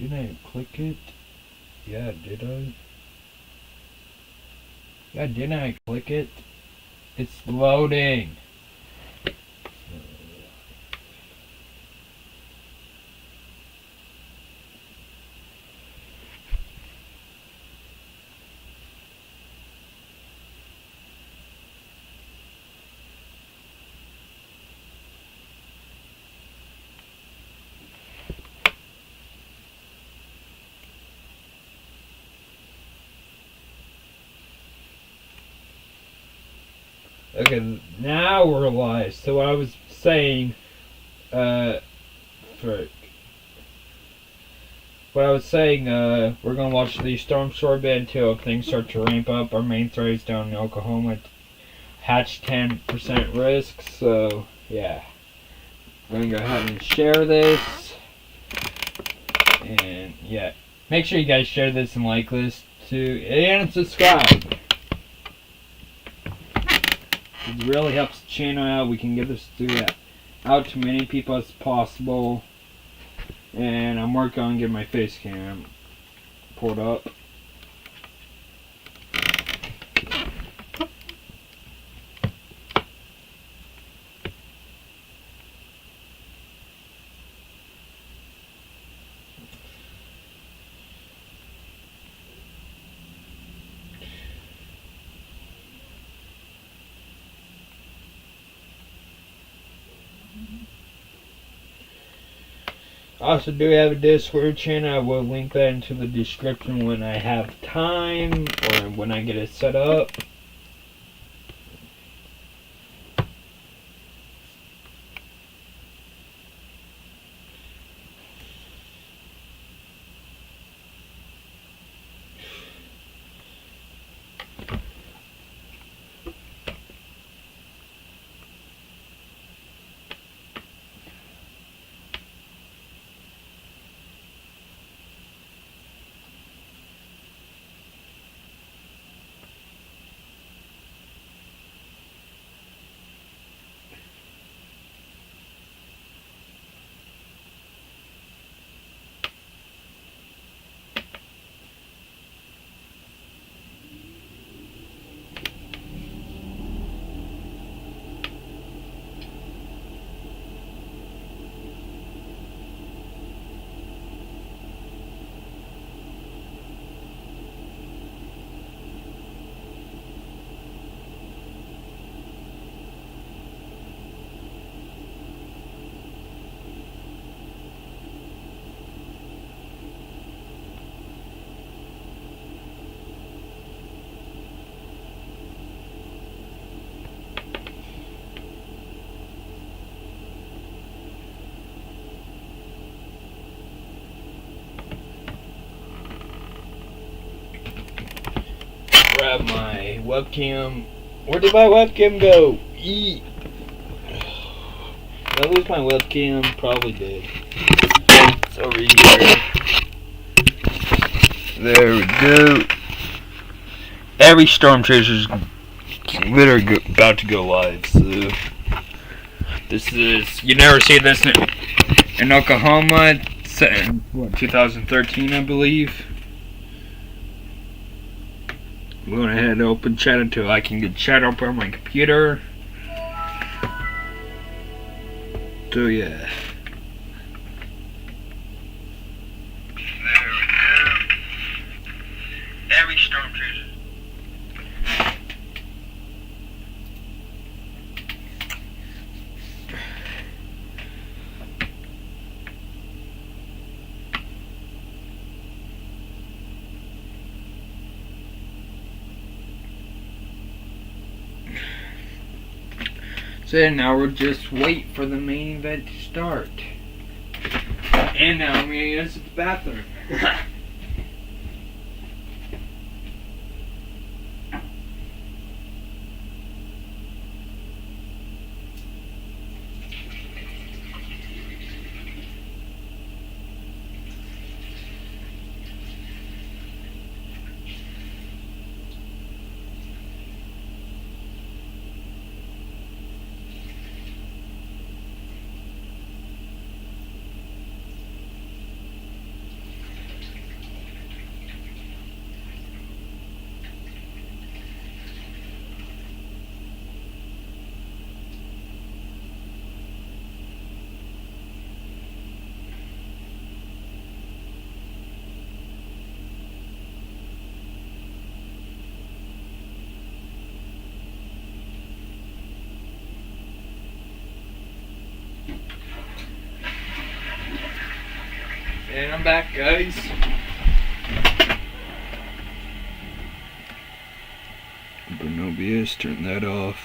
Didn't I click it? Yeah, did I? Yeah, didn't I click it? It's loading. Okay, now we're live. So what I was saying, frick. What I was saying, we're gonna watch the storm shore bed until things start to ramp up. Our main threat is down in Oklahoma. Hatch 10% risk, so yeah. I'm gonna go ahead and share this. And yeah. Make sure you guys share this and like this too. And subscribe. It really helps the channel out. We can get this out to many people as possible. And I'm working on getting my face cam pulled up. I also do have a Discord channel. I will link that into the description when I have time or when I get it set up. Grab my webcam. Where did my webcam go? Did I lose my webcam? Probably did. It's over here. There we go. Every storm chaser's literally about to go live. So this is, you never see this in Oklahoma. It's in, 2013, I believe. I'm going ahead and open chat until I can get chat up on my computer. So yeah. There we go. Every storm chaser. So now we'll just wait for the main event to start. And now I'm gonna use the bathroom. And I'm back, guys. Open OBS, turn that off.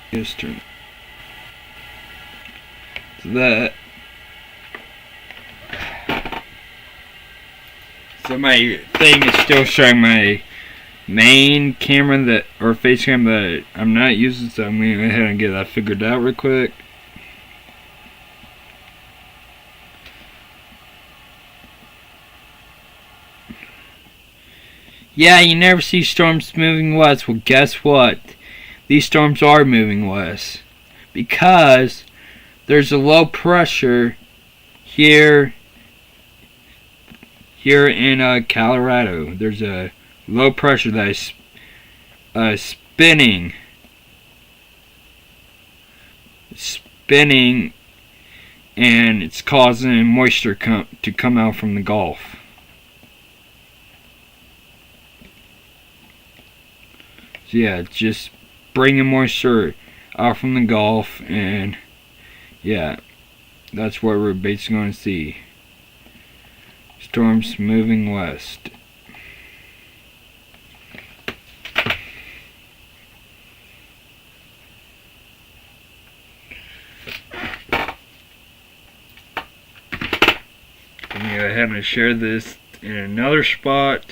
Yes, turn. So that. So my thing is still showing my main camera or face cam that I'm not using, so I'm going to go ahead and get that figured out real quick. Yeah, you never see storms moving west. Well, guess what? These storms are moving west because there's a low pressure here in Colorado. There's a low pressure that is spinning, and it's causing moisture to come out from the Gulf. So yeah, it's just bringing moisture out from the Gulf, and yeah, that's what we're basically going to see. Storms moving west. I'm going to go ahead and share this in another spot.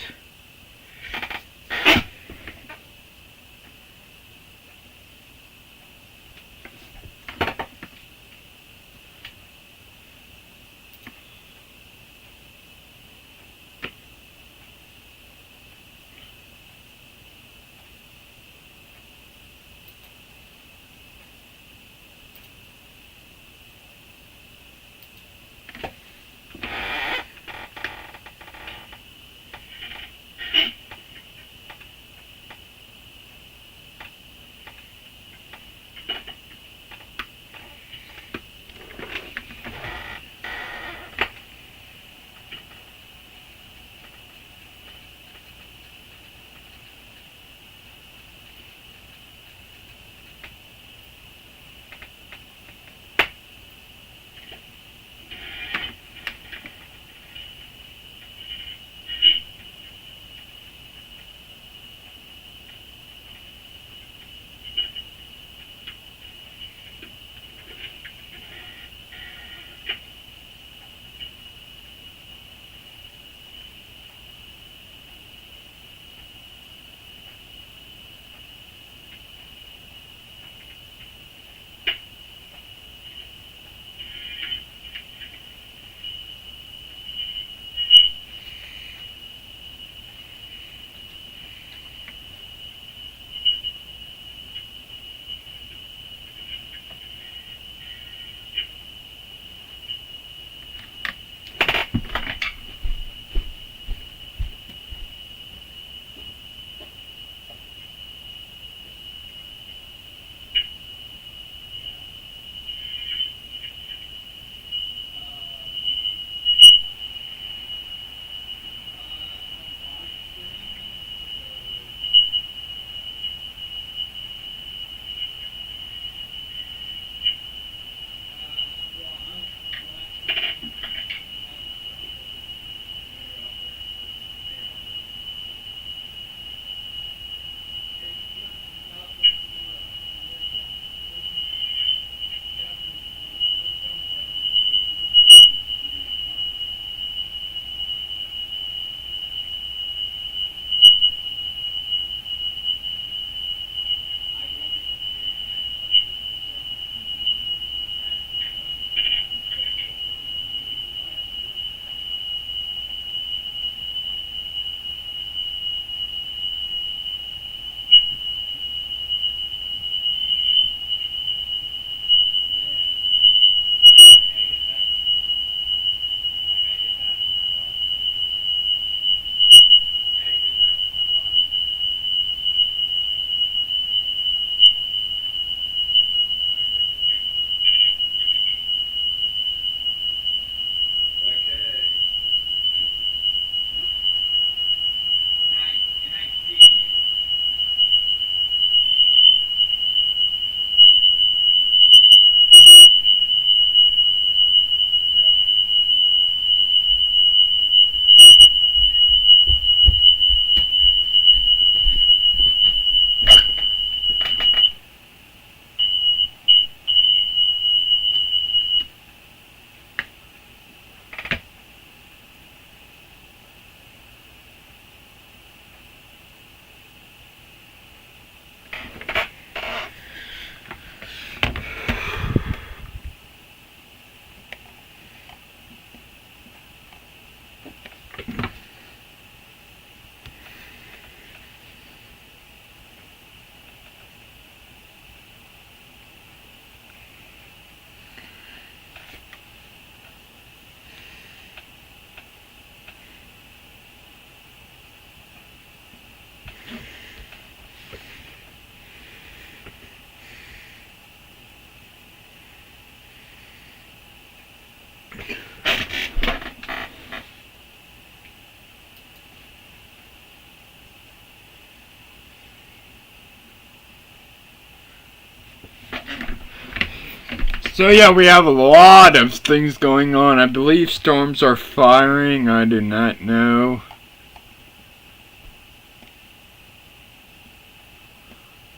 So yeah, we have a lot of things going on. I believe storms are firing. I do not know.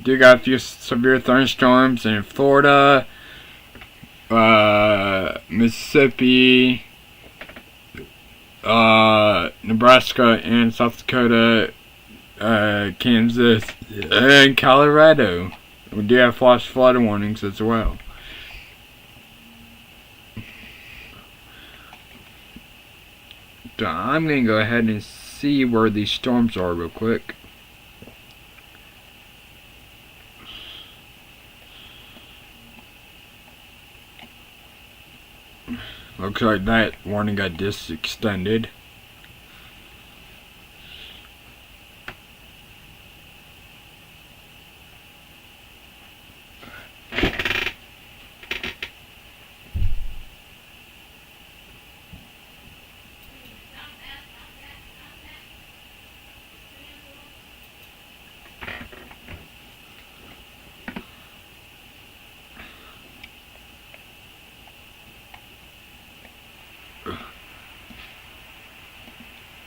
Do got a few severe thunderstorms in Florida, Mississippi, Nebraska, and South Dakota, Kansas, and Colorado. We do have flash flood warnings as well. So I'm going to go ahead and see where these storms are real quick. Looks like that warning got just extended.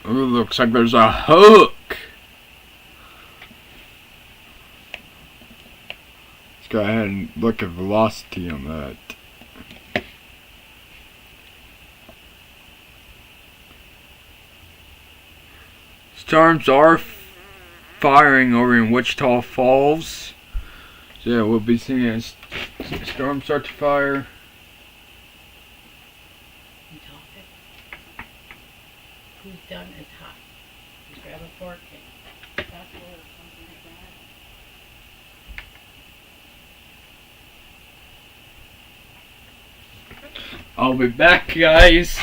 Ooh, looks like there's a hook. Let's go ahead and look at velocity on that. Storms are firing over in Wichita Falls. So yeah, we'll be seeing as storms start to fire. Who's done is hot. You grab a fork and that's or something like that. I'll be back, guys.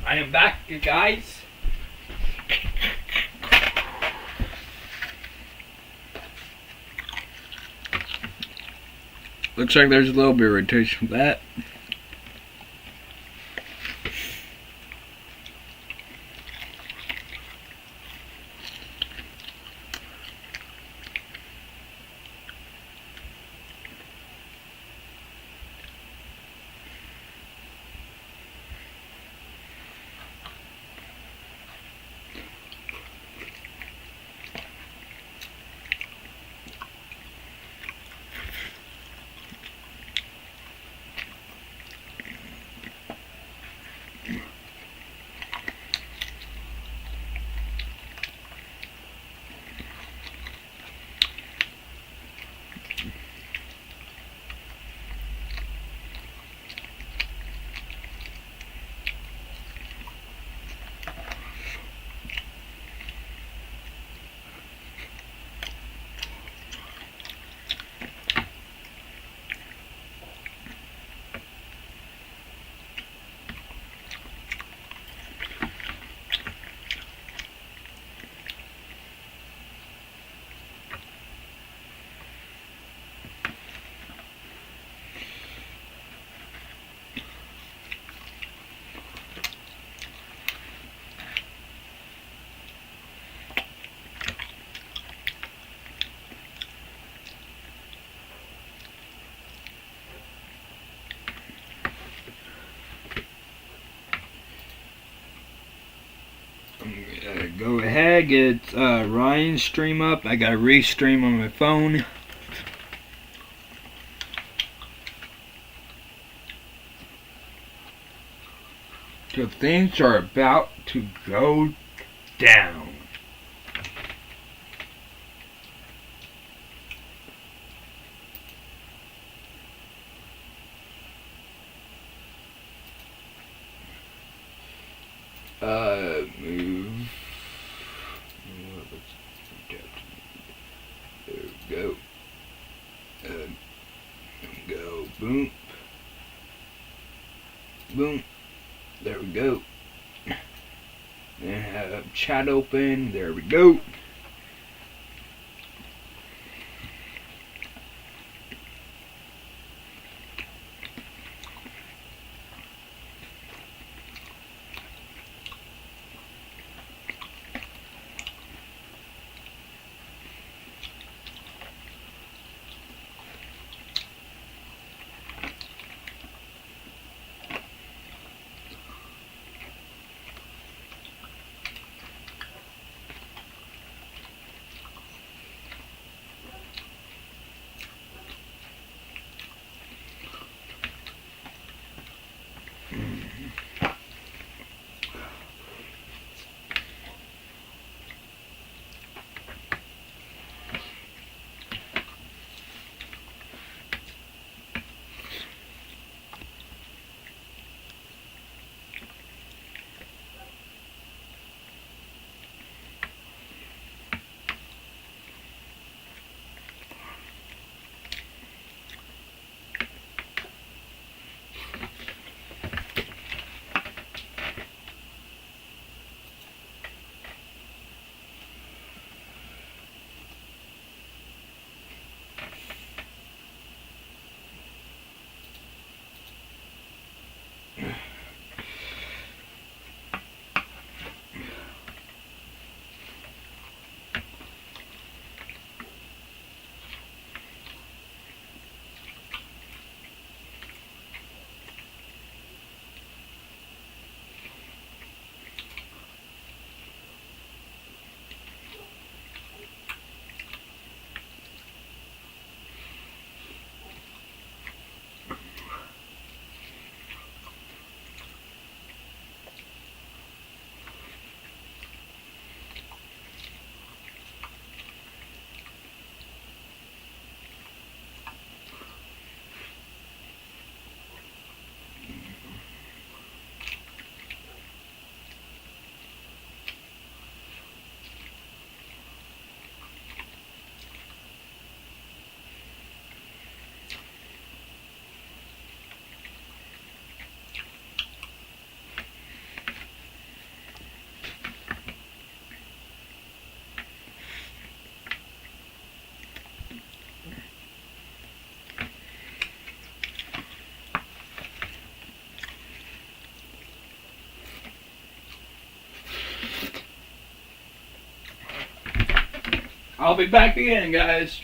I am back, you guys. Looks like there's a little bit of rotation with that. Go ahead, get Ryan's stream up. I got to restream on my phone. So things are about to go down. Move. There we go. Go. Boom. Boom. There we go. And have chat open. There we go. I'll be back again, guys.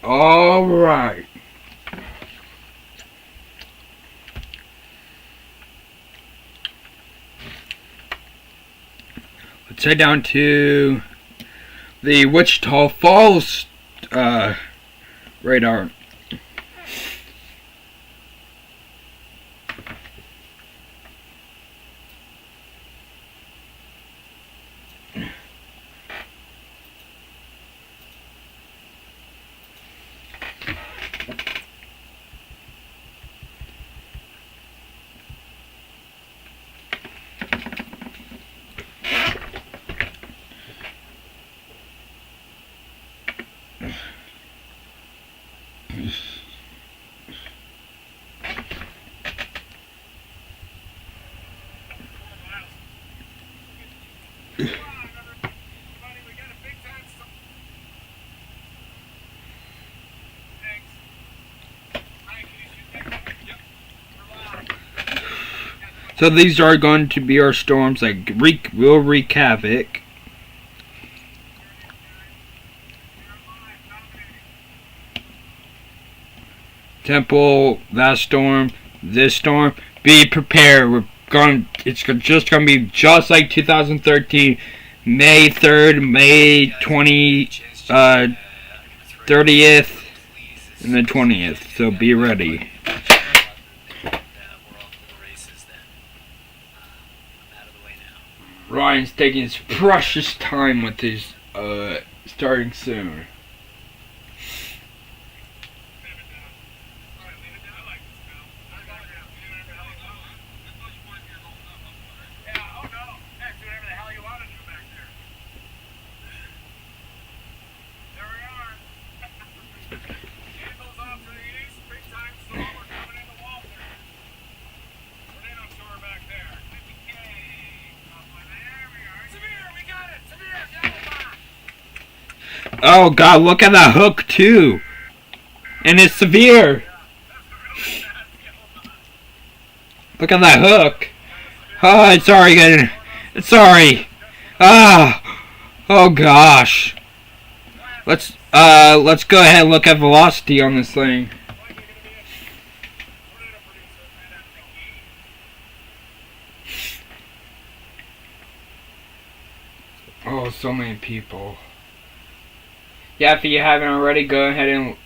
All right. Let's head down to the Wichita Falls radar. So these are going to be our storms that will wreak havoc. Temple, that storm, this storm. Be prepared. It's just going to be just like 2013, May 3rd, May 30th, and the 20th. So be ready. Ryan's taking his precious time with his starting soon. Oh God, look at that hook too. And it's severe. Look at that hook. Oh, it's already good. It's sorry. Ah. Oh gosh. Let's go ahead and look at velocity on this thing. Oh, so many people. Yeah, if you haven't already, go ahead and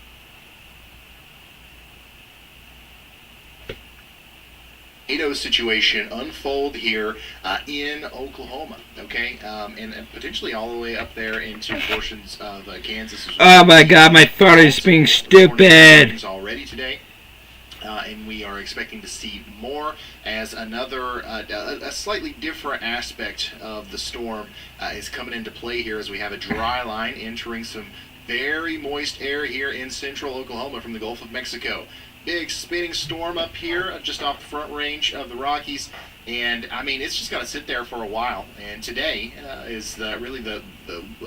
tornado situation unfold here in Oklahoma, okay, and potentially all the way up there into portions of Kansas as well. Oh my god, my phone is being stupid. Already today. And we are expecting to see more as another, a slightly different aspect of the storm is coming into play here as we have a dry line entering some very moist air here in central Oklahoma from the Gulf of Mexico. Big spinning storm up here just off the front range of the Rockies. And, I mean, it's just going to sit there for a while. And today is really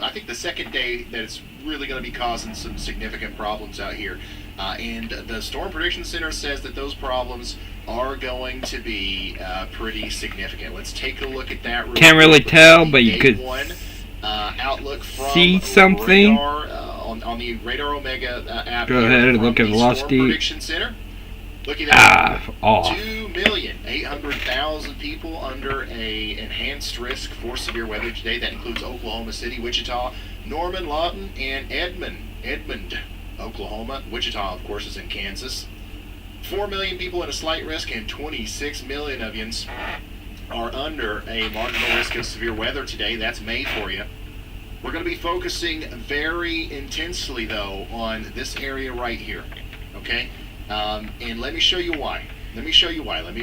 I think the second day that it's really going to be causing some significant problems out here. And the Storm Prediction Center says that those problems are going to be pretty significant. Let's take a look at that. Can't really tell, but you could outlook from see something. Radar, on the Radar Omega app. Go ahead and look at velocity. Storm Prediction Center. Look at that. Off. 2,800,000 people under a enhanced risk for severe weather today. That includes Oklahoma City, Wichita, Norman, Lawton, and Edmond, Oklahoma. Wichita, of course, is in Kansas. 4 million people at a slight risk, and 26 million of you are under a marginal risk of severe weather today. That's May for you. We're going to be focusing very intensely, though, on this area right here. Okay? And let me show you why. Let me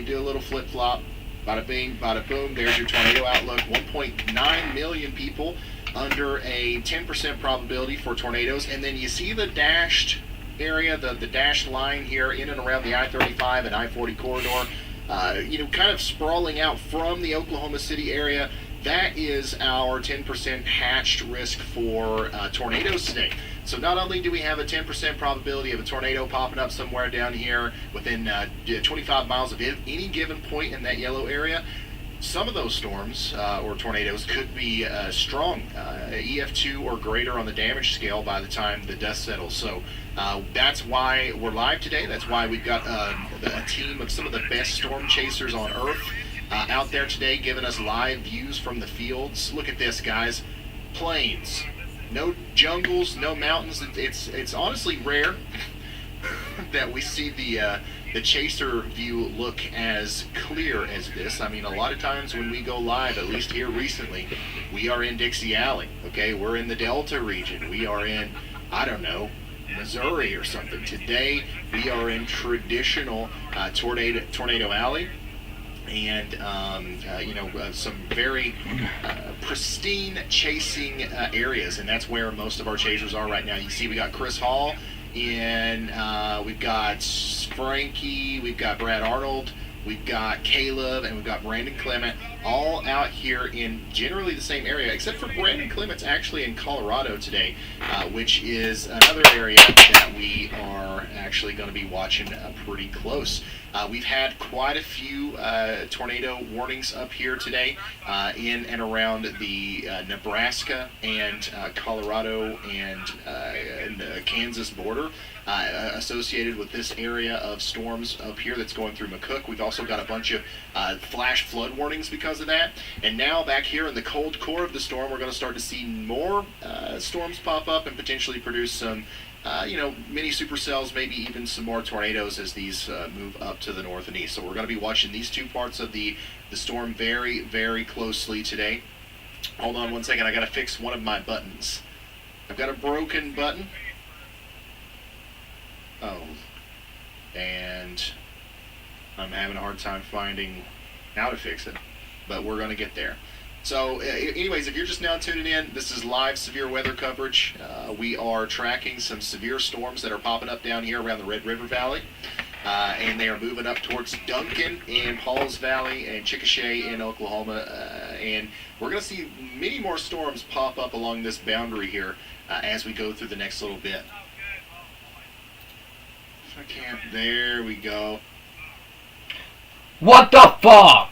do a little flip-flop. Bada bing, bada boom. There's your tornado outlook. 1.9 million people under a 10% probability for tornadoes. And then you see the dashed area, the dashed line here in and around the I-35 and I-40 corridor, kind of sprawling out from the Oklahoma City area. That is our 10% hatched risk for tornadoes today. So not only do we have a 10% probability of a tornado popping up somewhere down here within 25 miles of any given point in that yellow area, some of those storms or tornadoes could be strong, EF2 or greater on the damage scale by the time the dust settles. So that's why we're live today. That's why we've got a team of some of the best storm chasers on Earth out there today giving us live views from the fields. Look at this, guys. Plains. No jungles, no mountains. It's honestly rare that we see the chaser view look as clear as this. I mean, a lot of times when we go live, at least here recently, we are in Dixie Alley. Okay, we're in the Delta region. We are in, I don't know, Missouri or something. Today we are in traditional Tornado Alley. And some very pristine chasing areas, and that's where most of our chasers are right now. You see we got Chris Hall, and we've got Frankie, we've got Brad Arnold, we've got Caleb, and we've got Brandon Clement, all out here in generally the same area, except for Brandon Clement's actually in Colorado today, which is another area that we are actually going to be watching pretty close. We've had quite a few tornado warnings up here today in and around the Nebraska and Colorado and Kansas border associated with this area of storms up here that's going through McCook. We've also got a bunch of flash flood warnings because of that. And now back here in the cold core of the storm, we're going to start to see more storms pop up and potentially produce some mini supercells, maybe even some more tornadoes as these move up to the north and east. So we're going to be watching these two parts of the storm very, very closely today. Hold on one second. I got to fix one of my buttons. I've got a broken button. Oh. And I'm having a hard time finding how to fix it. But we're going to get there. So anyways, if you're just now tuning in, this is live severe weather coverage. We are tracking some severe storms that are popping up down here around the Red River Valley. And they are moving up towards Duncan in Pauls Valley and Chickasha in Oklahoma. And we're going to see many more storms pop up along this boundary here as we go through the next little bit. If I can't, there we go. What the fuck?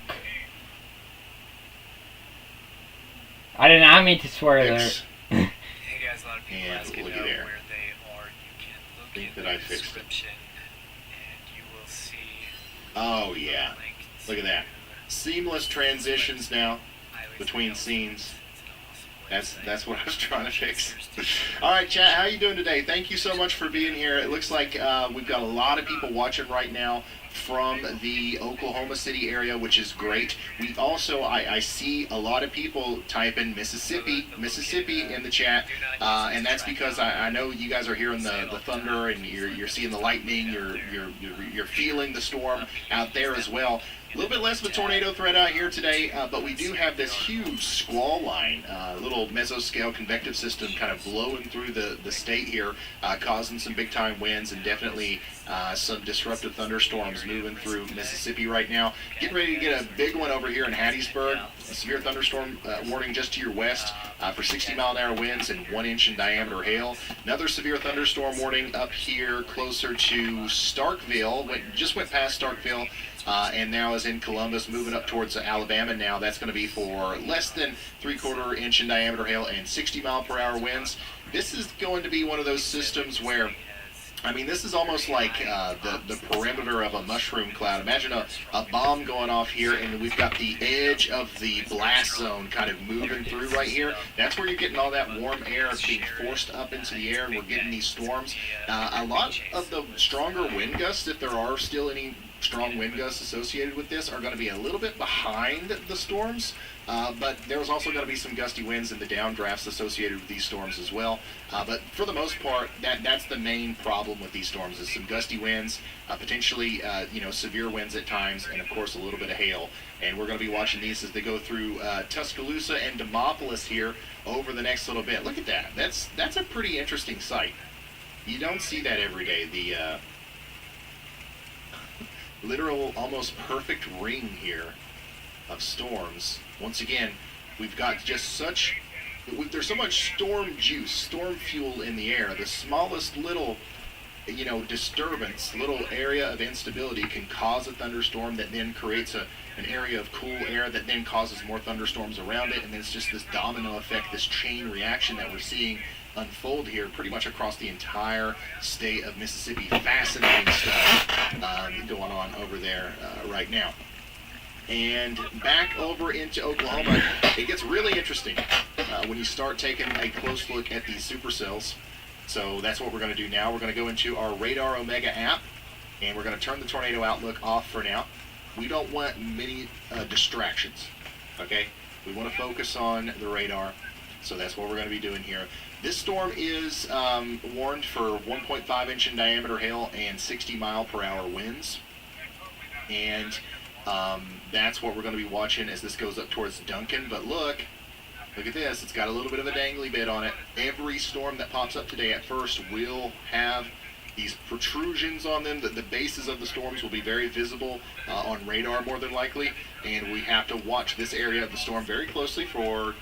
I did not mean to swear there. Hey guys, a lot of people And asking looky where there. they are. You can look Think in that I the fixed it. description and you will see Oh yeah, a link to look at that. Seamless transitions now highways between and scenes. It's an awesome website. That's what I was trying to fix. Chasers TV. All right, chat, how you doing today? Thank you so much for being here. It looks like we've got a lot of people watching right now from the Oklahoma City area, which is great. We also, I see a lot of people typing Mississippi in the chat, and that's because I know you guys are hearing the thunder and you're seeing the lightning, you're feeling the storm out there as well. A little bit less of a tornado threat out here today, but we do have this huge squall line, little mesoscale convective system kind of blowing through the state here, causing some big time winds and definitely some disruptive thunderstorms moving through Mississippi right now. Getting ready to get a big one over here in Hattiesburg. A severe thunderstorm warning just to your west for 60-mile-an-hour winds and 1-inch in diameter hail. Another severe thunderstorm warning up here closer to Starkville. Just went past Starkville. And now is in Columbus, moving up towards Alabama now. That's going to be for less than 3/4 inch in diameter hail and 60-mile-per-hour winds. This is going to be one of those systems where, I mean, this is almost like the perimeter of a mushroom cloud. Imagine a bomb going off here, and we've got the edge of the blast zone kind of moving through right here. That's where you're getting all that warm air being forced up into the air, and we're getting these storms. A lot of the stronger wind gusts, if there are still any strong wind gusts associated with this, are going to be a little bit behind the storms, but there's also going to be some gusty winds and the downdrafts associated with these storms as well. But for the most part, that's the main problem with these storms is some gusty winds, potentially severe winds at times, and of course a little bit of hail. And we're going to be watching these as they go through Tuscaloosa and Demopolis here over the next little bit. Look at that. That's a pretty interesting sight. You don't see that every day. The literal almost perfect ring here of storms. Once again, we've got just there's so much storm juice, storm fuel in the air. The smallest little disturbance, little area of instability can cause a thunderstorm that then creates an area of cool air that then causes more thunderstorms around it, and then it's just this domino effect, this chain reaction that we're seeing unfold here pretty much across the entire state of Mississippi. Fascinating stuff going on over there right now. And back over into Oklahoma, it gets really interesting when you start taking a close look at these supercells. So that's what we're going to do now. We're going to go into our Radar Omega app, and we're going to turn the tornado outlook off for now. We don't want many distractions, okay? We want to focus on the radar, so that's what we're going to be doing here. This storm is warned for 1.5 inch in diameter hail and 60-mile-per-hour winds. And that's what we're going to be watching as this goes up towards Duncan. But look at this. It's got a little bit of a dangly bit on it. Every storm that pops up today at first will have these protrusions on them. The bases of the storms will be very visible on radar more than likely, and we have to watch this area of the storm very closely for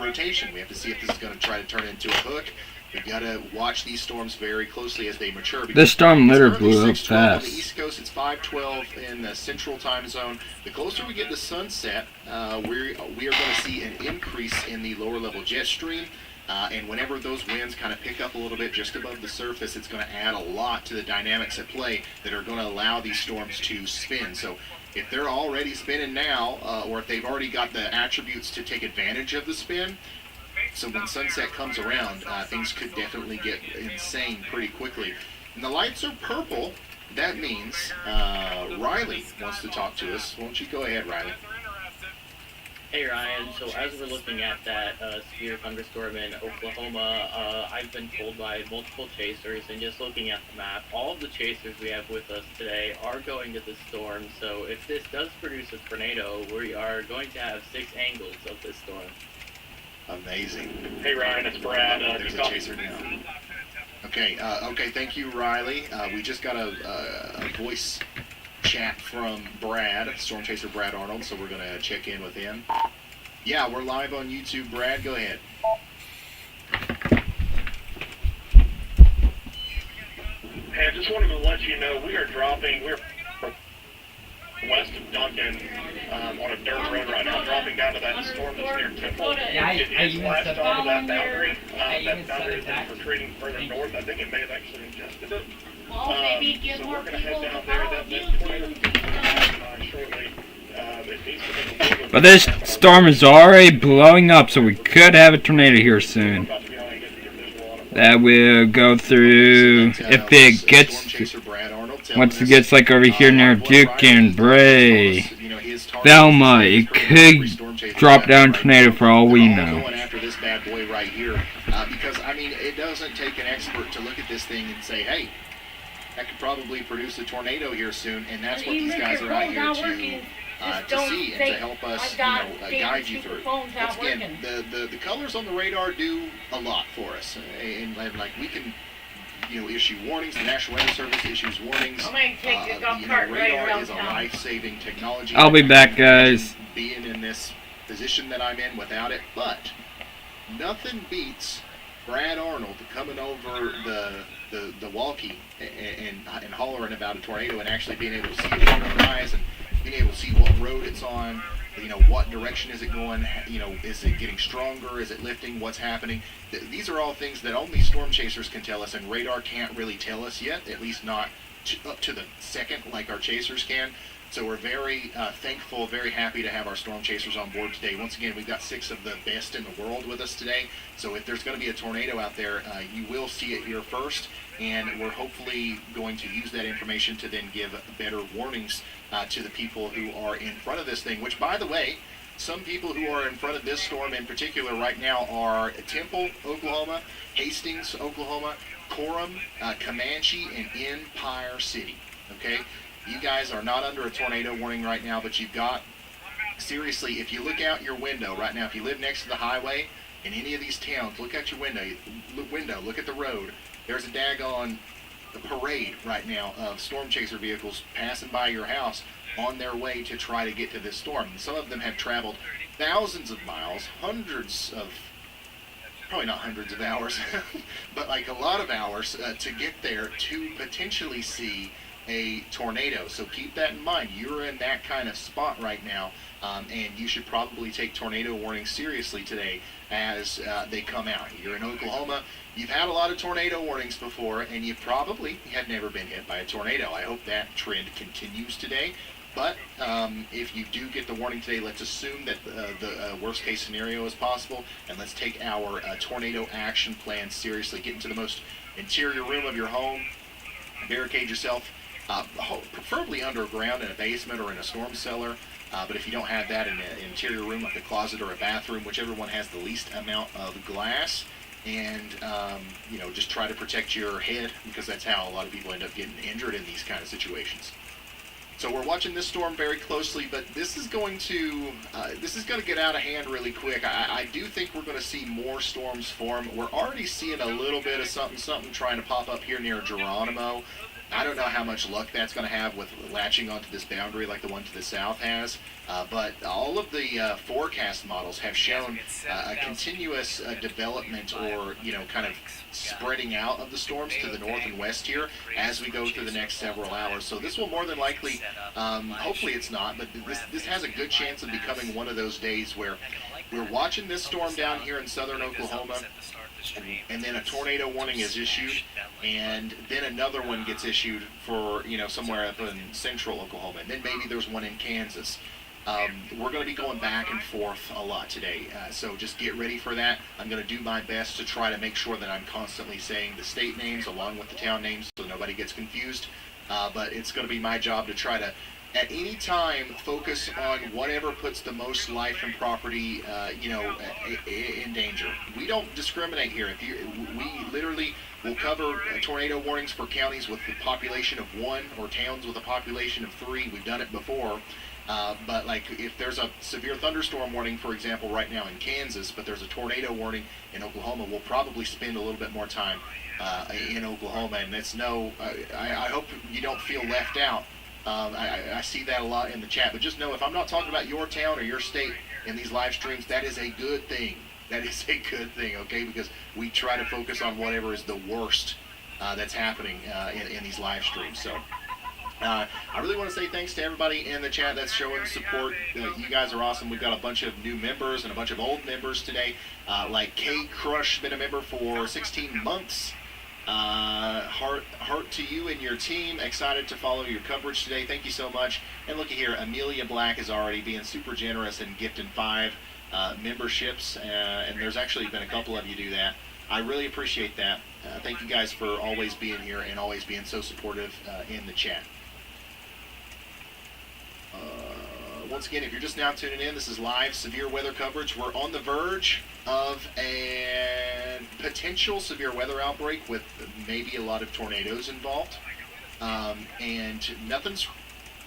rotation. We have to see if this is going to try to turn into a hook. We've got to watch these storms very closely as they mature. This storm literally blew up fast. On the fast. East Coast, it's 5:12 in the Central Time Zone. The closer we get to sunset, we are going to see an increase in the lower level jet stream. And whenever those winds kind of pick up a little bit just above the surface, it's going to add a lot to the dynamics at play that are going to allow these storms to spin. So if they're already spinning now, or if they've already got the attributes to take advantage of the spin, so when sunset comes around, things could definitely get insane pretty quickly. And the lights are purple. That means Riley wants to talk to us. Why don't you go ahead, Riley? Hey Ryan, so as we're looking at that severe thunderstorm in Oklahoma, I've been told by multiple chasers, and just looking at the map, all of the chasers we have with us today are going to the storm, so if this does produce a tornado, we are going to have 6 angles of this storm. Amazing. Hey Ryan, it's Brad. There's a chaser now. Okay, thank you, Riley. We just got a voice chat from Brad, Storm Chaser Brad Arnold, so we're going to check in with him. Yeah, we're live on YouTube. Brad, go ahead. Hey, I just wanted to let you know we're west of Duncan on a dirt road right now, dropping down to that storm that's near Temple. Yeah, It is last stepped on to that on boundary. I That even boundary stepped has back. been retreating further north. I think it may have actually adjusted it. Well, maybe get So more we're going to head people down to there. follow That you tornado too. will be coming shortly. It needs to be a little bit- But this storm is already blowing up, so we could have a tornado here soon. About to be able to get your visual on it. That will go through, if it Storm gets, Chaser Brad Arnold telling Once it us, gets like over here near one Duke rider, and he told Bray, us, you know, his target Thelma, is it pretty much every could storm chaser drop out down right tornado now. for all we They're all know. going after this bad boy right here, because I mean, it doesn't take an expert to look at this thing and say, hey, that could probably produce a tornado here soon, and that's what these guys are out here to see and to help us, guide you through. Once again, the colors on the radar do a lot for us, and like we can, issue warnings. The National Weather Service issues warnings. I'm gonna take the golf cart right radar around is a town. life-saving technology. I'll be back, guys. Being in this position that I'm in without it, but nothing beats Brad Arnold coming over the walkie and hollering about a tornado and actually being able to see it with your eyes and being able to see what road it's on, what direction is it going, is it getting stronger, is it lifting, what's happening. These are all things that only storm chasers can tell us, and radar can't really tell us yet, at least not up to the second like our chasers can. So we're very thankful, very happy to have our storm chasers on board today. Once again, we've got 6 of the best in the world with us today. So if there's going to be a tornado out there, you will see it here first. And we're hopefully going to use that information to then give better warnings to the people who are in front of this thing. Which, by the way, some people who are in front of this storm in particular right now are Temple, Oklahoma, Hastings, Oklahoma, Coram, Comanche, and Empire City. Okay? You guys are not under a tornado warning right now, but you've got, seriously, if you look out your window right now, if you live next to the highway in any of these towns, look out your window, look at the road. There's a daggone parade right now of storm chaser vehicles passing by your house on their way to try to get to this storm. And some of them have traveled thousands of miles, probably not hundreds of hours, but like a lot of hours to get there to potentially see a tornado. So keep that in mind. You're in that kind of spot right now, and you should probably take tornado warnings seriously today as they come out. You're in Oklahoma. You've had a lot of tornado warnings before, and you probably have never been hit by a tornado. I hope that trend continues today. But if you do get the warning today, let's assume that the worst case scenario is possible, and let's take our tornado action plan seriously. Get into the most interior room of your home, barricade yourself, preferably underground in a basement or in a storm cellar. But if you don't have that, in an interior room like a closet or a bathroom, whichever one has the least amount of glass, and just try to protect your head, because that's how a lot of people end up getting injured in these kind of situations. So we're watching this storm very closely, but this is going to get out of hand really quick. I do think we're going to see more storms form. We're already seeing a little bit of something trying to pop up here near Geronimo. I don't know how much luck that's going to have with latching onto this boundary like the one to the south has, but all of the forecast models have shown a continuous development or, kind of spreading out of the storms to the north and west here as we go through the next several hours. So this will more than likely, hopefully it's not, but this has a good chance of becoming one of those days where we're watching this storm down here in southern Oklahoma, and then a tornado warning is issued, and then another one gets issued for, somewhere up in central Oklahoma, and then maybe there's one in Kansas. We're going to be going back and forth a lot today, so just get ready for that. I'm going to do my best to try to make sure that I'm constantly saying the state names along with the town names so nobody gets confused, but it's going to be my job to try to, at any time, focus on whatever puts the most life and property, in danger. We don't discriminate here. We literally will cover tornado warnings for counties with a population of 1 or towns with a population of 3. We've done it before. But like if there's a severe thunderstorm warning, for example, right now in Kansas, but there's a tornado warning in Oklahoma, we'll probably spend a little bit more time in Oklahoma. And that's I hope you don't feel left out. I see that a lot in the chat, but just know if I'm not talking about your town or your state in these live streams, that is a good thing. That is a good thing, okay? Because we try to focus on whatever is the worst that's happening in these live streams. So I really want to say thanks to everybody in the chat that's showing support. You guys are awesome. We've got a bunch of new members and a bunch of old members today. Like K Crush, been a member for 16 months. Heart to you and your team. Excited to follow your coverage today. Thank you so much. And looky here, Amelia Black is already being super generous and gifting 5 memberships. And there's actually been a couple of you do that. I really appreciate that. Thank you guys for always being here and always being so supportive in the chat. Once again, if you're just now tuning in, this is live severe weather coverage. We're on the verge of a potential severe weather outbreak with maybe a lot of tornadoes involved. And nothing's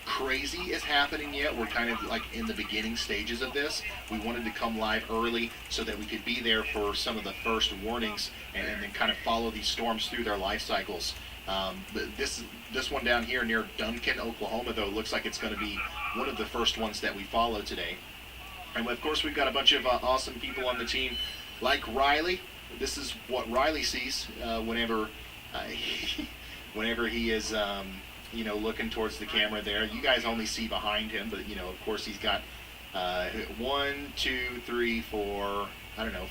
crazy is happening yet. We're kind of like in the beginning stages of this. We wanted to come live early so that we could be there for some of the first warnings and then kind of follow these storms through their life cycles. This one down here near Duncan, Oklahoma, though, looks like it's going to be one of the first ones that we follow today. And of course, we've got a bunch of awesome people on the team, like Riley. This is what Riley sees whenever he is, looking towards the camera there. You guys only see behind him, but of course, he's got 1, 2, 3, 4,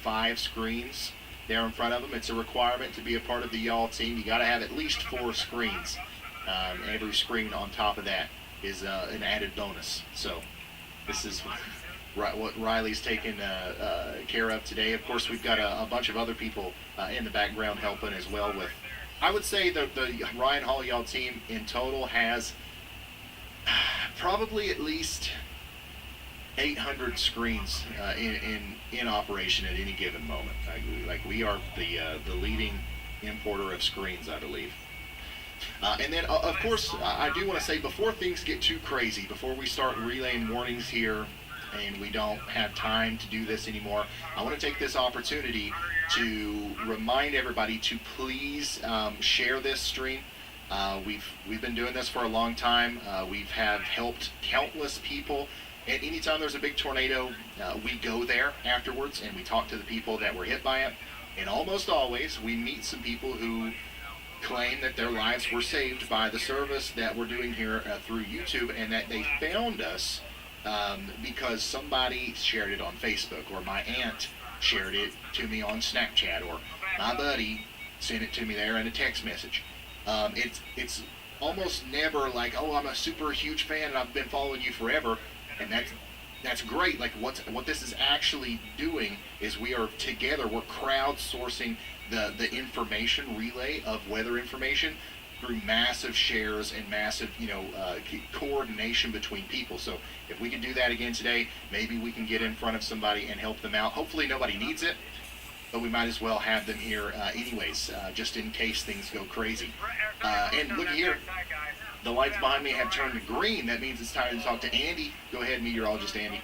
5 screens there in front of him. It's a requirement to be a part of the Y'all team. You got to have at least 4 screens. Every screen on top of that is an added bonus. So this is what Riley's taken care of today. Of course, we've got a bunch of other people in the background helping as well with. I would say the Ryan Hall Y'all team in total has probably at least 800 screens in operation at any given moment. We are the leading importer of screens, I believe. And then, of course, I do want to say, before things get too crazy, before we start relaying warnings here and we don't have time to do this anymore, I want to take this opportunity to remind everybody to please share this stream. We've been doing this for a long time. We've helped countless people. And anytime there's a big tornado, we go there afterwards and we talk to the people that were hit by it. And almost always, we meet some people who claim that their lives were saved by the service that we're doing here through YouTube, and that they found us because somebody shared it on Facebook, or my aunt shared it to me on Snapchat, or my buddy sent it to me there in a text message. It's almost never like, oh, I'm a super huge fan and I've been following you forever, and that's great. Like what this is actually doing is we are together, we're crowdsourcing the information relay of weather information through massive shares and massive coordination between people. So if we can do that again today, maybe we can get in front of somebody and help them out. Hopefully nobody needs it, but we might as well have them here anyways, just in case things go crazy. And look here, the lights behind me have turned green. That means it's time to talk to Andy. Go ahead, meteorologist Andy.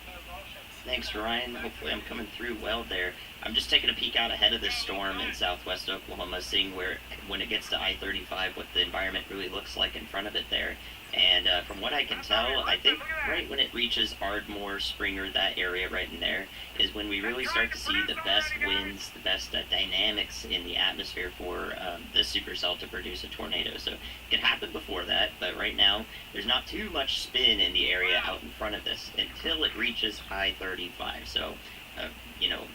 Thanks, Ryan. Hopefully I'm coming through well there. I'm just taking a peek out ahead of this storm in southwest Oklahoma, seeing when it gets to I-35, what the environment really looks like in front of it there. And from what I can tell, I think right when it reaches Ardmore, Springer, that area right in there, is when we really start to see the best winds, the best dynamics in the atmosphere for this supercell to produce a tornado. So it can happen before that, but right now there's not too much spin in the area out in front of this until it reaches I-35. So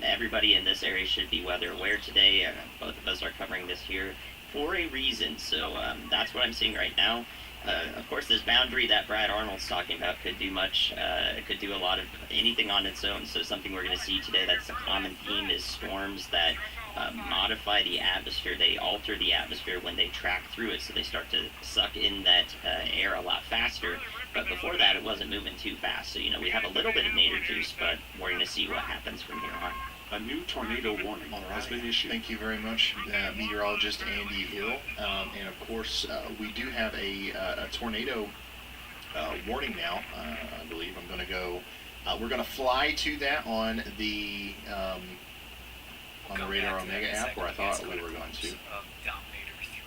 everybody in this area should be weather aware today. Both of us are covering this here for a reason. So that's what I'm seeing right now. Of course, this boundary that Brad Arnold's talking about could do much. It could do a lot of anything on its own. So something we're going to see today that's a common theme is storms that modify the atmosphere. They alter the atmosphere when they track through it. So they start to suck in that air a lot faster. But before that, it wasn't moving too fast. So, we have a little bit of nadir juice, but we're going to see what happens from here on. A new tornado warning has been issued. Thank you very much, meteorologist Andy Hill. And of course, we do have a tornado warning now. I believe I'm going to go. We're going to fly to that on the Radar Omega app, where I thought we were going to.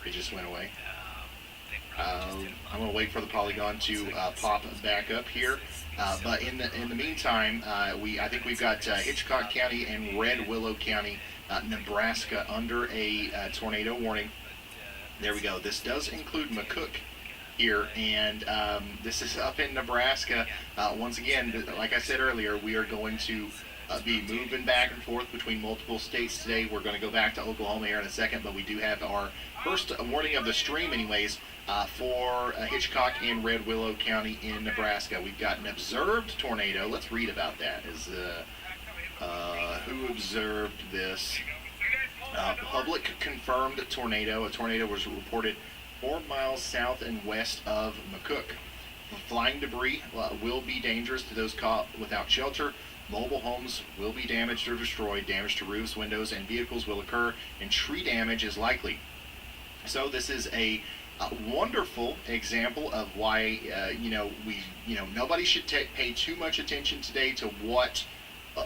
It just went away. I'm going to wait for the polygon to pop back up here. But in the meantime, I think we've got Hitchcock County and Red Willow County, Nebraska, under a tornado warning. There we go. This does include McCook here, and this is up in Nebraska. Once again, like I said earlier, we are going to be moving back and forth between multiple states today. We're going to go back to Oklahoma here in a second, but we do have our first warning of the stream anyways for Hitchcock and Red Willow County in Nebraska. We've got an observed tornado. Let's read about that. Who observed this Public confirmed tornado. A tornado was reported 4 miles south and west of McCook. Flying debris will be dangerous to those caught without shelter. Mobile homes will be damaged or destroyed. Damage to roofs, windows, and vehicles will occur, and tree damage is likely. So this is a wonderful example of why nobody should pay too much attention today to what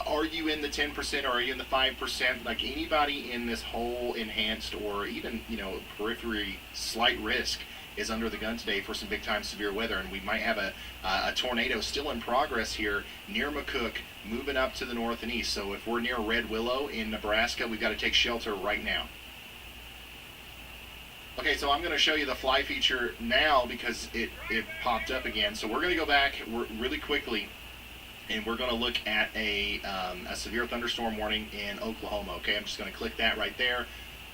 are you in the 10% or are you in the 5%. Like anybody in this whole enhanced or even periphery slight risk is under the gun today for some big time severe weather, and we might have a tornado still in progress here near McCook, moving up to the north and east. So if we're near Red Willow in Nebraska, we've got to take shelter right now. Okay, so I'm going to show you the fly feature now because it popped up again. So we're going to go back really quickly, and we're going to look at a severe thunderstorm warning in Oklahoma. Okay, I'm just going to click that right there.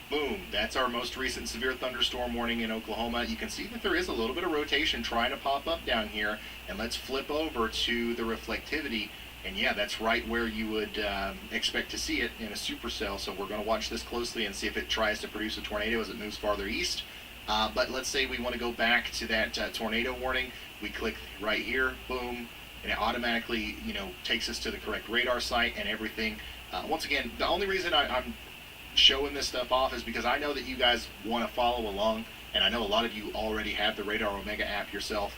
Boom, that's our most recent severe thunderstorm warning in Oklahoma. You can see that there is a little bit of rotation trying to pop up down here. And let's flip over to the reflectivity. And yeah, that's right where you would expect to see it in a supercell. So we're going to watch this closely and see if it tries to produce a tornado as it moves farther east. But let's say we want to go back to that tornado warning. We click right here, boom, and it automatically takes us to the correct radar site and everything. Once again, the only reason I'm showing this stuff off is because I know that you guys want to follow along, and I know a lot of you already have the Radar Omega app yourself.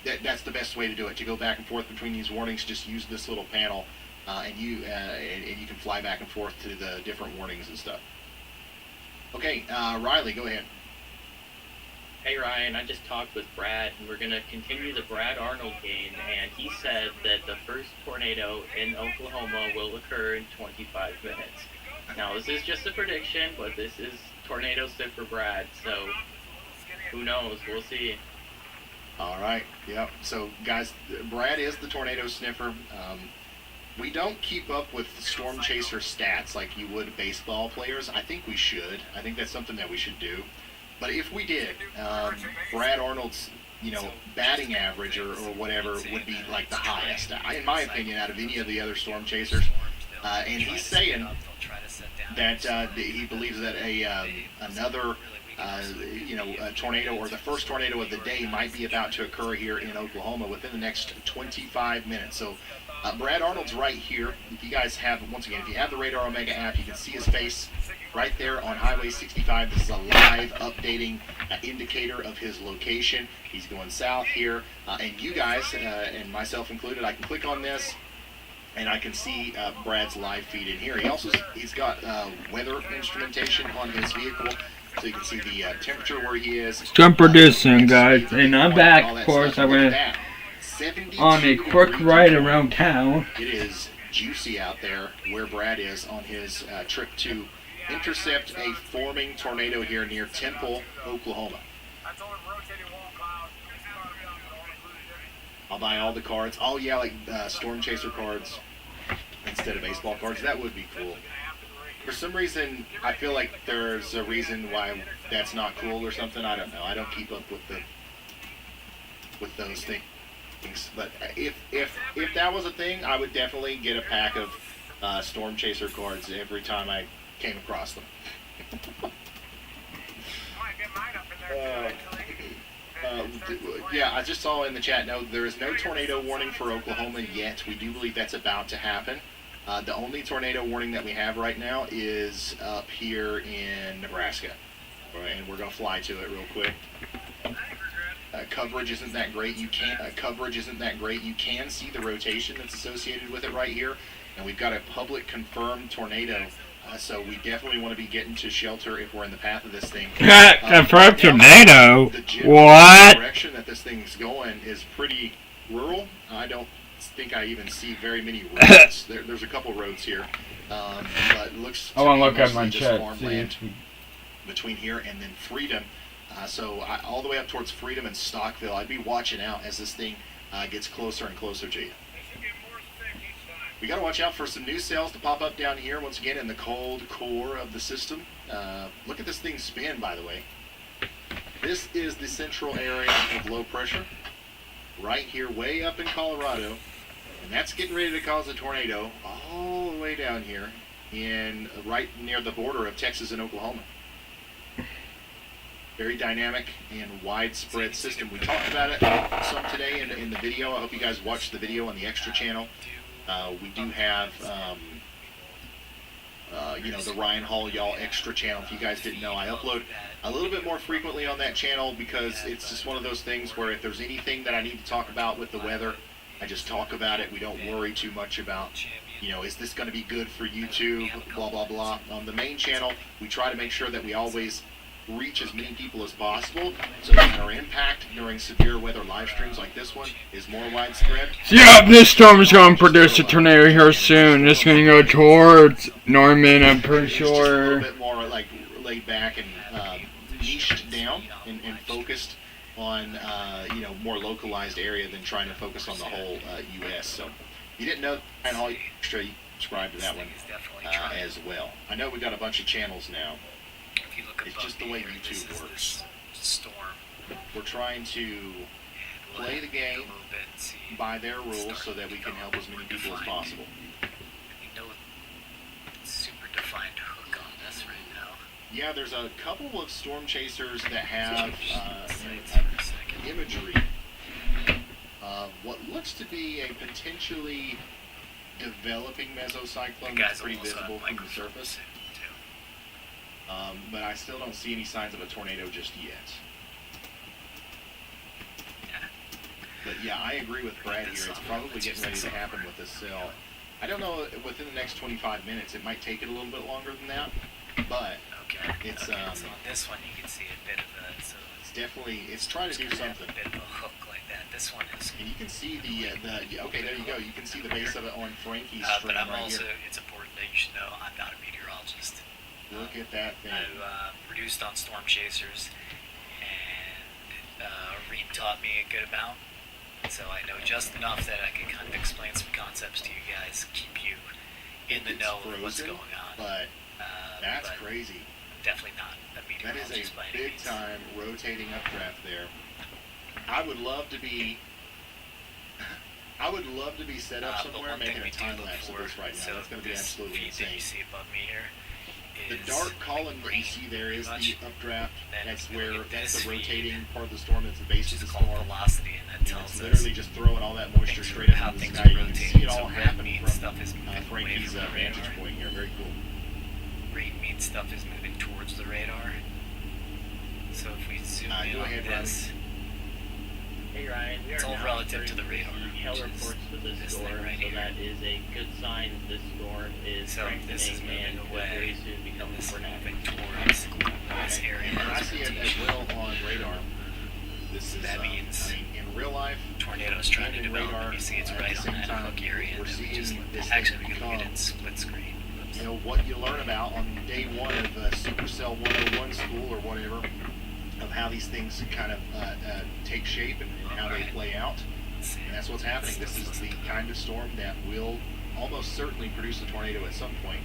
That's the best way to do it, to go back and forth between these warnings. Just use this little panel, and you can fly back and forth to the different warnings and stuff. Okay, Riley, go ahead. Hey Ryan, I just talked with Brad, and we're going to continue the Brad Arnold game, and he said that the first tornado in Oklahoma will occur in 25 minutes. Now, this is just a prediction, but this is tornado stick for Brad, so who knows? We'll see. All right, yep. So, guys, Brad is the tornado sniffer. We don't keep up with Storm Chaser stats like you would baseball players. I think we should. I think that's something that we should do. But if we did, Brad Arnold's, batting average or whatever would be like the highest, in my opinion, out of any of the other Storm Chasers. And he's saying that he believes that another a tornado, or the first tornado of the day, might be about to occur here in Oklahoma within the next 25 minutes. So Brad Arnold's right here. If you guys have, once again, if you have the Radar Omega app, you can see his face right there on Highway 65. This is a live updating indicator of his location. He's going south here, and you guys, and myself included, I can click on this and I can see Brad's live feed in here. He's got weather instrumentation on his vehicle, so you can see the temperature where he is. Storm producing, guys, and I'm back. Of course, I went on a quick ride around town. It is juicy out there where Brad is on his trip to intercept a forming tornado here near Temple, Oklahoma. I'll buy all the cards. Oh yeah, like Storm Chaser cards instead of baseball cards. That would be cool. For some reason, I feel like there's a reason why that's not cool or something. I don't know. I don't keep up with those things. But if that was a thing, I would definitely get a pack of Storm Chaser cards every time I came across them. Yeah, I just saw in the chat, no, there is no tornado warning for Oklahoma yet. We do believe that's about to happen. The only tornado warning that we have right now is up here in Nebraska. And we're going to fly to it real quick. Coverage isn't that great. You can see the rotation that's associated with it right here. And we've got a public confirmed tornado. So we definitely want to be getting to shelter if we're in the path of this thing. Confirmed tornado? The What? direction that this thing's going is pretty rural. I don't think I even see very many roads. There's a couple roads here. But it looks I want to look at mostly my just chat. farmland between here and then Freedom. All the way up towards Freedom and Stockville, I'd be watching out as this thing gets closer and closer to you. We got to watch out for some new cells to pop up down here, once again, in the cold core of the system. Look at this thing spin, by the way. This is the central area of low pressure, right here, way up in Colorado. And that's getting ready to cause a tornado all the way down here. in right near the border of Texas and Oklahoma. Very dynamic and widespread system. We talked about it some today in the video. I hope you guys watched the video on the Extra channel. We do have, the Ryan Hall Y'all Extra channel. If you guys didn't know, I upload a little bit more frequently on that channel because it's just one of those things where if there's anything that I need to talk about with the weather, I just talk about it. We don't worry too much about, is this going to be good for YouTube, blah, blah, blah. On the main channel, we try to make sure that we always reach as many people as possible so that our impact during severe weather live streams like this one is more widespread. Yeah, this storm is going to produce a tornado here soon. It's going to go towards Norman, I'm pretty It's just a little sure. bit more like laid back and niched down and focused on more localized area than trying to focus on the whole U.S. So you didn't know Ryan Hall Extra, you subscribe to that one as well. I know we got a bunch of channels now. If you look It's above just the me way here, YouTube this is works. this storm. We're trying to And we'll play the look game a little bit and see by their rules so that we can help as many people as possible. no super defined hook on this right now. Yeah, there's a couple of storm chasers that have Sights for a second. imagery of what looks to be a potentially developing mesocyclone The that's guy's pretty almost visible on from the microphone surface. soon, too. But I still don't see any signs of a tornado just yet. Yeah. But yeah, I agree with Brad here. It's probably getting ready to happen with this cell. I don't know, within the next 25 minutes. It might take it a little bit longer than that, but Okay. It's, so on this one you can see a bit of it's definitely, it's trying to do gonna have something. a bit of a hook like that. This one is. And you can see okay, there you go. You can see the base of it on Frankie's But stream I'm right also. here. It's important that you should know I'm not a meteorologist. Look at that thing. I've produced on Storm Chasers, and Reed taught me a good amount, so I know just enough that I can kind of explain some concepts to you guys, keep you in the It's know of what's frozen, going on. But that's but crazy. I'm definitely not a That is meteorologist by a any big means. time rotating updraft there. I would love to be set up But somewhere one thing making we a do time look lapse of for, this right now. so That's going to be this absolutely feed that you insane. see above me here The is dark column that you rain, see there is pretty the much. updraft. Then That's if we look where at that's this the feed, rotating part of the storm. That's the base which of is the called storm. velocity, and that And tells it's us literally just throwing all that moisture things straight are, how up into the things sky. are You can see rotating. it all So red happening means from stuff is moving away Frankie's from the vantage radar. point here. Very cool. Green means stuff is moving towards the radar. So if we zoom in Go on ahead, this, Hey Ryan, we It's are all now relative to the entering radar, hail which is reports for this this storm, thing right so here. that is a good sign that this storm is So this is strengthening and moving could very away, soon become and this is tornadic. moving towards this area. And I has see it as rotation. well on radar. This is, That means in real life, Tornadoes trying to and in develop, radar, and you see it's at right the on same that time, hook area, we're and then we seeing just this actually thing we can look at it become, in split screen. you know, what you learn about on day one of Supercell 101 school or whatever, of how these things kind of take shape and how they play out. And that's what's happening. This is the kind of storm that will almost certainly produce a tornado at some point.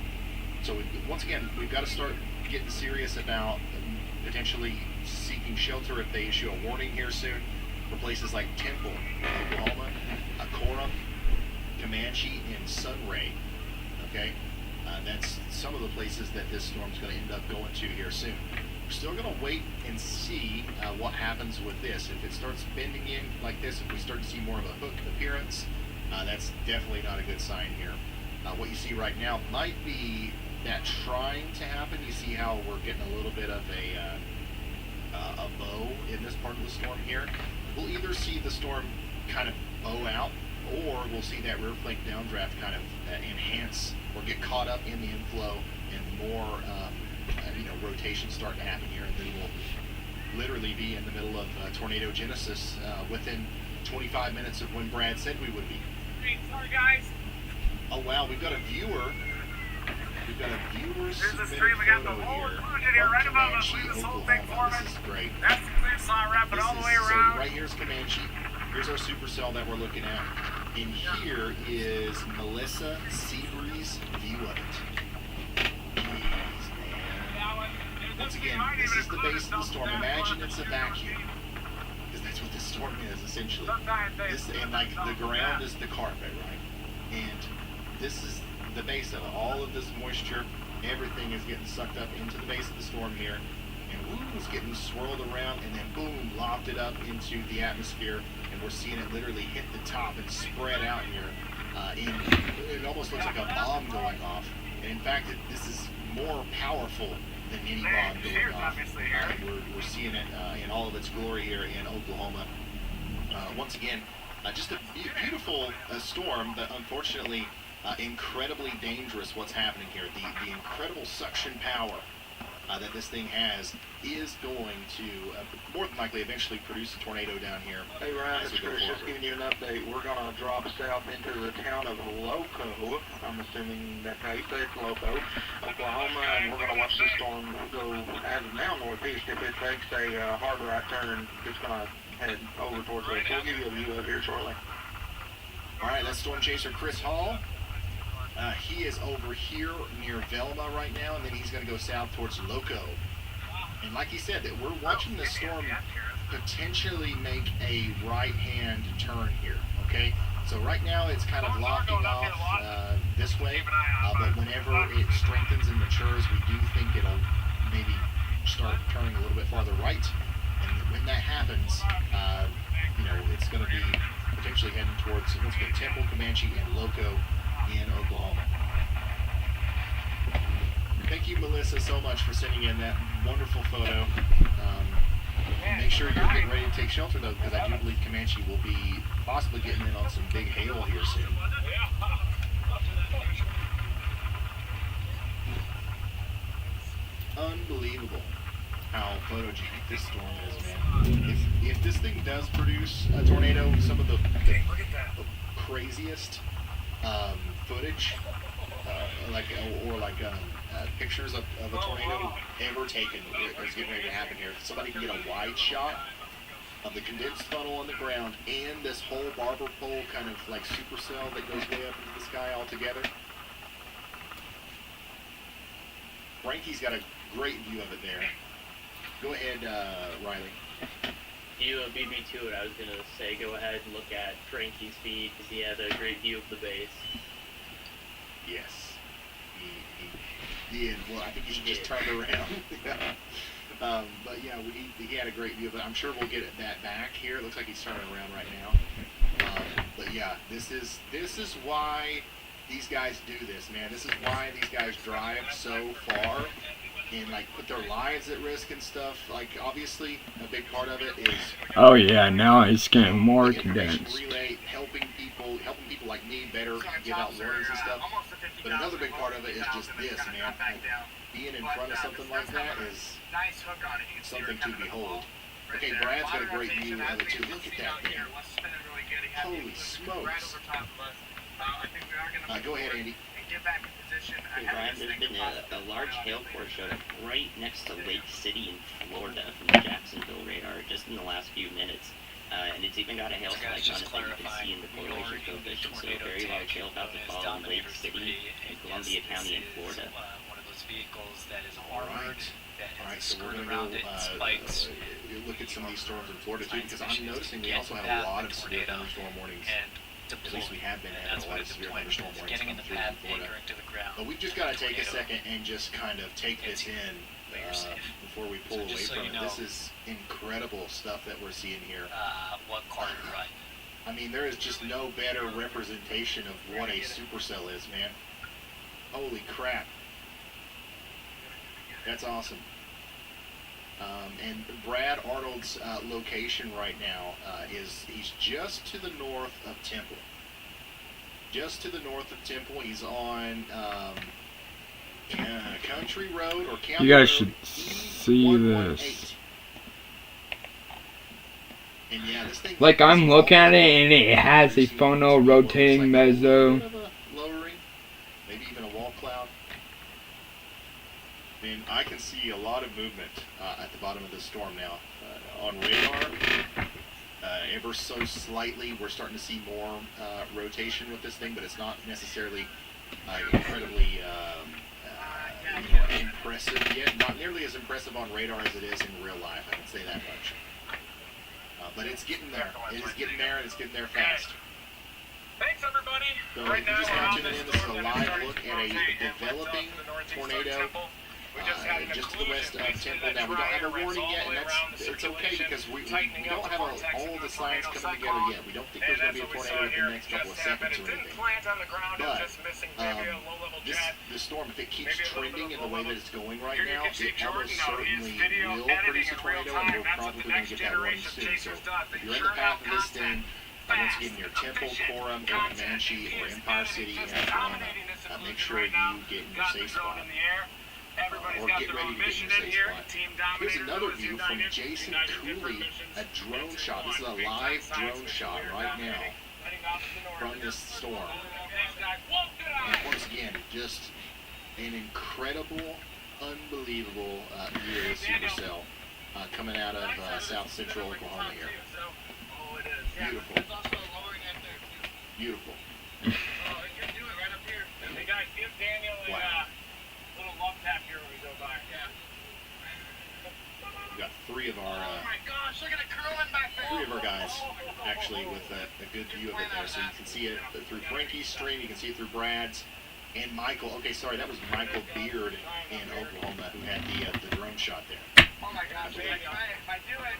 So once again, we've got to start getting serious about potentially seeking shelter if they issue a warning here soon for places like Temple, Oklahoma, Coram, Comanche, and Sunray. Okay? That's some of the places that this storm's going to end up going to here soon. We're still going to wait and see what happens with this. If it starts bending in like this, if we start to see more of a hook appearance, that's definitely not a good sign here. What you see right now might be that trying to happen. You see how we're getting a little bit of a bow in this part of the storm here. We'll either see the storm kind of bow out, or we'll see that rear flank downdraft kind of enhance or get caught up in the inflow and more rotation start to happen here, and then we'll literally be in the middle of tornado genesis within 25 minutes of when Brad said we would be. Hey, sorry guys. Oh wow, we've got a viewer. We've got a viewer Here's the submitted stream. We got the photo whole here inclusion here of right above us. Comanche, Look at this whole thing Oklahoma. forming. This is great. That's the clear slot wrapping all the way So around. right here's Comanche. Here's our supercell that we're looking at. And here is Melissa Seabreeze's view of it. Jeez, man. Once again, this is the base of the storm. Imagine it's a vacuum. Because that's what this storm is, essentially. This, and like the ground is the carpet, right? And this is the base of it. All of this moisture, everything is getting sucked up into the base of the storm here. And woo, it's getting swirled around and then boom, lofted up into the atmosphere. And we're seeing it literally hit the top and spread out here. It almost looks like a bomb going off. And in fact, this is more powerful than any bomb going off. We're seeing it in all of its glory here in Oklahoma. Once again, just a beautiful storm, but unfortunately incredibly dangerous what's happening here. The incredible suction power that this thing has is going to more than likely eventually produce a tornado down here. Hey Ryan, it's Chris, just giving you an update. We're going to drop south into the town of Loco. I'm assuming that's how you say it, Loco, Oklahoma, and we're going to watch the storm go as of now northeast. If it takes a hard right turn, it's going to head over towards Loco. We'll give you a view of here shortly. All right, that's Storm Chaser Chris Hall. He is over here near Velma right now, and then he's going to go south towards Loco. And like he said, that we're watching the storm potentially make a right-hand turn here, okay? So right now it's kind of lofting off this way, but whenever it strengthens and matures, we do think it'll maybe start turning a little bit farther right. And when that happens, it's going to be potentially heading towards, let's go, Temple, Comanche, and Loco in Oklahoma. Thank you, Melissa, so much for sending in that wonderful photo. Make sure you're getting ready to take shelter, though, because I do believe Comanche will be possibly getting in on some big hail here soon. Unbelievable how photogenic this storm is, man. If this thing does produce a tornado, some of the craziest footage, pictures of a tornado ever taken is getting ready to happen here. Somebody can get a wide shot of the condensed funnel on the ground and this whole barber pole kind of like supercell that goes way up into the sky all together. Frankie's got a great view of it there. Go ahead, Riley. You beat me to it. I was going to say go ahead and look at Frankie's feed because he had a great view of the base. Yes. He did. Well, I think he just turned around. But yeah, he had a great view of it. I'm sure we'll get that back here. It looks like he's turning around right now. But yeah, this is why these guys do this, man. This is why these guys drive so far and like put their lives at risk and stuff. Like obviously, a big part of it is. Oh yeah, now it's getting more condensed. Relay, helping people like me better give out warnings and stuff. But another big part of it is just this, man. Like, being in front of something like that is something to behold. Okay, Brad's got a great view of it too. Look at that thing. Holy smokes. Go ahead, Andy. Hey Ryan, there's been a large hail core showed up right next to Lake City in Florida from the Jacksonville radar just in the last few minutes. And it's even got a hail spike on it that you can see in the correlation coefficient. So a very large hail about to fall in Lake City in Columbia County in Florida. One of those vehicles that is All armored, that right, has a so we're skirt going around to it, and spikes. look at some of these storms in Florida too, because I'm noticing we also have a lot of severe thunderstorm warnings. And At least we have been and having that's a lot what of a severe deployment thunderstorm is, warnings getting in come the through path, from Florida. anchoring to the ground. But we've just got to take a Tornado. second and just kind of take this in before we pull away just so from you it. know, This is incredible stuff that we're seeing here. What car to ride. I mean, there is just no better representation of what a supercell is, man. Holy crap. That's awesome. And Brad Arnold's location right now he's just to the north of Temple. Just to the north of Temple. He's on Country Road or County You guys Road should see this. And yeah, this thing Like I'm looking at it and it has a funnel rotating mezzo. Lowering, maybe even a wall cloud. And I can see a lot of movement at the bottom of the storm now. On radar, ever so slightly, we're starting to see more rotation with this thing, but it's not necessarily incredibly impressive yet. Not nearly as impressive on radar as it is in real life, I can say that much. But it's getting there. It is getting there, and it's getting there fast. Thanks, everybody. So if you're just now tuning in, this is a live look at a developing tornado just to the west of Temple. Now, we don't have a warning yet, and it's okay because we don't have all the signs coming together yet. We don't think there's going to be a tornado within the next couple of seconds or anything. But this storm, if it keeps trending in the way that it's going right now, it almost certainly will produce a tornado, and we're probably going to get that warning soon. So if you're in the path of this thing, once again, near Temple, Coram, or Comanche, or Empire City, and Atlanta, make sure you get in your safe spot. Or get ready to get in your safe spot. Here's another view from Jason Cooley, a drone shot. This is a live drone shot right now from this storm. And once again, just an incredible, unbelievable view of Supercell coming out of south central Oklahoma here. Beautiful. Beautiful. Wow. We've got three of our guys actually with a good view of it there. So you can see it through Frankie's stream, you can see it through Brad's, and Michael. Okay, sorry, that was Michael Beard in Oklahoma who had the drone shot there. Oh my gosh, if I do it.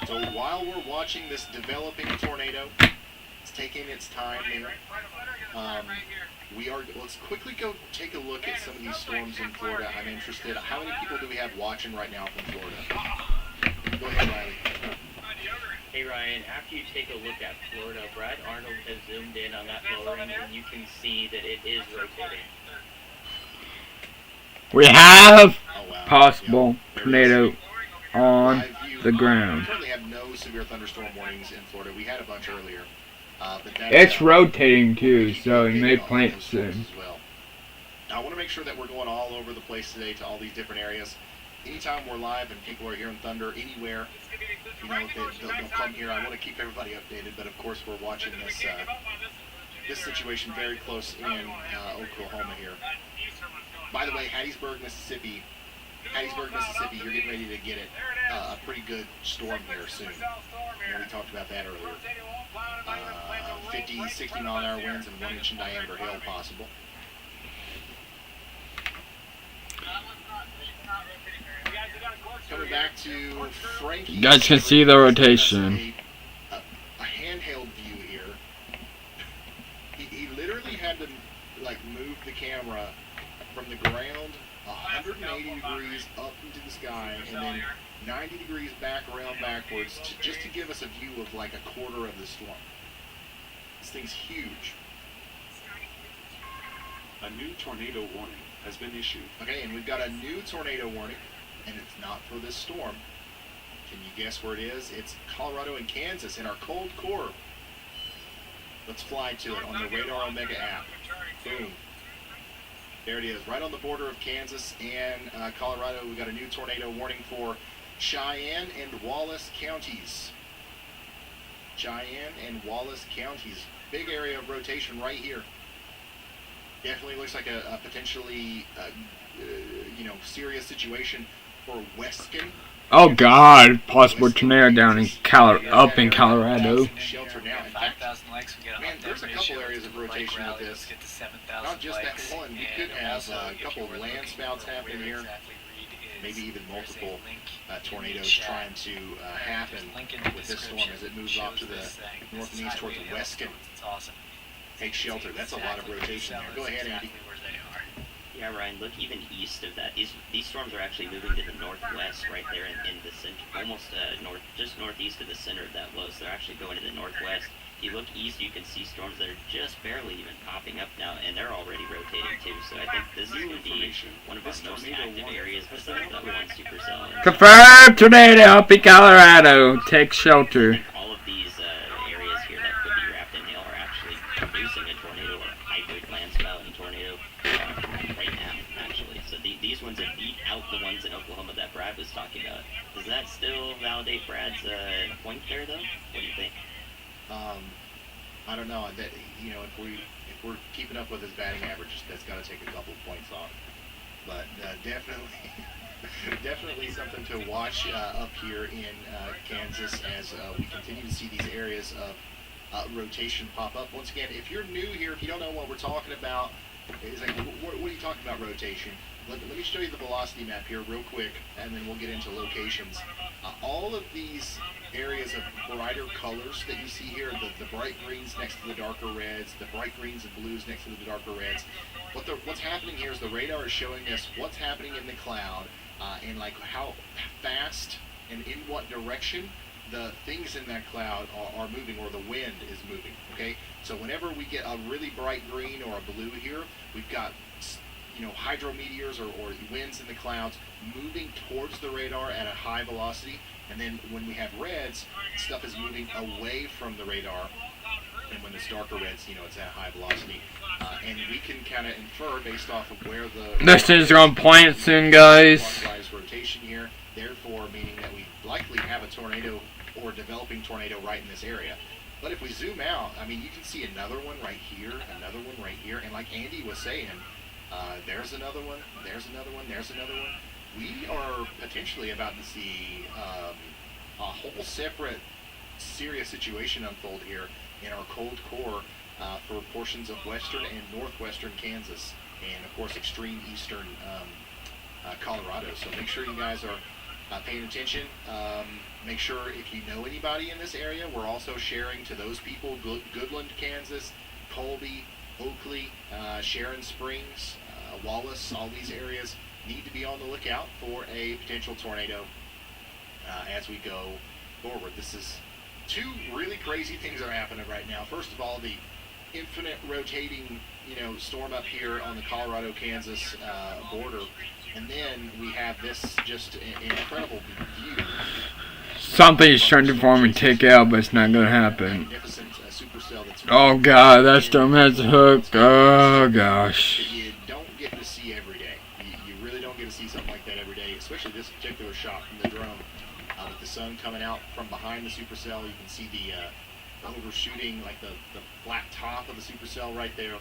So while we're watching this developing tornado, it's taking its time here. Let's quickly go take a look at some of these storms in Florida. I'm interested. How many people do we have watching right now from Florida? Go ahead, Riley. Hey Ryan, after you take a look at Florida, Brad Arnold has zoomed in on that lowering, and you can see that it is rotating. We have possible tornado on the ground. We currently have no severe thunderstorm warnings in Florida. We had a bunch earlier. But It's rotating too, so it may plant soon. As well. Now, I want to make sure that we're going all over the place today to all these different areas. Anytime we're live and people are hearing thunder anywhere, they'll come here. I want to keep everybody updated, but of course we're watching this situation very close in Oklahoma here. By the way, Hattiesburg, Mississippi, you're getting ready to get it a pretty good storm here soon. We talked about that earlier. 50, 60 mile an hour winds and 1 inch in diameter hail possible. Coming back to Frankie. You guys can see the rotation. A handheld view here. He literally had to move the camera from the ground 180 degrees up into the sky and then 90 degrees back around backwards just to give us a view of a quarter of the storm. This thing's huge. A new tornado warning has been issued. Okay, and we've got a new tornado warning, and it's not for this storm. Can you guess where it is? It's Colorado and Kansas in our cold core. Let's fly to it on the Radar Omega app. Boom. There it is, right on the border of Kansas and Colorado. We got a new tornado warning for Cheyenne and Wallace counties. Cheyenne and Wallace counties. Big area of rotation right here. Definitely looks like a potentially, serious situation for Weston. Oh God! Possible tornado down in up in Colorado. Shelter now. In fact, man, there's a couple areas of rotation with this. Not just that one. You could have a couple of land spouts happening here. Maybe even multiple tornadoes trying to happen with this storm as it moves off to the north and east towards Weston. Take shelter. That's a lot of rotation there. Go ahead, Andy. Yeah, Ryan, look even east of that. These storms are actually moving to the northwest right there in the center, almost just northeast of the center of that low. So they're actually going to the northwest. If you look east, you can see storms that are just barely even popping up now, and they're already rotating too. So I think this is going to be one of our most active areas besides the other one supercell. Confirmed tornado up in Colorado. Take shelter. All of these areas here that could be wrapped in hail are actually producing a tornado or a hybrid landspout and tornado right now, actually. So these ones that beat out the ones in Oklahoma that Brad was talking about. Does that still validate Brad's point there, though? What do you think? I don't know. That if we're keeping up with his batting average, that's got to take a couple of points off. But definitely something to watch up here in Kansas as we continue to see these areas of rotation pop up. Once again, if you're new here, if you don't know what we're talking about, it's like, what are you talking about rotation? Let me show you the velocity map here real quick, and then we'll get into locations. All of these areas of brighter colors that you see here, the bright greens next to the darker reds, the bright greens and blues next to the darker reds, what's happening here is the radar is showing us what's happening in the cloud, and like how fast and in what direction the things in that cloud are moving, or the wind is moving. Okay, so whenever we get a really bright green or a blue here, we've got hydrometeors or winds in the clouds moving towards the radar at a high velocity, and then when we have reds, stuff is moving away from the radar, and when it's darker reds, it's at high velocity, and we can kind of infer based off of where the This is on point soon, guys. clockwise rotation here, therefore meaning that we likely have a tornado or developing tornado right in this area. But if we zoom out, I mean, you can see another one right here, another one right here, and like Andy was saying, there's another one, there's another one, there's another one. We are potentially about to see a whole separate serious situation unfold here in our cold core for portions of western and northwestern Kansas, and of course extreme eastern Colorado. So make sure you guys are paying attention. Make sure if you know anybody in this area, we're also sharing to those people. Goodland, Kansas, Colby, Oakley, Sharon Springs, Wallace, all these areas need to be on the lookout for a potential tornado as we go forward. This is two really crazy things that are happening right now. First of all, the infinite rotating, storm up here on the Colorado-Kansas border, and then we have this just incredible view. Something's trying to form and take out, but it's not going to happen. Magnificent supercell that's Oh god, that storm has a hook. Oh gosh. that you don't get to see every day. You really don't get to see something like that every day, especially this particular shot from the drone. With the sun coming out from behind the supercell, you can see the overshooting, like the flat top of the supercell right there.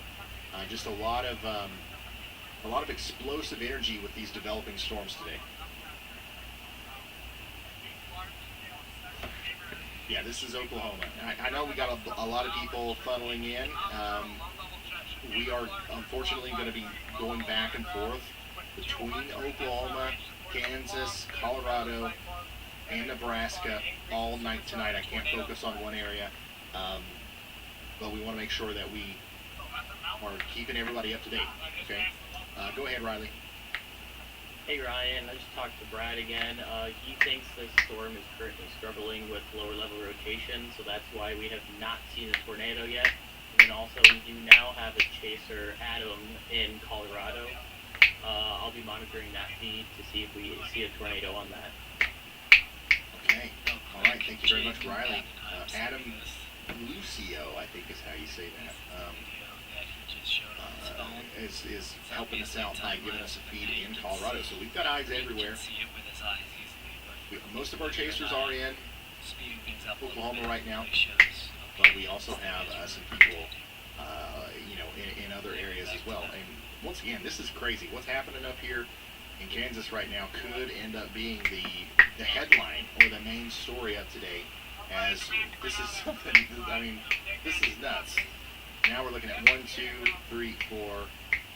Just a lot of explosive energy with these developing storms today. Yeah, this is Oklahoma. I know we got a lot of people funneling in. We are unfortunately going to be going back and forth between Oklahoma, Kansas, Colorado, and Nebraska all night tonight. I can't focus on one area, but we want to make sure that we are keeping everybody up to date. Okay, go ahead, Riley. Hey Ryan, I just talked to Brad again. He thinks this storm is currently struggling with lower level rotation, so that's why we have not seen a tornado yet. And then also we do now have a chaser Adam in Colorado. I'll be monitoring that feed to see if we see a tornado on that. Okay, all right, thank you very much, Riley. Adam Lucio, I think is how you say that. Is helping us out by giving us a feed in Colorado. So we've got eyes everywhere. Most of our chasers are in Oklahoma right now, but we also have some people, in other areas as well. And once again, this is crazy. What's happening up here in Kansas right now could end up being the headline or the main story of today, as this is something, this is nuts. Now we're looking at 1, 2, 3, 4,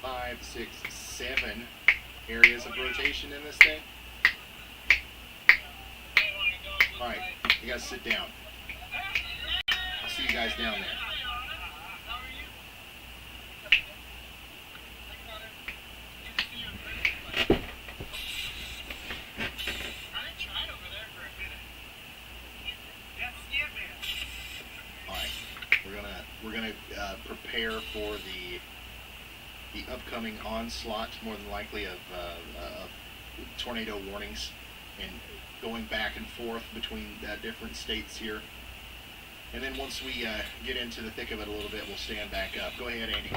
5, 6, 7 areas of rotation in this thing. Alright, you guys sit down. I'll see you guys down there. We're gonna prepare for the upcoming onslaught, more than likely, of tornado warnings, and going back and forth between different states here. And then once we get into the thick of it a little bit, we'll stand back up. Go ahead, Andy.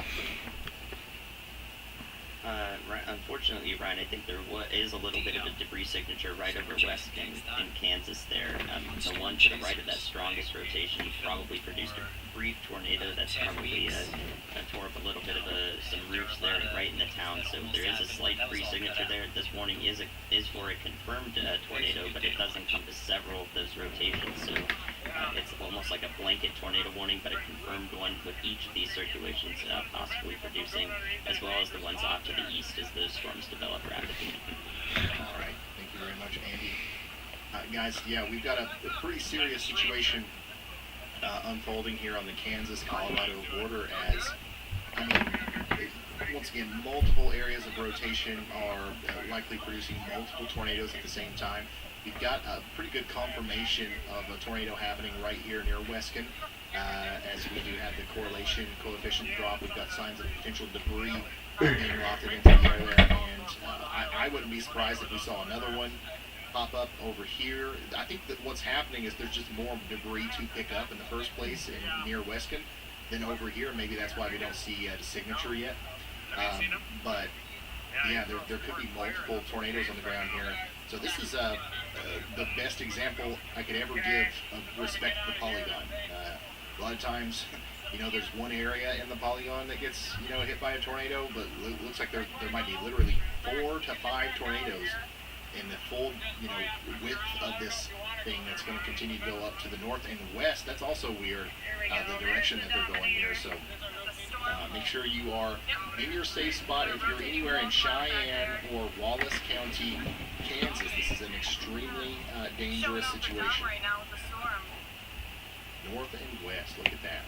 Unfortunately, Ryan, I think there is a little bit of a debris signature right over west in Kansas there. The one to the right of that strongest rotation probably produced a brief tornado that's probably tore up a little bit of some roofs there right in the town. So there is a slight debris signature there. This warning is for a confirmed tornado, but it does encompass several of those rotations. So It's almost like a blanket tornado warning, but a confirmed one with each of these circulations possibly producing, as well as the ones off to the east as those storms develop rapidly. All right. Thank you very much, Andy. Guys, yeah, we've got a pretty serious situation unfolding here on the Kansas-Colorado border as, I mean, once again, multiple areas of rotation are likely producing multiple tornadoes at the same time. We've got a pretty good confirmation of a tornado happening right here near Weskin. As we do have the correlation coefficient drop, we've got signs of potential debris being lofted into the air there, and I wouldn't be surprised if we saw another one pop up over here. I think that what's happening is there's just more debris to pick up in the first place near Weskin than over here. Maybe that's why we don't see the signature yet. But yeah, there could be multiple tornadoes on the ground here. So this is the best example I could ever give of respect to the polygon. A lot of times, there's one area in the polygon that gets, hit by a tornado, but it looks like there might be literally 4 to 5 tornadoes in the full, width of this thing that's going to continue to go up to the north and west. That's also weird, the direction that they're going here. So make sure you are in your safe spot. If you're anywhere in Cheyenne or Wallace County, Kansas, this is an extremely dangerous situation. North and west, look at that.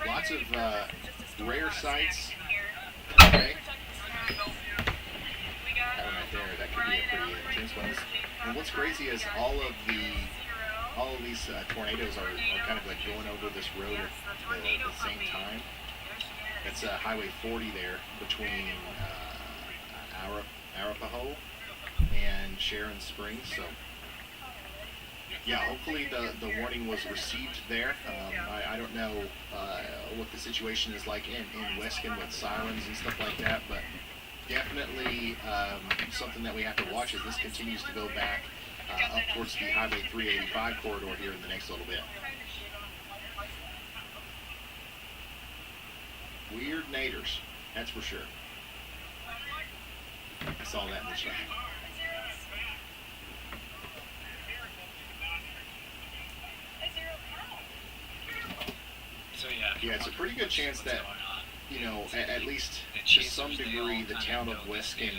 Lots of rare sights. Okay. That one right there, that could be a pretty intense one. And what's crazy is all of these tornadoes are kind of like going over this road at the same time. That's Highway 40 there between Arapahoe and Sharon Springs. So yeah, hopefully the warning was received there. I don't know what the situation is like in Weskin with sirens and stuff like that, but definitely something that we have to watch as this continues to go back up towards the Highway 385 corridor here in the next little bit. Weird naders, that's for sure. I saw that in the chat. Yeah, it's a pretty good chance that, at least to some degree, the town of Weskin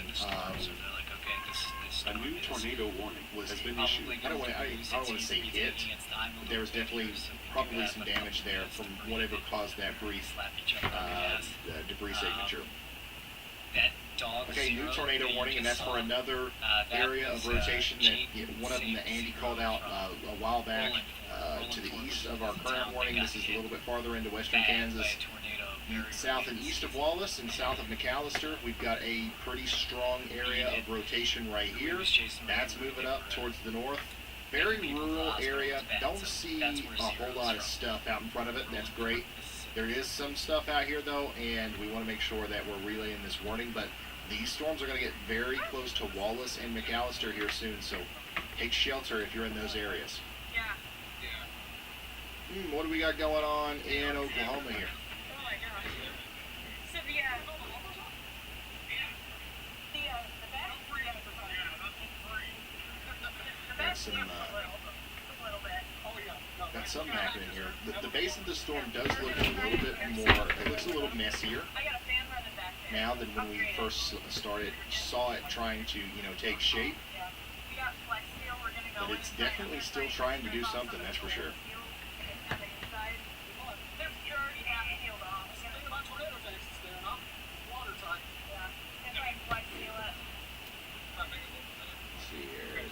A new tornado warning has been issued. I don't want to say hit. There was probably some damage there from whatever caused that brief debris signature. Okay, new tornado warning, and that's for another area of rotation that one of them that Andy called out a while back to the east of our current warning. This is a little bit farther into western Kansas. South and east of Wallace and south of McAllister, we've got a pretty strong area of rotation right here. That's moving up towards the north. Very rural area. Don't see a whole lot of stuff out in front of it. That's great. There is some stuff out here, though, and we want to make sure that we're relaying this warning. But these storms are going to get very close to Wallace and McAllister here soon, so take shelter if you're in those areas. What do we got going on in Oklahoma here? Got something happening here. The base of the storm does look a little bit more, it looks a little messier now than when we first saw it trying to, take shape. But it's definitely still trying to do something, that's for sure.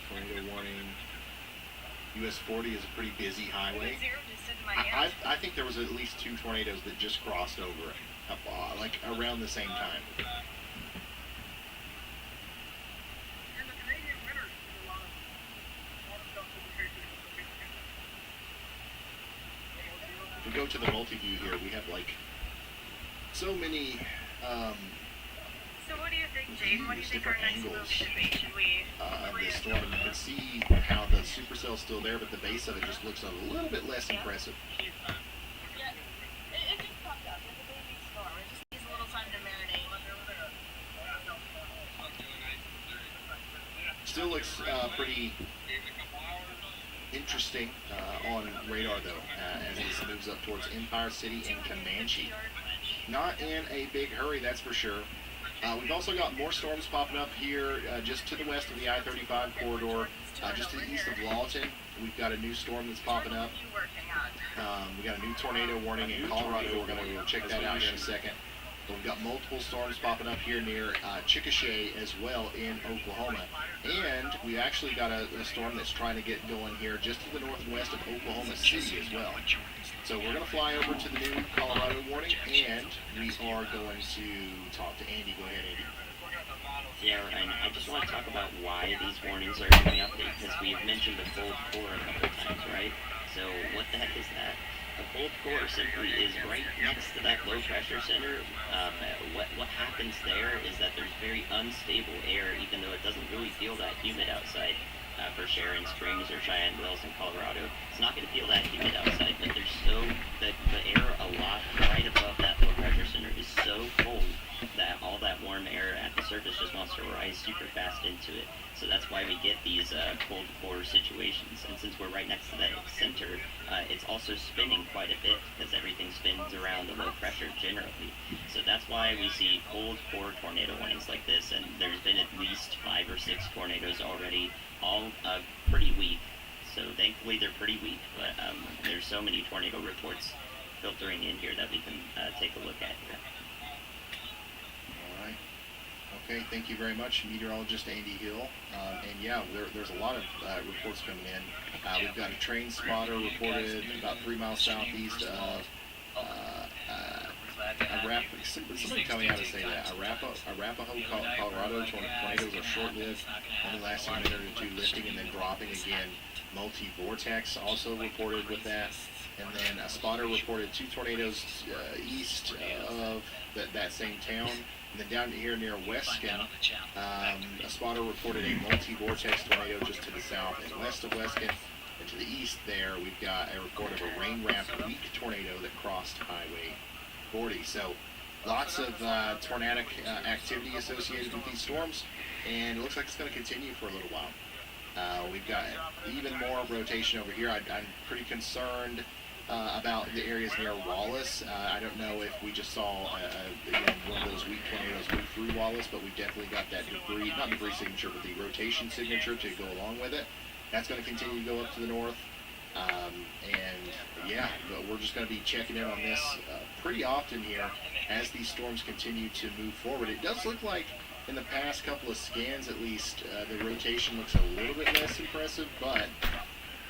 Tornado warning. US 40 is a pretty busy highway. I think there was at least 2 tornadoes that just crossed over it, like around the same time. If we go to the multi-view here, we have like so many So what do you think, Jane? What do you think our next move should be? Should we of this storm, and you can see how the supercell's still there, but the base of it just looks a little bit less impressive. Yeah, it just popped up. It's a baby storm. It just needs a little time to marinate. Still looks pretty interesting on radar, though, as this moves up towards Empire City and Comanche. Not in a big hurry, that's for sure. We've also got more storms popping up here just to the west of the I-35 corridor, just to the east of Lawton. We've got a new storm that's popping up. We got a new tornado warning in Colorado. We're going to check that out here in a second. But we've got multiple storms popping up here near Chickasha as well in Oklahoma. And we actually got a storm that's trying to get going here just to the northwest of Oklahoma City as well. So we're going to fly over to the new Colorado warning, and we are going to talk to Andy. Go ahead, Andy. Yeah, and I just want to talk about why these warnings are coming up, because we've mentioned the cold core a couple times, right? So what the heck is that? A cold core simply is right next to that low pressure center. What happens there is that there's very unstable air, even though it doesn't really feel that humid outside. For Sharon Springs or Cheyenne Mills in Colorado, it's not going to feel that humid outside, but the air a lot right above that low pressure center is so cold that all that warm air at the surface just wants to rise super fast into it. So that's why we get these cold core situations. And since we're right next to that center, it's also spinning quite a bit because everything spins around the low pressure generally. So that's why we see cold core tornado warnings like this. And there's been at least 5 or 6 tornadoes already, all pretty weak. So thankfully they're pretty weak. But there's so many tornado reports filtering in here that we can take a look at here. Okay, thank you very much, meteorologist Andy Hill. And yeah, there's a lot of reports coming in. We've got a train spotter reported about 3 miles southeast of Arapahoe. Somebody tell me how to say that. Arapahoe, Colorado. Tornadoes are short-lived, only lasting a minute or two, lifting and then dropping again. Multi-vortex also reported with that. And then a spotter reported 2 tornadoes east of that same town. And then down here near Weskin, a spotter reported a multi-vortex tornado just to the south and west of Weskin. And to the east there, we've got a report of a rain-wrapped weak tornado that crossed Highway 40. So lots of tornadic activity associated with these storms, and it looks like it's going to continue for a little while. We've got even more rotation over here. I'm pretty concerned about the areas near Wallace. I don't know if we just saw one of those weak tornadoes move through Wallace, but we've definitely got that not debris signature, but the rotation signature to go along with it. That's going to continue to go up to the north. And yeah, but we're just going to be checking in on this pretty often here as these storms continue to move forward. It does look like in the past couple of scans at least, the rotation looks a little bit less impressive, but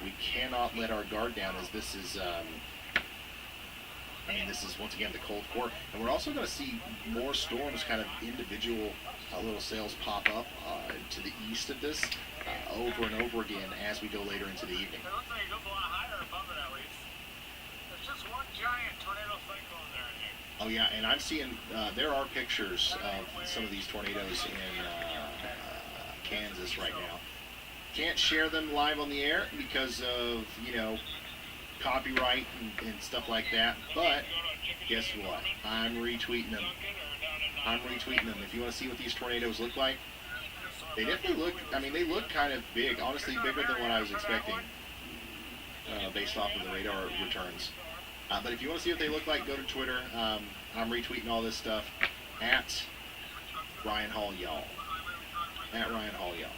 we cannot let our guard down as this is, this is once again the cold core. And we're also going to see more storms, kind of individual little cells pop up to the east of this over and over again as we go later into the evening. It looks like it goes a lot higher above it at least. There's just one giant tornado cyclone there, I think. Oh yeah, and I'm seeing, there are pictures of some of these tornadoes in Kansas right now. Can't share them live on the air because of, copyright and stuff like that, but guess what? I'm retweeting them. If you want to see what these tornadoes look like, they definitely look, they look kind of big, honestly bigger than what I was expecting based off of the radar returns. But if you want to see what they look like, go to Twitter. I'm retweeting all this stuff at Ryan Hall Y'all. At Ryan Hall Y'all.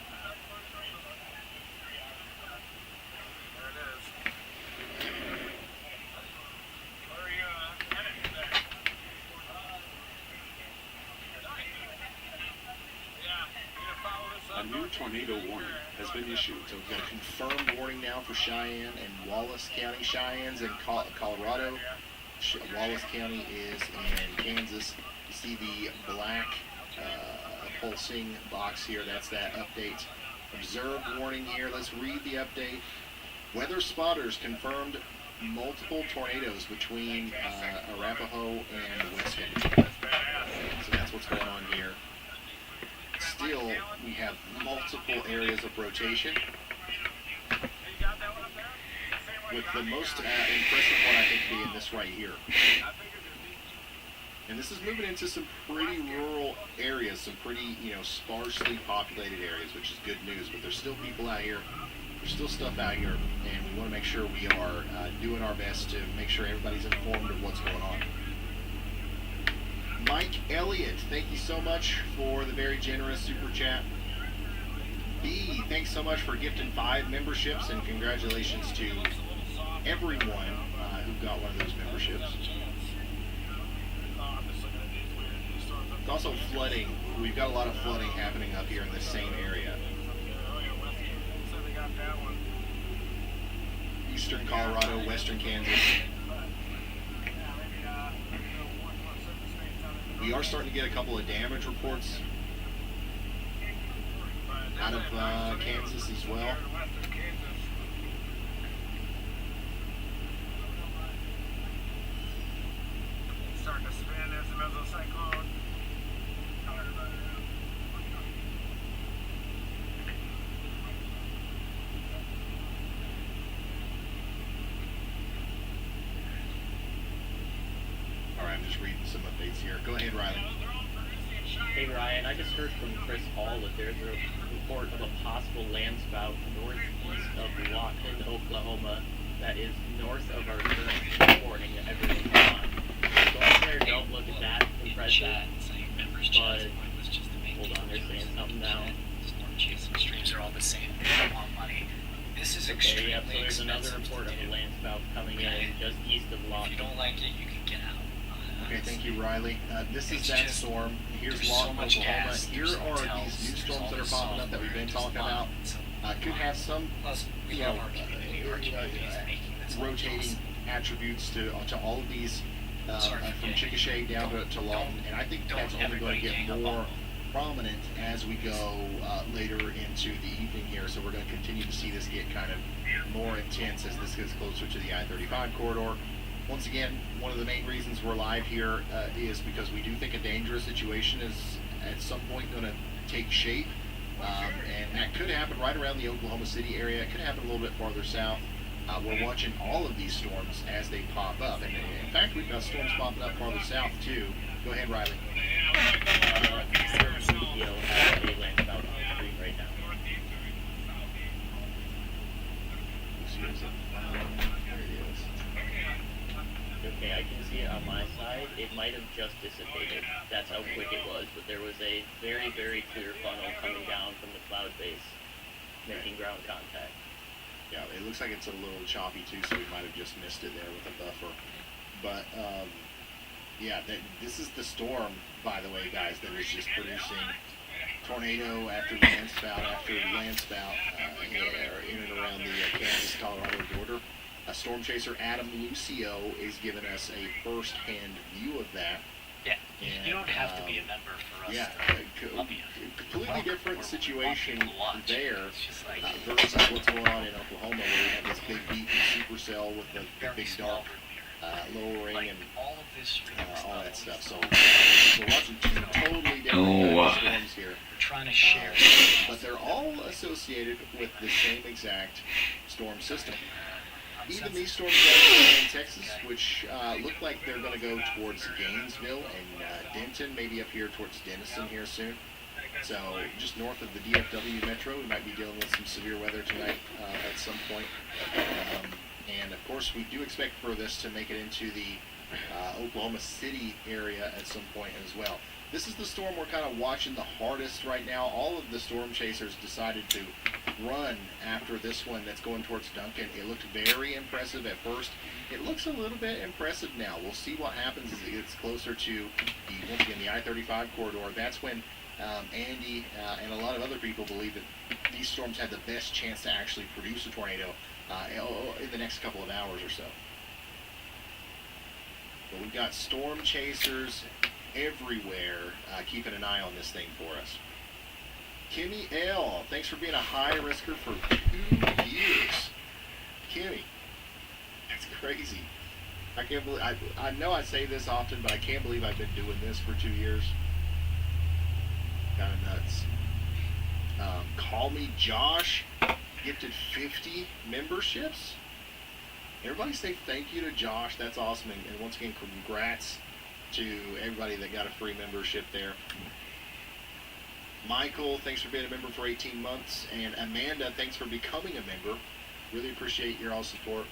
A new tornado warning has been issued. So we've got a confirmed warning now for Cheyenne and Wallace County. Cheyenne's in Colorado. Wallace County is in Kansas. You see the black pulsing box here. That's that update. Observed warning here. Let's read the update. Weather spotters confirmed multiple tornadoes between Arapahoe and Weston. So that's what's going on here. Still, we have multiple areas of rotation, with the most impressive one I think being this right here. And this is moving into some pretty rural areas, some pretty, sparsely populated areas, which is good news. But there's still people out here. There's still stuff out here, and we want to make sure we are doing our best to make sure everybody's informed of what's going on. Mike Elliott, thank you so much for the very generous super chat. B, thanks so much for gifting 5 memberships, and congratulations to everyone who got one of those memberships. It's also flooding. We've got a lot of flooding happening up here in this same area. Eastern Colorado, western Kansas. We are starting to get a couple of damage reports out of Kansas as well. Starting to spin as a mesocyclone. Alright, I'm just reading some updates here. Go ahead, Riley. Hey Ryan, I just heard from Chris Hall that there's a report of a possible landspout northeast of Lawton, Oklahoma, that is north of our current warning that everyone's on. So up there, don't look at that impressive, but hold on, they're saying something now. Storm chasing streams are all the same. They don't want money. This is extremely Okay, yep, so there's another expensive report to of a do. landspout coming in just east of If you Lawton. don't like it, you can get out. Okay, thank you, Riley. This is It's that just- storm. Here's there's so Lawton, much Oklahoma. gas, Here there's are hotels, these new there's storms all that are this popping up that we've been software, talking about. just Could have some, Plus, we you have know, our community making this all rotating possible. attributes to all of these, Sorry for from getting- Chickasha down to Lawton, and I think don't that's only going everybody to get gang up more on prominent as we go later into the evening here. So we're going to continue to see this get kind of more intense as this gets closer to the I-35 corridor. Once again, one of the main reasons we're live here is because we do think a dangerous situation is at some point going to take shape. And that could happen right around the Oklahoma City area. It could happen a little bit farther south. We're watching all of these storms as they pop up. And in fact, we've got storms popping up farther south, too. Go ahead, Riley. Has a landspout on the screen right now. There it is. Okay, I can see it on my side. It might have just dissipated. That's how quick it was, but there was a very, very clear funnel coming down from the cloud base, making ground contact. Yeah, it looks like it's a little choppy, too, so we might have just missed it there with a buffer. But, yeah, this is the storm, by the way, guys, that is just producing tornado after landspout in and around the Kansas-Colorado border. Storm chaser Adam Lucio is giving us a first-hand view of that. Yeah, And, you don't have to be a member for us Yeah, to love you. completely different situation there It's just like versus what's going on in Oklahoma, where we have this big beat and supercell with the big dark lowering like and all of this stream all that stuff. So we're watching two totally different storms here. We're trying to share. But they're all associated with the same exact storm system. Even these storms in Texas, which look like they're going to go towards Gainesville and Denton, maybe up here towards Denison here soon. So just north of the DFW metro, we might be dealing with some severe weather tonight at some point. And of course, we do expect for this to make it into the Oklahoma City area at some point as well. This is the storm we're kind of watching the hardest right now. All of the storm chasers decided to run after this one that's going towards Duncan. It looked very impressive at first. It looks a little bit impressive now. We'll see what happens as it gets closer to once again, the I-35 corridor. That's when Andy and a lot of other people believe that these storms have the best chance to actually produce a tornado in the next couple of hours or so. But we've got storm chasers everywhere keeping an eye on this thing for us. Kimmy L, thanks for being a high risker for 2 years. Kimmy, that's crazy. I can't believe, I know I say this often, but I can't believe I've been doing this for 2 years. Kind of nuts. Call Me Josh gifted 50 memberships. Everybody say thank you to Josh. That's awesome. And once again, congrats to everybody that got a free membership there. Michael, thanks for being a member for 18 months. And Amanda, thanks for becoming a member. Really appreciate your all support.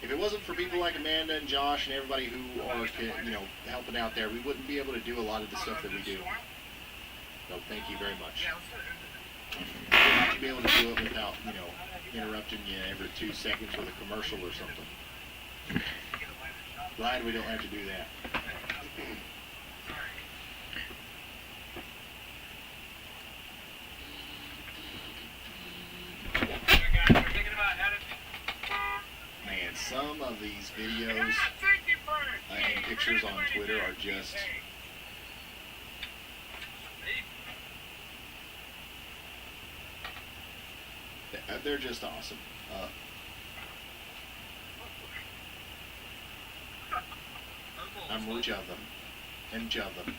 If it wasn't for people like Amanda and Josh and everybody who are, helping out there, we wouldn't be able to do a lot of the stuff that we do. So thank you very much. We'd like to be able to do it without, interrupting you every 2 seconds with a commercial or something. Glad we don't have to do that. Man, some of these videos and pictures on Twitter are just... they're just awesome. I'm rich of them. And jove them.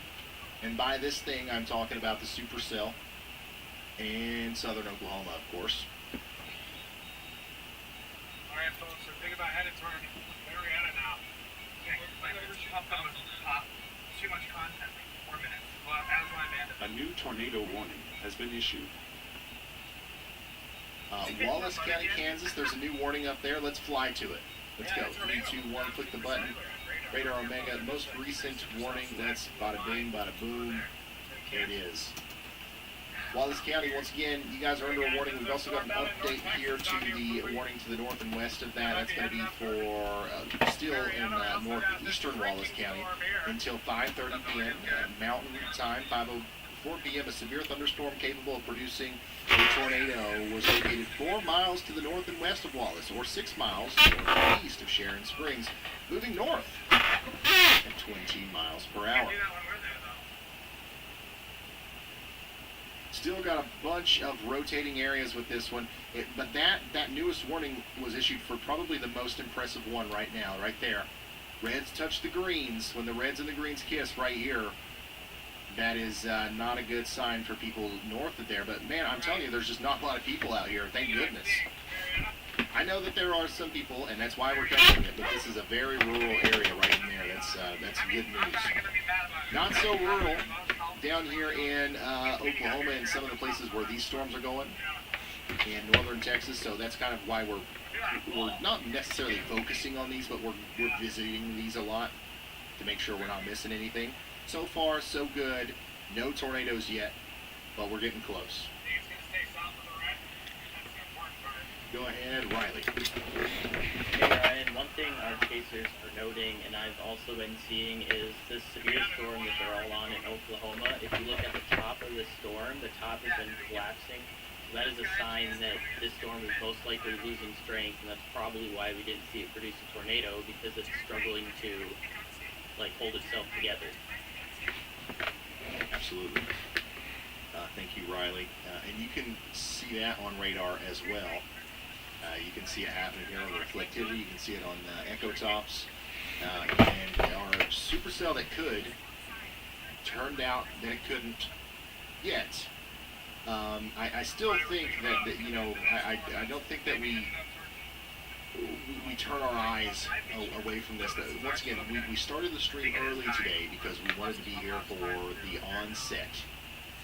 And by this thing, I'm talking about the Supercell in southern Oklahoma, of course. Alright, folks, so think about headed turn. Where are we at it now? Too much content. 4 minutes. Well, as my bandit. A new tornado warning has been issued. Wallace County, Kansas, there's a new warning up there. Let's fly to it. Let's go. 3, 2, 1, click the button. Radar Omega, most recent warning. That's bada bing, bada boom. There it is. Wallace County, once again, you guys are under a warning. We've also got an update here to the warning to the north and west of that. That's going to be for still in northeastern Wallace County until 5:30 p.m. Mountain Time, 5:04 p.m. A severe thunderstorm capable of producing a tornado was located 4 miles to the north and west of Wallace, or 6 miles northeast of Sharon Springs, moving north at 20 miles per hour. Still got a bunch of rotating areas with this one, but that newest warning was issued for probably the most impressive one right now, right there. Reds touch the greens. When the reds and the greens kiss right here, that is not a good sign for people north of there. But man, I'm telling you, there's just not a lot of people out here, thank goodness. I know that there are some people, and that's why we're covering it, but this is a very rural area right in there. That's good news. Not so rural down here in Oklahoma and some of the places where these storms are going in northern Texas, so that's kind of why we're not necessarily focusing on these, but we're visiting these a lot to make sure we're not missing anything. So far, so good. No tornadoes yet, but we're getting close. Go ahead, Riley. Hey Ryan, one thing our chasers are noting, and I've also been seeing, is this severe storm that they're all on in Oklahoma. If you look at the top of the storm, the top has been collapsing. So that is a sign that this storm is most likely losing strength, and that's probably why we didn't see it produce a tornado, because it's struggling to hold itself together. Absolutely. Thank you, Riley. And you can see that on radar as well. You can see it happening here on the reflectivity. You can see it on echo tops. And our supercell that could turned out that it couldn't yet. I still think that I don't think that we turn our eyes away from this. Once again, we started the stream early today because we wanted to be here for the onset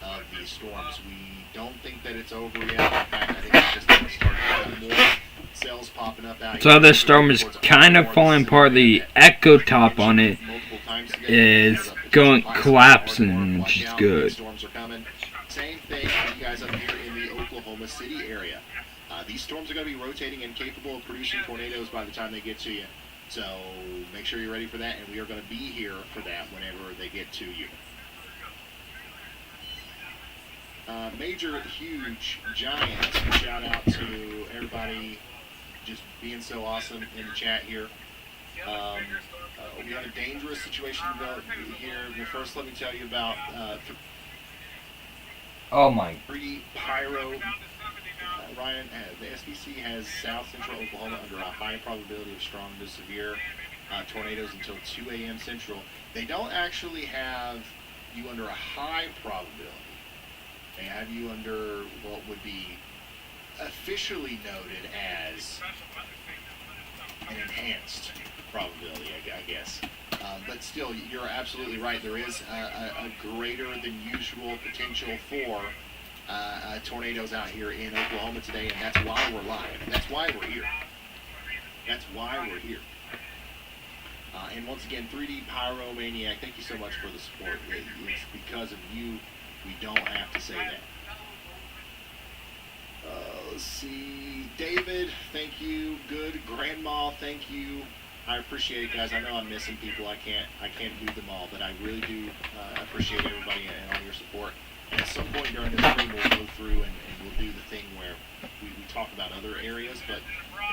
of these storms. We don't think that it's over yet. In fact, I think it's just going to start more cells popping up out. So this storm is kind of falling apart. The echo top on it is collapsing, which is good. Storms are coming. Same thing for you guys up here in the Oklahoma City area. These storms are going to be rotating and capable of producing tornadoes by the time they get to you. So make sure you're ready for that, and we are going to be here for that whenever they get to you. Major, huge, giant shout out to everybody just being so awesome in the chat here. We have a dangerous situation here. But first, let me tell you about Oh my. 3 Pyro. Ryan, the SPC has South Central Oklahoma under a high probability of strong to severe tornadoes until 2 a.m. Central. They don't actually have you under a high probability. They have you under what would be officially noted as an enhanced probability, I guess. But still, you're absolutely right. There is a greater than usual potential for tornadoes out here in Oklahoma today, and that's why we're live. That's why we're here. That's why we're here. And once again, 3D Pyromaniac, thank you so much for the support. It's because of you we don't have to say that. Let's see. David, thank you. Good. Grandma, thank you. I appreciate it, guys. I know I'm missing people. I can't do them all, but I really do appreciate everybody and all your support. And at some point during this stream, we'll go through and we'll do the thing where we talk about other areas. But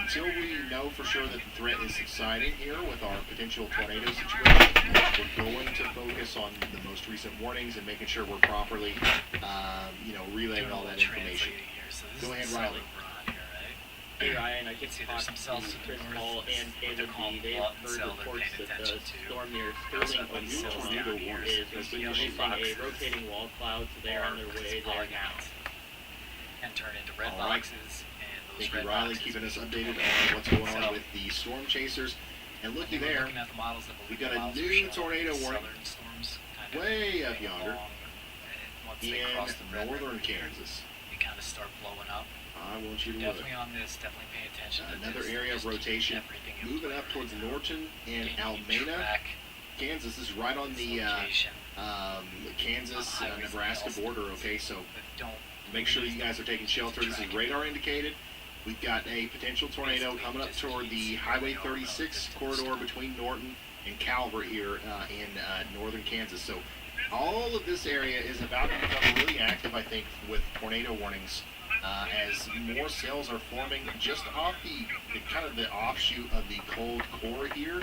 until we know for sure that the threat is subsiding here with our potential tornado situation, we're going to focus on the most recent warnings and making sure we're properly, relaying all that information. Go ahead, Riley. Hey Ryan, I just talked to Chris Hall and Taylor G. They've heard reports that the storm near Sterling, Oklahoma is experiencing a rotating wall cloud, so they're on their way there now. And turn into red All right. boxes. And those Thank you, red Riley, boxes keeping us updated on what's going on with the storm chasers. And looky there, Looking at the models that we've got a models are new showing tornado warning southern storms kind of way up yonder along, once they cross the red northern river, Kansas. they kind of start blowing up. I want you to look. Definitely on this, definitely pay attention to Another this. area of Just keep rotation, everything in moving play up towards right now. Norton and Keep Almena, track Kansas. This is right on of the this location, Kansas highways Nebraska and border. Okay, so but don't make sure you guys are taking shelter. This is radar indicated. We've got a potential tornado coming up toward the Highway 36 corridor between Norton and Calvert here in northern Kansas. So all of this area is about to become really active, I think, with tornado warnings as more cells are forming just off the kind of the offshoot of the cold core here.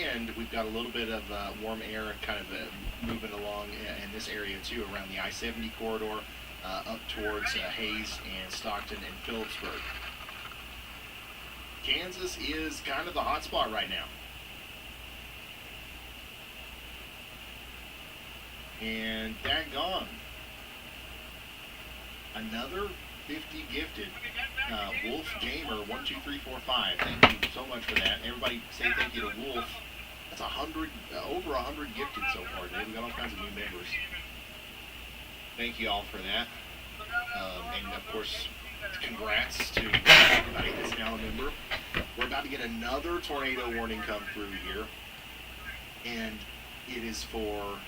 And we've got a little bit of warm air kind of moving along in this area too, around the I-70 corridor up towards Hayes and Stockton and Phillipsburg. Kansas is kind of the hot spot right now. And daggone. Another 50 gifted. Wolf Gamer 12345. Thank you so much for that. Everybody say thank you to Wolf. That's 100, over 100 gifted so far today. We've got all kinds of new members. Thank you all for that. And of course, congrats to everybody that's now a member. We're about to get another tornado warning come through here. And it is for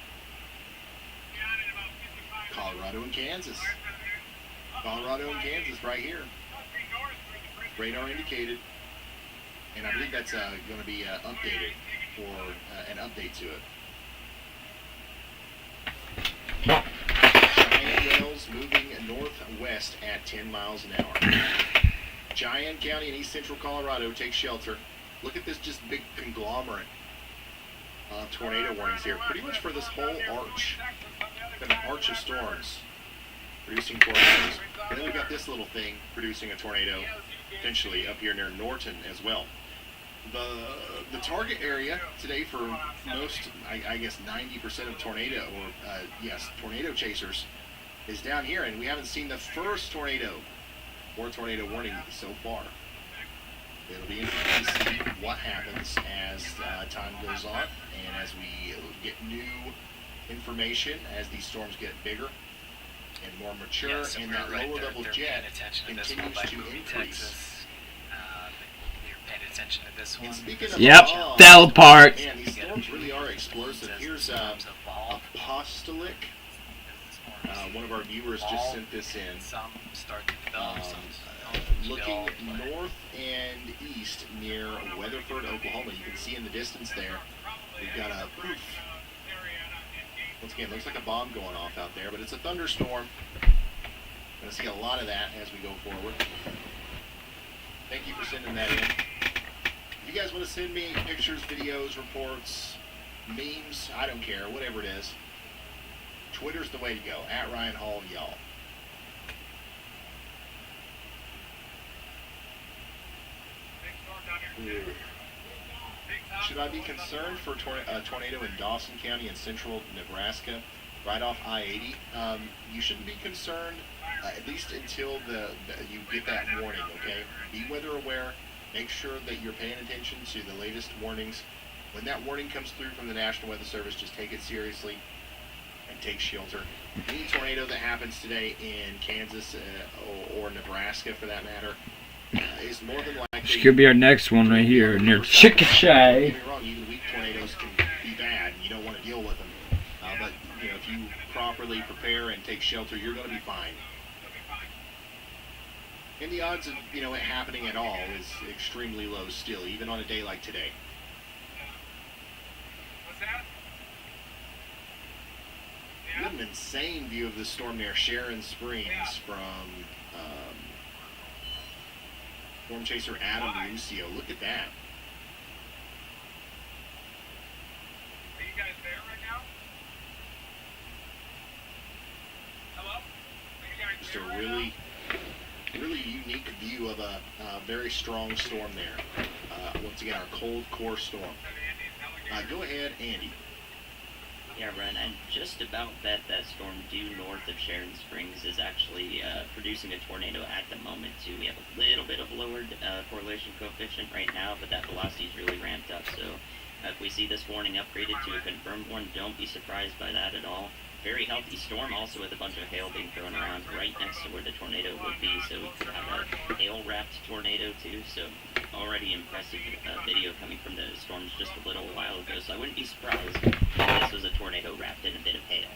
Colorado and Kansas. Colorado and Kansas right here. Radar indicated. And I believe that's going to be updated for an update to it. Cheyenne Wells moving northwest at 10 miles an hour. Cheyenne County in east central Colorado, take shelter. Look at this just big conglomerate of tornado warnings here. Pretty much for this whole arch. An arch of storms producing tornadoes. And then we've got this little thing producing a tornado potentially up here near Norton as well. The target area today for most, I guess 90% of tornado, or tornado chasers is down here, and we haven't seen the first tornado or tornado warning so far. It'll be interesting to see what happens as time goes on and as we get new information, as these storms get bigger and more mature, so and we're that right lower there. level They're jet paying attention to this one continues by to movie increase. Texas. You're paying attention to this one. And speaking of Yep, bombs, fell apart. man, these storms really are explosive. Here's Apostolic. One of our viewers just sent this in. Some start to develop, some Looking develop, but north and east near Weatherford, Oklahoma. You can see in the distance there, we've got a poof. Once again, looks like a bomb going off out there, but it's a thunderstorm. Going to see a lot of that as we go forward. Thank you for sending that in. If you guys want to send me pictures, videos, reports, memes, I don't care, whatever it is, Twitter's the way to go. At Ryan Hall, y'all. Should I be concerned for a tornado in Dawson County in central Nebraska, right off I-80? You shouldn't be concerned, at least until you get that warning, okay? Be weather aware. Make sure that you're paying attention to the latest warnings When that warning comes through from the National Weather Service, just take it seriously and take shelter. Any tornado that happens today in Kansas or Nebraska, for that matter, is more than likely. This could be our next one right here near Chickasha. Don't get me wrong, even weak tornadoes can be bad, and you don't want to deal with them. But if you properly prepare and take shelter, you're going to be fine. And the odds of it happening at all is extremely low still, even on a day like today. We have an insane view of the storm near Sharon Springs from storm chaser Adam Lucio. Look at that. Are you guys there right now? Hello? Just a really unique view of a very strong storm there. Once again, our cold core storm. Go ahead, Andy. Yeah, Ren, I just about bet that storm due north of Sharon Springs is actually producing a tornado at the moment, too. We have a little bit of lowered correlation coefficient right now, but that velocity's really ramped up, so if we see this warning upgraded to a confirmed one, don't be surprised by that at all. Very healthy storm, also with a bunch of hail being thrown around right next to where the tornado would be, so we could have a hail-wrapped tornado, too, so already impressive video coming from the storms just a little while ago, so I wouldn't be surprised if this was a tornado wrapped in a bit of hail.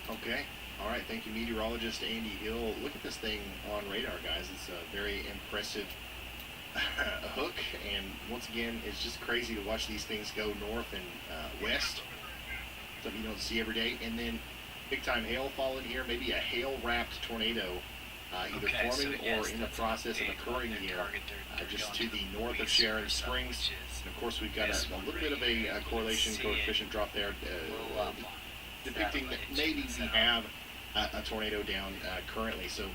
Okay. All right. Thank you, meteorologist Andy Hill. Look at this thing on radar, guys. It's a very impressive hook, and once again, it's just crazy to watch these things go north and west. Something you don't see every day. And then big-time hail falling here, maybe a hail-wrapped tornado either forming or in the process of occurring here, just to the north of Sharon Springs. And of course, we've got a little bit of a correlation coefficient drop there, depicting that maybe we have a tornado down currently. So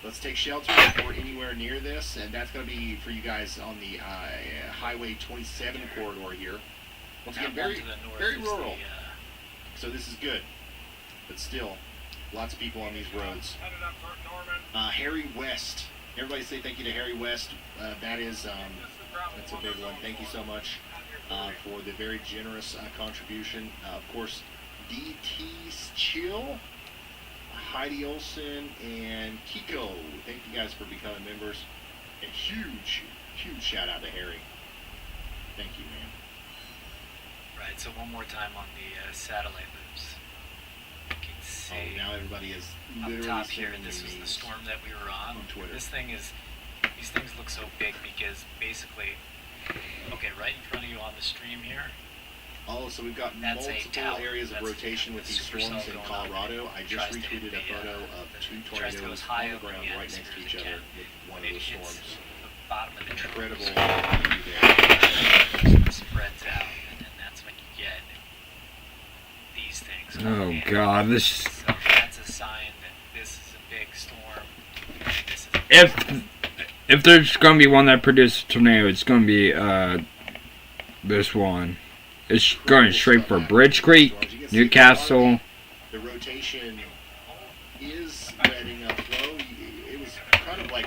let's take shelter if we're anywhere near this, and that's going to be for you guys on the Highway 27 corridor here. Once again, very rural. So this is good, but still, lots of people on these roads. Harry West. Everybody say thank you to Harry West. That's a big one. Thank you so much for the very generous contribution. Of course, DT's Chill, Heidi Olson, and Kiko. Thank you guys for becoming members. And huge shout out to Harry. Thank you, man. Right, so one more time on the satellite loops. You can see now everybody is up literally top here, sending this was me the storm that we were on. Twitter. These things look so big because basically, okay, right in front of you on the stream here, Oh, so we've got that's multiple areas of rotation with these storms in Colorado. I just retweeted a photo of two tornadoes on the ground right next to each other with one of those storms. the bottom of the Incredible trough, view there. it spreads out, and then that's when you get these things. Oh God, this. So that's a sign that this is a big storm. This is If there's gonna be one that produces a tornado, it's gonna be this one. It's going straight for Bridge Creek, Newcastle. The rotation is letting up flow. It was kind of like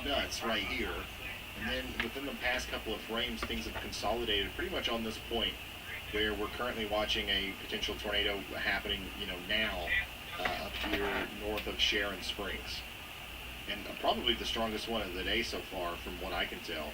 nuts right here. And then within the past couple of frames, things have consolidated pretty much on this point where we're currently watching a potential tornado happening, now up here north of Sharon Springs. And probably the strongest one of the day so far from what I can tell.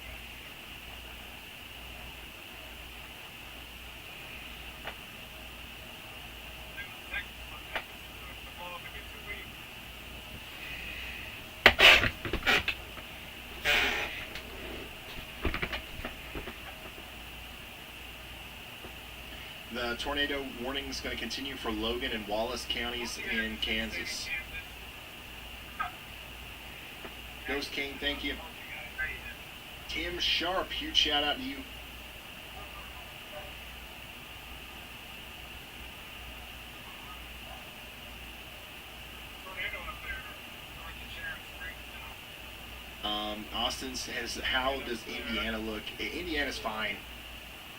The tornado warning is going to continue for Logan and Wallace counties in Kansas. Ghost King, thank you. Tim Sharp, huge shout out to you. Austin says, how does Indiana look? Indiana's fine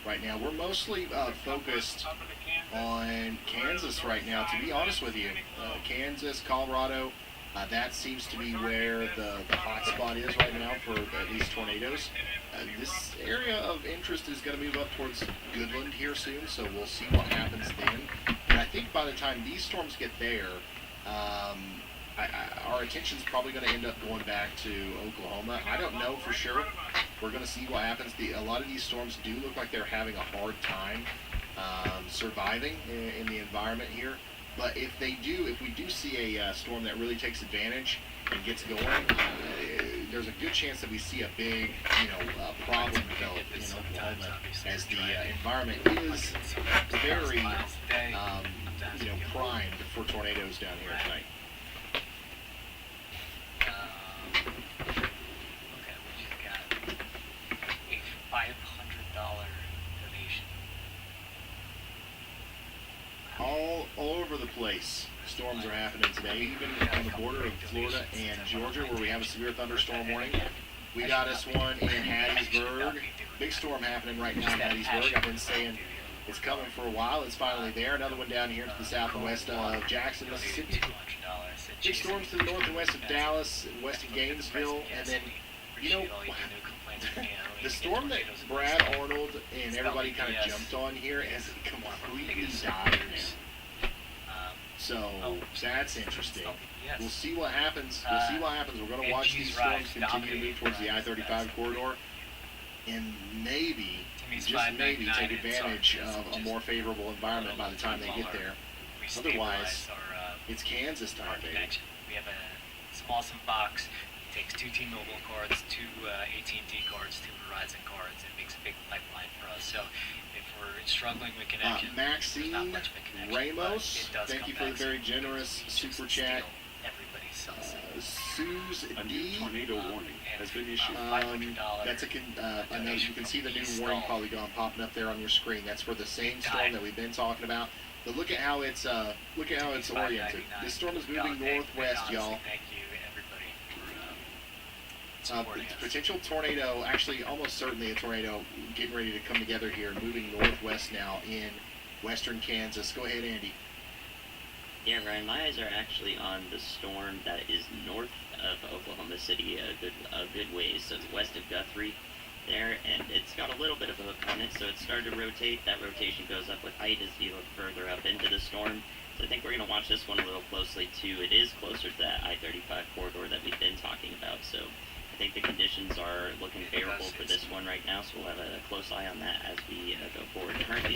right now. We're mostly focused on Kansas right now, to be honest with you. Kansas, Colorado, That seems to be where the hot spot is right now for at least tornadoes. This area of interest is going to move up towards Goodland here soon, so we'll see what happens then. And I think by the time these storms get there, our attention's probably going to end up going back to Oklahoma. I don't know for sure. We're going to see what happens. A lot of these storms do look like they're having a hard time surviving in the environment here. But if we do see a storm that really takes advantage and gets going, there's a good chance that we see a big, problem develop in Oklahoma, as the environment is very, primed for tornadoes down here tonight. Okay, we just got a $500 donation. All over the place, storms are happening today, even on the border of Florida and Georgia, where we have a severe thunderstorm warning. We got us one in Hattiesburg. Big storm happening right now in Hattiesburg. I've been saying it's coming for a while. It's finally there. Another one down here to the south and west of Jackson, Mississippi. Big storms to the north and west of Dallas, west of Gainesville, and then, the storm that Brad Arnold and everybody kind of jumped on here has completely died now. So that's interesting. We'll see what happens. We're going to watch these storms continue to move towards the I-35 corridor, and maybe, just maybe, take advantage of a more favorable environment by the time they get there. Otherwise, it's Kansas time, baby. We have a small SIM box. It takes 2 T-Mobile cards, 2 AT&T cards, 2 Verizon cards. It makes a big pipeline for us. So if we're struggling with connection, there's not Maxine much of a connection. Ramos, but it does thank come you for the back very so generous we super just chat. steal everybody's cell signal. Suze A new D. tornado warning has been issued. That's a note. You can see the new warning polygon popping up there on your screen. That's for the same storm that we've been talking about. But look at how it's oriented. This storm is moving northwest, y'all. Thank you, everybody, for supporting us. Potential tornado, actually almost certainly a tornado, getting ready to come together here, moving northwest now in western Kansas. Go ahead, Andy. Yeah, Ryan, my eyes are actually on the storm that is north of Oklahoma City a good ways. So it's west of Guthrie there, and it's got a little bit of a hook on it, so it's started to rotate. That rotation goes up with height as you look further up into the storm. So I think we're going to watch this one a little closely, too. It is closer to that I-35 corridor that we've been talking about, so I think the conditions are looking favorable for this one right now, so we'll have a close eye on that as we go forward. Currently,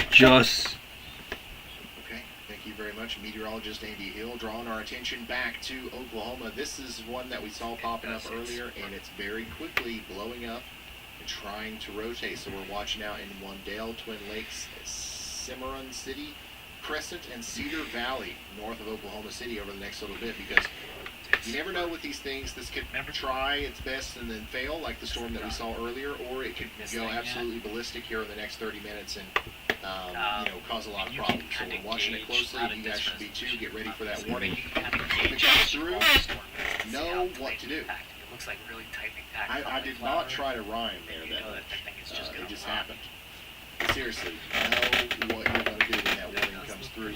Just. Okay, thank you very much, meteorologist Andy Hill, drawing our attention back to Oklahoma. This is one that we saw popping up earlier, and it's very quickly blowing up and trying to rotate. So we're watching out in Wandale, Twin Lakes, Cimarron City, Crescent, and Cedar Valley, north of Oklahoma City, over the next little bit, because you never know with these things. This could try its best and then fail, like the storm that we saw earlier, or it could go absolutely ballistic here in the next 30 minutes and cause a lot of problems. So we're watching it closely. You guys should be too. Get ready for that warning. If it comes through, know what to do. It looks like really tightly packed. I did not try to rhyme there. It just happened. Seriously, know what you're going to do when that warning comes through.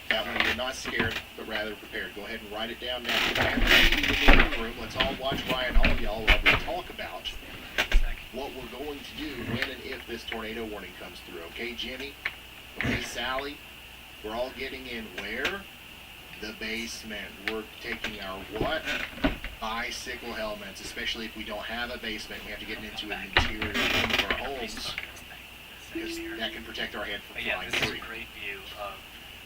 That one, you're not scared, but rather prepared. Go ahead and write it down now. In the meeting room, let's all watch Ryan Hall, y'all, while we talk about what we're going to do when and if this tornado warning comes through. Okay, Jimmy? Okay, Sally? We're all getting in where? The basement. We're taking our what? Bicycle helmets, especially if we don't have a basement. We have to get into an interior room of our homes, because that can protect our head from flying this is free. a great view of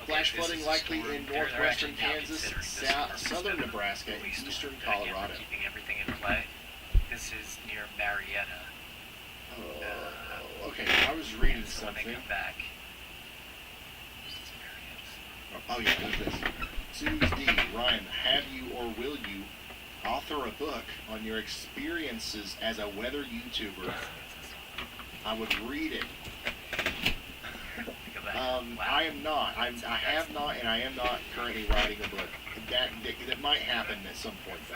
Flash flooding likely in northwestern Kansas, southern Nebraska, and eastern Colorado. Keeping everything in play. This is near Marietta. Okay, I was reading So when they something. come back, Oh yeah, who's this? Suze D. Ryan, have you or will you author a book on your experiences as a weather YouTuber? I would read it. I am not. I have not, and I am not currently writing a book. That might happen at some point, though.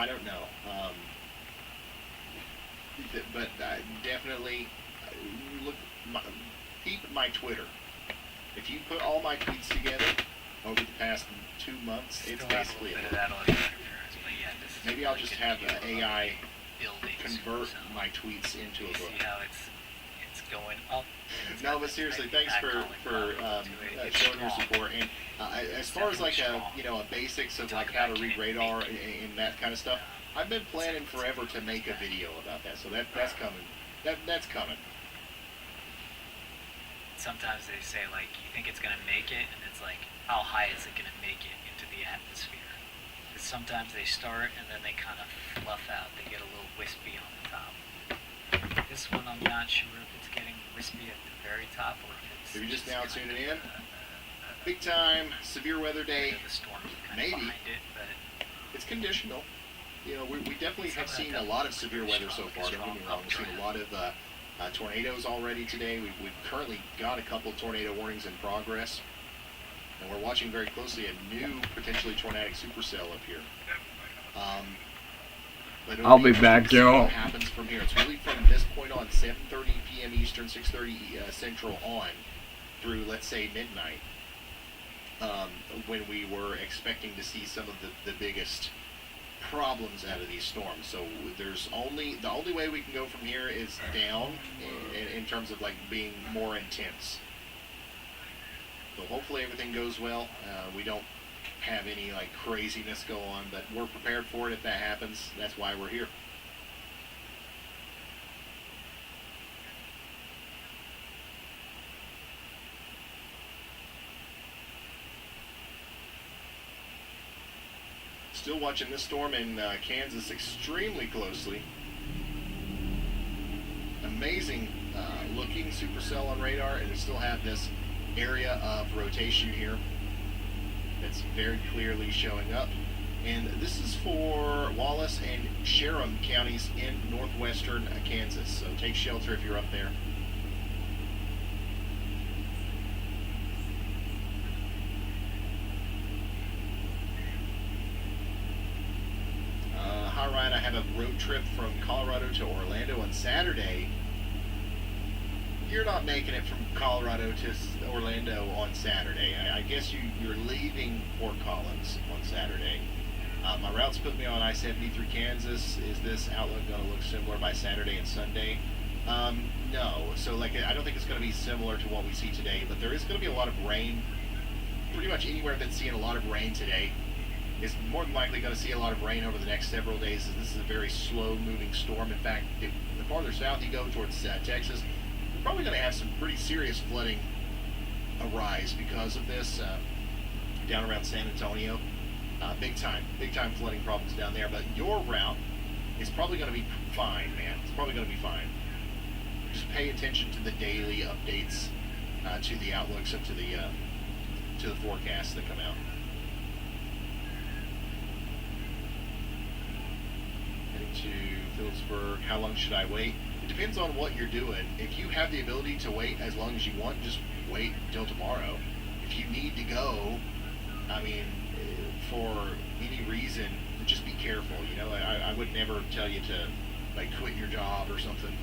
I don't know. But definitely peep my Twitter. If you put all my tweets together, over the past 2 months. It's Still have a basically little bit of that audio interference, but yeah, this is maybe I'll really just good have to get the a little AI building convert super sound. my tweets into a You book. see how it's going up? It's No, got but this seriously, tight thanks for backcalling level to it. It's showing your strong. support. And as far as like a basics of like how to read radar and that kind of stuff, I've been planning forever to make a video about that. So that's coming. That's coming. Sometimes they say like you think it's gonna make it, and it's like how high is it gonna make it into the atmosphere? 'Cause sometimes they start and then they kind of fluff out. They get a little wispy on the top. This one I'm not sure if it's getting wispy at the very top or if it's. If you're just now kind tuning of, in, big time severe weather day. The storm's kind Maybe. of behind it, but It's conditional. You know, we definitely have seen a lot of severe weather so far. Don't get me wrong. We've seen a lot of tornadoes already today. We've currently got a couple of tornado warnings in progress. And we're watching very closely a new potentially tornadic supercell up here. But it'll I'll be back, interesting to see Joe. What happens from here? It's really from this point on, 7:30 p.m. Eastern, 6:30 Central on, through let's say midnight, when we were expecting to see some of the biggest problems out of these storms. So the only way we can go from here is down in terms of like being more intense. So hopefully everything goes well. We don't have any like craziness go on, but we're prepared for it if that happens. That's why we're here. Still watching this storm in Kansas extremely closely. Amazing looking supercell on radar, and we still have this area of rotation here that's very clearly showing up. And this is for Wallace and Sharon counties in northwestern Kansas. So take shelter if you're up there. Hi Ryan, I have a road trip from Colorado to Orlando on Saturday. You're not making it from Colorado to Orlando on Saturday. I guess you're leaving Fort Collins on Saturday. My route's put me on I-70 through Kansas. Is this outlook going to look similar by Saturday and Sunday? No. So like I don't think it's going to be similar to what we see today, but there is going to be a lot of rain. Pretty much anywhere that's seeing a lot of rain today is more than likely going to see a lot of rain over the next several days. This is a very slow-moving storm. In fact, if the farther south you go towards Texas, you're probably going to have some pretty serious flooding arise because of this down around San Antonio. Big time flooding problems down there. But your route is probably going to be fine, man. It's probably going to be fine. Just pay attention to the daily updates, to the outlooks, and to the forecasts that come out. Heading to Phillipsburg. How long should I wait? It depends on what you're doing. If you have the ability to wait as long as you want, just wait until tomorrow. If you need to go, I mean, for any reason, just be careful. You know, I would never tell you to like quit your job or something.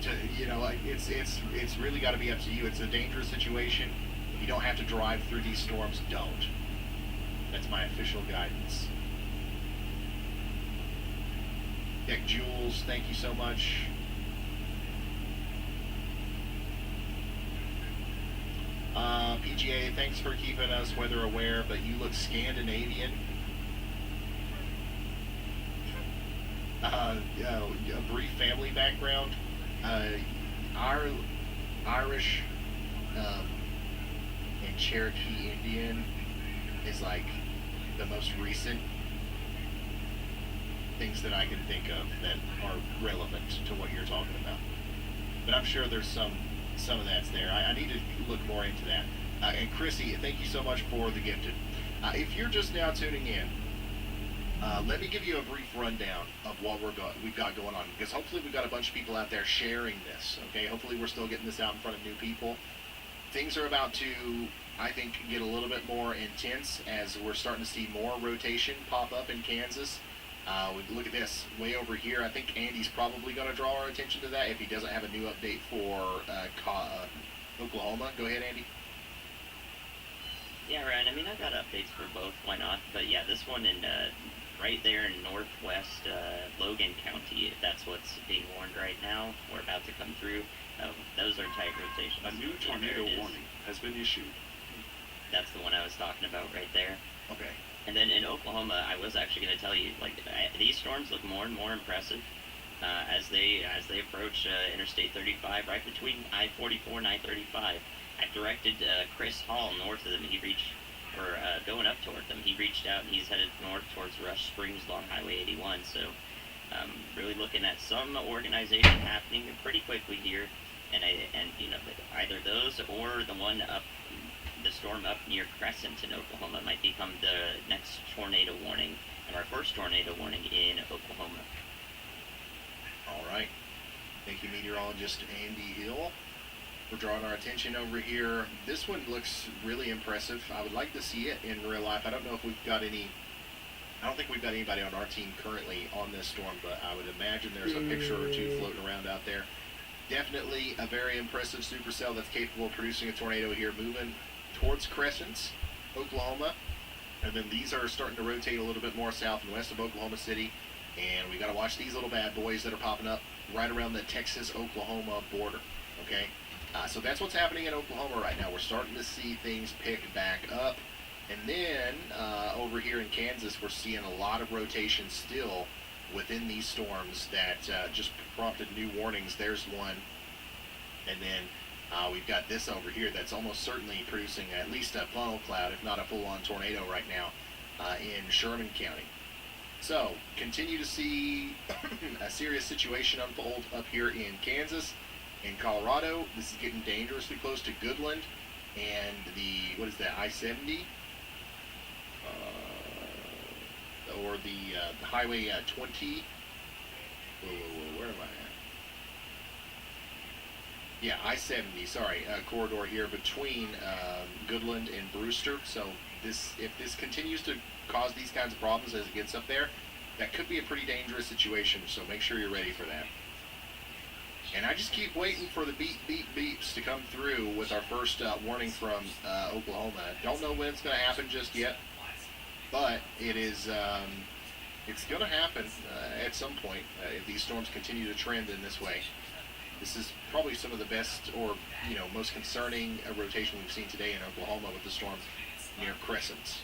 It's really got to be up to you. It's a dangerous situation. If you don't have to drive through these storms, don't. That's my official guidance. Dick Jules, thank you so much. PGA, thanks for keeping us weather aware, but you look Scandinavian. A brief family background. Our Irish and Cherokee Indian is like the most recent things that I can think of that are relevant to what you're talking about. But I'm sure there's some of that's there. I need to look more into that. And Chrissy, thank you so much for the gifted. If you're just now tuning in, let me give you a brief rundown of what we've got going on, because hopefully we've got a bunch of people out there sharing this. Okay, hopefully we're still getting this out in front of new people. Things are about to, I think, get a little bit more intense as we're starting to see more rotation pop up in Kansas. Look at this way over here. I think Andy's probably going to draw our attention to that if he doesn't have a new update for Oklahoma. Go ahead, Andy. Yeah, Ryan. I mean, I've got updates for both. Why not? But yeah, this one in right there in northwest Logan County. That's what's being warned right now. We're about to come through. Those are tight rotations. A new Yeah, tornado there it is. warning has been issued. That's the one I was talking about right there. Okay. And then in Oklahoma, I was actually going to tell you, like these storms look more and more impressive as they approach Interstate 35, right between I-44 and I-35. I've directed Chris Hall north of them. Going up toward them. He reached out and he's headed north towards Rush Springs along Highway 81. So really looking at some organization happening pretty quickly here, and you know, either those or the storm up near Crescent in Oklahoma might become the next tornado warning, and our first tornado warning in Oklahoma. All right. Thank you, meteorologist Andy Hill. We're drawing our attention over here. This one looks really impressive. I would like to see it in real life. I don't know if we've got any. I don't think we've got anybody on our team currently on this storm, but I would imagine there's a picture or two floating around out there. Definitely a very impressive supercell that's capable of producing a tornado here, moving towards Crescent, Oklahoma. And then these are starting to rotate a little bit more south and west of Oklahoma City. And we got to watch these little bad boys that are popping up right around the Texas-Oklahoma border. Okay? So that's what's happening in Oklahoma right now. We're starting to see things pick back up. And then over here in Kansas, we're seeing a lot of rotation still within these storms that just prompted new warnings. There's one. And then we've got this over here that's almost certainly producing at least a funnel cloud, if not a full-on tornado right now in Sherman County. So, continue to see a serious situation unfold up here in Kansas. In Colorado, this is getting dangerously close to Goodland and what is that, I-70? Or the Highway 20. Where am I at? Yeah, I-70, sorry, corridor here between Goodland and Brewster. So if this continues to cause these kinds of problems as it gets up there, that could be a pretty dangerous situation, so make sure you're ready for that. And I just keep waiting for the beep, beep, beeps to come through with our first warning from Oklahoma. Don't know when it's going to happen just yet, but it is, it's going to happen at some point if these storms continue to trend in this way. This is probably some of the best or, most concerning rotation we've seen today in Oklahoma with the storm near Crescent.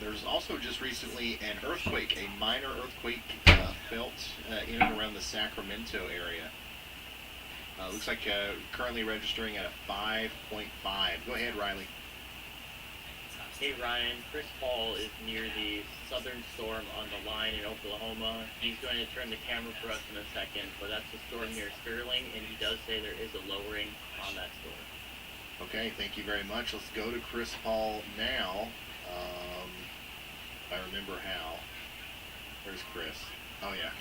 There's also just recently an earthquake, a minor earthquake felt in and around the Sacramento area. Looks like currently registering at a 5.5. Go ahead, Riley. Hey Ryan, Chris Paul is near the southern storm on the line in Oklahoma. He's going to turn the camera for us in a second, but that's the storm near Sterling, and he does say there is a lowering on that storm. Okay, thank you very much. Let's go to Chris Paul now. If I remember how. Where's Chris? Oh, yeah.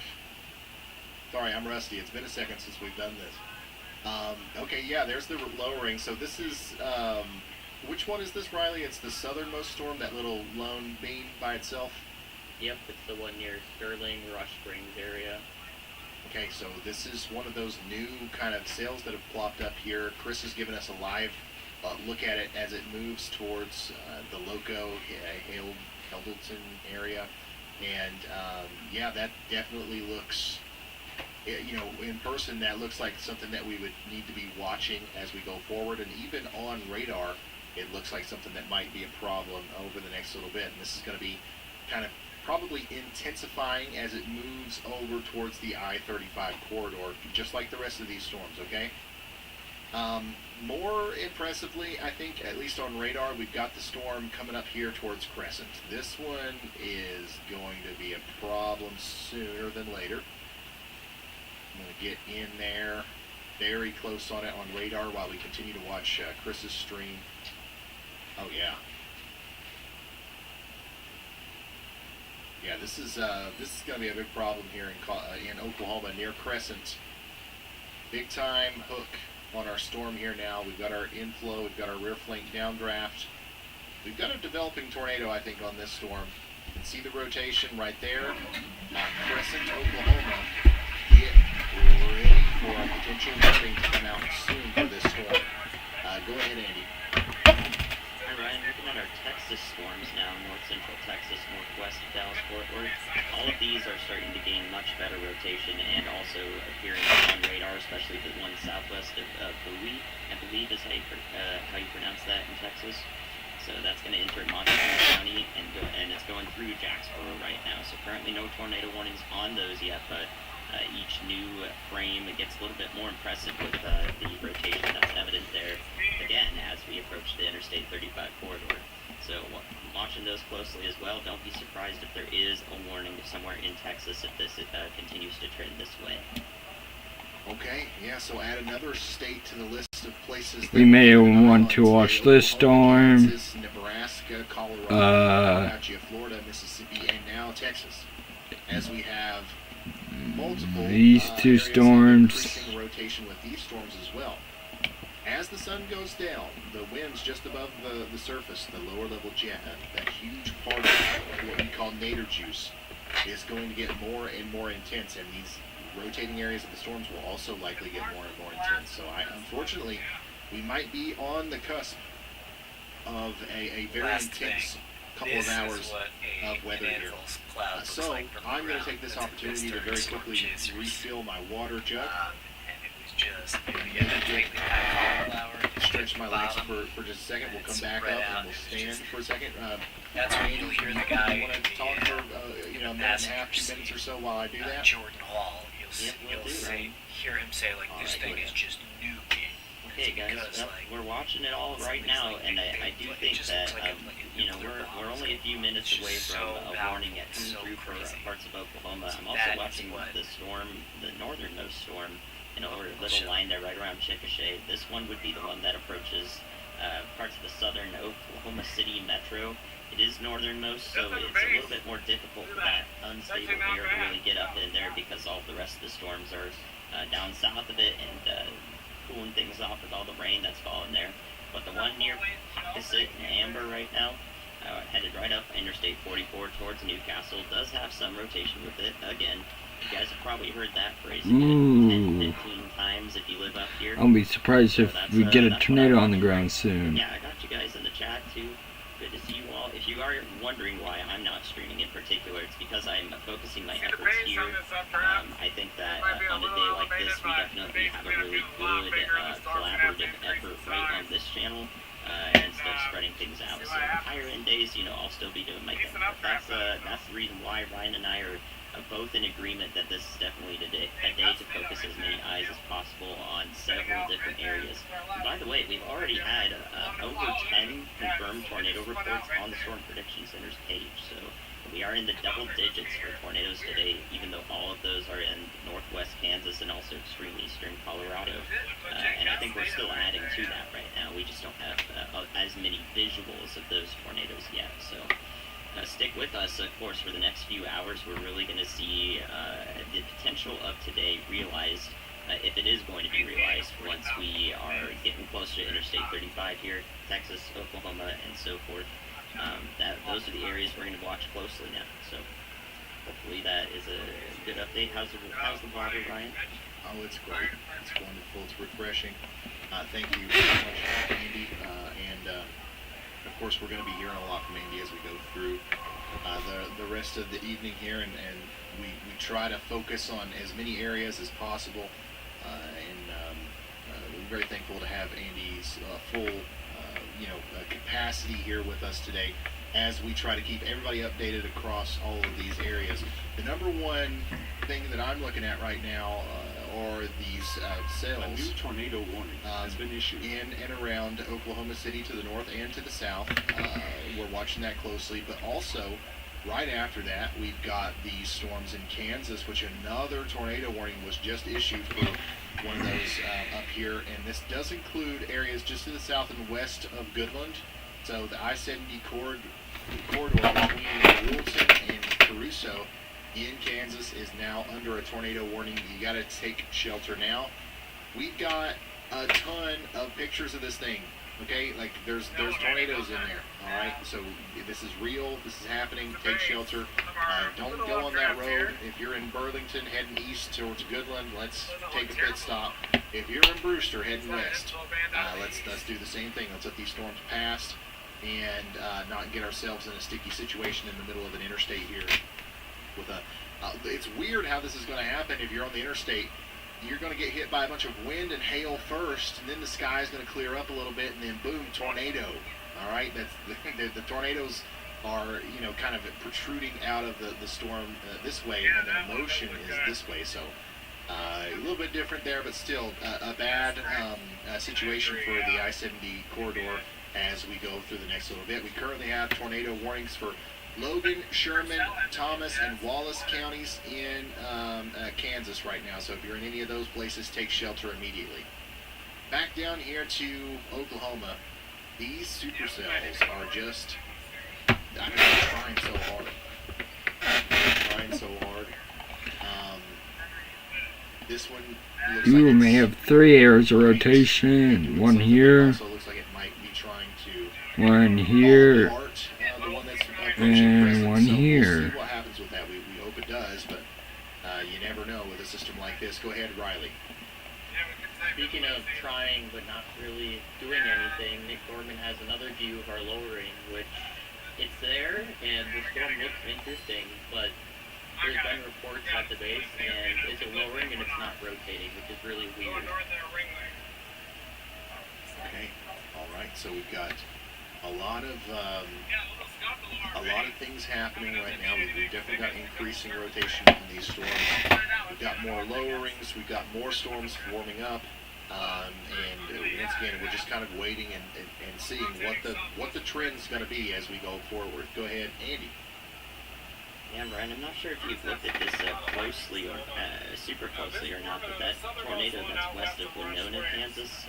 Sorry, I'm rusty. It's been a second since we've done this. Okay, yeah, there's the lowering. So this is, which one is this, Riley? It's the southernmost storm, that little lone beam by itself? Yep, it's the one near Sterling, Rush Springs area. Okay, so this is one of those new kind of sails that have plopped up here. Chris has given us a live look at it as it moves towards the Loco, Heldleton area. And, yeah, that definitely looks, in person, that looks like something that we would need to be watching as we go forward. And even on radar, it looks like something that might be a problem over the next little bit. And this is going to be kind of probably intensifying as it moves over towards the I-35 corridor, just like the rest of these storms, okay? More impressively, I think, at least on radar, we've got the storm coming up here towards Crescent. This one is going to be a problem sooner than later. I'm going to get in there very close on it on radar while we continue to watch Chris's stream. Oh, yeah. Yeah, this is going to be a big problem here in Oklahoma near Crescent. Big time hook on our storm here now. We've got our inflow, we've got our rear flank downdraft, we've got a developing tornado, I think, on this storm. You can see the rotation right there. Crescent, Oklahoma. Get ready for a potential warning to come out soon for this storm. Go ahead, Andy. Hi, Ryan. Looking at our Texas storms now, north central Texas, northwest of Dallas-Fort Worth. All of these are starting to gain much better rotation and also appearing on radar, especially the one southwest of Bowie, I believe is how you pronounce that in Texas. So that's going to enter Montgomery County and it's going through Jacksboro right now. So currently no tornado warnings on those yet, but each new frame it gets a little bit more impressive with the rotation that's evident there again as we approach the Interstate 35 corridor. So watching those closely as well. Don't be surprised if there is a warning somewhere in Texas if this continues to trend this way. Okay, yeah, so add another state to the list of places We may want to watch this storm. Kansas, Nebraska, Colorado, Florida, Mississippi, and now Texas. As we have multiple these two storms. increasing rotation with these storms as well. As the sun goes down, the winds just above the surface, the lower level jet, that huge part of what we call nadir juice, is going to get more and more intense, and these rotating areas of the storms will also likely get more and more intense. So unfortunately, we might be on the cusp of a very intense couple of hours of weather here. So I'm going to take this opportunity to very quickly refill my water jug. Stretch my legs for just a second. We'll come back up and we'll stand for a second. That's when you'll hear the guy. You want to talk for a minute and a half, 2 minutes or so while I do that? Jordan Hall. You'll hear him say like, "This thing is just nuking." Okay, guys, we're watching it all right now, and I do think that we're only a few minutes away from a warning coming through for parts of Oklahoma. I'm also watching the storm, the northernmost storm, over a little line there right around Chickasha. This one would be the one that approaches parts of the southern Oklahoma City metro. It is northernmost, so it's a little bit more difficult for that unstable air to really get up in there because all the rest of the storms are down south of it and cooling things off with all the rain that's falling there. But the one near Pockasset and Amber right now, headed right up Interstate 44 towards Newcastle, does have some rotation with it. Again, you guys have probably heard that phrase 10, 15 times if you live up here. I'll be surprised if we get a tornado on the ground soon. Yeah, I got you guys in the chat too. Good to see you all. If you are wondering why I'm not streaming in particular, it's because I'm focusing my efforts here. I think that on a day like this, we definitely have a really good collaborative effort right on this channel instead of spreading things out. So higher end days, I'll still be doing my thing. But that's the reason why Ryan and I are both in agreement that this is definitely a day to focus as many eyes as possible on several different areas. And by the way, we've already had over 10 confirmed tornado reports on the Storm Prediction Center's page, so we are in the double digits for tornadoes today, even though all of those are in northwest Kansas and also extreme eastern Colorado. And I think we're still adding to that right now. We just don't have as many visuals of those tornadoes yet, so stick with us, of course, for the next few hours. We're really going to see the potential of today realized, if it is going to be realized, once we are getting closer to Interstate 35 here, Texas, Oklahoma, and so forth. Those are the areas we're going to watch closely now. So hopefully that is a good update. How's the water, Ryan? Oh, it's great. It's wonderful. It's refreshing. Thank you very much, Andy. Of course, we're going to be hearing a lot from Andy as we go through the rest of the evening here, and we try to focus on as many areas as possible. We're very thankful to have Andy's full capacity here with us today as we try to keep everybody updated across all of these areas. The number one thing that I'm looking at right now are these cells. A new tornado warning has been issued in and around Oklahoma City to the north and to the south. We're watching that closely, but also right after that, we've got these storms in Kansas, which another tornado warning was just issued for one of those up here, and this does include areas just to the south and west of Goodland. So the I-70 corridor between Wilson and Caruso in Kansas is now under a tornado warning. You got to take shelter now. We've got a ton of pictures of this thing Okay, like there's tornadoes in there. All right, so this is real. This is happening. Take shelter. Don't go on that road. If you're in Burlington heading east towards Goodland, let's take a pit stop. If you're in Brewster heading west, let's do the same thing. Let's let these storms pass and not get ourselves in a sticky situation in the middle of an interstate here. With it's weird how this is going to happen if you're on the interstate. You're going to get hit by a bunch of wind and hail first, and then the sky is going to clear up a little bit, and then boom, tornado. All right, that's the tornadoes are kind of protruding out of the storm this way, and their motion is this way. So a little bit different there, but still a bad situation for the I-70 corridor as we go through the next little bit. We currently have tornado warnings for Logan, Sherman, Thomas, and Wallace counties in Kansas right now. So if you're in any of those places, take shelter immediately. Back down here to Oklahoma, these supercells are just, trying so hard. This one looks You like may have 3 areas of rotation. One here, also looks like it might be trying to one here, fall apart, the one that's and present. one So we'll here. see what happens with that. We hope it does, but you never know with a system like this. Go ahead, Riley. Speaking of trying but not really doing anything, Nick Gorman has another view of our lowering, which it's there, and the storm looks interesting, but there's been reports at the base, and it's lowering and it's not rotating, which is really weird. Okay, all right. So we've got a lot of things happening right now. We've definitely got increasing rotation on these storms. We've got more lowerings. We've got more storms forming up. And once again, we're just kind of waiting and seeing what the trend's going to be as we go forward. Go ahead, Andy. Yeah, Brian, I'm not sure if you've looked at this closely or super closely or not, but that tornado that's west of Winona, Kansas,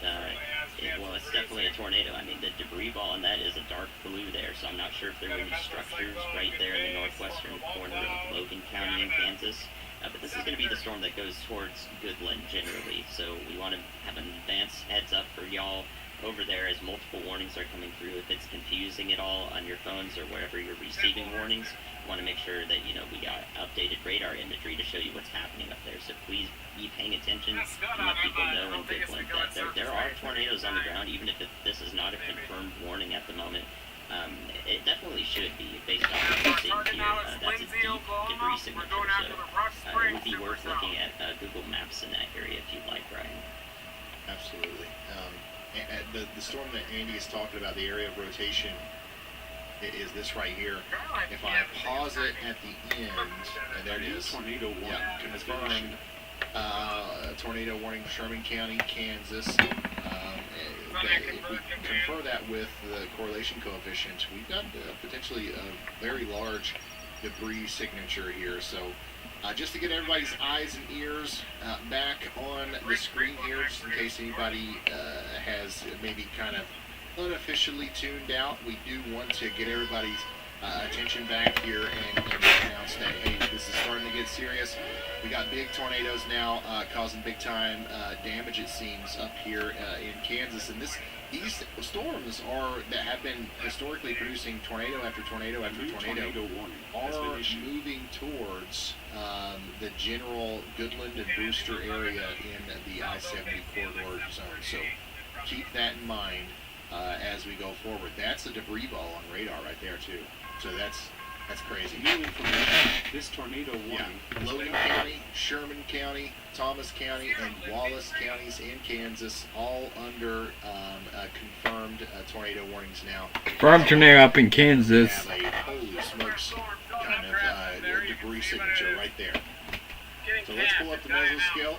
it's definitely a tornado. I mean, the debris ball on that is a dark blue there, so I'm not sure if there were any structures right there in the northwestern corner of Logan County in Kansas. But this is going to be the storm that goes towards Goodland generally, so we want to have an advance heads up for y'all over there as multiple warnings are coming through. If it's confusing at all on your phones or wherever you're receiving warnings, we want to make sure that we got updated radar imagery to show you what's happening up there. So please be paying attention and let people know in Goodland that there are tornadoes on the ground, even if this is not a confirmed warning at the moment. It definitely should be based on what we're seeing here. That's a deep debris signature, so it would be worth looking at Google Maps in that area if you'd like, Brian. Absolutely. The storm that Andy is talking about, the area of rotation, is this right here. If I pause it at the end, and there it is. Tornado warning. Yeah, confirmed. Tornado warning, Sherman County, Kansas. If we confer that with the correlation coefficient, we've got potentially a very large debris signature here. So just to get everybody's eyes and ears back on the screen here, just in case anybody has maybe kind of unofficially tuned out, we do want to get everybody's attention back here and announce that, hey, this is starting to get serious. We got big tornadoes now causing big time damage, it seems, up here in Kansas. And these storms that have been historically producing tornado after tornado after tornado are moving towards the general Goodland and Brewster area in the I-70 corridor zone. So keep that in mind as we go forward. That's a debris ball on radar right there too. So that's crazy. New information. This tornado warning. Yeah. Logan County, Sherman County, Thomas County, and Wallace counties in Kansas, all under confirmed tornado warnings now. Farm tornado up in Kansas. We have a holy smokes kind of debris signature right there. So let's pull up the meso scale.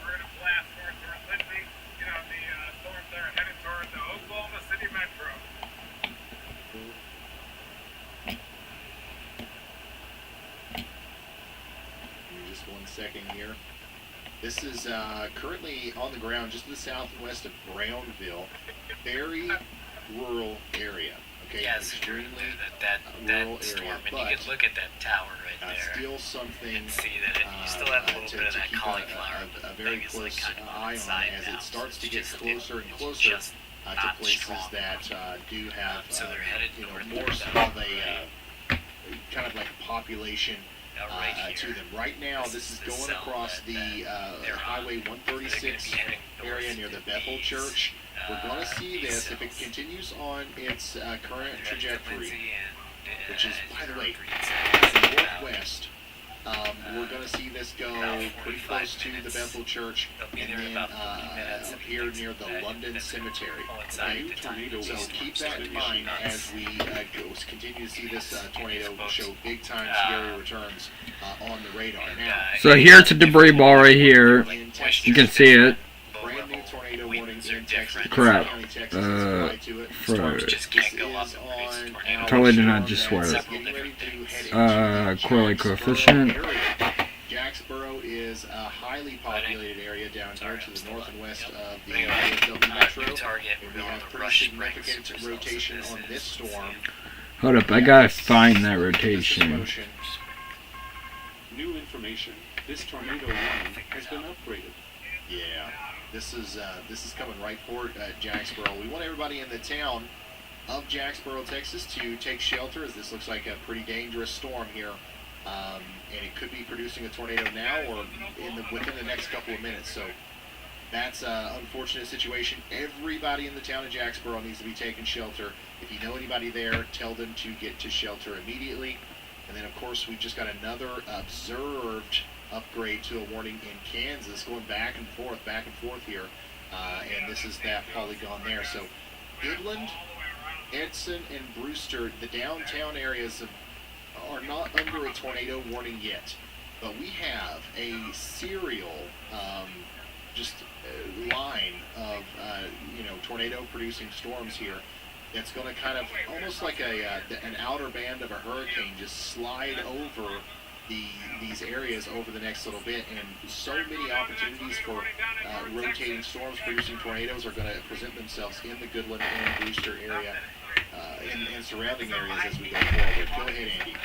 Second here. This is currently on the ground just to the south and west of Brownville. Very rural area. Okay, yeah, extremely that rural storm, area. and But you can look at that tower right there. Still something. And see that you still have a little bit of that cauliflower. A very close like kind of eye on inside as now, it starts so to get it's closer and it's closer. just not to places strong. that do have So they're headed north more or so south. of a kind of like a population Right to here. them. Right now, this is the going zone across that the they're on. Highway So they're going to 136 be heading area near the Bethel northeast, Church. We're going to see these this if it cells. continues on its current Headed to trajectory, Lindsay which is, by the way, Green cells. northwest. We're going to see this go pretty close to the Bethel Church, They'll be and there in then about 40 minutes. up here near the London Cemetery. Coincide the time. So keep that in mind as we continue to see this tornado show big time scary returns on the radar. Now, So here's a debris ball right here. in Texas, You can see it. brand new tornado warnings in Texas. Crap. County, Texas is applied to it. Storms For just This can't go up is and produce a on tornado. our Totally did not storm just that's swear. getting ready to head into Correlate Jacksboro coefficient. area. Jacksboro is a highly populated area down here to the north and west of the DFW metro. New target. And We're we going have to pretty rush significant springs. rotation on this storm. Hold up, I gotta find that This is rotation. motion. New information. This tornado warning has been upgraded. Yeah, this is coming right for Jacksboro. We want everybody in the town of Jacksboro, Texas, to take shelter, as this looks like a pretty dangerous storm here, and it could be producing a tornado now or within the next couple of minutes. So that's an unfortunate situation. Everybody in the town of Jacksboro needs to be taking shelter. If you know anybody there, tell them to get to shelter immediately. And then, of course, we've just got another observed upgrade to a warning in Kansas, going back and forth here. And this is that polygon there. So Goodland, Edson, and Brewster, the downtown areas are not under a tornado warning yet. But we have a serial line of tornado-producing storms here. That's going to kind of almost like an outer band of a hurricane just slide over these areas over the next little bit, and so many opportunities for rotating storms producing tornadoes are going to present themselves in the Goodland and Brewster area and surrounding areas as we go forward. Go ahead, Andy.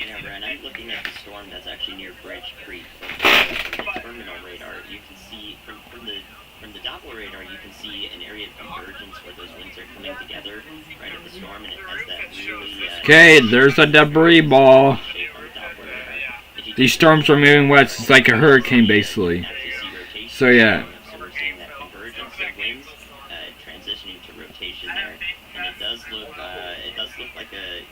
Yeah, Brian, I'm looking at the storm that's actually near Bridge Creek. From the terminal radar, you can see from the Doppler radar, you can see an area of convergence where those winds are coming together right at the storm, and it has that really. Okay, there's a debris ball. shape on the Doppler radar. If you These storms are moving west. It's like a hurricane, basically. actually see rotation, So yeah. So we're seeing that convergence of winds transitioning to rotation there, and it does look like a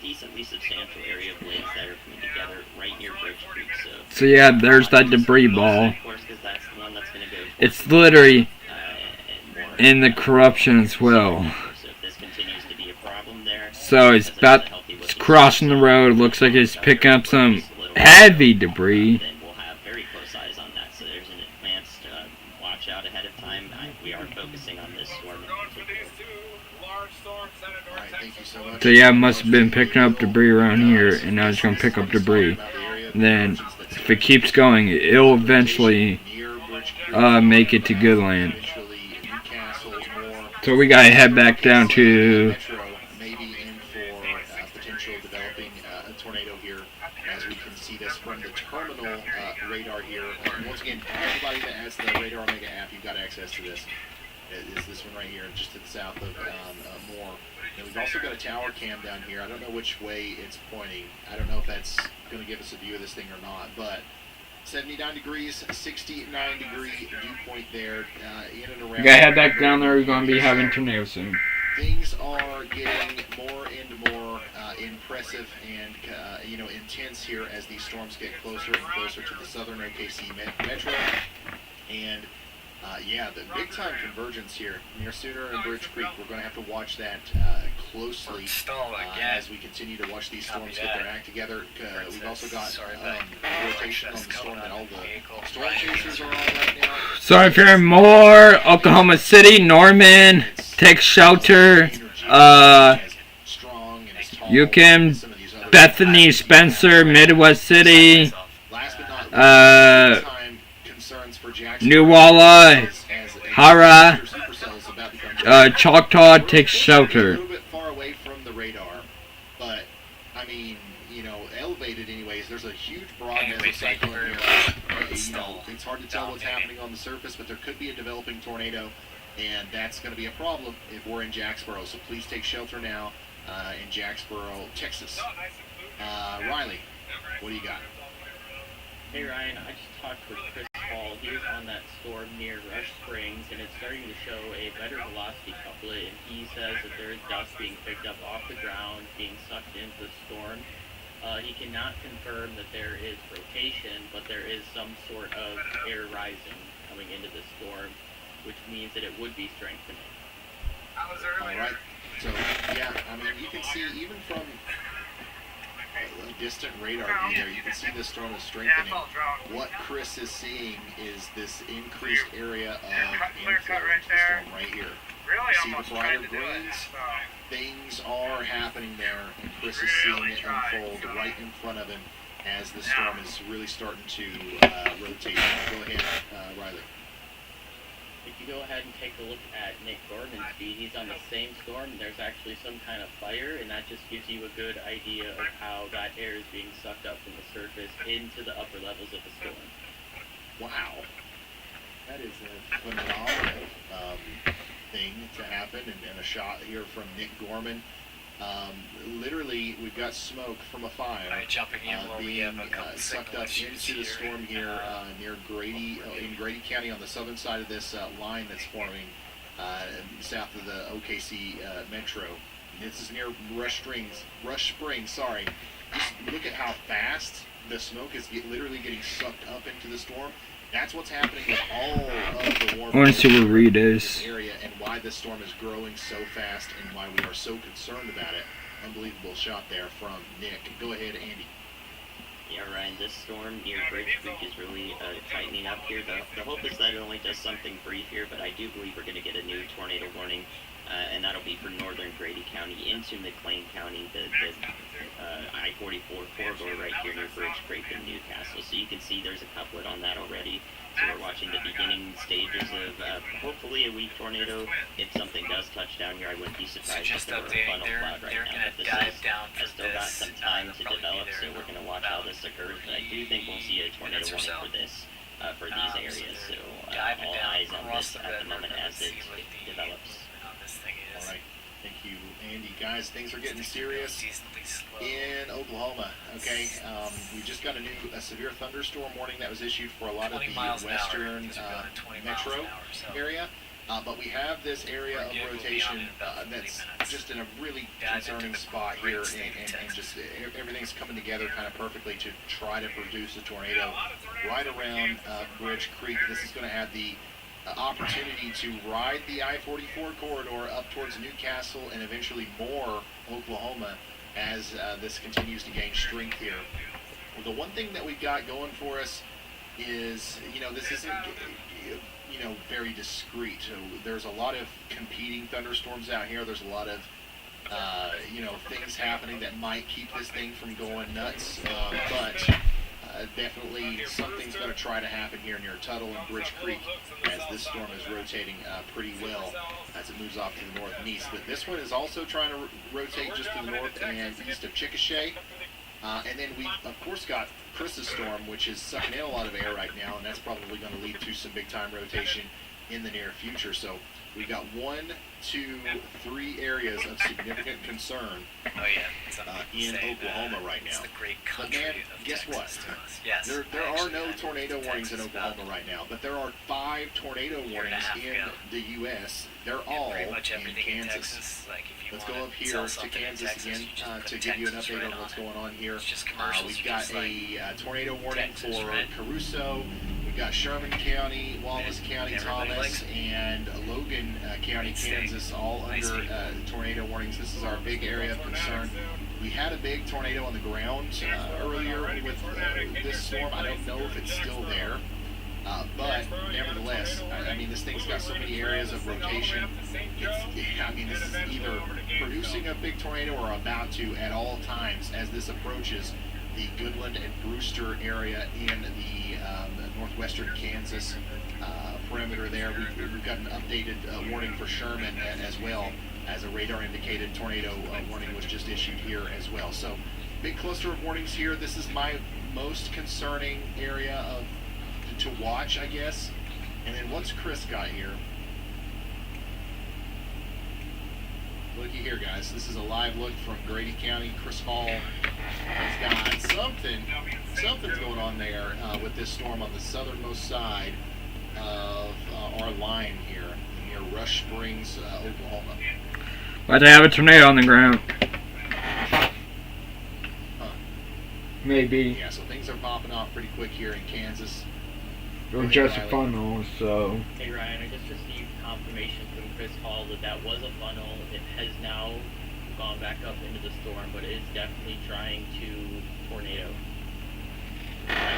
decently substantial area of winds that are coming together right near Bridge Creek. So yeah, there's that debris ball. Of course, because that's the one that's going to go. It's literally and more, in the corruption as well. So if this continues to be a problem there, So it's crossing the road. Looks like it's picking up some heavy debris. then we'll have very close eyes on that. So there's an advanced watch out ahead of time. We are focusing on this storm in particular. All right, thank you so much. So yeah, it must have been picking up debris around here, and now it's gonna pick up debris. Then, if it keeps going, it'll eventually make it to Goodland. So we gotta head back down to Maybe in for potential developing a tornado here, as we can see this from the terminal radar here. Once again, everybody that has the Radar Omega app, you've got access to this. Is this one right here, just to the south of Moore. And we've also got a tower cam down here. I don't know which way it's pointing. I don't know if that's going to give us a view of this thing or not, but 79 degrees, 69 degree dew point there, in and around. we gotta head back down there. We're gonna be having tornadoes soon. Things are getting more and more impressive and intense here as these storms get closer and closer to the southern OKC metro. And the big time convergence here near Sooner and Bridge Creek. We're going to have to watch that closely as we continue to watch these storms get their act together. We've also got rotation on the storm that all the storm chasers are on right now. So if you're in Moore, Oklahoma City, Norman, take shelter. You can Bethany, Spencer, Midwest City, New Walla, Hara, Choctaw, take shelter. A little bit far away from the radar, but I mean, elevated anyways. There's a huge broad mesocyclone here. It's hard to tell what's happening on the surface, but there could be a developing tornado. And that's going to be a problem if we're in Jacksboro. So please take shelter now in Jacksboro, Texas. Riley, what do you got? Hey Ryan, I just talked with Chris Hall. He was on that storm near Rush Springs, and it's starting to show a better velocity couplet, and he says that there is dust being picked up off the ground, being sucked into the storm. He cannot confirm that there is rotation, but there is some sort of air rising coming into the storm, which means that it would be strengthening. All right. So, yeah, I mean, you can see even from a distant radar view there, you can see the storm is strengthening. What Chris is seeing is this increased area of inflow to the storm right here. You see the brighter greens? Things are happening there, and Chris is seeing it unfold right in front of him as the storm is really starting to rotate. Go ahead, Riley. If you go ahead and take a look at Nick Gorman's feed, he's on the same storm. There's actually some kind of fire, and that just gives you a good idea of how that air is being sucked up from the surface into the upper levels of the storm. Wow. That is a phenomenal thing to happen, and a shot here from Nick Gorman. Literally, we've got smoke from a fire being sucked up into the storm here near Grady, in Grady County on the southern side of this line that's forming south of the OKC Metro. This is near Rush Springs. Sorry. Just look at how fast the smoke is literally getting sucked up into the storm. That's what's happening with all of the warm I want to see where Reed is. area, and why this storm is growing so fast, and why we are so concerned about it. Unbelievable shot there from Nick. Go ahead, Andy. Yeah, Ryan, this storm near Bridge Creek is really tightening up here. The hope is that it only does something brief here, but I do believe we're going to get a new tornado warning, and that'll be for northern Grady County into McLean County, the I-44 corridor right here near Bridge Creek in Newcastle. So you can see there's a couplet on that already. So we're watching the beginning stages of hopefully a weak tornado. If something does touch down here, I wouldn't be surprised if there were a funnel cloud right now. But this has still got some time to develop, so we're going to watch how this occurs. But I do think we'll see a tornado warning for this, for these areas. So all eyes on this at the moment as it develops. All right. Thank you, Andy. Guys, things are getting serious in Oklahoma. Okay, we just got a severe thunderstorm warning that was issued for a lot of the western metro area. But we have this area of rotation that's just in a really concerning spot here, and just everything's coming together kind of perfectly to try to produce a tornado right around Bridge Creek. This is going to have the opportunity to ride the I-44 corridor up towards Newcastle and eventually more Oklahoma as this continues to gain strength here. Well, the one thing that we've got going for us is, this isn't, very discreet. So there's a lot of competing thunderstorms out here. There's a lot of, things happening that might keep this thing from going nuts, but definitely something's going to try to happen here near Tuttle and Bridge Creek as this storm is rotating pretty well as it moves off to the north and east. But this one is also trying to rotate just to the north and east of Chickasha. And then we, of course, got Chris's storm, which is sucking in a lot of air right now, and that's probably going to lead to some big-time rotation in the near future. So we've got 1, 2, 3 areas of significant concern in Oklahoma right now. But man, guess what? There are no tornado warnings in Oklahoma right now, but there are 5 tornado warnings in the U.S. They're all in Kansas. Let's go up here to Kansas again to give you an update on what's going on here. We've got a tornado warning for Caruso. We've got Sherman County, Wallace County, Thomas, and Logan County, Kansas, all under tornado warnings. This is our big area of concern. We had a big tornado on the ground earlier with this storm. I don't know if it's still there, but nevertheless, I mean, this thing's got so many areas of rotation. This is either producing a big tornado or about to at all times as this approaches the Goodland and Brewster area in the northwestern Kansas perimeter there. We've got an updated warning for Sherman as well, as a radar-indicated tornado warning was just issued here as well. So, big cluster of warnings here. This is my most concerning area to watch, I guess. And then once Chris got here, looky here, guys. This is a live look from Grady County. Chris Hall has got something's going on there with this storm on the southernmost side of our line here near Rush Springs, Oklahoma. But they have a tornado on the ground. Huh. Maybe. Yeah, so things are popping off pretty quick here in Kansas. Or just a funnel, so. Hey Ryan, I just received confirmation from Chris Hall that was a funnel. It has now gone back up into the storm, but it is definitely trying to tornado.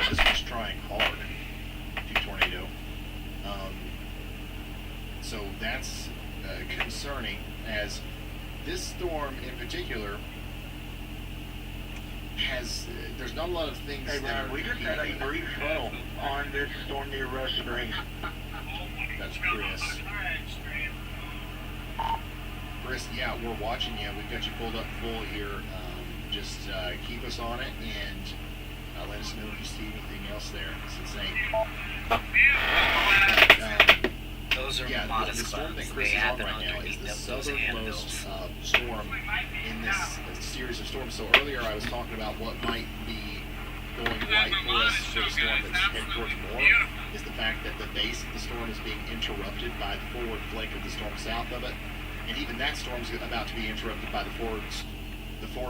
This was trying hard to tornado. So that's concerning, as this storm in particular has, there's not a lot of things Hey, that Ryan, are we just had a brief funnel on this storm near Rush Springs. That's Chris. Chris, yeah, we're watching you. We've got you pulled up full here. Just keep us on it and let us know if you see anything else there. It's insane. Those are Yeah, modest the storm that clouds. Chris They is on happen right now is underneath the those southernmost handbills. storm in this series of storms. So earlier I was talking about what might be going right for us for the storm that's heading towards more, is the fact that the base of the storm is being interrupted by the forward flank of the storm south of it. And even that storm's about to be interrupted by the forward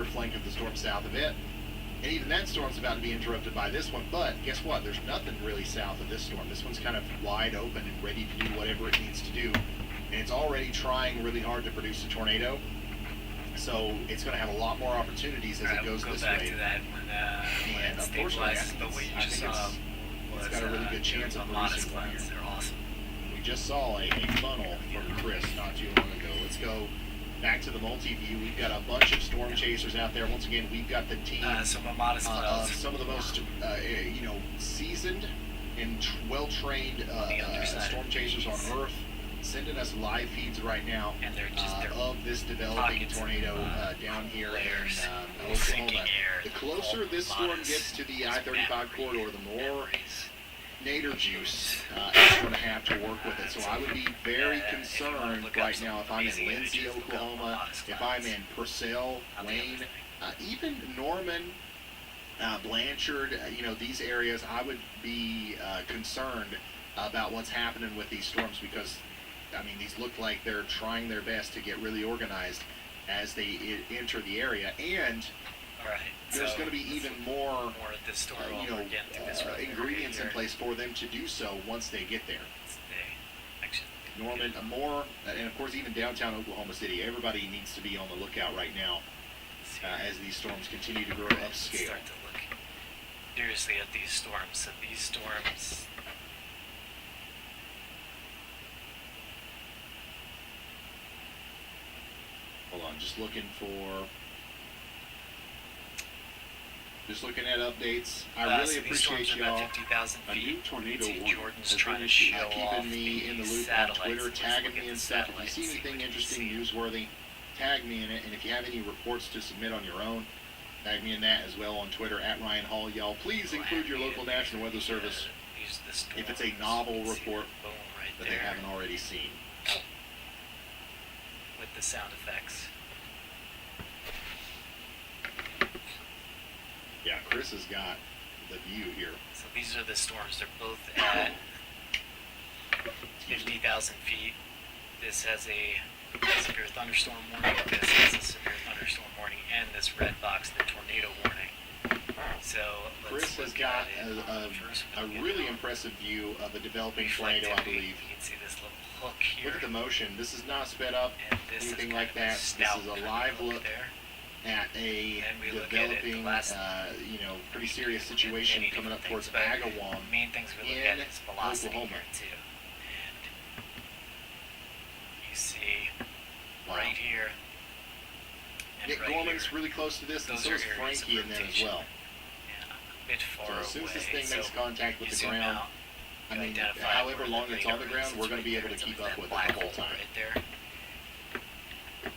flank of the storm south of it. And even that storm's about to be interrupted by this one, but guess what? There's nothing really south of this storm. This one's kind of wide open and ready to do whatever it needs to do. And it's already trying really hard to produce a tornado. So it's going to have a lot more opportunities as it goes We'll this go back way. to that when And it unfortunately, stabilizes. But what you I just think saw it's got a really good chance of modest producing one here. clouds. They're awesome. We just saw a funnel from Chris not too long ago. Let's go back to the multi-view. We've got a bunch of storm chasers out there. Once again, we've got the team Some modest clouds. some of the most seasoned and well-trained storm chasers on Earth, sending us live feeds right now And they're just they're of this developing pockets tornado of, down here layers, in sinking Oklahoma. air. The closer this storm gets to the I-35 corridor, the more nadir juice it's going to have to work with it. So I would be very concerned right now if I'm in Lindsay, Oklahoma, if I'm in Purcell, Wayne, even Norman, Blanchard, these areas, I would be concerned about what's happening with these storms, because I mean, these look like they're trying their best to get really organized as they enter the area, and there's going to be even more this storm over again through this rough area ingredients in here. place for them to do so once they get there. Actually, Norman, more, and of course even downtown Oklahoma City, everybody needs to be on the lookout right now as these storms continue to grow upscale. Start to look seriously at these storms. So these storms. Hold on, just looking at updates. I really so these storms appreciate are about y'all 50,000 A new feet. tornado See, warning Jordan's has trying been to show off keeping me in the loop on satellites. Twitter, Let's tagging look at me and the stuff. If you satellites, see see anything what you interesting, see. newsworthy, tag me in it. And if you have any reports to submit on your own, tag me in that as well on Twitter at Ryan Hall. Y'all, please include your local National Weather Service if it's a novel report that they haven't already seen. With the sound effects. Yeah, Chris has got the view here. So these are the storms. They're both at 50,000 feet. This has a severe thunderstorm warning. This has a severe thunderstorm warning, and this red box, the tornado warning. So Chris has got a really impressive view of a developing tornado, I believe. You can see this little hook here. Look at the motion. This is not sped up, And this anything is like kind of a that. This stout is a kind of live hook look there. at a And we look at it, the developing, last- pretty serious situation Many coming up different towards things, but Agawam. the main things we look in at is velocity Oklahoma. here too. And you see Wow. right here. And Nick right Gorman's here. really close to this, and Those so are is areas of Frankie in there as rotation. well. Yeah, a bit far So away. as soon as this thing makes So contact with you the zoom ground, out, I you mean, identify however where long the it's on the radar ground, is. we're going to be Right able there. to keep It's up that with it black the whole hole time. right there. And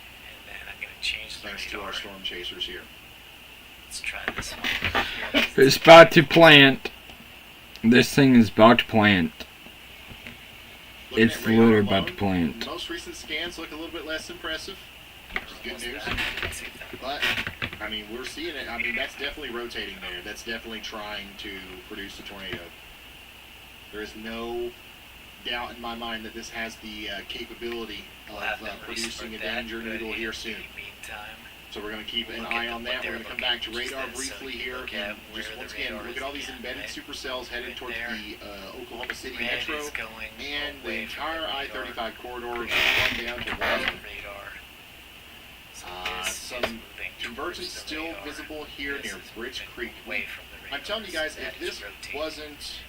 then I'm going to change the Thanks to radar. our storm chasers here. Let's try this one. Here. It's about to plant. This thing is about to plant. Looking It's at radar literally about alone, to plant. Most recent scans look a little bit less impressive. which is good news. See if that But, I mean, we're seeing it. I mean, that's definitely rotating there. That's definitely trying to produce a tornado. There is no doubt in my mind that this has the capability we'll have of them producing a restart that, danger but noodle in here the soon. meantime, So we're going to keep an look eye at on what that. they're We're going to come back to looking, radar which is this. briefly So you here. look And at where just the once again, radar look is at all these again, embedded right? supercells headed Right towards there. the Oklahoma City Red Metro. is going And the away from entire the I-35 corridor Green is run down to is white. radar. So this is Some moving convergence towards the still radar. visible here This near is Bridge moving Creek. away from the radar. I'm telling you guys, So that if is this rotating. wasn't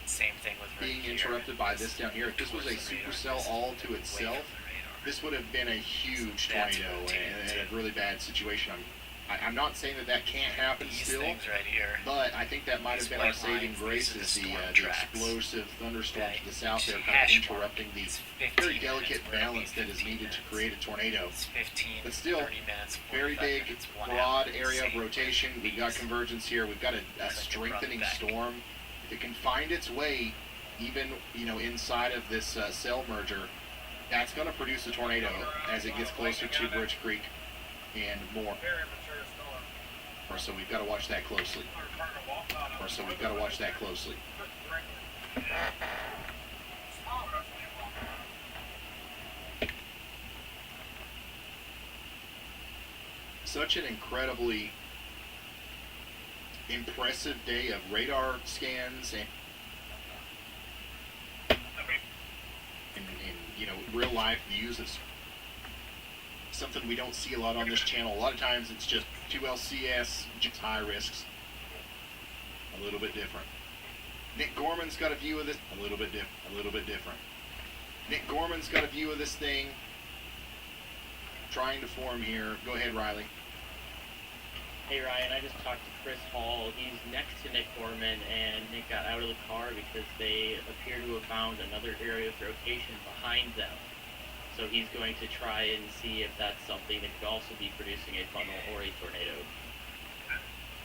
Same thing with right being here. interrupted by this down here, if this was a Towards the radar. supercell This is all to away itself, from the radar. this would have been a huge So that's tornado rotating and too. a really bad situation. I'm not saying that that can't happen These still, things right here. but I think that might have These been our white saving lines, grace these are is the the storm tracks. explosive thunderstorm Okay. to the south there, See, kind of hash mark interrupting the is very 15 delicate minutes, we're balance looking that is 15 needed to minutes. create a tornado. It's 15, But still, 30 minutes, Very 45 big, minutes, 1 broad hour. area of Same rotation. We've got convergence here. We've got a Like a strengthening run back. storm. If it can find its way, even inside of this cell merger, that's going to produce a tornado as it gets closer to Bridge Creek and more. So we've got to watch that closely. Such an incredibly impressive day of radar scans and real life views of something we don't see a lot on this channel. A lot of times it's just 2LCS, just high risks. A little bit different. Nick Gorman's got a view of this. A little bit different. Nick Gorman's got a view of this thing. Trying to form here. Go ahead, Riley. Hey Ryan, I just talked to Chris Hall. He's next to Nick Gorman, and Nick got out of the car because they appear to have found another area of rotation behind them. So he's going to try and see if that's something that could also be producing a funnel or a tornado.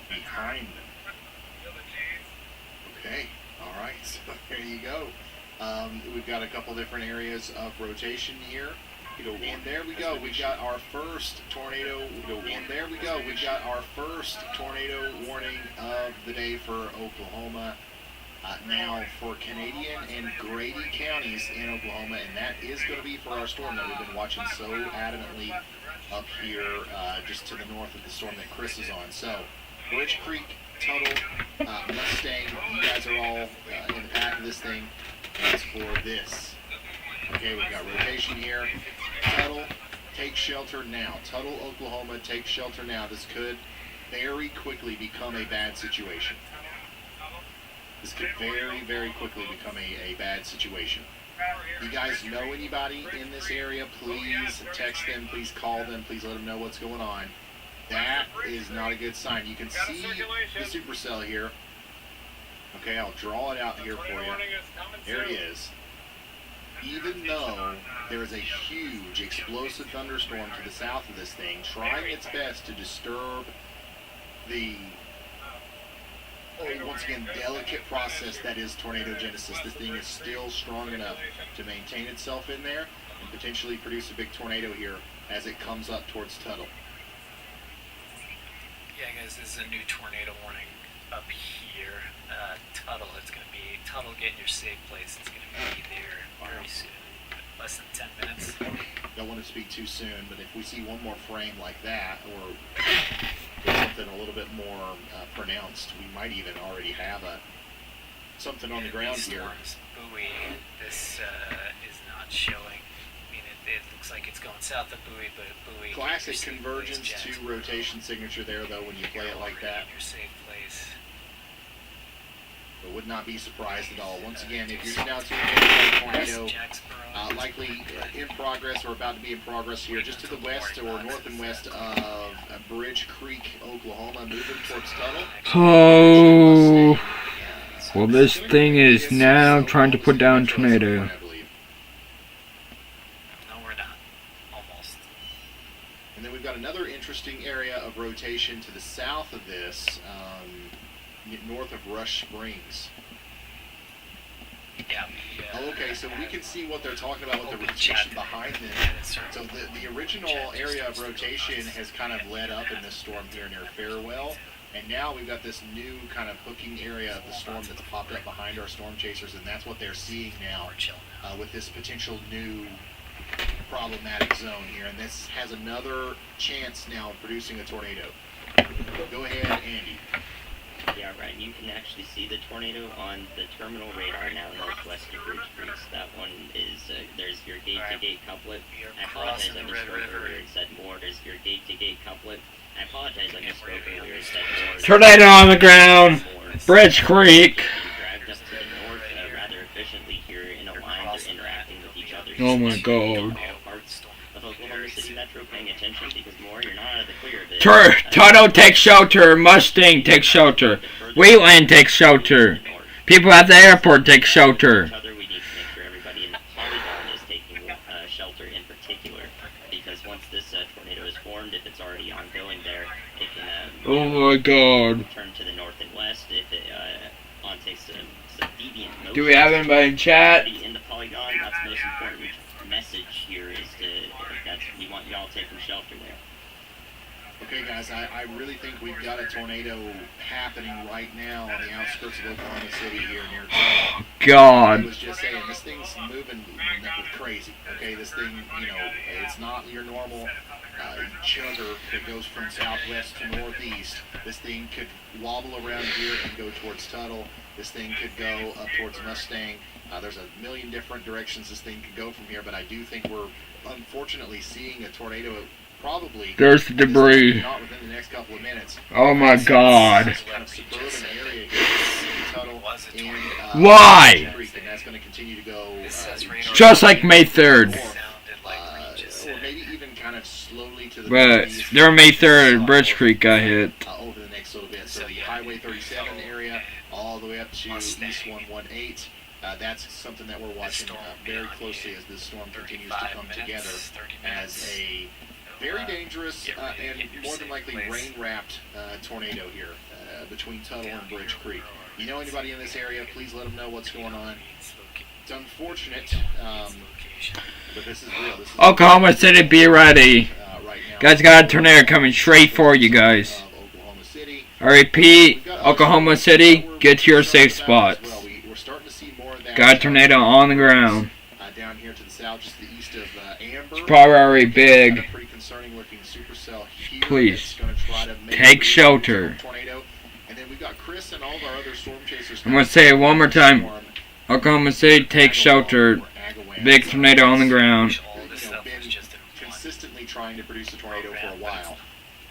Behind them. Okay, all right, so there you go. We've got a couple different areas of rotation here. And there we go. We've got our first tornado. And there we go. We've got our first tornado warning of the day for Oklahoma. Now for Canadian and Grady counties in Oklahoma, and that is going to be for our storm that we've been watching so adamantly up here just to the north of the storm that Chris is on. So, Bridge Creek, Tuttle, Mustang, you guys are all in the path of this thing. That's for this. Okay, we've got rotation here. Tuttle, take shelter now. Tuttle, Oklahoma, take shelter now. This could very quickly become a bad situation. This could very, very quickly become a bad situation. You guys know anybody in this area, please text them, please call them, please let them know what's going on. That is not a good sign. You can see the supercell here. Okay, I'll draw it out here for you. There it is. Even though there is a huge explosive thunderstorm to the south of this thing, trying its best to disturb the once again, delicate process that is tornadogenesis. This thing is still strong enough to maintain itself in there and potentially produce a big tornado here as it comes up towards Tuttle. Yeah, guys, this is a new tornado warning up here. Tuttle, Tuttle, get in your safe place. It's going to be there very soon. Less than 10 minutes. Don't want to speak too soon, but if we see one more frame like that, or something a little bit more pronounced, we might even already have something on the ground here. Buoy, this is not showing. I mean, it looks like it's going south of Buoy, but Buoy. Classic convergence to rotation signature there, though, when you play it like that. Your safe place. But would not be surprised at all. Once again, if you're now tuning in to tornado, likely in progress or about to be in progress here, just to the west or north and west of Bridge Creek, Oklahoma, moving towards Tuttle. Oh, well, this thing is now trying to put down tornado. No, we're not. Almost. And then we've got another interesting area of rotation to the south of this, north of Rush Springs. Yeah. Oh, okay, so we can see what they're talking about with the rotation behind them. So the original area of rotation has kind of led up in this storm here near Farewell. And now we've got this new kind of hooking area of the storm that's popped up behind our storm chasers, and that's what they're seeing now with this potential new problematic zone here. And this has another chance now of producing a tornado. Go ahead, Andy. Yeah, right. You can actually see the tornado on the terminal radar now northwest of Bridge Creek. That one is, there's your gate-to-gate couplet. I apologize, I misspoke earlier and said more. There's your gate-to-gate couplet. I apologize, I misspoke earlier and said more. Tornado on the ground. Bridge Creek. Dragged up to the north rather efficiently here in a line. They're interacting with each other. Oh my god. Parts of Oklahoma City Metro paying attention because more, you're not out of the clear of this. Toto takes shelter. Mustang takes shelter. Wheatland takes shelter. People at the airport take shelter. We need to make sure everybody in the polygon is taking shelter in particular, because once this tornado is formed, if it's already ongoing there, it can oh my god. turn to the north and west if it takes some deviant motion. Do we have anybody in chat? In the polygon, that's the most important message here is we want y'all taking shelter there. Okay, guys, I really think we've got a tornado happening right now on the outskirts of Oklahoma City here near Tulsa. God. I was just saying, this thing's moving crazy. Okay, this thing, you know, it's not your normal chugger that goes from southwest to northeast. This thing could wobble around here and go towards Tuttle. This thing could go up towards Mustang. There's a million different directions this thing could go from here, but I do think we're unfortunately seeing a tornado probably. There's the debris. Not within the next couple of minutes. Oh my god. This kind of suburban area here in Tuttle and, why? And that's going to continue to go Just like May 3rd. or maybe even kind of slowly to the But northeast. there May 3rd, Bridge Creek got hit. Over the next little bit. So the Highway 37 area, all the way up to East 118. That's something that we're watching very closely as this storm continues to come together as a very dangerous and more than likely rain-wrapped tornado here between Tuttle and Bridge Creek. You know anybody in this area, please let them know what's going on. It's unfortunate, but this is real. This is Oklahoma City, be ready. right now. Guys, got a tornado coming straight for you guys. Oklahoma City. I repeat, Oklahoma City, get to your safe spots. We're starting to see more of that. Got a tornado on the ground. Down here to the south, just the east of Amber. It's probably already big. Pretty concerning looking supercell here. Please, That's gonna try to make take shelter. Tornado. And then we've got Chris and all of our other storm chasers. I'm going to say it one more time. Oklahoma City, take shelter. Big tornado on the ground. Been consistently trying to produce a tornado for a while.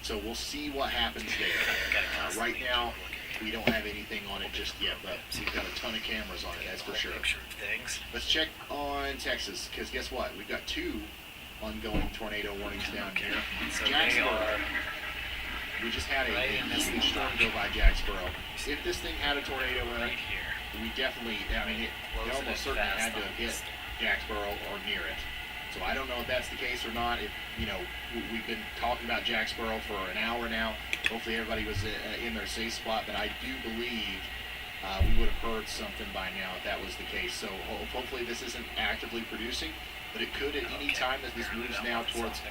So we'll see what happens there. Right now, we don't have anything on it just yet, but we've got a ton of cameras on it, that's for sure. Let's check on Texas, because guess what? We've got 2 ongoing tornado warnings down here. Jacksboro. We just had a huge storm go by Jacksboro. If this thing had a tornado in it, we definitely, I mean, it almost certainly had to have hit Jacksboro or near it. So I don't know if that's the case or not. If, you know, we've been talking about Jacksboro for an hour now. Hopefully everybody was in their safe spot, but I do believe we would have heard something by now if that was the case. So hopefully this isn't actively producing, but it could at any time as this moves now towards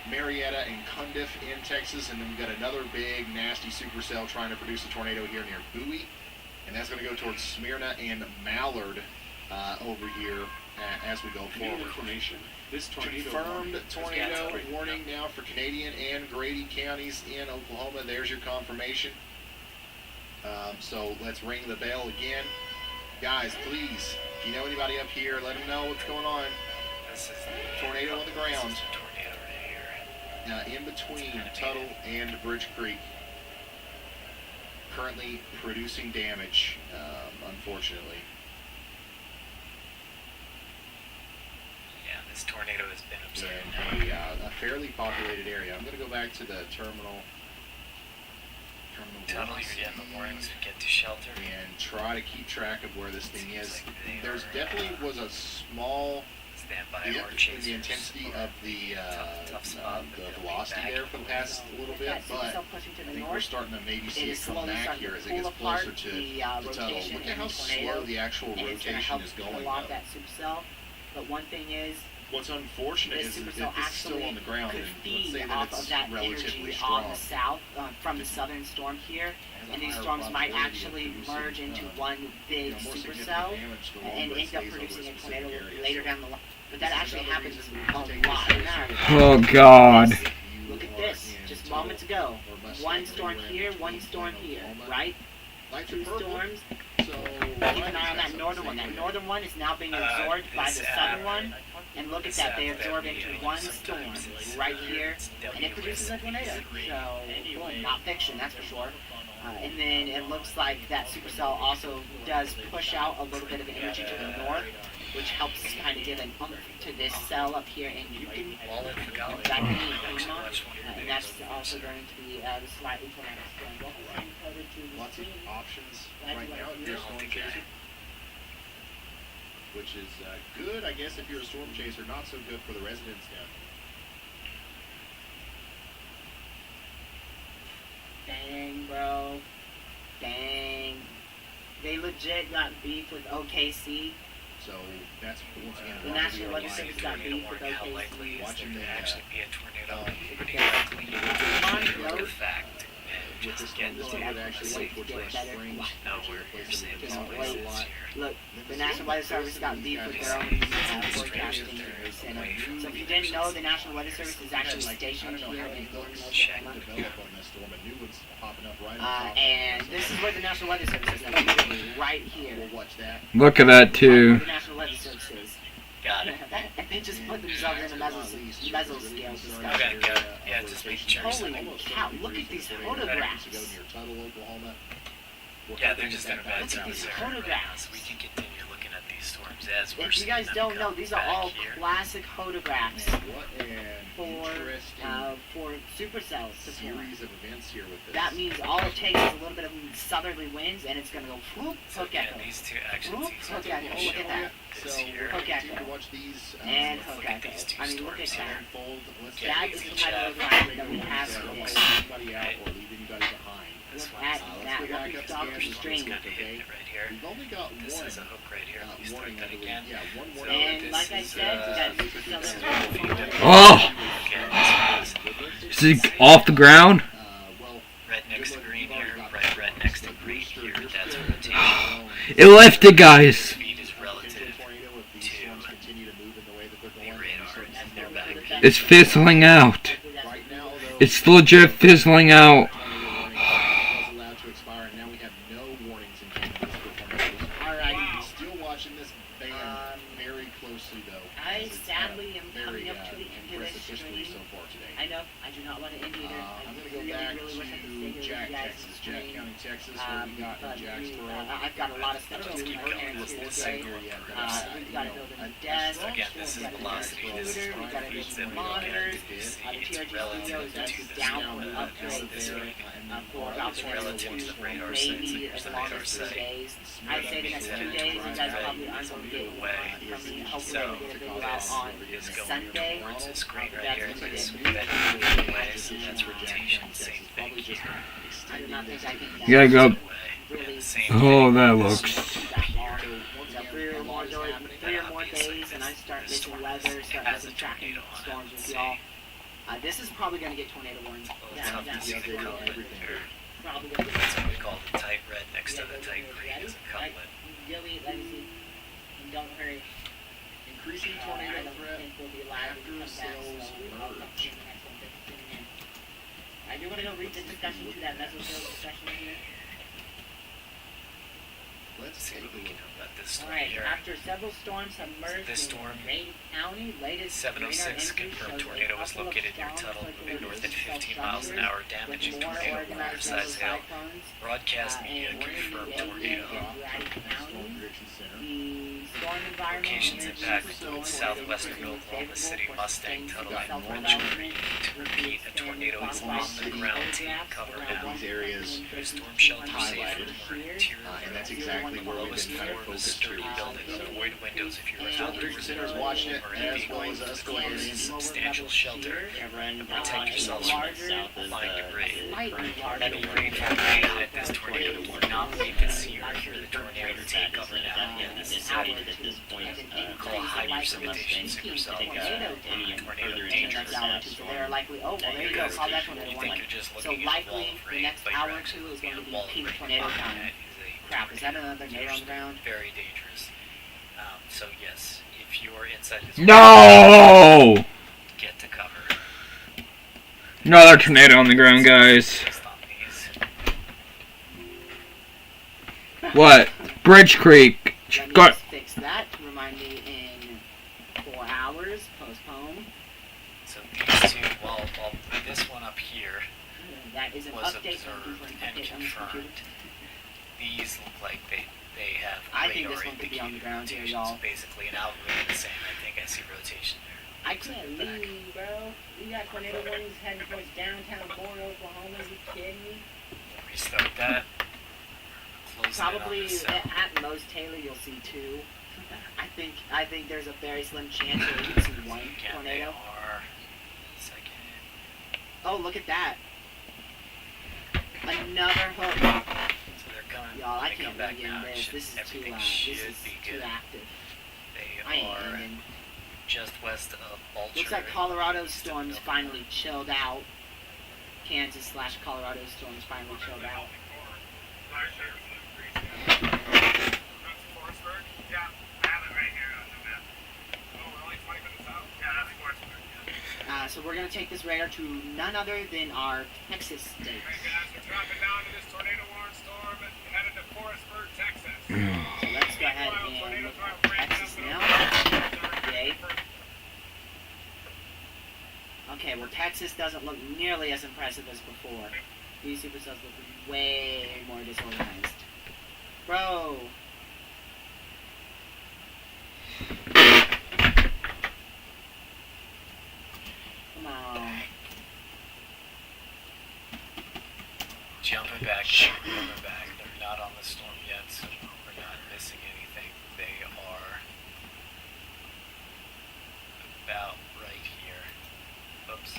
Marietta and Cundiff in Texas. And then we've got another big, nasty supercell trying to produce a tornado here near Bowie. And that's going to go towards Smyrna and Mallard over here as we go forward. Information. This tornado Confirmed tornado warning now for Canadian and Grady counties in Oklahoma. There's your confirmation. So let's ring the bell again. Guys, please, if you know anybody up here, let them know what's going on. Tornado on the ground. In between Tuttle and Bridge Creek. Currently producing damage, unfortunately. This tornado has been observed. In a fairly populated area. I'm going to go back to the terminal. Tuttle, you're getting the warnings to get to shelter. And try to keep track of where this thing is. There's definitely was a small stand by Yep, our and chasers. the intensity of the tough spot, but the they'll be velocity back there for the past little bit, That but supercell pushing to I the think we're north starting to maybe see is it come slowly back starting here to as it pull gets apart closer to the Tuttle. rotation Look at and how the tornado, slow the actual and it's going to rotation help is pull going off though. that supercell. But one thing is, What's unfortunate this is that supercell this is still actually on the ground, could and let's feed say that off it's of that relatively energy strong. on the south from the southern storm here. And these storms might actually merge into one big supercell and end up producing a tornado later down the line. But that actually happens a lot. Oh God. Look at this, just moments ago. One storm here, one storm here, right? Two storms. Keep an eye on that northern one. That northern one is now being absorbed by the southern one. And look at that, they absorb into one storm right here, and it produces a tornado. So, boom, not fiction, that's for sure. And then it looks like that supercell also does push out a little bit of energy to the north, which helps kind of give an oomph to this cell up here in Yukon, back in Yuma, and that's also going to be the slightly tornado storm. Lots of options right now if you're a storm chaser, which is good, I guess, if you're a storm chaser. Not so good for the residents down here. Dang, bro. Dang. They legit got beef with OKC. So that's once again The National Weather Service got beef with OKC. Watching there actually be a tornado pretty Yeah. quickly. You look at the fact and with this just get this to storm, it the actually place went towards our springs, nowhere near San Just Francisco wait. here. Look, the National Weather Service got beef with their own forecasting center. So if you didn't know, the National Weather Service is actually stationed here in Northern Oklahoma. develop on this storm, and new ones popping up right on top. And this is where the National Weather Service is located, right here. We'll watch that. Look at that Where too. the National Weather Service is. Got it. And they just put themselves in a mesoscale discussion. Okay, got it. Yeah, just making sure. Holy cow, look at these photographs. To go near Tuttle, Oklahoma. Yeah, they're just in a bad Look at zone these there. photographs. So we can continue looking at these storms as we're If you seeing guys them don't know, come these are back all here. classic photographs Man, what an for interesting supercells to form. series of events here with this. That means all it takes is a little bit of southerly winds, and it's gonna go whoop, So hook again, echo, these two actions, whoop, these hook two echo. Look at that. So is here. we're Hook going to echo. watch these And Look hook at echo. these two I mean, look at storms that. unfold. Let's Yeah, That you is can the type check. of environment that we have don't today. leave anybody out or leave anybody behind. Look This at one's that. go Look back at up Dr. again. Strange. kind of hitting it right here. We've only got This one is a hook right here. Let me start warning, I that believe. again. Yeah, one So warning. And this like I is, said, we got supercell this is storm. Oh, Okay, is it off the ground? Well, red next to green here, bright red next to green here. That's rotation. It lifted, guys. Speed is relative tornado, if these storms continue to move in the way that they're the going, radar, and they're back. It's fizzling out. right now, though, It's legit fizzling out. tornado warning was allowed to expire, and now we have no warnings in Canada for tornadoes. Alright. Still watching this band very closely, though. I as it's sadly had a am very, coming up to the end of this impressive history stream. so far today. I know, I do not want to end either. I'm going to go really, back really wish I could stay to here Jack, with you guys Texas. and Jack stream. County, Texas, where we got But Jacksboro. I've got a lot of stuff to do. My parents here today. We've got to build a new desk. Again, this is We've got to velocity. build a This is computer. We've got to build that some we look at monitors. to see The it's TRG relative studio is to actually the down storm for that is upgrades this week. for about It's relative to the radar sites. maybe Here's as the long radar as 3 site. days. I'd say the next 2 days, you guys probably aren't going to get from me. Hopefully, So, we get a video out this on is going Sunday. towards this screen right That's here. gonna be This good. that moving away, so that's rotation. Same thing here. I do not think I can. You gotta go. Really. Same Oh, thing. that This looks. That long. So 3 or more days, and I start making weather, start making tracking storms with y'all. This is probably going to get tornado warnings. It's tough to see the color there. Probably going to That's get what we call the tight red next to the tight green as a couplet. Joey, let me see. And don't hurry. Increasing I tornado don't threat think we'll be allowed to after come back, cells so I'll come merge. to the next one. Thanks for tuning in. I do want to go read the discussion to that mesoscale discussion here. Let's See take what a we can look. know about this storm Alright, here. after several storms have merged This in storm, Wayne County, latest 706 confirmed tornado was located near Tuttle, moving north at 15 miles an hour, damaging tornado warning size hail. Broadcast media confirmed tornado. Storm Prediction Center. The storm environment Locations energy impact system include southwestern Oklahoma City, Mustang, Tuttle, and Orange Creek. To repeat, a tornado is on the ground. Team cover now. These areas Storm shelter safe highlighted, from tier and that's exactly exactly where we've been kind of focused to. buildings, avoid windows if you're District centers watching it, or as well as us going in. substantial shelter. Run Protect yourselves south from of flying debris. Slightly larger. Heavy rain that this tornado will not make it see or hear the tornado take cover now. anticipated at this point. Call high precipitation supercell. Any further Danger steps. So they're likely, oh, well, there you go, call that tornado You warning. think you're just So looking at a wall likely of the rain, next but hour you're or two actually is looking going at to a be wall of peak rain. tornado That time. is a Crap, is that another tornado on the ground? very dangerous. So yes, if you are inside this No! get to cover. Another tornado on the ground, guys. Just on these. What? Bridge Creek. Let me Got. just fix that. Remind me in 4 hours. Postpone. So these two, well, this one up here That is an was update observed from Google and update on this computer. confirmed. These look like they have I think radar this one could be on the indicated ground here, rotations. y'all. Basically an algorithm saying I think I see rotation there. I can't leave, bro. We got tornado warnings heading towards downtown Bourne, Oklahoma. Are you kidding me? Restart that. Close Probably it on the at most, Taylor, you'll see 2. I think there's a very slim chance that you can see 1 Again, tornado. They are second. Oh, look at that. Another hook. So they're coming. Y'all, I they can't come back be in now. this. Should- This is too everything loud. should This is be too good. active. I They ain't are in. just west of Vulture. Looks like Colorado's storms finally chilled out. Kansas/Colorado storms finally chilled out. So we're going to take this radar to none other than our Texas states. So let's go ahead and look at Texas now. Yay. Okay, well Texas doesn't look nearly as impressive as before. These supercells look way more disorganized. Bro! Come on. Jumping back. They're not on the storm yet, so we're not missing anything. They are about right here. Oops.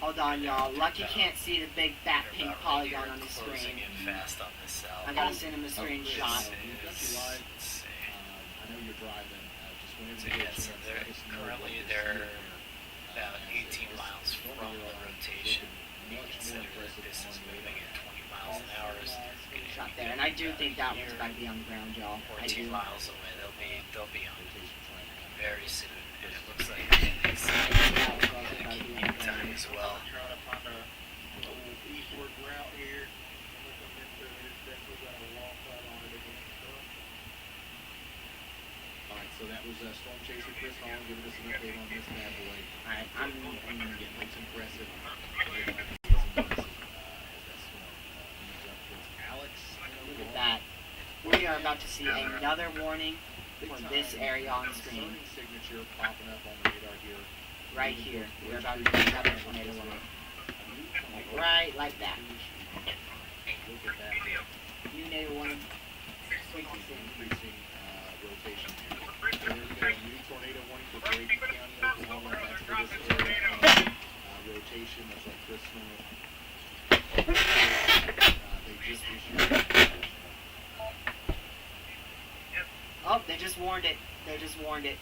Hold on, y'all. Lucky can't see the big fat They're pink about right polygon here, on the closing screen. in fast on this south. I gotta send him a screenshot. Let's see. I know you're driving. Just whenever So you yeah, get a so chance, they're let us know currently what they're you're seeing there. about 18 miles from the rotation. You consider that this is moving at 20 miles an hour. Is Shot there, and I do think that one's gotta be on the ground, y'all. I 14 do. miles away. They'll be on very soon, and it looks like it's keeping time as well. Trying to find a eastward route here. Looking into it, it's definitely got a long side on it again. Alright, so that was Storm Chaser Chris Holland giving us an update on this bad boy. Alright, Again, looks impressive. Alex, look at that. We are about to see another warning for this area on screen. signature popping up on the radar here. Right here. We're about to get another tornado warning. Right like that. Look at that. New NATO warning. Increasing rotation here. So there's got a new tornado warning for Brady County, Oklahoma. That's for this area of rotation, much like Chris Smith. They just issued. Oh, they just warned it. They just warned it.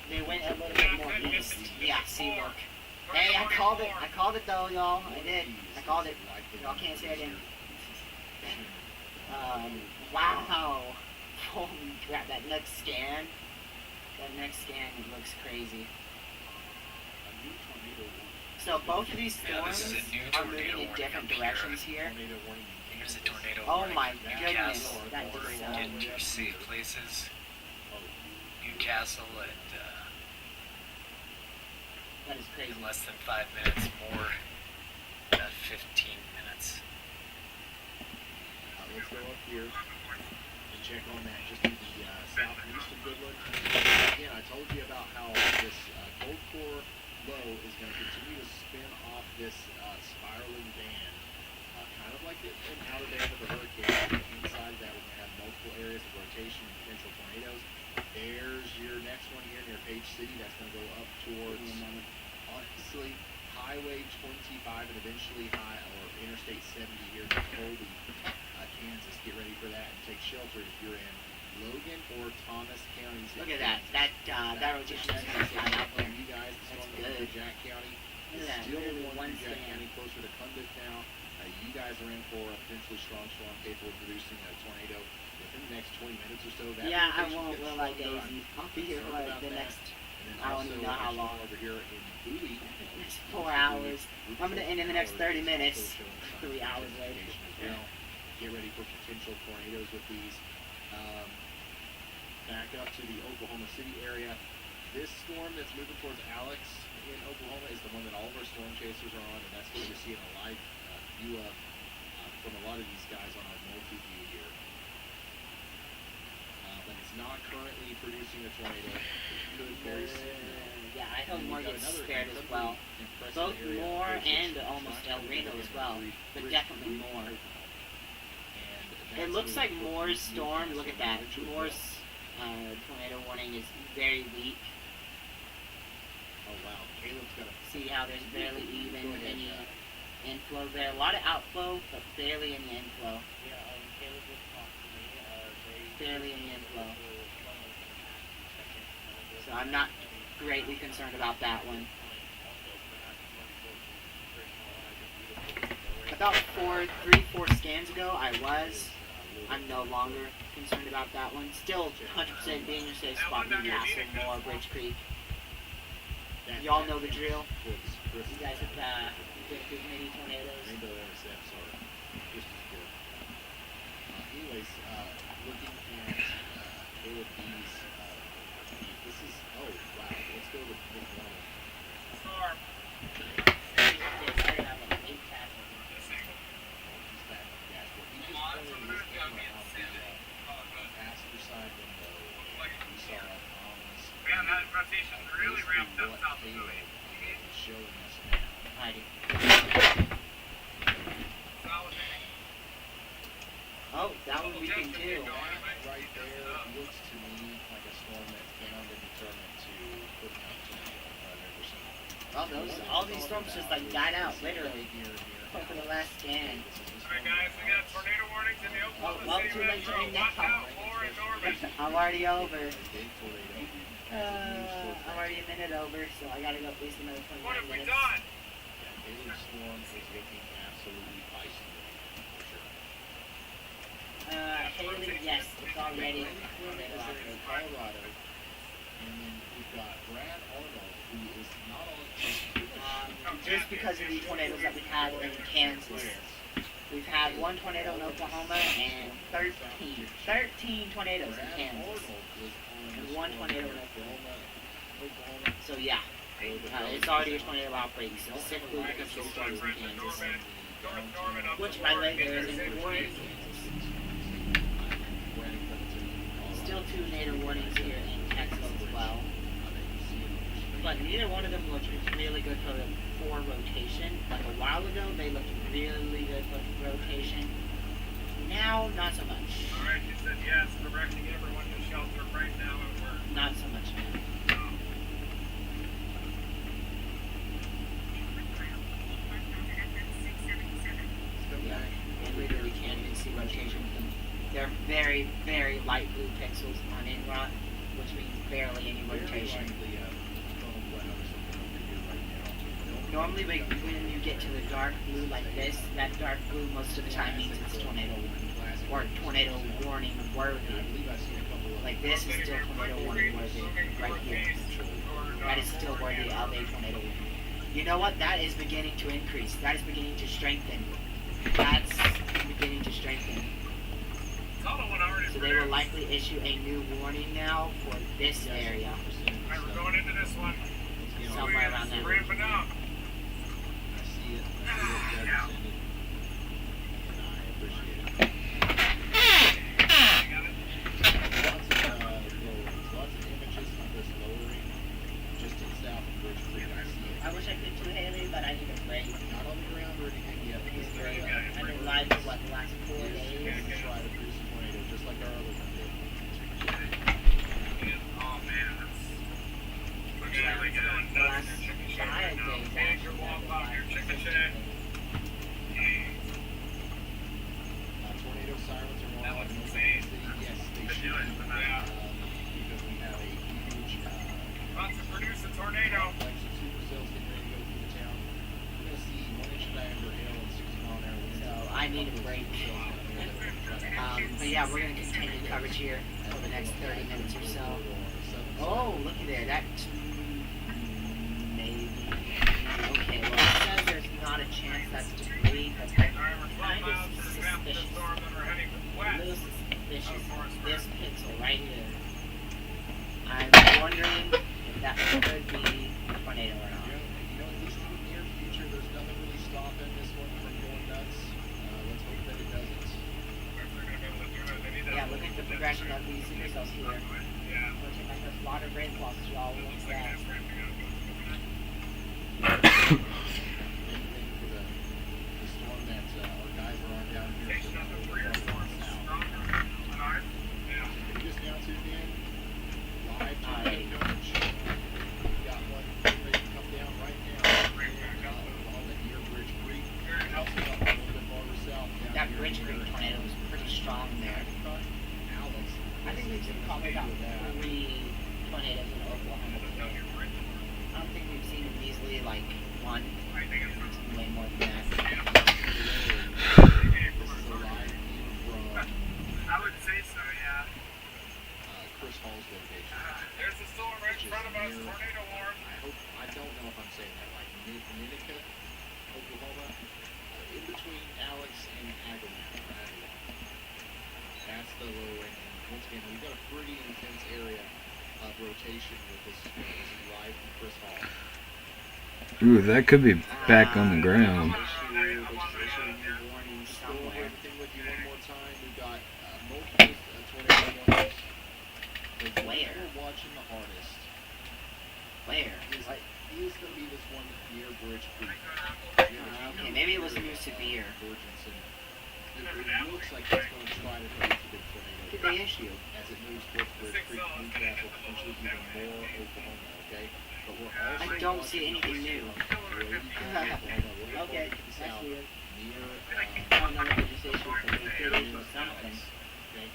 They went a little bit more east. Yeah, see, look. Hey, I called it. I called it though, y'all. I did. I called it. Y'all can't say I didn't. Wow. Holy crap, that next scan. That next scan, it looks crazy. So both of these Yeah, this is storms a new are tornado moving in warning different up here. directions here. Here's a tornado Oh warning my for goodness, Newcastle. that Or just get into safe places. Newcastle That is crazy. in less than 5 minutes more. About 15 minutes. Let's go up here and check on that just to the southeast of Goodland. Again, I told you about how this cold core low is going to continue to spin off this spiraling band, kind of like an outer band of a hurricane inside There's your next one here near Page City. That's going to go up towards, honestly, Highway 25 and eventually Interstate 70 here in Colby, Kansas. Get ready for that and take shelter if you're in Logan or Thomas counties. Look at that. That rotation is flying out there. You guys, That's going good. to Jack County. Look at that. Still Literally one one Jack stand. County, closer to Cundiff now. You guys are in for a potentially strong storm capable of producing a tornado within the next 20 minutes or so. That Yeah, I rotation won't gets look like stronger. Daisy. I'm I'll be here for concerned like about the that. next, And then I don't even know how also, long. over here in Bowie, next 4 hours. I'm gonna end in the next 30 minutes. 3 hours later. as well. Get ready for potential tornadoes with these. Back up to the Oklahoma City area. This storm that's moving towards Alex in Oklahoma is the one that all of our storm chasers are on, and that's what you're seeing a live view of from a lot of these guys on our multi-view here. But it's not currently producing a tornado. It could very soon. Yeah, I hope And more we've got gets another spared as well. impressive Both area Moore of and Bridge. almost It's El not Reno gonna as be well, Bridge, but Bridge, definitely Bridge, more. and It that's looks really like what Moore's we storm, need. look at that. Bridge with Moore's tornado warning is very weak. Oh wow, Caleb's got a See how there's barely even any inflow there. A lot of outflow, but barely any inflow. Caleb was talking to me. Barely any inflow. So I'm not greatly concerned about that one. About 4 scans ago, I was. I'm no longer concerned about that one. Still 100% being a safe spot, Newcastle, Moore, Bridge Creek. Y'all know the drill. You guys have been through many tornadoes. Rainbow intercepts are just as good. Anyways, looking at Caleb B's, this is, oh wow, let's go to the normal. Really ramped up top of Showing us now. Hiding. Oh, that one we can do. Right there looks to me like a storm that cannot be determined to put out to Well, all these storms just like died out, literally. For the last scan. Alright guys, we got tornado warnings in the Oklahoma well, City too late to metro. end now. Watch out, Moore and Norman. I'm already over. I'm already a minute over, so I gotta go at least another 29 What have we minutes. done? Caleb's storm is looking absolutely feisty for sure. Haley, yes, it's already. Colorado. And then we've got Brad Arnold, who is not on Just because of the tornadoes that we've had in Kansas. We've had 1 tornado in Oklahoma and 13 tornadoes in Kansas. And 1 tornado in Oklahoma. So yeah, it's already a tornado outbreak, specifically because of the storms in Kansas. Which, by the way, there is a warning in Kansas. Still 2 tornado warnings here in Texas as well. But neither one of them looked really good for rotation. Like a while ago, they looked really good for rotation. Now, not so much. Alright, he said yes, directing everyone to shelter right now at work. Not so much now. Yeah, and literally can't even see rotation with them. They're very, very light blue pixels on Inrot, which means barely any rotation. Normally, when you get to the dark blue like this, that dark blue most of the time means it's tornado warning, or tornado warning worthy. Like this is still tornado warning worthy, right here. That is still worthy of a tornado warning. You know what? That is beginning to increase. That is beginning to strengthen. That's beginning to strengthen. So they will likely issue a new warning now for this area. Alright, we're going into this one. Somewhere around that region. Ramping up. I see it. I appreciate it. Lots of images of this lowering just to the south of Bridge Creek. I see it. I wish I could too, Haley, but I need a break. Not on the ground or anything yet. This area, I've been live for what, the last 4 days? try to produce a tornado just like our other one did. we're going to continue coverage here for the next 30 minutes or so. Oh, look at there. That... Maybe... Okay, well, it says there's not a chance that's debris, but kind of suspicious. A little suspicious. This pixel right here. I'm wondering if that could be a tornado or not. At least in the near future, there's nothing really stopping this one from going nuts. Let's hope that it doesn't. Yeah, look at the progression of these supercells here. We'll take my first water break while y'all look at that. The storm that our guys are on down here. Just now tuned in. Live to coverage. We got one ready to come down right now. On the near Bridge Creek. Also got one a little bit farther south. That Bridge Creek tornado was pretty strong there. Alex. I think we've seen probably about 3 tornadoes in Oklahoma today. I don't think we've seen them easily like one. We've seen way more than that. This is a live view from I would say so, yeah. Chris Hall's location. There's a storm right in front of us, tornado warn. I don't know if I'm saying that right. Minica, Oklahoma, in between Alex and Agawam. That's the low end. And once again, we've got a pretty intense area of rotation with this live from Chris Hall. Ooh, that could be back on the ground. Issue warning Just go over somewhere. everything with you one more time. We've got multiple tornado warnings. The one Where? we're watching the hardest Where? is going to be this one near Bridge Creek. Okay, maybe it was near severe. It looks like it's going to try to produce a big tornado. What did they issue? As it moves towards Bridge Creek, Newcastle, potentially even more Oklahoma, okay? But we're also I don't see anything new. Oklahoma. Okay, To the that's south, weird. near, I don't know what the decision for the city or something. okay?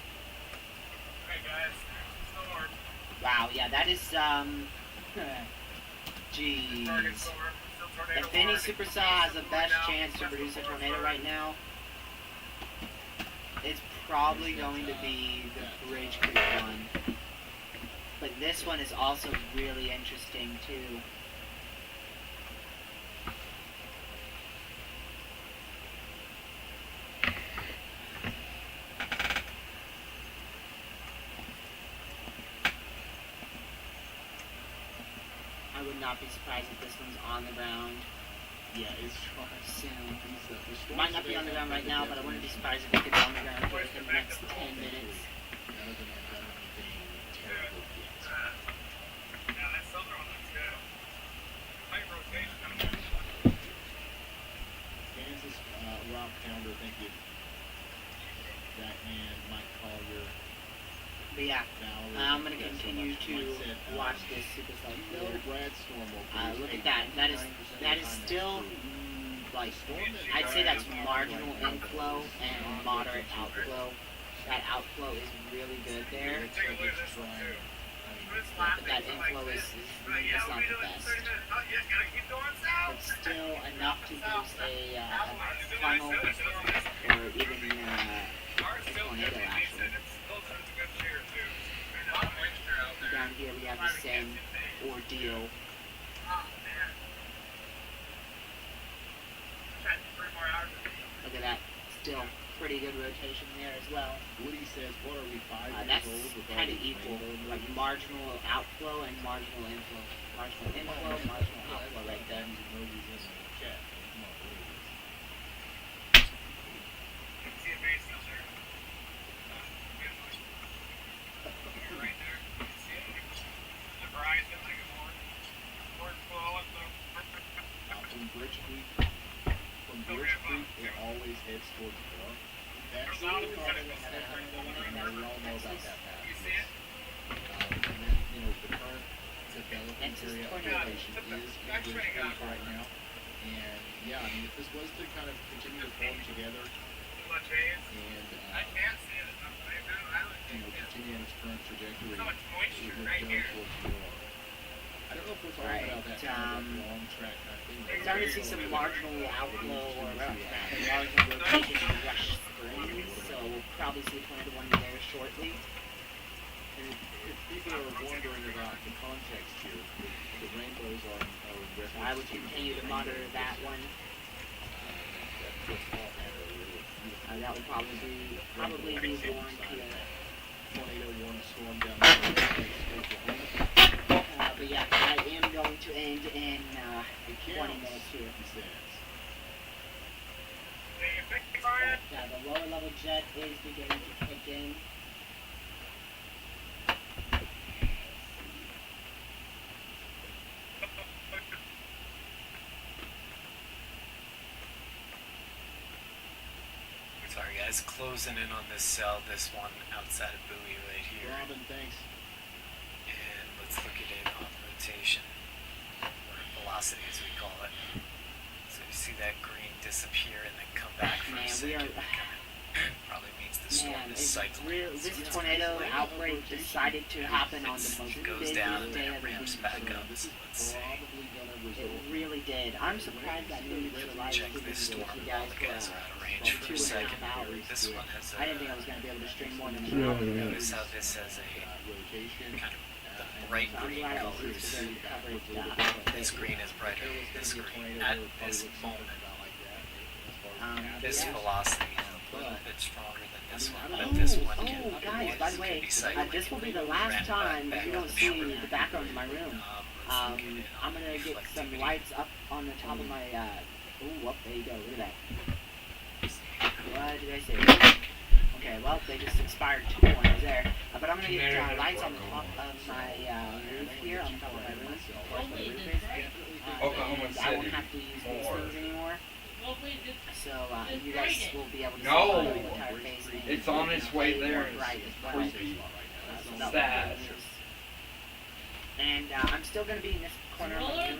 Hey guys, storm. Wow, yeah, that is, jeez. Target storm. Still tornado If any warning. supercell has the best chance to produce a tornado right now, it's probably going to be the Bridge Creek one. But this one is also really interesting too. I would not be surprised if this one's on the ground Yeah, it's trying. soon. The storms Might not be on the ground right now, but I wouldn't be surprised if it gets on the ground here in the next 10 minutes. None of them have done anything terrible yet. Yeah, that southern one looks good. Tight rotation. Kansas, Rob Pounder, thank you. That man, Mike Collier, But yeah, Valerie. I'm gonna yeah, so continue much. to Mike said, watch this supercell No here. Brad Storm will Look produce at that. That is 89% that of is the time still true. like Storm that I'd say that's Brad- marginal inflow and moderate outflow. That outflow is really good there, Looks like it's trying. I mean, but that inflow is it's not the best. It's still enough to use a funnel or even a tornado actually. Down here we have the same ordeal. Look at that. Still pretty good rotation there as well. Woody says, what are we, 5 years That's old? with all kind of these equal, rainbow like movies? marginal outflow and marginal inflow. Marginal inflow, marginal outflow right there. Movies in the chat. Come on, what is this? From Bridge Creek, it always heads towards north. That's the common pattern, and we all know about that pattern. And then, the current development area of elevation is in Bridge Creek right now. And, yeah, I mean, if this was to kind of continue to form together and, continue on its current trajectory, it would go towards north. I I don't know if we're talking Right, about that kind of like long track kind of thing. Starting to see some marginal outflow or marginal rotation in Rush Springs, so we'll probably see a tornado warning there shortly. And if people are wondering about the context here, the rainbows are So I would continue to monitor that one. That would probably be newborn here. Tornado warning storm down there. But yeah, I am going to end in 20 minutes here. Yeah, the lower level jet is beginning to kick in. Sorry guys, closing in on this cell, this one outside of buoy right here. Robin, thanks. And let's look at it on rotation, or velocity as we call it. So you see that green disappear and then come back for a second. Probably means the storm is cycling. This tornado outbreak decided to happen on the most goes busiest down and day then of it the ramps week. back up. So let's see. It really did. I'm surprised that no neutralized Check this storm. you guys The guys are out of range for a 2.5 second. hours. This one has a. I didn't think I was going to be able to string more than an hour. Notice how this has a kind of the bright green colors. This green is brighter than this green at this moment. This velocity is a little bit stronger than this one, but this one guys, by the way, this will be the last time you don't see the background of my room. I'm going to get some lights up on the top of my, there you go, look at that. What did I say? Okay, well, they just expired 2 points there. But I'm going to get lights on the top of my roof here, on top of my room. Of course, my roof is. I won't have to use these things anymore. So you guys will be able to see the entire face. It's on its way there. Right as well. Sad. And I'm still going to be in this corner of my room.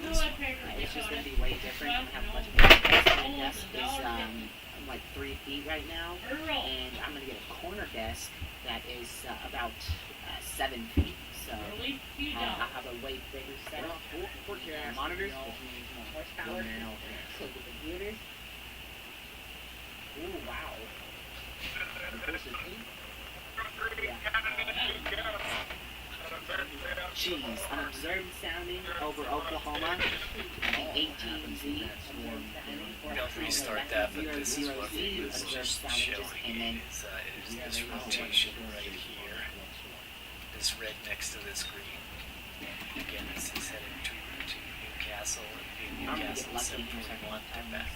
It's just going to be way different. I'm going to have a bunch of desks. My desk is like 3 feet right now. And I'm going to get a corner desk that is about 7 feet. So I'll have a way bigger setup. Monitors, horsepower, so the computers. Ooh, wow. Jeez, an observed sounding over Oklahoma, the 18Z. Don't restart that, but this is what it was just showing is this rotation right here. This red next to this green. Again, this is headed to Newcastle, and Newcastle 741, they're back.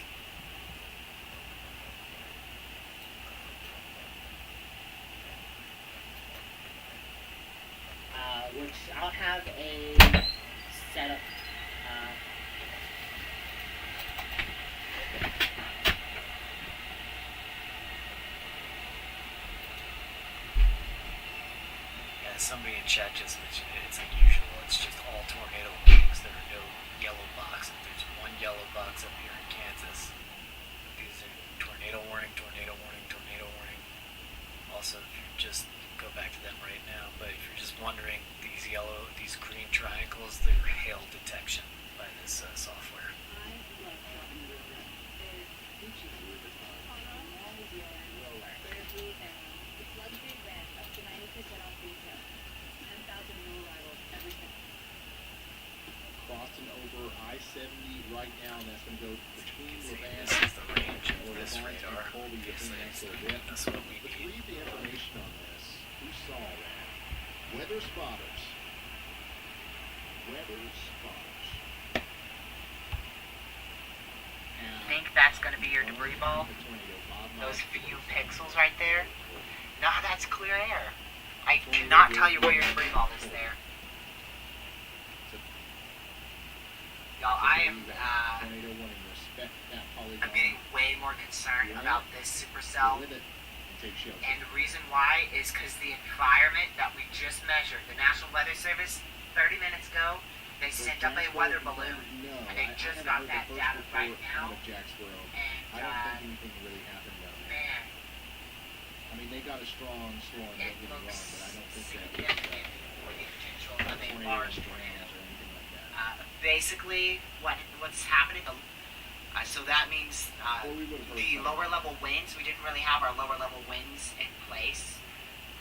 Which I'll have a setup. Somebody in chat just mentioned it. It's unusual. It's just all tornado warnings. There are no yellow boxes. There's one yellow box up here in Kansas. These are tornado warning, tornado warning, tornado warning. Also, if you just go back to them right now, but if you're just wondering, these green triangles, they're hail detection by this software. Crossing over I-70 right now, and that's going to go between Ravenna This is the range of this radar. That's what we Let's need. read the information on this. Who saw that? Weather spotters. Weather spotters. Think that's going to be your debris ball? Those few pixels right there? No, that's clear air. I cannot tell you where your debris ball is there. Y'all, I'm getting way more concerned about this supercell. And the reason why is because the environment that we just measured, the National Weather Service, 30 minutes ago, they sent up a weather balloon. And they just got that data right now. And, I don't think anything really happened down there. man, I mean, they got a strong storm, don't get me wrong, but I don't think that was significant for the potential of a tornado large storms tornado. or anything like that. basically what's happening. So that means the lower level winds. We didn't really have our lower level winds in place,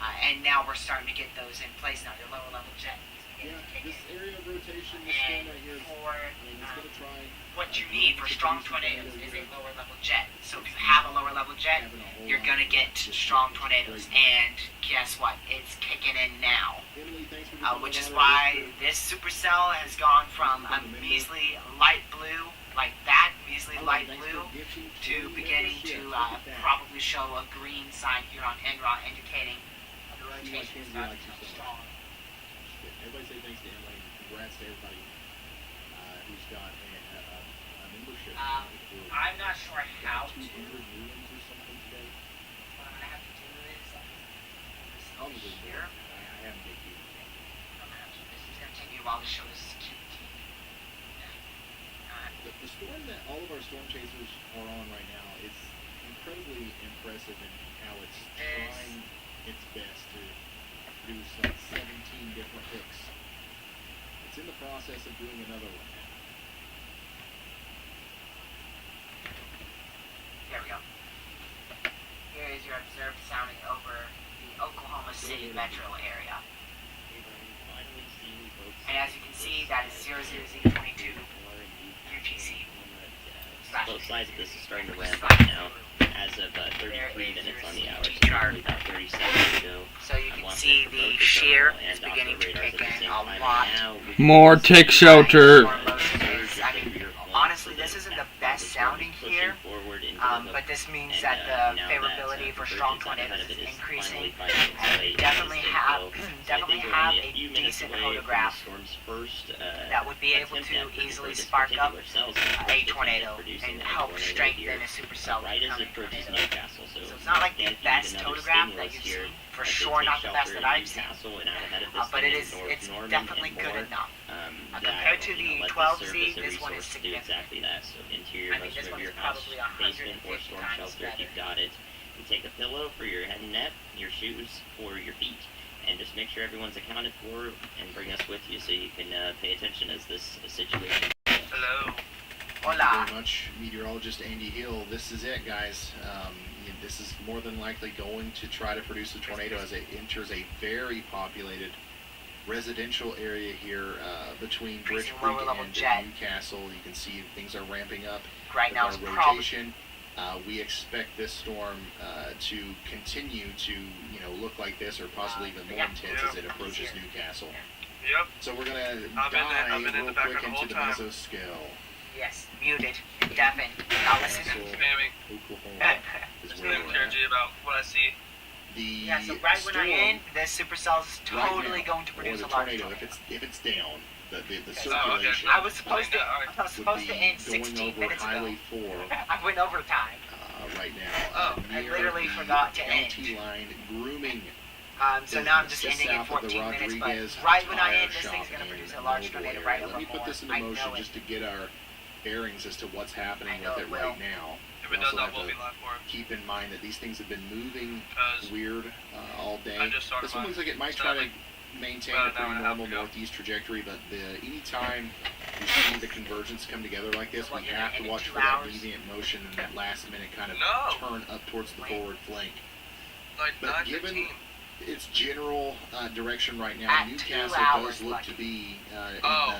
and now we're starting to get those in place now. Your lower level jet. Yeah, this area of rotation, this storm right here, it's going to try. What you need for strong tornadoes is a lower level jet. So if you have a lower level jet, you're going to get strong tornadoes. And guess what? It's kicking in now. Which is why this supercell has gone from a measly light blue, like that, measly light blue, to beginning to probably show a green sign here on NRA indicating the rotation is not strong. Everybody say thanks to Emily. Congrats to everybody who's got a membership. I'm not sure how to. 200 new ones or something today. What I'm going to have to do is Probably here. I haven't been here. This is going to take me a while to show this cute. The storm that all of our storm chasers are on right now is incredibly impressive in how it's trying its best to produce like 17 different hooks. It's in the process of doing another one now. There we go. Here is your observed sounding over the Oklahoma City metro area. And as you can see, that is 00Z22 UTC. Both sides of this is starting to ramp up now. As of 33 minutes on the hour, so probably about 30 seconds ago. So you can see the shear is beginning to kick in a lot. More tick shelter. I mean, honestly, this isn't the best sounding here, but this means that the favorability for strong tornadoes is increasing. And we definitely have a decent photograph that would be able to easily spark up a tornado and help strengthen a supercell becoming tornado. So it's not like the best photograph that you've seen, for sure not the best that I've seen, but it's definitely good enough. Compared to the 12Z, this one is significant. Exactly that. So interior I mean, most this of one your is house, probably basement or 150 storm times shelter if better. you've got it. You take a pillow for your head and neck, your shoes for your feet, and just make sure everyone's accounted for and bring us with you so you can pay attention as this situation. Hello. Thank you Hola. very much, meteorologist Andy Hill. This is it, guys. This is more than likely going to try to produce a tornado as it enters a very populated residential area here between Bridge Creek and Newcastle. You can see things are ramping up. Right now it's with our probably rotation. We expect this storm to continue to, look like this, or possibly even more intense as it approaches Newcastle. Yep. So we're gonna I've dive been in real the background quick the whole into the time. mesoscale. yes, muted, deafened, not listening. Spamming. Oklahoma is Just where didn't we're care at. G about what I see. The Yeah, so right when I storm end, this supercell is right totally now, going to or produce the a large tornado, tornado. if it's down, the Okay. circulation I was supposed to. Alright. I was would supposed be to end going 16 over minutes Highway ago. 4 I went overtime. right now. Oh, I near literally the forgot to end. LT line grooming. So now I'm just ending in south of the 14 minutes, but Rodriguez right when I Tire end, this Shop thing's going to in produce a large Mobile tornado area. right Let over me put more. this into I motion know it. just to get our bearings as to what's happening I know with it it will. right now. If We it does, also I have will to be live for it. keep in mind that these things have been moving Because weird all day. I just started This one mine. looks like it might try to Sadly. maintain About a an pretty hour and a half normal ago. northeast trajectory, but anytime you see the convergence come together like this, we have to watch for that deviant motion and that last minute kind of No. turn up towards the forward flank. like But given 9:15. its general direction right now, At 2 Newcastle hours, does look lucky. to be in the Oh,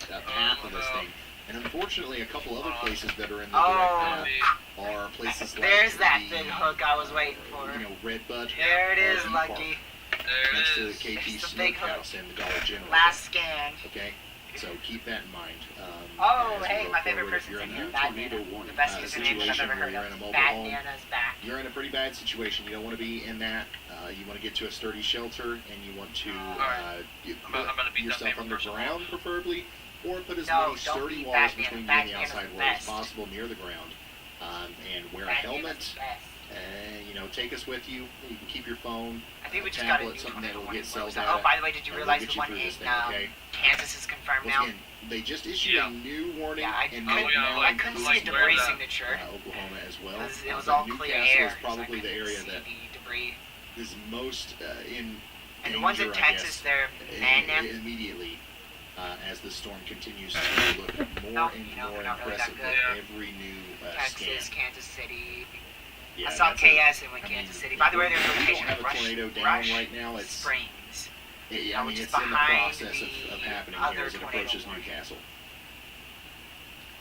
direct path of this thing. And unfortunately, a couple other places that are in the Oh, direct path are places like there's that the, big hook I was waiting for. Redbud. There it is, RV Lucky. There Next it to the is. KT It's the big hook. Smokehouse and the Dollar General. Last scan. Okay, so keep that in mind. Oh, as we hey, go my favorite forward. If person's you're in in here. a Batman. tornado warning, The best username I've situation ever where heard you're in a of. mobile home, Batman's back. you're in a pretty bad situation. You don't want to be in that. You want to get to a sturdy shelter, and you want to I'm gonna beat that yourself favorite person underground, preferably, or put as No, many don't sturdy beat walls Batman. between you and the Batman is outside the world as best. possible near the ground, and wear a Batman helmet. is the best. Take us with you. You can keep your phone, I think we just got a new tablet, something tornado that will warning. get Where was cells that? out. Oh, by the way, did you and realize we'll the get you one through in this thing, okay? Kansas is confirmed Once now? again, they just issued Yeah. a new warning, Yeah, I and couldn't, yeah, now I couldn't see a like, debris where that? signature. Oklahoma as well. It was But all clear Newcastle air. is probably so I the couldn't area see that the debris. is most in And the ones in danger, I Texas, guess, they're man-man. immediately. as the storm continues to look more and more impressive with every new scan. Texas, Kansas City. Yeah, I saw that's KS and went Kansas City. By the way, there's a we don't rotation have of a tornado down right now. It's Springs. I mean, which is it's in the behind process of the happening other here as it tornado approaches warning. Newcastle.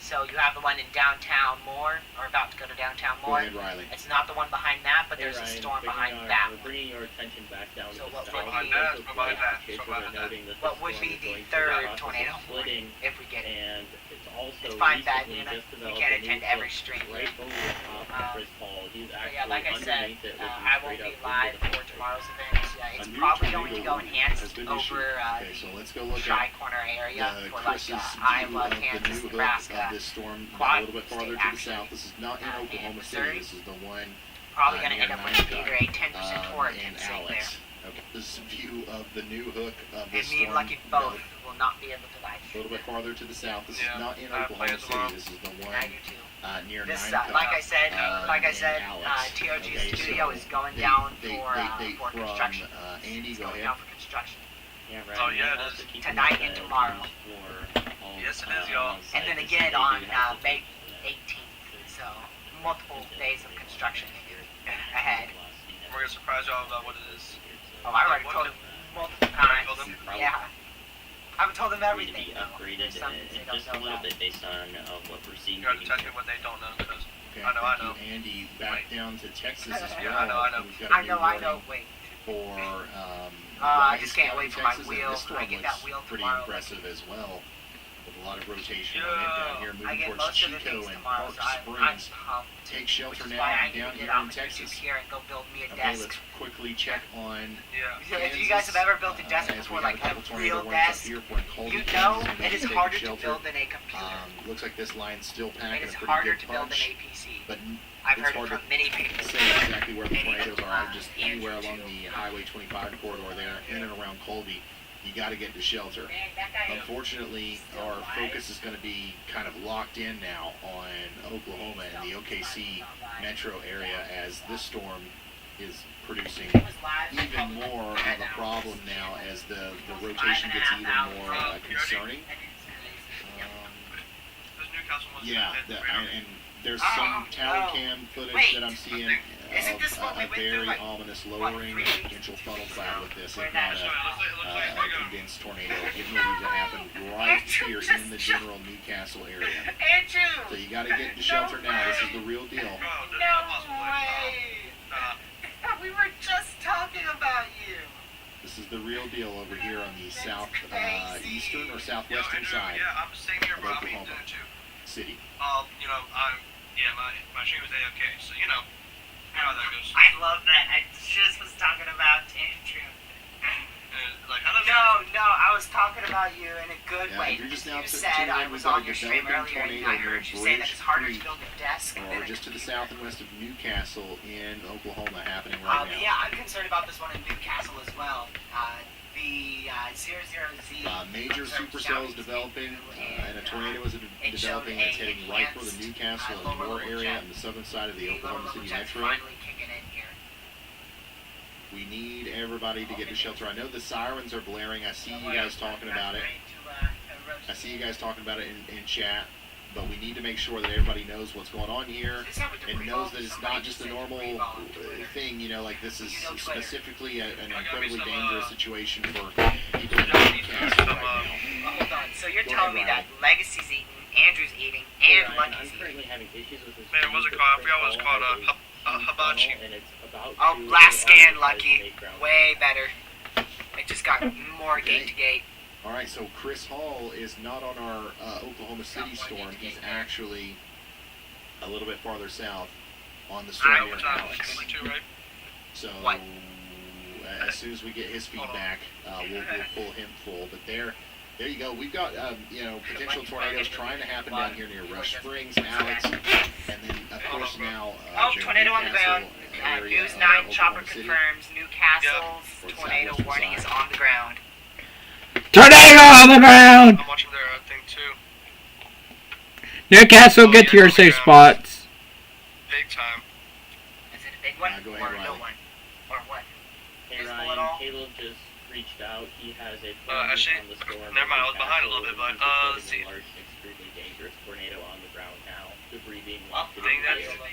So you have the one in downtown Moore, or about to go to downtown Go Moore. ahead, Riley. It's not the one behind that, but Hey, there's Ryan, a storm bringing behind our- that we're one. bringing your attention back down So to what the would south. be- Those of behind that, cases behind are that. noting that What the would storm be is the going through third process of tornado splitting, if we get it? and it's also It's fine, Dad. recently You know, just we developed can't a new attend every hook stream. right over the top of Chris Paul. He's So actually yeah, like I said, underneath it, looking I won't straight be up live into the for tomorrow's event. Yeah, it's A new probably going to tornado go warning enhanced has been over Okay, so let's go look Shy at Corner area for like Chris's view Iowa, of the Kansas, new hook Nebraska. of this storm a Quad little bit farther state, to the actually. south. This is not in And Oklahoma Missouri. City. This is the one Probably going to near end up with Mountain either a 10% Duck, hurricane and sitting there. Alex. Okay, this is a view of the new hook of And this me and storm. Lucky both will not be able to live A little bit farther to the south. This Yeah, is not in I have Oklahoma plans City. tomorrow. This is the And one I do too. near This, Nine like I said, and Alex. TRG Okay, Studio so is going they- down they- for they for from, construction. Andy, It's go going ahead. down for construction. Yeah, right. Oh, yeah, And it also is. keep Tonight in mind and that tomorrow. Yes, it is, y'all. And then again on May 18th. So multiple days of construction ahead. We're gonna surprise y'all about what it is. Oh, I already told them multiple times. told them? Yeah. I haven't told them Need to everything. be though. upgraded There's some things they don't just a know little about. bit based on what we're seeing. You have to being tell me here. what they don't know, because Okay, I know, I thank you, know. Andy, back down to Texas as well. Yeah, I know. We've got a I new know. warning Wait. for I just can't County, wait for my Texas, and wheel. this storm I get that looks wheel pretty tomorrow. impressive as well, with a lot of rotation Yeah. on it down here, I moving get towards most of the Chico things and tomorrow, Park so I'm Springs. pumped. Take Which shelter is now why I need down to here get off in my Texas. here and go build me a Okay, desk. let's quickly check on Yeah. So if you guys have ever built a desk as we before, got like a couple a tornado real warnings up desk, here for Colby, you know Kansas, it is taking harder to shelter. build than a computer. Looks like this line's still It packing is a pretty harder good to build than punch, a PC. but I've it's heard hard it from many people. to say exactly where the tornadoes are. Just anywhere along the Highway 25 corridor there, in and around Colby, you got to get to shelter. Unfortunately, our focus is going to be kind of locked in now on Oklahoma and the OKC metro area, as this storm is producing even more of a problem now as the rotation gets even more concerning. This Newcastle one's Yeah, been and there's some tower cam footage that I'm seeing Isn't this of what we a went through, very like, ominous lowering of potential funnel cloud with this, if not a condensed tornado getting ready to happen right here in the general Newcastle area. So Andrew! you got to get to shelter now. This is the real deal. No way! We were just talking about you! This is the real deal over here on the south eastern or southwestern side Yeah, I'm sitting here, of bro. I'm eating Oklahoma dinner too. City. You know, my stream was A-OK, so you know how that goes. I love that. I just was talking about Andrew. Like, how does No, I was talking about you in a good Yeah, way. if you're just now You tuning said in, I we've was got on a your stream developing earlier and tornado I heard near you say that Bridge it's harder Creek, to build a desk than or a just to the computer. south and west of Newcastle in Oklahoma happening right now. Yeah, I'm concerned about this one in Newcastle as well. The 00Z. Major supercells developing, and a tornado is developing that's heading right for the Newcastle and Moore area on the southern side of the Oklahoma City metro. Finally kicking in here. We need everybody to get to shelter. I know the sirens are blaring. I see you guys talking about it. I see you guys talking about it in chat. But we need to make sure that everybody knows what's going on here and knows that it's not just a normal thing, you know, like this is specifically an incredibly dangerous situation for people in Newcastle right now. Hold on, so you're Go telling me ahead, that Legacy's eating, Andrew's eating, and Ryan, Lucky's I'm eating? currently having issues with this. Man, what's it called? I forgot what it's called. Hibachi. And it's about Oh, to blast go on scan, the Lucky. playground. Way better. It just got more gate to gate. All right, so Chris Hall is not on our Oklahoma City storm. He's actually a little bit farther south on the storm near Alex. Right? So What? as soon as we get his feedback, we'll pull him full. But there you go. We've got potential tornadoes trying to happen down here near Rush Springs, Alex, and then of course now the Tornado on the ground. Newcastle area News of 9 chopper Oklahoma City. confirms Newcastle's Yeah. tornado Southwestern warning side. is on the ground. Tornado on the ground! I'm watching their thing too. Newcastle, get to your safe spots. Big time. Is it a big one Go ahead, or a Riley. little one? Or what? Hey Visible at Ryan, all? Caleb just reached out. He has a plan actually, on the storm. never mind, I was behind a little bit, but, let's see. A large and extremely dangerous tornado on the ground now. Debris being I wafted think in the that's... air.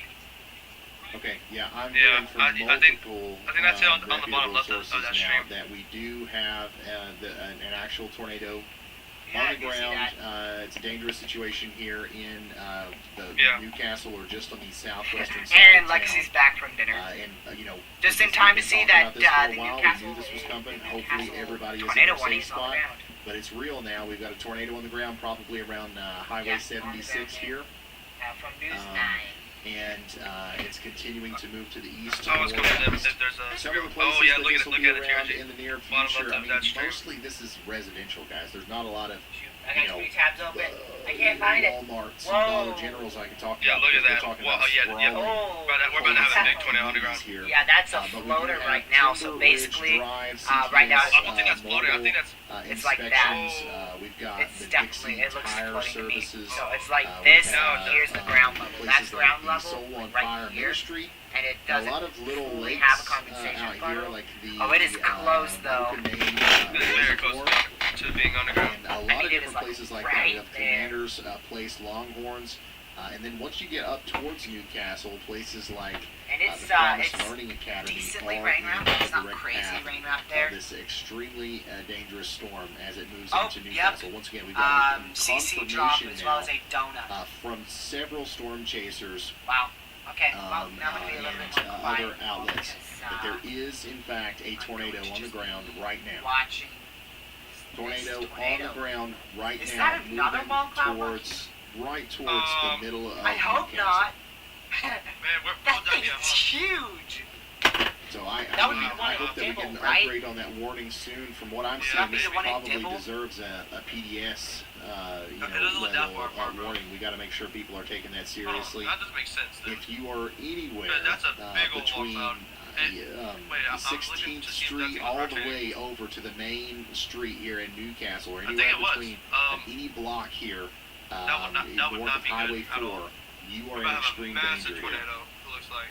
Okay, yeah, I'm Yeah, hearing from I think multiple that's it on the bottom reputable left of sources that now stream. that we do have an actual tornado Yeah, on I the can see ground. that. It's a dangerous situation here in the Yeah. Newcastle or just on the southwestern side. And of Lexi's town. back from dinner. You know, Just in we've time been to see talking that about this for a the while. Newcastle, We knew this was coming. Hopefully, Newcastle everybody is in tornado a safe warnings on the spot. ground. But it's real now. We've got a tornado on the ground, probably around Highway Yeah, 76 here. From News Um, 9. And it's continuing to move to the east. I was more coming in. east. There's a... Some of the places Oh, yeah, that look this at will it. be Look at it around here. in the near Bottom future. left I of mean, that stream. mostly this is residential, guys. There's not a lot of I got too many tabs open. I can't find it. Walmarts Whoa. and Dollar Generals I can talk Yeah, about. look at because that. we're talking Well, about yeah. sprawling Oh. We're about to have a big tornado on the communities ground. here. Yeah, that's a But we do floater have right now. So Timber basically, Ridge Drive, right now, CPS, I don't think that's floating. I think that's... it's like that. inspections. We've got it's the definitely, Dixie it looks Tire floating to me. Services. So it's like We've this, got, here's the ground level. places That's like ground the level, Soul on right Fire here. Ministry. And it A doesn't lot of little fully lakes have a condensation out funnel. here, like the Oh, it is close, though. Broken Name, It's very close Reservoir. to being underground. And a lot mean, of it different is, like, places like right that. We have there. Commanders Place, Longhorns, and then once you get up towards Newcastle, places like And the it's Promise it's Learning Academy decently are rain in round. the It's not direct crazy path rain round of there. this extremely dangerous storm as it moves Oh, into yep. Newcastle. Once again, we've got CC drop confirmation as well now as a donut. from several storm chasers Wow. Okay. Well, now I'm gonna be a little and bit more quiet. other outlets because, that there is, in fact, a tornado on the ground right now. watching Tornado this on the ground right Is now, that another moving wall cloud towards the middle of I hope Newcastle. not. Man, we're That all done thing here, is huh? huge. So I That would be the one I in hope that we Dibble, can right? upgrade on that warning soon. From what I'm Yeah. seeing, That'd be this the one in probably Dibble? deserves a PDS It doesn't look that far apart, bro. warning. We got to make sure people are taking that seriously. Oh, that doesn't make sense. Then. If you are anywhere Yeah, that's a big old between wall cloud. Wait, I'm looking to 16th see if that's Street in all the cartoon. way over to the main street here in Newcastle, or I think anywhere it was. between any block here that would not north of be Highway good at 4, all. you We're are in about to have a extreme massive danger here. tornado. It looks like.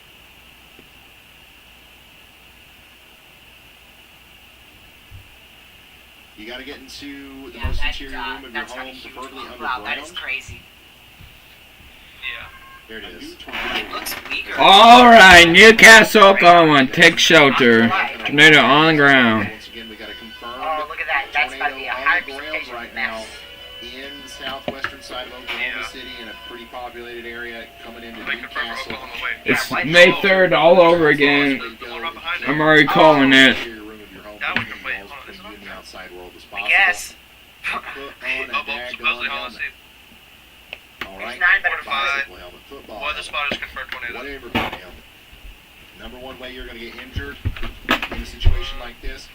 You got to get into the Yeah, most that's, interior room of your that's home, a huge preferably one. Wow, that is underground. crazy. Yeah. There it is. It looks weaker. Alright, Newcastle, Oklahoma, take shelter. Tornado on the ground. Once again, we got a confirmed Oh, look at that. That's about to be a tornado high on the ground precipitation right now mess. in the southwestern side of Oklahoma Yeah. City, in a pretty populated area coming into Make it for Newcastle. Oklahoma. Wait. It's May 3rd all over again. The one right behind it. I'm already calling it. Interior room of your home, That one- between wait, walls hold on, between is it you on? and the outside world as I possible. guess. Put on a Oh, daggone supposedly, hold on, helmet. see. All right. There's 9 better Bicycle helmet, football Weather helmet, spotters confirmed tornado. whatever kind of helmet. Number one way you're going to get injured in a situation like this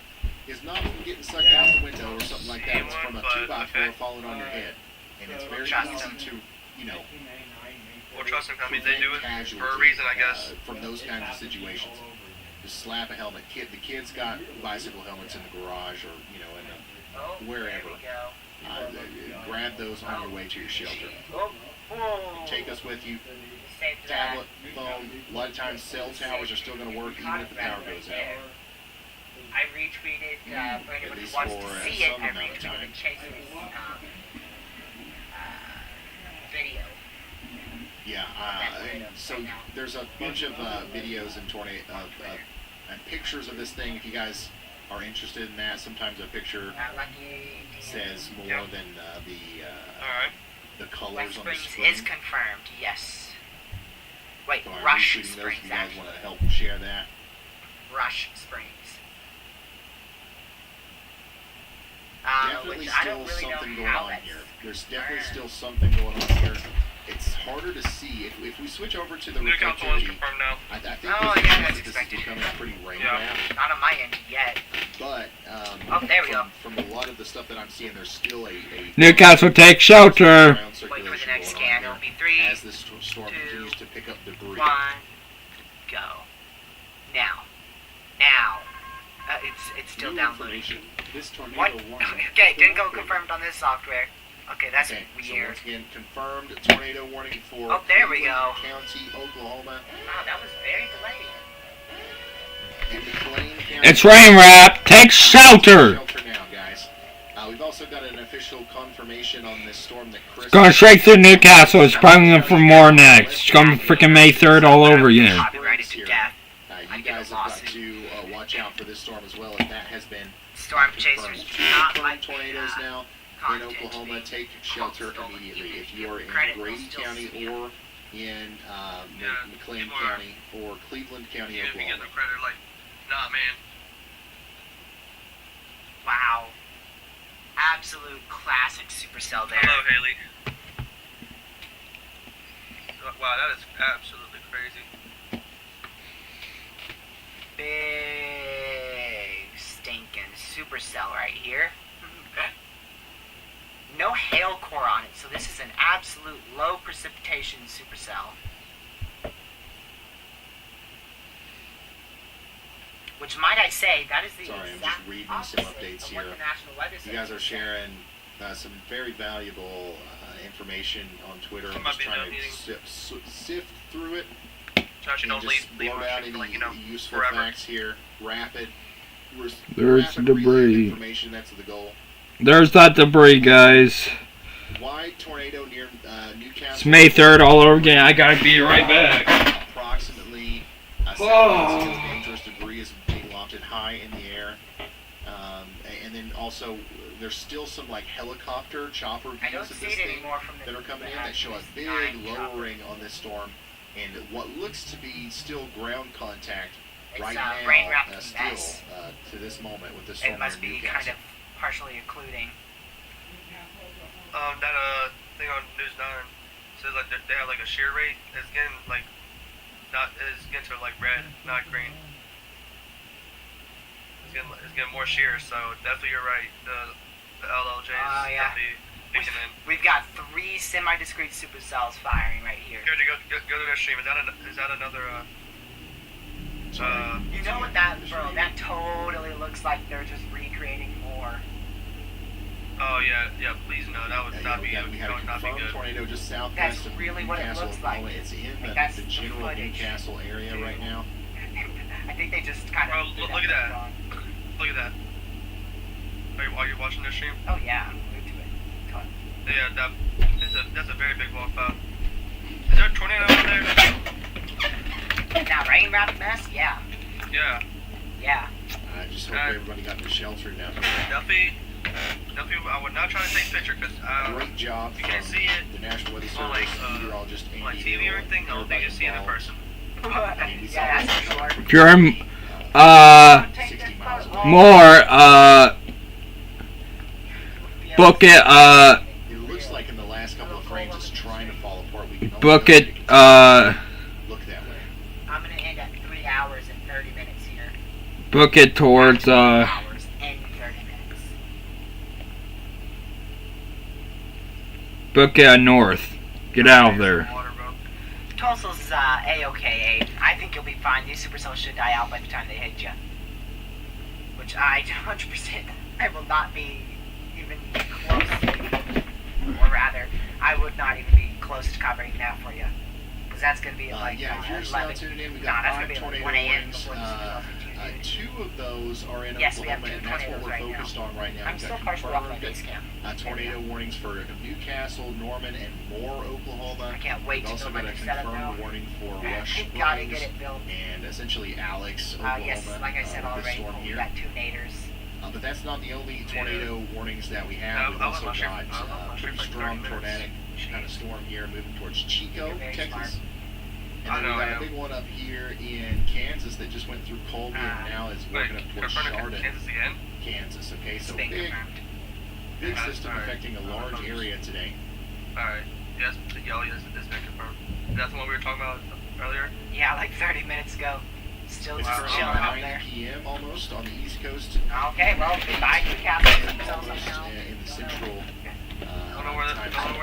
is not from getting sucked out the window or something like that. It's from a 2x4 falling on your head. And it's very easy to, you know, Well, trust them. I mean, they do it casualty, for a reason, I guess. from those kinds of situations. Just slap a helmet. The kids got bicycle helmets in the garage or, you know, in the, Oh, wherever. there we go. Grab those on your way to your shelter. Oh, oh. Take us with you. Save that. Tablet, phone. A lot of times cell towers are still going to work even if the power goes out. I retweeted, for anybody least who wants for, to see it, some I amount of retweeted time. Chase's video. Yeah, and so there's a bunch of videos and and pictures of this thing. If you guys are interested in that, sometimes a picture Not lucky. says more than Alright. the West colors on the Springs screen. is confirmed, yes. Wait, So I'm Rush retweeting those Springs, if you guys actually. want to help share that. Rush Springs. Definitely Which I still don't really something know going how on that's here. There's definitely still something going on here. It's harder to see. If we switch over to the Newcastle is reflectivity, confirmed now. I think Oh, there's a yeah, chance that's that this is expected. becoming pretty rain Yeah. wrapped. Not on my end yet. But Oh, there we go. from a lot of the stuff that I'm seeing, there's still a Newcastle, take shelter. ground Wait for the circulation next going scan. on It'll here be 3, as this storm 2, continues to pick up debris. 1, go. Now. Now. It's still New downloading. information. This tornado What? warning. Okay, didn't go confirmed on this software. Okay, that's Okay, so weird. once again, confirmed tornado warning for Oh, there we Cleveland go. County, Oklahoma, Wow, that was very delayed. and McLean County. It's rain wrap, take shelter. Shelter information on this storm that Chris... Going straight through Newcastle. It's probably going for more next. It's going to freaking May 3rd all over again. Copyrighted to death. You guys have got to watch out for this storm as well, as that has been Storm chasers do not like tornadoes now in Oklahoma. Take shelter immediately. If you are in Grady County or in McLean County or Cleveland County, Even if you get Oklahoma. the credit, like, nah, man. Wow. Absolute classic supercell there. Hello, Haley. Wow, that is absolutely crazy. Big stinking supercell right here. No hail core on it, so this is an absolute low precipitation supercell. Which, might I say, that is the Sorry, I'm exact just reading opposite some updates of here. what the National Weather You Service guys are said. sharing some very valuable information on Twitter. I'm Might just be trying done to meeting. sift through it Josh, you and don't just leave blurt our out shit any for, like, you know, useful forever. facts here. Rapid There's rapid debris. information, that's the goal. There's that debris, guys. Wide tornado near Newcastle. It's May 3rd all over again. I gotta be right back. Approximately 7 inches of dangerous debris is being lofted high in the air. And then also, there's still some like helicopter chopper I don't views of see this it thing anymore from the that are coming in that show a big lowering on this storm. And what looks to be still ground contact It's right rain now, wrapped still mess. to this moment with this storm It must near be Newcastle. kind of partially occluding. That thing on News 9 says like they have like a shear rate. It's getting like it's getting to like red, not green. It's getting more shear. So definitely you're right. The LLJ is Yeah. definitely kicking in. We've got 3 semi-discrete supercells firing right here. Here, go to their stream. Is that another? You know what that, bro? That totally looks like they're just recreating more. Oh yeah. Please no, that would not be. We had a confirmed tornado just southwest That's of really what it Newcastle, looks like. Oklahoma. It's in That's the the general footage. Newcastle area right now. I think they just kind of. Oh, look at that. Look at that. Are you watching their stream? Oh yeah, I'm glued to it. Come on. Yeah, that's a very big walk out. Is there a tornado over there? That rain wrapped mess? Yeah. Yeah. Yeah. I just hope everybody got their shelter down there. Duffy, I would not try to take a picture because Great job you can't from see it the National Weather on like Service, meteorologist Andy on TV or anything. I don't think you see it in person. Yeah, that's for sure. If you're in, 60 miles away. more, book it, It looks like in the last couple of frames it's trying to fall apart. We can only book go it, look that way. I'm gonna end at 3 hours and 30 minutes here. book it towards, 3 hours and 30 minutes. book it north. Get out of there. Tulsa's A-OK. I think you'll be fine. These supercells should die out by the time they hit you. Which I 100%, I will not be even close to, or rather, I would not even be close to covering that for you. Because that's going to be like Yeah, if you're just now 11. tuning in, we No, got that's 5 going to be tornado like 1 a.m. warnings. before the supercells hit you, dude. 2 of those are in Yes, we have Oklahoma, 2 and that's what tornadoes we're right now. focused on right now. I'm We've still got partially off my confirmed base camp. tornado warnings for Newcastle, Norman, and Moore, Oklahoma. I can't wait We've to also build my got a new setup now. confirmed warning for Rush We gotta Springs get it built. and essentially Alex, Oklahoma. Yes, like I said with this already, storm we here. got 2 naders. But that's not the only tornado warnings that we have. We've also got pretty strong tornadic kind of storm here moving towards Chico, You're very Texas. I And then know, we I got a am. big one up here in Kansas that just went through Colby and now is working up towards Chardon, Kansas again? Kansas. Okay, so It's been big Yeah, system alright. affecting a large area today. Alright. Yes, the yellow is been confirmed. That's the one we were talking about earlier? Yeah, like 30 minutes ago. Still It's just currently chilling up 9 there. p.m. almost on the East Coast. Okay, well, goodbye to Newcastle. Almost in the central I don't know where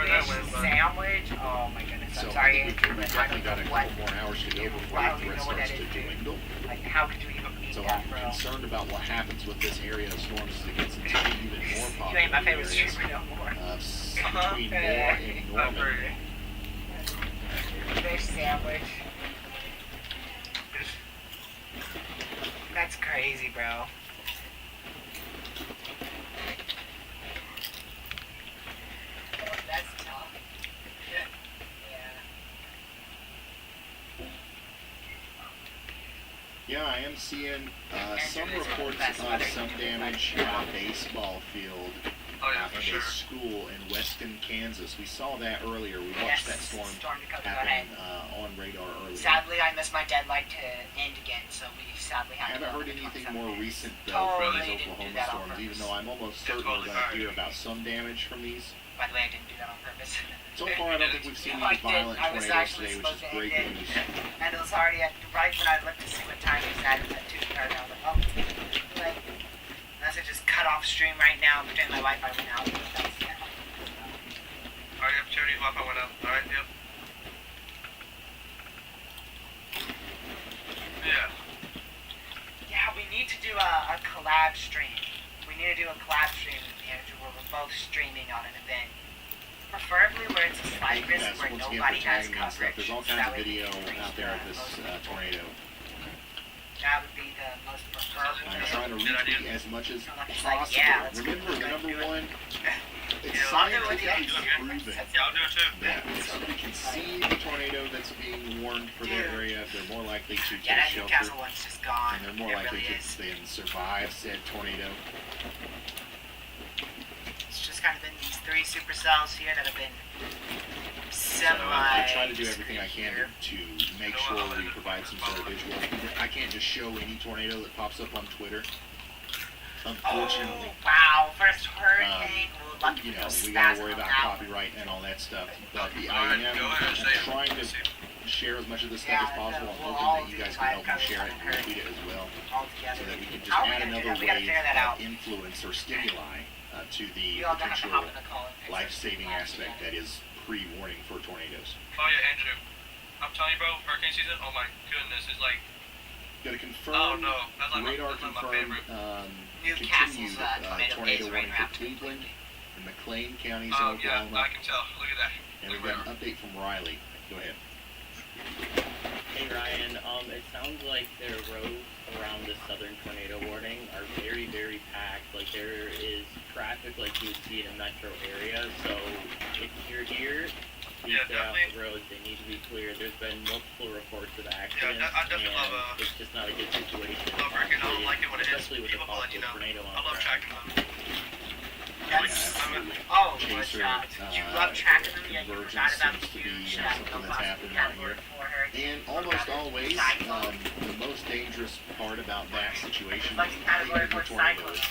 that went, but Sandwich? Oh my goodness. So I'm I sorry, think Andrew, we've but I definitely don't got a know what. couple more hours to go before I the don't even threat know what starts that to is, dude. dwindle. Like, how could you even beat So that, I'm bro? concerned about what happens with this area of storms as it gets into even more You popular ain't my favorite areas streamer no more. between Moore and Norman. Fish sandwich. That's crazy, bro. Yeah, I am seeing some reports of some damage at a baseball field and a school in Weston, Kansas. We saw that earlier. We watched that storm happen on radar earlier. Sadly, I missed my deadline to end again, so we sadly I haven't heard anything more recent though from these Oklahoma storms, even though I'm almost certain we're going to hear about some damage from these. By the way, I didn't do that on purpose. So far, I don't think we've seen any violent tornadoes today, which is great news. And it was already right when I looked to see what time it was at 2:30. I was like, oh, like, unless I just cut off stream right now, pretend my Wi-Fi went out. Alright, yep, Charity's Wi-Fi went out. Alright, yep. Yeah. Yeah, we need to do a collab stream. We need to do a collab stream with Andrew where we're both streaming on an event. Preferably where it's a slight risk where nobody has coverage. There's all kinds of video out there of this tornado. That would be the most preferable. I'm trying to retweet as much as It's possible. like, yeah, Remember, the number one, it's I'll do it with scientifically you. proven Yeah, I'll do it too. that if somebody can see the tornado that's being warned for their area, they're more likely to Yeah, take that shelter, Newcastle one's just gone. and they're more It likely really to is. then survive said tornado. It's just kind of been these 3 supercells here that have been So I try to do semi. everything I can to make sure we provide some sort of visual. I can't just show any tornado that pops up on Twitter. Unfortunately. Oh, wow, first hurricane. We're lucky You for know, those we gotta spasms worry on about that one. copyright and all that stuff. But I am trying to share as much of this stuff as possible. I'm hoping that you guys can help me share it and retweet it as well, so that we can just How are we add gonna do another that? We gotta wave figure that out. of influence or stimuli to the We all gonna have to hop potential in the call and fix it. life-saving aspect that is pre-warning for tornadoes. Oh yeah, Andrew. I'm telling you, bro, hurricane season, oh my goodness, it's like, Gonna confirm, oh no, that's like radar that's like my confirmed favorite. continued Newcastle's tornado tornado days warning right for after Cleveland and McLean counties in Oh yeah, Oklahoma. I can tell. Look at that. And we've got an update from Riley. Go ahead. Hey Ryan, it sounds like their roads around the southern tornado warning are very, very packed. Like there is traffic like you would see in a metro area. So if you're here, please Yeah, stay off definitely. the roads. They need to be clear. There's been multiple reports of Yeah, accidents, I definitely and love it's just not a good situation. love hurricane. I don't like it when it hits especially with the people, letting you possible know. tornado on I love the ground. tracking them. That's, absolutely. oh, Chaser, you love tracking them, yeah, you convergence forgot about seems to be huge something that's happening out here. And almost always, the most dangerous part about that situation, Like category even the 4 tornado, cyclone. is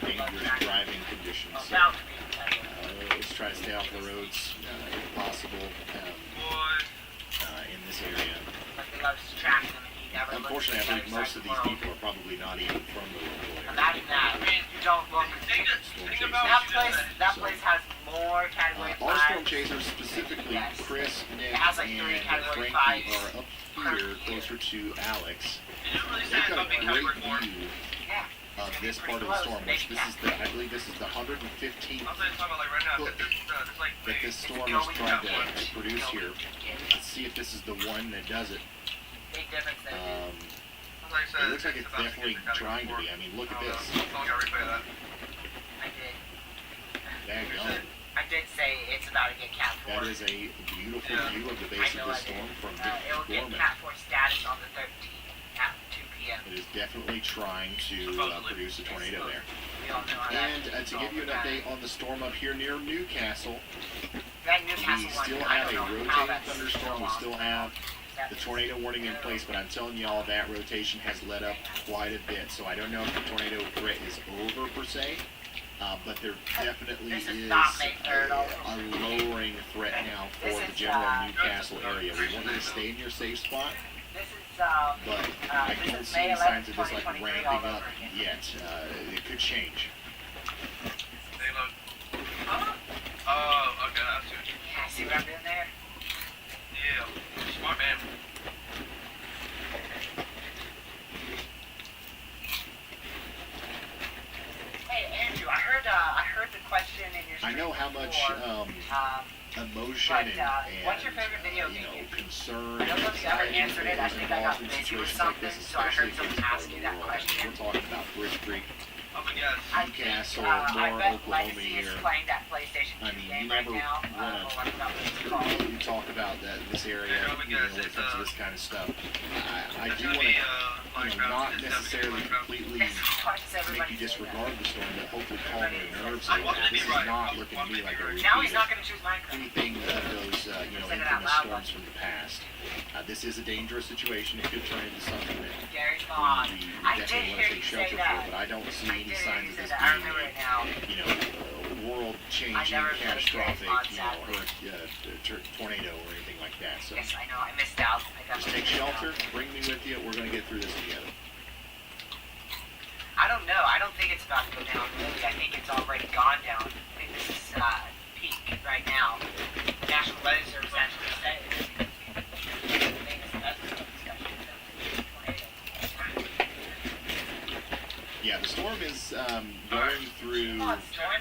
the dangerous driving conditions. So, About to be a category. let's try to stay off the roads if possible Boy. in this area. Like he loves to track them and he never looks Unfortunately, I at the believe other most side of the these world. people are probably not even from the local area. Imagine that. You don't look. That place has more category 5. Our storm chasers, specifically Yes. Chris, Nick, It has like 3 and category Frankie, 5s are up per here year. closer to Alex. Did you really say They've it's got about a being great category 4? view Yeah. of this part of the storm, which this is the, I believe this is the 115th I'm talking about like right now, Look, it's like that this storm Go is with trying that one. to produce Go here. with it. Let's see if this is the one that does it. Big difference there, dude. like I said, It looks like it's about to definitely get to trying to category be. I mean, look at 4. this. Someone got replay of that. I did. Daggone. I did say it's about to get Cat 4. That is a beautiful Yeah. view of the I base know of the I did. storm from It will get Gorman. Cat 4 status on the 13th at 2 p.m. It is definitely trying to produce a tornado there. We all know how that And to give you an update on the storm up here near Newcastle, That we Newcastle one, still I have a don't know how rotating that's thunderstorm. We still have that- the tornado warning in place, but I'm telling y'all that rotation has let up quite a bit. So I don't know if the tornado threat is over per se, but there definitely This is is not make third a lowering threat now for This the is, general Newcastle area. We want you to stay in your safe spot, This is, but I this don't is see May any signs 11th, of this like 2023 ramping all up over again. yet. It could change. They look. Oh, okay, that's good. Yeah, see what I'm doing there? Yeah, smart man. Hey, Andrew, I heard the question in your I stream know how much before. emotion But, and what's your favorite video game? concern. I don't know if you ever answered it. I think I got involved in busy with situations like something, this, so I heard especially someone in ask this you part that of the world. I mean, question. we're talking about Bridge Creek Newcastle, I more bet Oklahoma Legacy is here. playing that PlayStation 2 I mean, you game never right now. want I forgot what it's called. to talk about that this area, when it comes to this kind of stuff. I do want to, not necessarily completely make you disregard the storm, but hopefully calm your nerves a little bit. This is not looking to me like a repeat Now he's not of going to choose Minecraft. anything of those, infamous storms from the past. This is a dangerous situation. It could turn into something that Gary's gone. we I did definitely want hear to you take say shelter for, that. but I don't see I any did hear signs you of say this that. I being remember it now. world-changing, never played catastrophic, Gary's Mod, tornado or anything like that. So Yes, I know. I missed out. just take shelter, bring me with you. We're going to get through this together. I don't know. I don't think it's about to go down, really. I think it's already gone down. I think this is peak right now. The National Weather Service actually said it. Yeah, the storm is going through Storm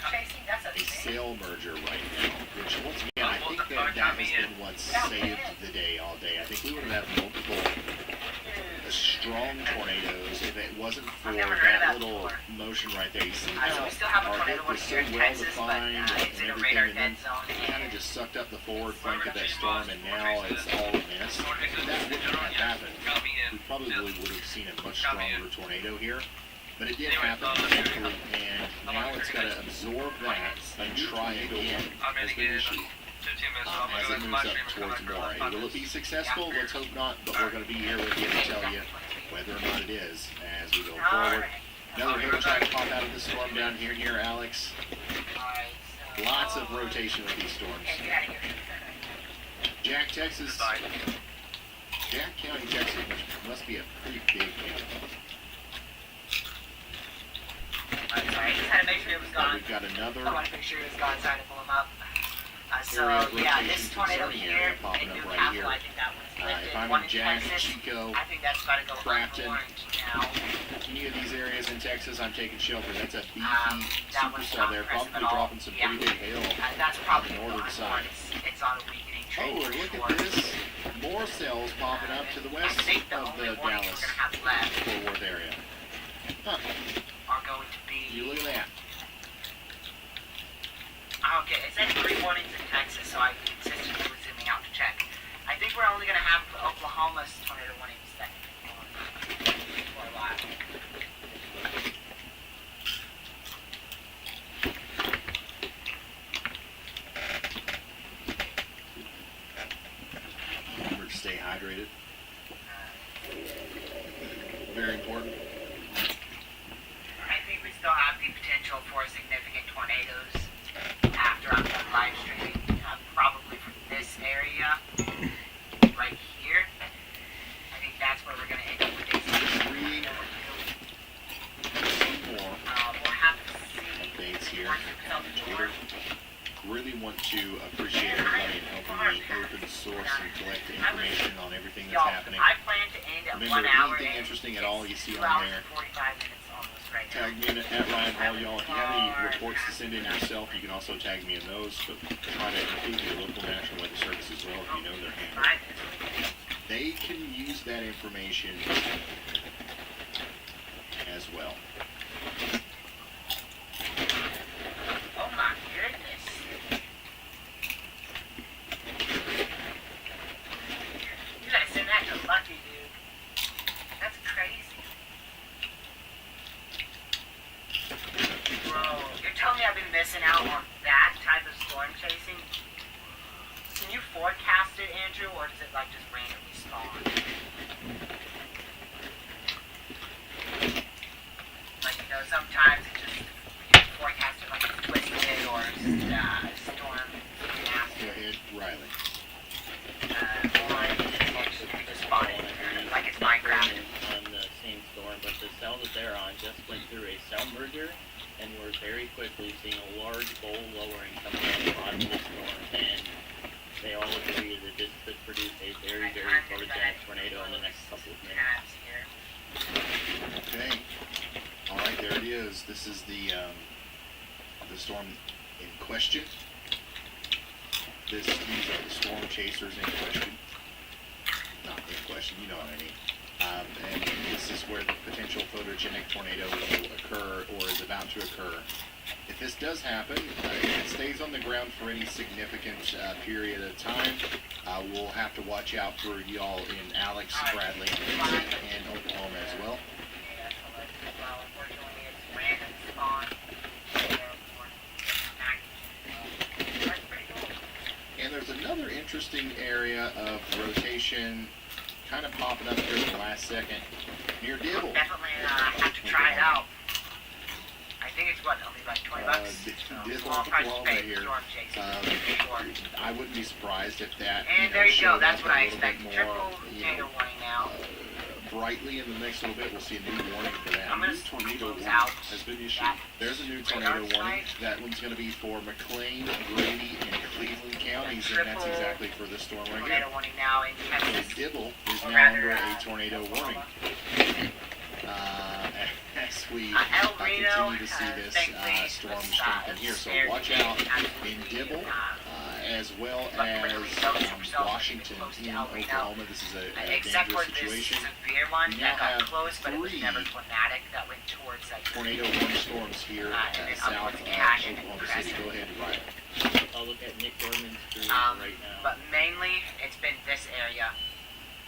chasing? That's a a thing. sail merger right now, which once again, I think that has been what saved the day all day. I think we would have had multiple strong tornadoes if it wasn't for that little motion right there. You see how We still have a our tornado hook one was so here in well Texas, but defined it's in and a radar everything, and dead zone. then kind of just sucked up the forward flank of that storm, and now it's all a mess. If that wouldn't have happened, we probably would have seen a much stronger tornado here. But it did happen, thankfully, and now it's got to absorb that and try again as the issue. As it moves up towards Moray. Will it be successful? Let's hope not, but we're going to be here with you to tell you whether or not it is as we go forward. Another hill trying to pop out of the storm down here near Alex. Lots of rotation with these storms. Jack, Texas. Jack County, Texas must be a pretty big county. I'm sorry, I just had to make sure it was gone. We've got another I want to make sure it was gone so I had to pull him up. area of Yeah, rotation this tornado concerning here area popping in up right Newcastle, here. I think that one's lifted. If I'm One in in Jack, Texas, Chico, I think that's got to go Crafton, unwarned now. any of these areas in Texas, I'm taking shelter. That's a beefy That one's supercell not there, impressive probably at all. dropping some pretty big hail. That's probably on the northern side. It's on a weakening trend. Oh, and look at this. More cells popping up to the west of the Dallas Fort Worth area. Huh. Are going to be. You look at that. Okay, it said 3 warnings in Texas, so I consistently was zooming out to check. I think we're only going to have Oklahoma's tornado warning second for a while. Remember to stay hydrated. Very important. I think we still have the potential for significant tornadoes after I'm done live streaming. Probably from this area, right here. I think that's where we're going to end up with Three more we'll have to see. updates here on Twitter. Really want to appreciate everybody and helping me open source and collect the information on everything that's happening. I plan to end at Remember, 1 hour anything and interesting at all you see 2 on hours there, and 45 minutes almost right now. tag me in at Ryan Hall, y'all. If you have any reports to send in yourself, you can also tag me in those, but try to include your local National Weather Service as well if you know their handle. They can use that information as well. Oh my goodness. You gotta send that to Lucky, dude. That's crazy. Bro, you're telling me I've been missing out on that type of storm chasing? Can you forecast it, Andrew, or does it like just randomly spawn? Like, you know, sometimes it just, you can forecast it like it's twisted or storm nasty. Go ahead, Riley. Or it just spawning, like it's Minecraft. On the same storm, but the cell that they're on just went through a cell merger, and we're very quickly seeing a large bowl lowering coming out of the bottom of the storm, and they all agree that this could produce a very, very photogenic tornado in the next couple of minutes. Okay. All right, there it is. This is the storm in question. These are the storm chasers in question. Not in question, you know what I mean. And this is where the potential photogenic tornado will occur or is about to occur. If this does happen, if it stays on the ground for any significant period of time, we'll have to watch out for y'all in Alex, Bradley, and Oklahoma as well. And there's another interesting area of rotation kind of popping up here at the last second near Dibble. Definitely have to try it out. I think it's what, only like $20? Dibble, Small price to Oklahoma pay here. for storm chasers. I wouldn't be surprised if that And there you go, showed that's up what a I little bit expect. more, Triple tornado warning now. brightly in the next little bit. We'll see a new warning for that. I'm gonna New tornado close warning out has been issued. that. There's a new tornado warning. That one's going to be for McLean, Grady, and Cleveland counties, and that's exactly for this storm right Tornado here. warning now in So Texas. Dibble is Or now rather, under a tornado warning. As we El Reno, continue to see this thankfully, storm was, strengthen here. So aired watch out in absolutely, Dibble, as well literally as so super close Washington to in El Reno. Oklahoma. This is a Except for dangerous this situation. severe one We that now have got close, but it was 3 never tornadic that went towards like tornado warning storms here and then south upwards of Cache and Oklahoma City. Crescent. Go ahead, Ryan. I'll look at Nick Gorman's screen right now. But mainly it's been this area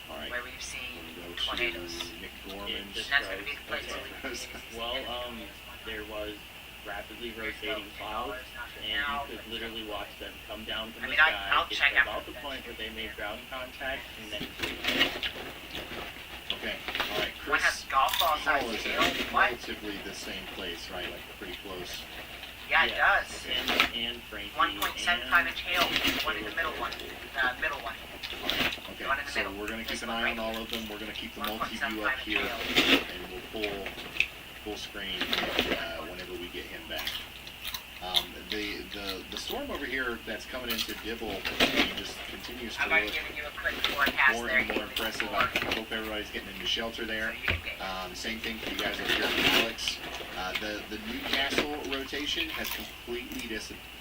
All right. where we've seen We'll go tornadoes. to Nick Gorman's. Just That's going to be the place Okay. where we see this. Well, there was rapidly rotating clouds, and you could literally watch them come down from I the mean, sky, I'll get check to out about the the point where they made ground contact, and then Okay. All right. One has Chris golf ball size Hall is tail. in What? relatively the same place, right? Like pretty close. Yeah, it does. and Frankie 1.75 inch hail. One in the middle one. Middle one. Okay. One in the So middle. we're gonna keep This an one eye right on all here. of them. We're gonna keep the 1.75 multi-view up inch here, hail. and we'll full screen whenever we get him back. The storm over here that's coming into Dibble just continues to I've already look given you a quick forecast more there. and more impressive. I hope everybody's getting into shelter there. Same thing for you guys up here in Alex. The Newcastle rotation has completely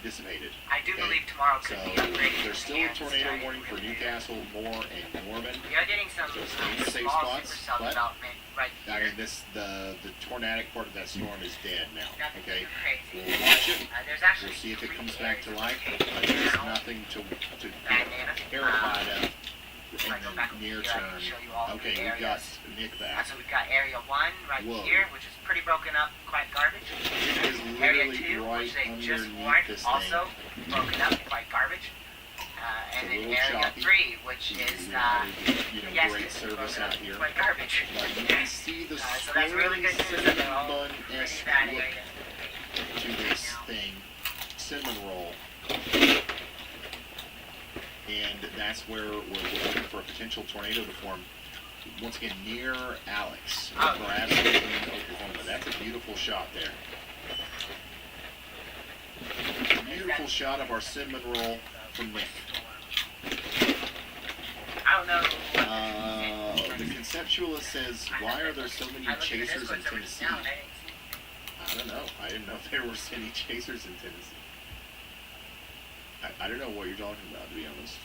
dissipated. I do okay? believe tomorrow could So be upgraded. there's still a tornado warning for Newcastle, Moore, and Norman. We are getting some So stay in safe small spots, supercell but development right I here. mean, the tornadic part of that storm is dead now. Nothing Okay, too crazy. we'll watch it. There's actually We'll see if it 3 comes back to areas life. of But there's now. nothing to Bandana. terrified of If I go in back the over near here, I term. can show you all Okay, the we've got areas. Nick back. So we've got area 1 right Whoa. here, which is pretty broken up, quite garbage. It is Area literally 2, right which they just underneath warned, this also thing. broken up, quite garbage. And a then little area choppy. 3, which We is, know how to get, yes, great it's service broken up, out here. quite garbage. But you can see the So that's really good news that they're all cinnamon pretty esque bad look area. to this thing. Cinnamon roll. And that's where we're looking for a potential tornado to form. Once again, near Alex, perhaps in Oklahoma. That's a beautiful shot there. Beautiful shot of our cinnamon roll from Nick. I don't know. The conceptualist says, why are there so many chasers in Tennessee? I don't know. I didn't know if there were any chasers in Tennessee. I don't know what you're talking about, to be honest.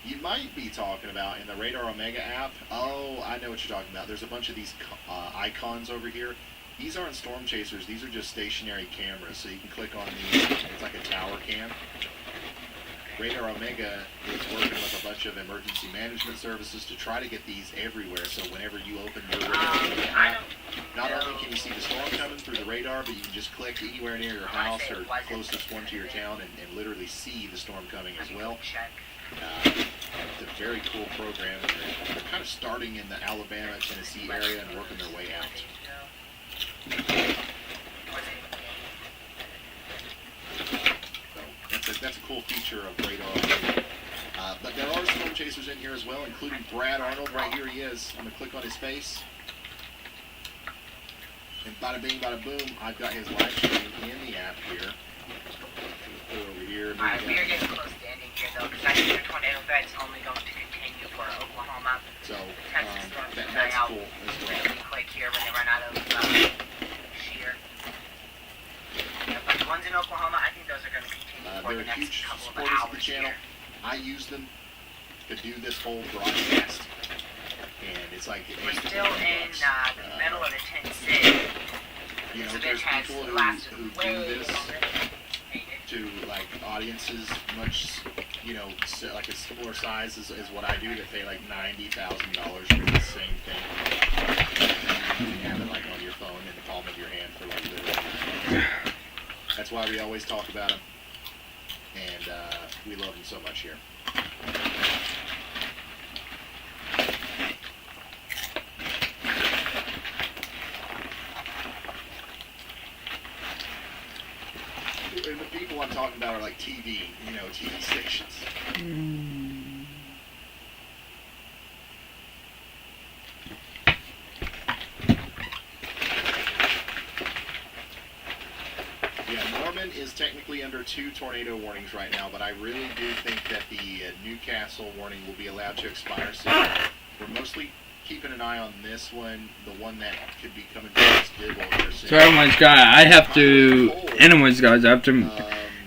You might be talking about in the Radar Omega app. Oh, I know what you're talking about. There's a bunch of these icons over here. These aren't storm chasers. These are just stationary cameras. So you can click on these. It's like a tower cam. Radar Omega is working with a bunch of emergency management services to try to get these everywhere. So whenever you open your Radar Omega app, not only can you see the storm coming through the radar, but you can just click anywhere near your house or closest one to your town and literally see the storm coming as well. It's a very cool program. They're kind of starting in the Alabama, Tennessee area and working their way out. So that's a cool feature of Radar. But there are storm chasers in here as well, including Brad Arnold. Right here he is. I'm going to click on his face. And bada bing, bada boom, I've got his live stream in the app here. Go over here. Alright, we are getting close to ending here though, because I think the tornado threat is only going to continue for Oklahoma. So, Texas storms will die that's out cool as well. really quick here when they run out of shear. But the ones in Oklahoma, I think those are going to continue for They're the next huge couple of supporters of hours the channel. here. I use them to do this whole broadcast. and it's like We're $8 to still in $15. the middle of the Tennessee. You know, So there's this has people lasted who do way this longer than anticipated. to like audiences much, you know, like a similar size as what I do, that pay like $90,000 for the same thing. And you have it like on your phone in the palm of your hand for like literally. That's why we always talk about them, and we love them so much here. And the people I'm talking about are like TV, you know, TV stations. Yeah, Norman is technically under 2 tornado warnings right now, but I really do think that the Newcastle warning will be allowed to expire soon. We're mostly keeping an eye on this one, the one that could be coming towards Dibble here soon. So anyways, guys, I have to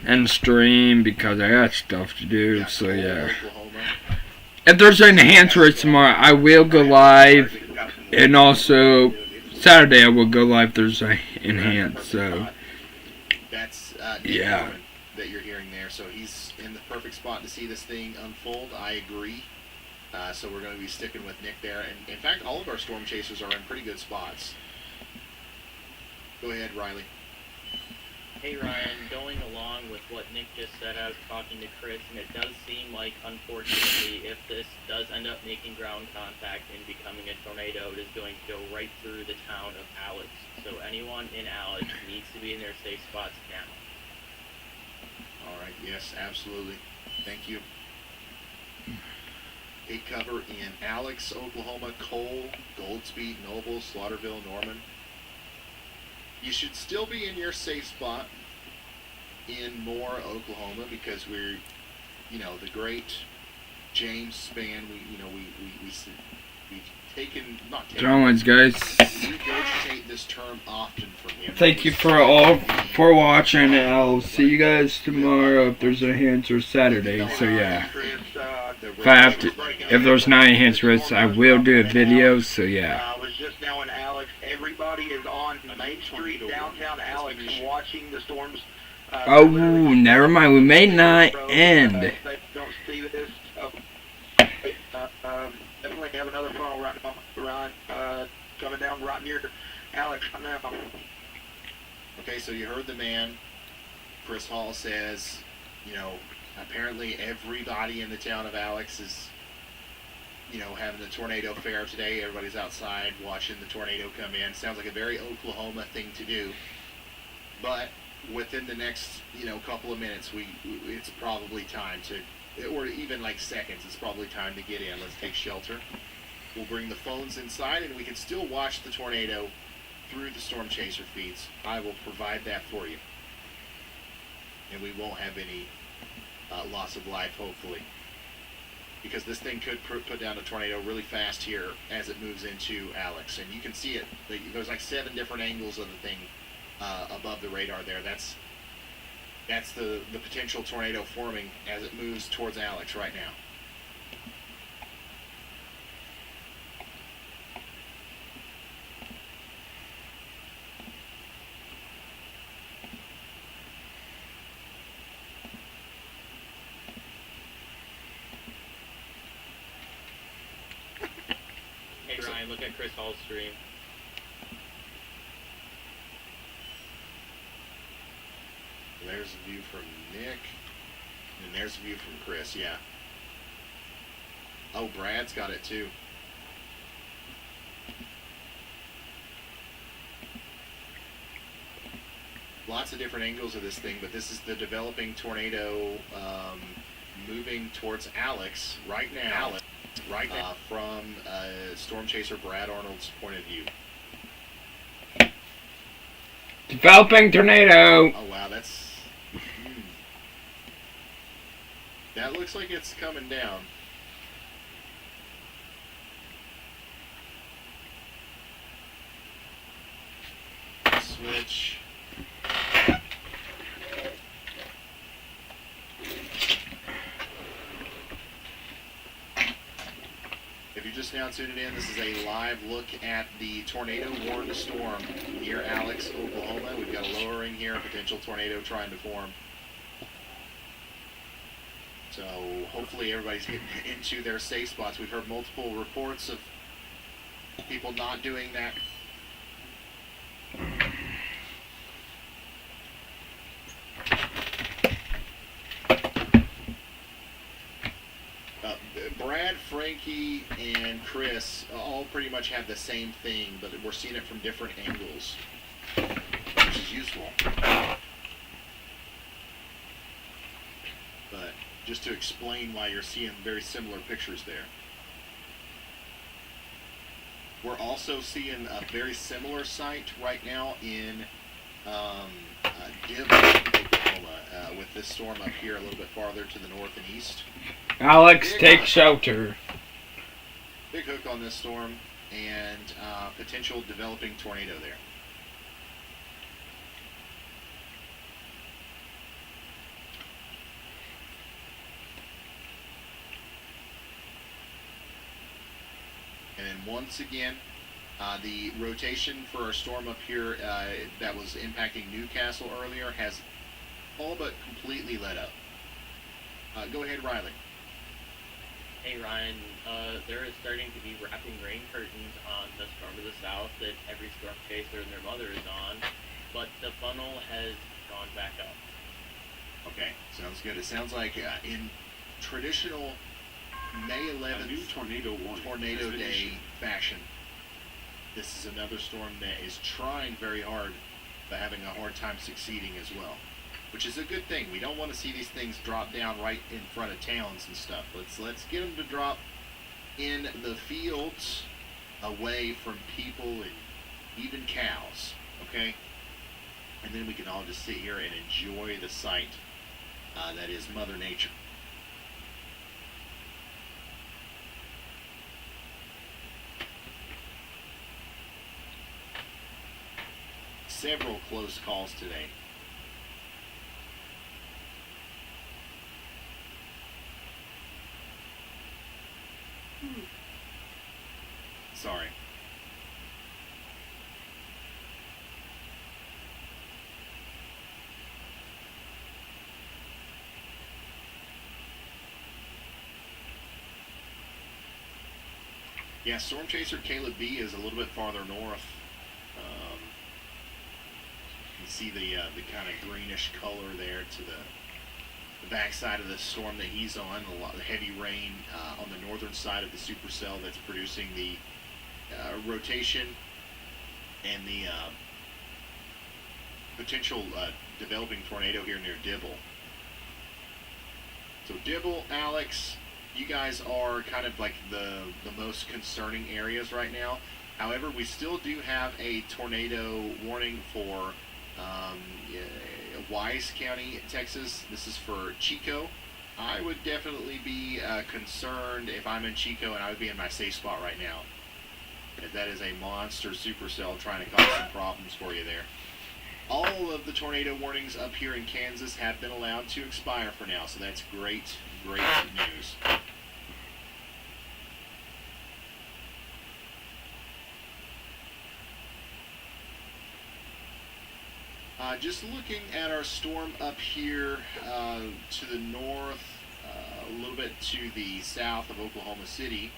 end stream because I got stuff to do. So yeah. If there's an enhanced race tomorrow, I will go live, and also Saturday I will go live. There's an enhanced. So that's yeah. Norman that you're hearing there. So he's in the perfect spot to see this thing unfold. I agree. So we're going to be sticking with Nick there. And in fact, all of our storm chasers are in pretty good spots. Go ahead, Riley. Hey Ryan, going along with what Nick just said, I was talking to Chris, and it does seem like, unfortunately, if this does end up making ground contact and becoming a tornado, it is going to go right through the town of Alex. So anyone in Alex needs to be in their safe spots now. All right, yes, absolutely. Thank you. Take cover in Alex, Oklahoma, Cole, Goldspeed, Noble, Slaughterville, Norman. You should still be in your safe spot in Moore, Oklahoma, because we're, you know, the great James Spann. We've taken, not taken. Anyways, guys, We regurgitate this term often from him. thank you for all for watching, and I'll see you guys tomorrow if there's an enhanced or Saturday. So yeah. If there's not enhanced race, I will do a video. So yeah. I was just now in Alex. Everybody is on Main Street, downtown Alex, watching the storms. Oh, never mind. We may not end. They don't see this. Definitely have another funnel right now, Ryan, coming down right near Alex right now. Okay, so you heard the man. Chris Hall says, you know, apparently everybody in the town of Alex is, you know, having the tornado fair today. Everybody's outside watching the tornado come in. Sounds like a very Oklahoma thing to do. But within the next, you know, couple of minutes, it's probably time to, or even like seconds, it's probably time to get in. Let's take shelter. We'll bring the phones inside, and we can still watch the tornado through the Storm Chaser feeds. I will provide that for you. And we won't have any loss of life, hopefully. Because this thing could put down a tornado really fast here as it moves into Alex. And you can see it. There's like 7 different angles of the thing above the radar there. That's the potential tornado forming as it moves towards Alex right now. Hey Ryan, look at Chris Hall's stream. There's a view from Nick, and there's a view from Chris, yeah. Oh, Brad's got it too. Lots of different angles of this thing, but this is the developing tornado moving towards Alex right now, from Storm Chaser Brad Arnold's point of view. Developing tornado. Oh wow, that's... That looks like it's coming down. Switch. If you just now tuning in, this is a live look at the tornado-warned storm near Alex, Oklahoma. We've got a lowering here, a potential tornado trying to form. So hopefully everybody's getting into their safe spots. We've heard multiple reports of people not doing that. Brad, Frankie, and Chris all pretty much have the same thing, but we're seeing it from different angles, which is useful. But just to explain why you're seeing very similar pictures there. We're also seeing a very similar site right now in Dibble, Oklahoma, with this storm up here a little bit farther to the north and east. Alex, take shelter. Big hook on this storm and potential developing tornado there. And then once again, the rotation for our storm up here that was impacting Newcastle earlier has all but completely let up. Go ahead, Riley. Hey Ryan, there is starting to be wrapping rain curtains on the storm to the south that every storm chaser and their mother is on, but the funnel has gone back up. Okay, sounds good. It sounds like in traditional May 11th tornado day fashion, this is another storm that is trying very hard but having a hard time succeeding as well, which is a good thing. We don't want to see these things drop down right in front of towns and stuff. Let's get them to drop in the fields away from people and even cows, okay? And then we can all just sit here and enjoy the sight that is Mother Nature. Several close calls today. Sorry. Yeah, Storm Chaser Caleb B is a little bit farther north. You can see the kind of greenish color there to the backside of the storm that he's on. A lot of heavy rain on the northern side of the supercell that's producing the rotation and the potential developing tornado here near Dibble. So Dibble, Alex, you guys are kind of like the most concerning areas right now. However, we still do have a tornado warning for Wise County, Texas. This is for Chico. I would definitely be concerned if I'm in Chico, and I would be in my safe spot right now. That is a monster supercell trying to cause some problems for you there. All of the tornado warnings up here in Kansas have been allowed to expire for now, so that's great, great news. Just looking at our storm up here to the north, a little bit to the south of Oklahoma City,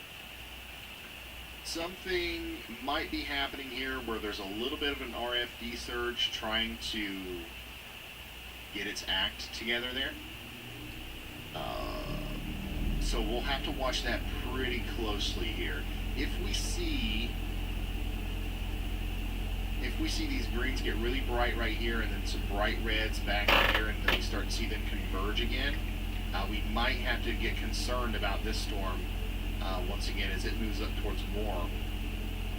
something might be happening here where there's a little bit of an RFD surge trying to get its act together there. So we'll have to watch that pretty closely here. If we see these greens get really bright right here and then some bright reds back here and then we start to see them converge again, we might have to get concerned about this storm once again as it moves up towards more.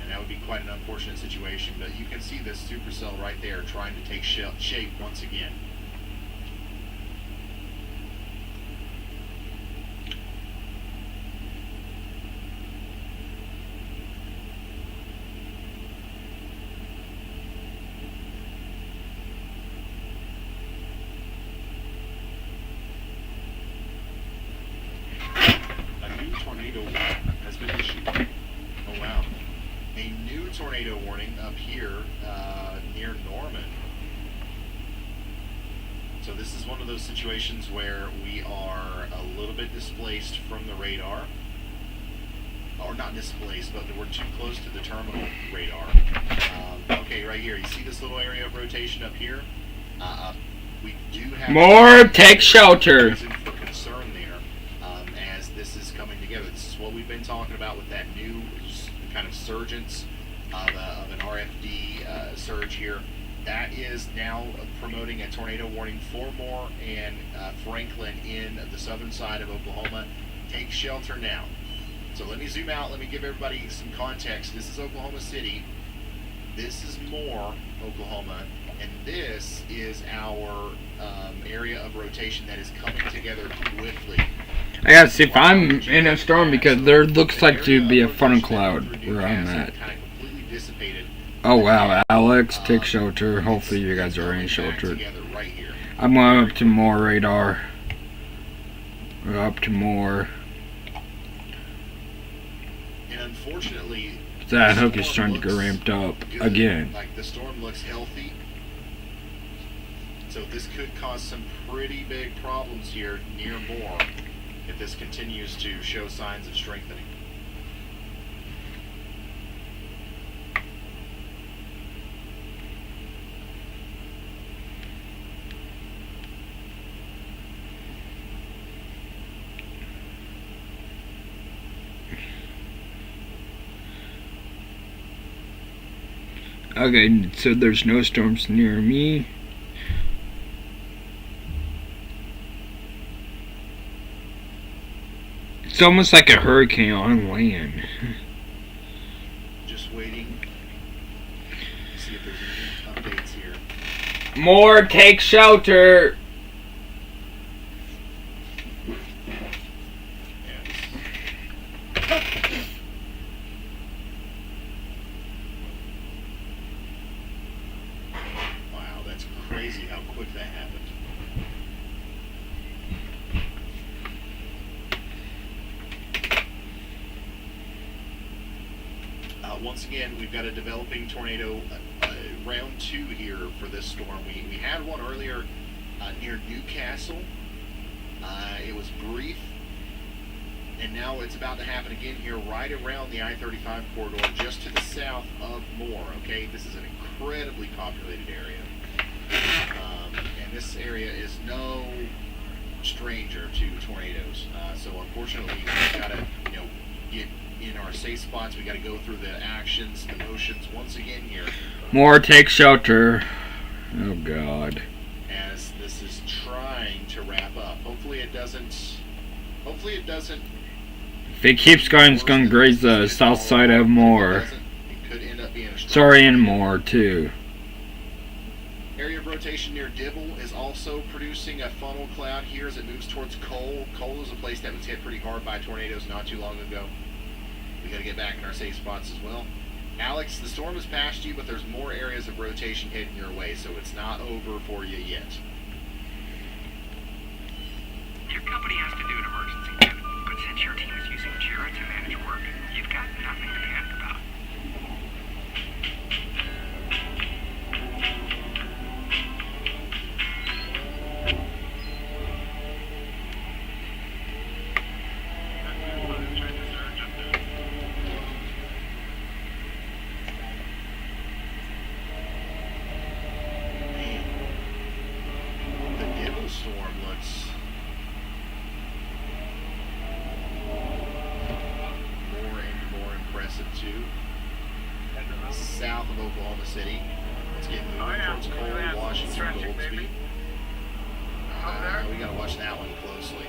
And that would be quite an unfortunate situation. But you can see this supercell right there trying to take shape once again. A new tornado warning has been issued. tornado warning up here near Norman. So this is one of those situations where we are a little bit displaced from the radar. Or not displaced, but we're too close to the terminal radar. Okay, right here. You see this little area of rotation up here? We do have more take shelter. reason for concern there as this is coming together. This is what we've been talking about with that new kind of surgence of an RFD surge here. That is now promoting a tornado warning for Moore and Franklin in the southern side of Oklahoma. Take shelter now. So let me zoom out. Let me give everybody some context. This is Oklahoma City. This is Moore, Oklahoma. And this is our area of rotation that is coming together quickly. I gotta see if I'm in a storm because there looks like to be a funnel cloud where I'm at. Oh wow, Alex, take shelter. Hopefully you guys are in shelter. I'm going up to more radar. We're up to more. And unfortunately, that hook is trying to get ramped up again. Like the storm looks healthy. So this could cause some pretty big problems here near Moore if this continues to show signs of strengthening. Okay, so there's no storms near me. It's almost like a hurricane on land. Just waiting to see if there's any updates here. More take shelter. Wow, that's crazy how quick that happened. Once again, we've got a developing tornado, round 2 here for this storm. We had one earlier near Newcastle. It was brief, and now it's about to happen again here right around the I-35 corridor just to the south of Moore. Okay, this is an incredibly populated area, and this area is no stranger to tornadoes. So unfortunately, we've got to get in our safe spots. We got to go through the actions, the motions once again here. More take shelter. Oh God. As this is trying to wrap up. Hopefully it doesn't. If it keeps going, it's going to graze the south side of Moore. It could end up being a Sorry, and Moore too. Area of rotation near Dibble is also producing a funnel cloud here as it moves towards Cole. Cole is a place that was hit pretty hard by tornadoes not too long ago. We got to get back in our safe spots as well. Alex, the storm has passed you, but there's more areas of rotation heading your way, so it's not over for you yet. Your company has to do an emergency pivot, but since your team is using Jira to manage work, you've got nothing to panic about. South of Oklahoma City. Let's get moving towards Cole, Washington, Goldsby. We got to watch that one closely.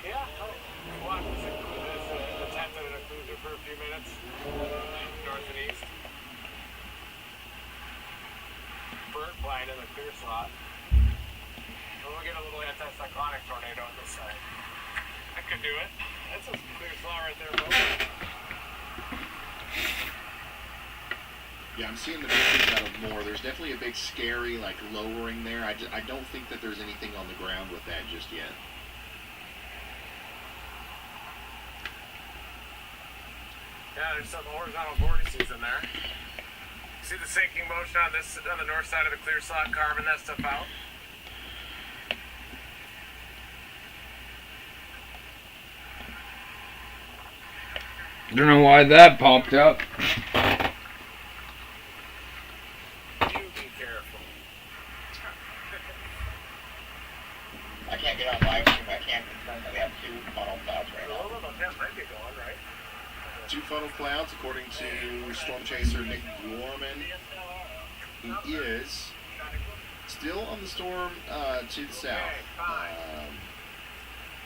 Yeah, what was it? This attempted in a cruiser for a few minutes, north and east. Bird flying in the clear slot. And we'll get a little anticyclonic tornado on this side. That could do it. That's a clear slot right there, folks. Yeah, I'm seeing the pictures out of more. There's definitely a big scary, like, lowering there. I don't think that there's anything on the ground with that just yet. Yeah, there's some horizontal vortices in there. See the sinking motion on the north side of the clear slot, carving that stuff out? Don't know why that popped up. You be careful. I can't get on live stream. I can't confirm that we have 2 funnel clouds right now. Well, that might be going, right? 2 funnel clouds, according to Storm Chaser Nick Gorman, who is still on the storm to the south.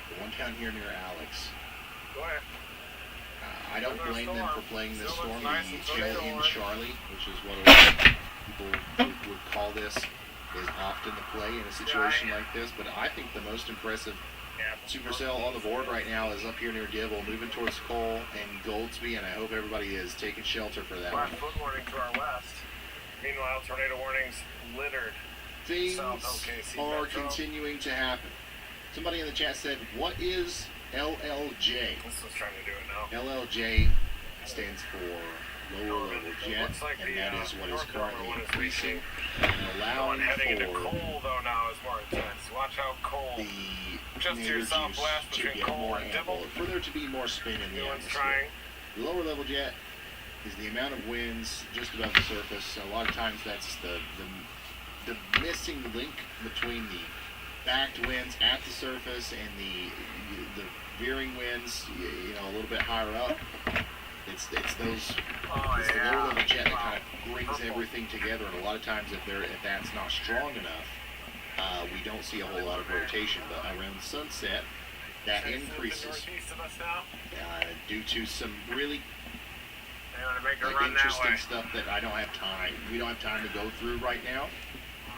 The one down here near Alex. Go ahead. I don't blame them for playing this storm, the chill in Charlie, which is what a lot of people would call this, is often the play in a situation like this. But I think the most impressive supercell on the board right now is up here near Dibble, moving towards Cole and Goldsby, and I hope everybody is taking shelter for that one. Flash foot warning to our west. Meanwhile, tornado warnings littered. Things South OKC are Metro. continuing to happen. Somebody in the chat said, what is LLJ? This was trying to do it now. LLJ stands for lower level jet, Looks like and the, that is what is north currently one is increasing The and one allowing heading into for Cole, though, now is more intense. Watch how Cole, the just to your tornado southwest juice to between get Cole more and ample, Dibble. for there to be more spin in the New one's atmosphere. trying. The lower level jet is the amount of winds just above the surface. A lot of times that's the missing link between the backed winds at the surface and the veering winds, you know, a little bit higher up. It's the lower level jet that kind of brings everything together, and a lot of times if that's not strong enough, we don't see a whole lot of rotation. But around sunset, that increases due to some really interesting stuff that I don't have time. We don't have time to go through right now.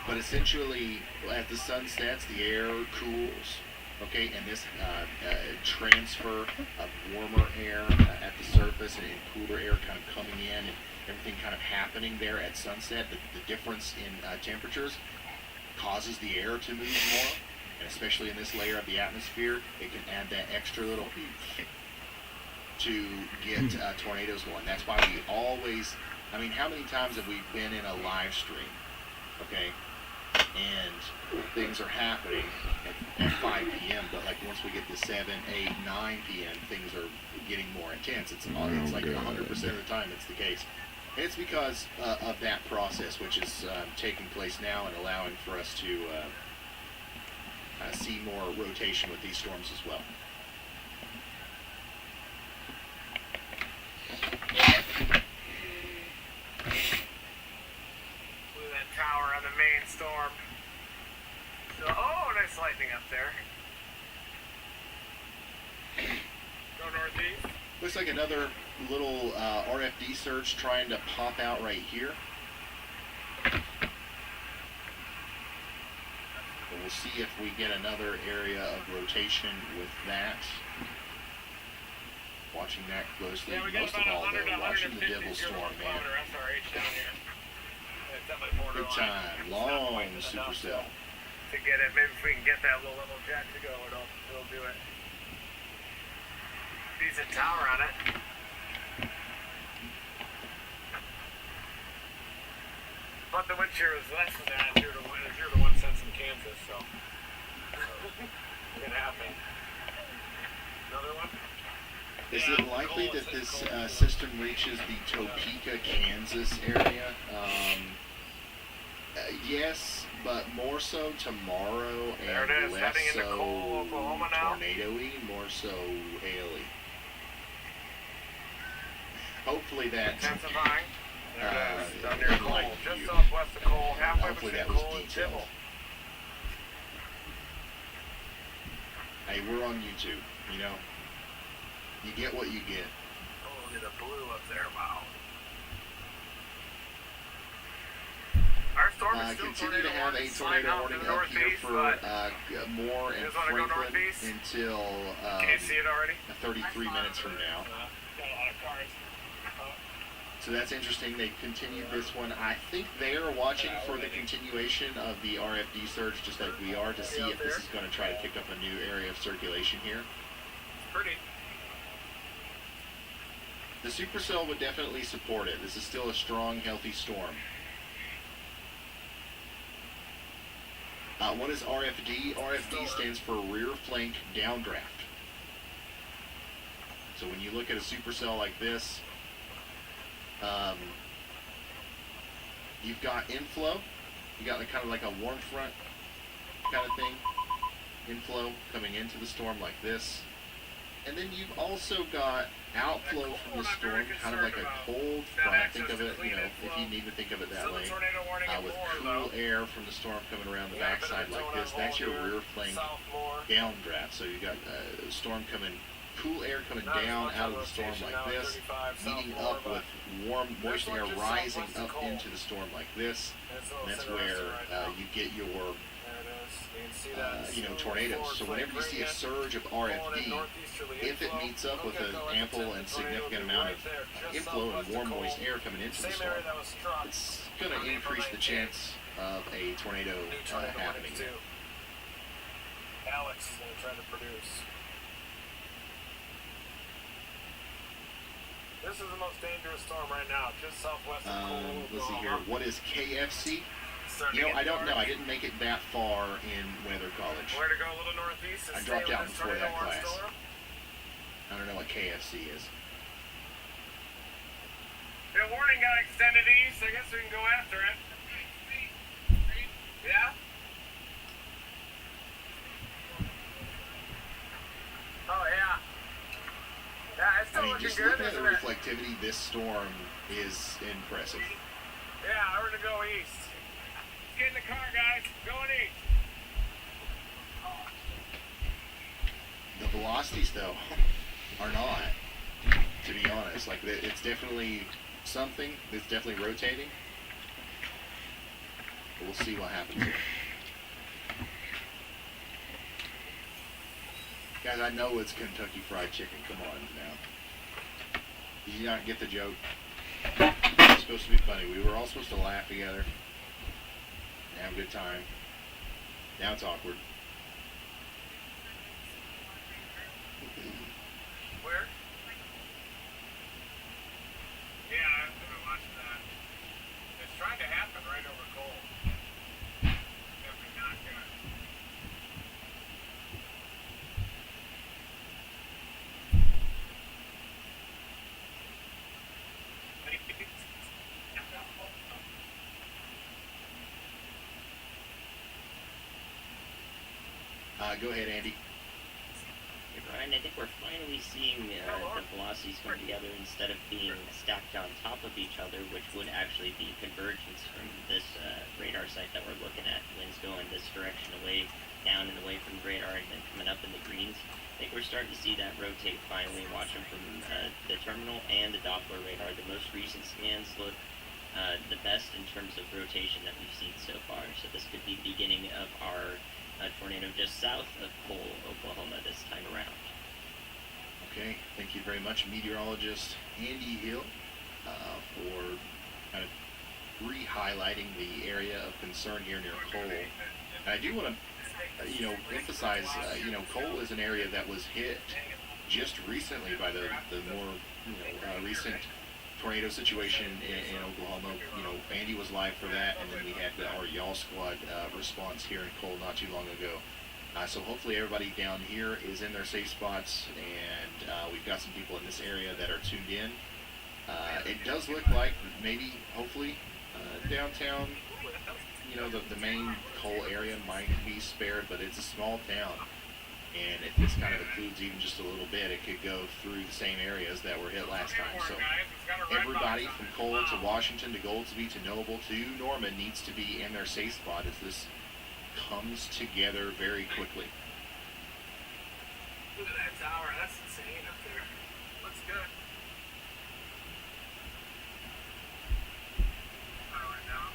But essentially, as the sun sets, the air cools. Okay, and this transfer of warmer air at the surface and cooler air kind of coming in and everything kind of happening there at sunset, the difference in temperatures causes the air to move more, and especially in this layer of the atmosphere, it can add that extra little oomph to get tornadoes going. That's why we always, I mean, how many times have we been in a live stream, okay, and things are happening at 5 p.m., but like once we get to 7, 8, 9 p.m., things are getting more intense. It's like 100% of the time it's the case. And it's because of that process, which is taking place now and allowing for us to see more rotation with these storms as well. Blew that tower on the main storm. So, oh, nice lightning up there. Go northeast. Looks like another little RFD surge trying to pop out right here. But we'll see if we get another area of rotation with that. Watching that closely. Yeah, we got Most of about all, 100 to though, watching the 150 Devil Storm, man. SRH down here. It's definitely Good borderline. time. Long supercell. To get it, maybe if we can get that low level jet to go, it'll do it. Decent tower on it. But the wind shear is less than that, 0 to 1 cents in Kansas, so it can happen. Another one? Is it likely that this system reaches the Topeka, Kansas area? Yes, but more so tomorrow There it and is, less heading into so Cole, Oklahoma now. tornado-y, more so haily. Hopefully that Intensifying. There it is, down near in Cole, light just view. southwest of Cole, halfway Hopefully between that was Cole and detailed. Dibble. Hey, we're on YouTube, you know. You get what you get. Oh, look at the blue up there, wow. Our storm is still Continue to have a sliding tornado out warning to the up here northeast, for but Moore and You guys wanna go Franklin northeast? until can you see it already? 33 minutes from now. Got a lot of cars. So that's interesting. They continued this one. I think they are watching for the continuation of the RFD surge, just like we are, to see if this is going to try to kick up a new area of circulation here. Pretty. The supercell would definitely support it. This is still a strong, healthy storm. What is RFD? RFD stands for rear flank downdraft. So when you look at a supercell like this, you've got inflow. You got kind of like a warm front kind of thing. Inflow coming into the storm like this. And then you've also got outflow from the storm, kind of like a cold front. Think of it, if you need to think of it that way, with cool air from the storm coming around the backside like this. That's your rear flank downdraft. So you got a storm coming, cool air coming down out of the storm like this, meeting up with warm, moist air rising up into the storm like this. And that's where you get your tornadoes. So whenever you see a surge of RFD, if it meets up with an ample and significant amount of inflow and warm, moist air coming into the storm, it's going to increase the chance of a tornado happening. Alex is going to try to produce. This is the most dangerous storm right now, just southwest of Cole. Let's see here. What is KFC? I don't know. I didn't make it that far in Weather College. Where to go a little northeast? I dropped out before that class. I don't know what KFC is. The warning got extended east. I guess we can go after it. Yeah? Oh, yeah. Yeah, it's still looking just good, looking at the isn't it? reflectivity, this storm is impressive. Yeah, we're going to go east. Let's get in the car, guys. Going east. The velocities, though, are not, to be honest. Like, it's definitely something. It's definitely rotating. But we'll see what happens here. Guys, I know it's Kentucky Fried Chicken. Come on now. Did you not get the joke? It's supposed to be funny. We were all supposed to laugh together and have a good time. Now it's awkward. Where? Yeah, I've been watching that. It's trying to happen right over Cole. Definitely not good. Go ahead, Andy. Hey, Brian, I think we're finally seeing the velocities come together instead of being stacked on top of each other, which would actually be convergence from this radar site that we're looking at. Winds going this direction away, down and away from the radar, and then coming up in the greens. I think we're starting to see that rotate finally, watching from the terminal and the Doppler radar. The most recent scans look the best in terms of rotation that we've seen so far. So this could be the beginning of our tornado just south of Cole, Oklahoma this time around. Okay, thank you very much, meteorologist Andy Hill, for kind of re-highlighting the area of concern here near Cole. And I do want to, emphasize, Cole is an area that was hit just recently by the more, recent tornado situation in Oklahoma. Andy was live for that, and then we had our Y'all Squad response here in Cole not too long ago. So hopefully everybody down here is in their safe spots, and we've got some people in this area that are tuned in. It does look like maybe, hopefully, downtown, the main Cole area might be spared, but it's a small town. And if this kind of occludes even just a little bit, it could go through the same areas that were hit last time. So everybody from Cole to Washington to Goldsby to Noble to Norman needs to be in their safe spot as this comes together very quickly. Look at that tower. That's insane up there. Looks good. Right now.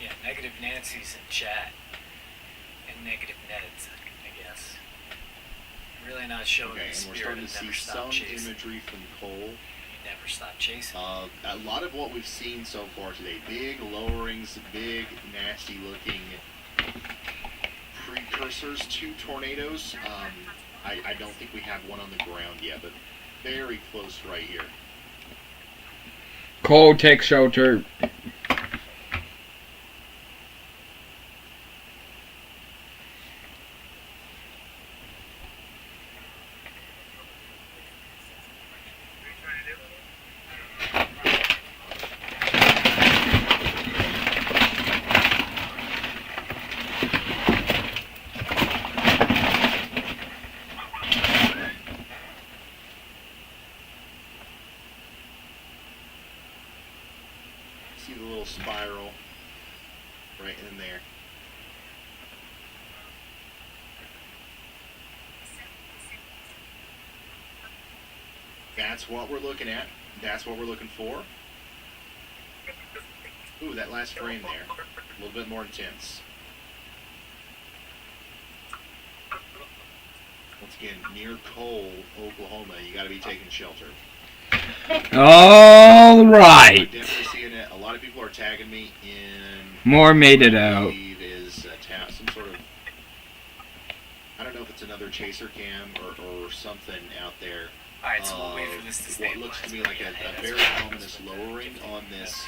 Yeah, Negative Nancy's in chat. negative neds, I guess. Really not showing Okay, the and we're spirit starting of to see never stop some chasing. imagery from Cole. You never stop chasing. A lot of what we've seen so far today, big lowerings, big, nasty-looking precursors to tornadoes. I don't think we have one on the ground yet, but very close right here. Cole, take shelter. See the little spiral right in there. That's what we're looking at. That's what we're looking for. Ooh, that last frame there. A little bit more intense. Once again, near Cole, Oklahoma, you got to be taking shelter. All I'm right. definitely seeing it. A lot of people are tagging me in. More made it what I out. believe is some sort of. I don't know if it's another chaser cam or something out there. Alright, so we'll wait for this to What stabilize. looks to me like a very ominous lowering on this.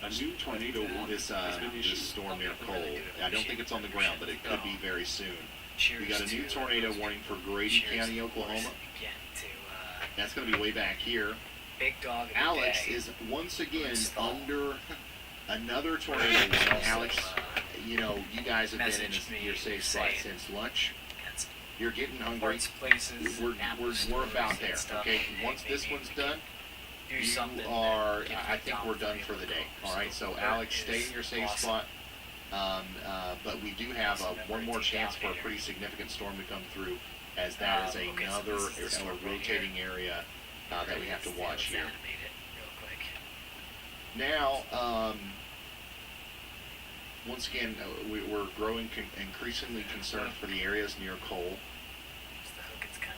A new tornado warning This has been this issued. storm near Cole. I don't think it's on the ground, but it could be very soon. We got a new Cheers tornado to- warning for Grady cheers, County, of course, Oklahoma. again to That's going to be way back here. Big Dog of the Alex Day. is once again Install. under another tornado warning. Alex, you know, you guys have been in message me your safe spot saying since lunch. That's You're getting hungry. parts, places, We're apples, about stores, there. and stuff. Okay, Hey, once this maybe one's we can done, do you something are. that gets I think down we're done the for the day. road. All right, so that Alex, is stay in your safe awesome. spot. But we do have Awesome. one more chance for a pretty significant storm to come through, as that is Okay, so another this is the storm right rotating area that we have to watch here. Animate it real quick. Now, once again, we're growing increasingly concerned for the areas near Cole. So the hook is kind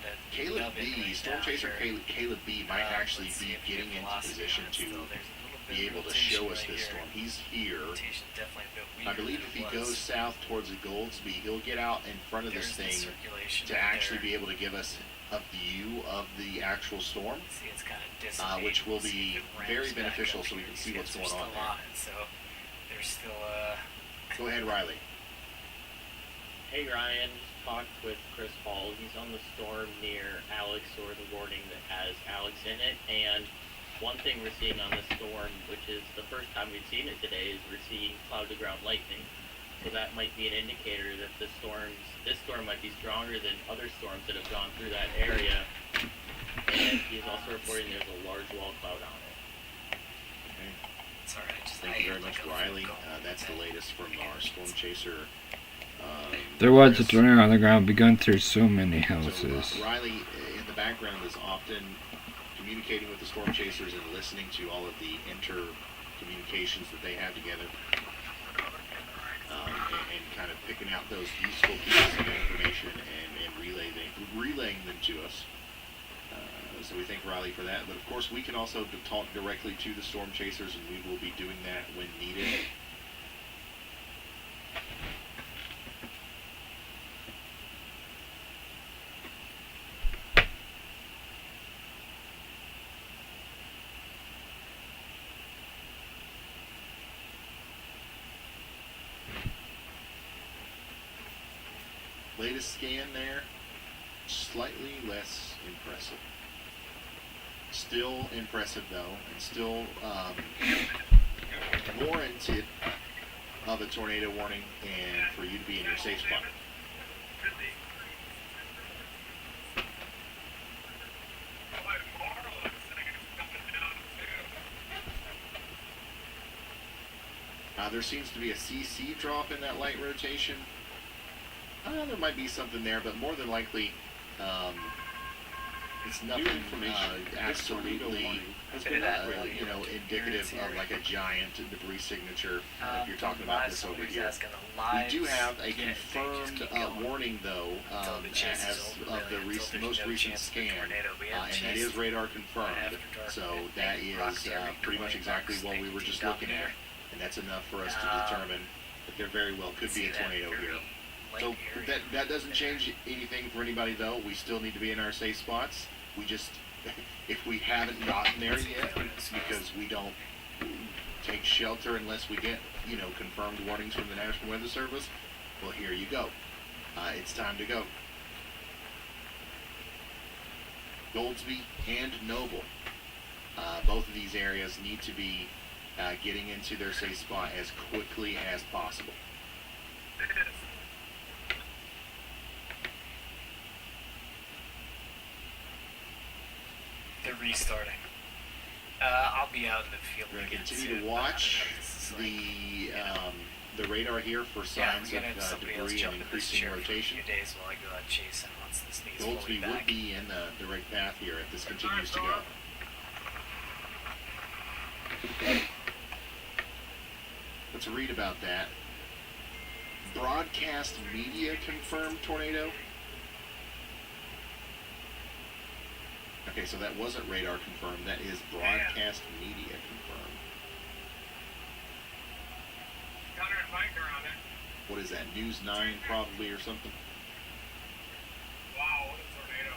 of Caleb nubbing B, right Storm down Chaser here. Caleb B might actually Let's see be if we getting get into velocity position on it to still. There's a little bit be of able to rotation show us right this here. storm. He's here. Rotation definitely a bit I weaker believe than if he it goes was. south towards the Goldsby, he'll get out in front of this There's the thing circulation to right actually there. be able to give us a view of the actual storm, See, it's kind of dissipating. which will See be if it ramps very back beneficial up so we here. can see You what's guys going are on still there. on it, so there's still Go ahead, Riley. Hey Ryan, just talked with Chris Hall. He's on the storm near Alex, or the warning that has Alex in it. And one thing we're seeing on this storm, which is the first time we've seen it today, is we're seeing cloud-to-ground lightning. So that might be an indicator that this storm might be stronger than other storms that have gone through that area. And he's also reporting there's a large wall cloud on it. Okay. it's alright. Thank you very much, Riley. That's the latest from our Storm Chaser. There was a Chris. tornado on the ground, begun through so many So, houses. Riley, in the background, is often communicating with the Storm Chasers and listening to all of the inter-communications that they have together, and kind of picking out those useful pieces of information and relaying them to us. So we thank Riley for that. But of course, we can also talk directly to the Storm Chasers, and we will be doing that when needed. Latest scan there, slightly less impressive. Still impressive though, and still warranted of a tornado warning and for you to be in your safe spot. There seems to be a CC drop in that light rotation. There might be something there, but more than likely, It's nothing absolutely, indicative of like a giant debris signature. If you're talking about this over here, we do have a confirmed warning though, as of the most recent scan, and that is radar confirmed. So that is pretty much exactly what we were just looking at, and that's enough for us to determine that there very well could be a tornado here. So that doesn't change anything for anybody though. We still need to be in our safe spots. We just, if we haven't gotten there yet, it's because we don't take shelter unless we get, confirmed warnings from the National Weather Service. Well, here you go. It's time to go. Goldsby and Noble, both of these areas need to be getting into their safe spot as quickly as possible. They're restarting. I'll be out in the field. We're going to continue to watch the radar here for signs of debris and increasing rotation. Days while I go out chasing once this needs Goldsby would be in the direct path here if this continues to go. Let's read about that. Broadcast media confirmed tornado. Okay, so that wasn't radar confirmed. That is broadcast media confirmed. What is that? News 9 probably or something? Wow, what a tornado.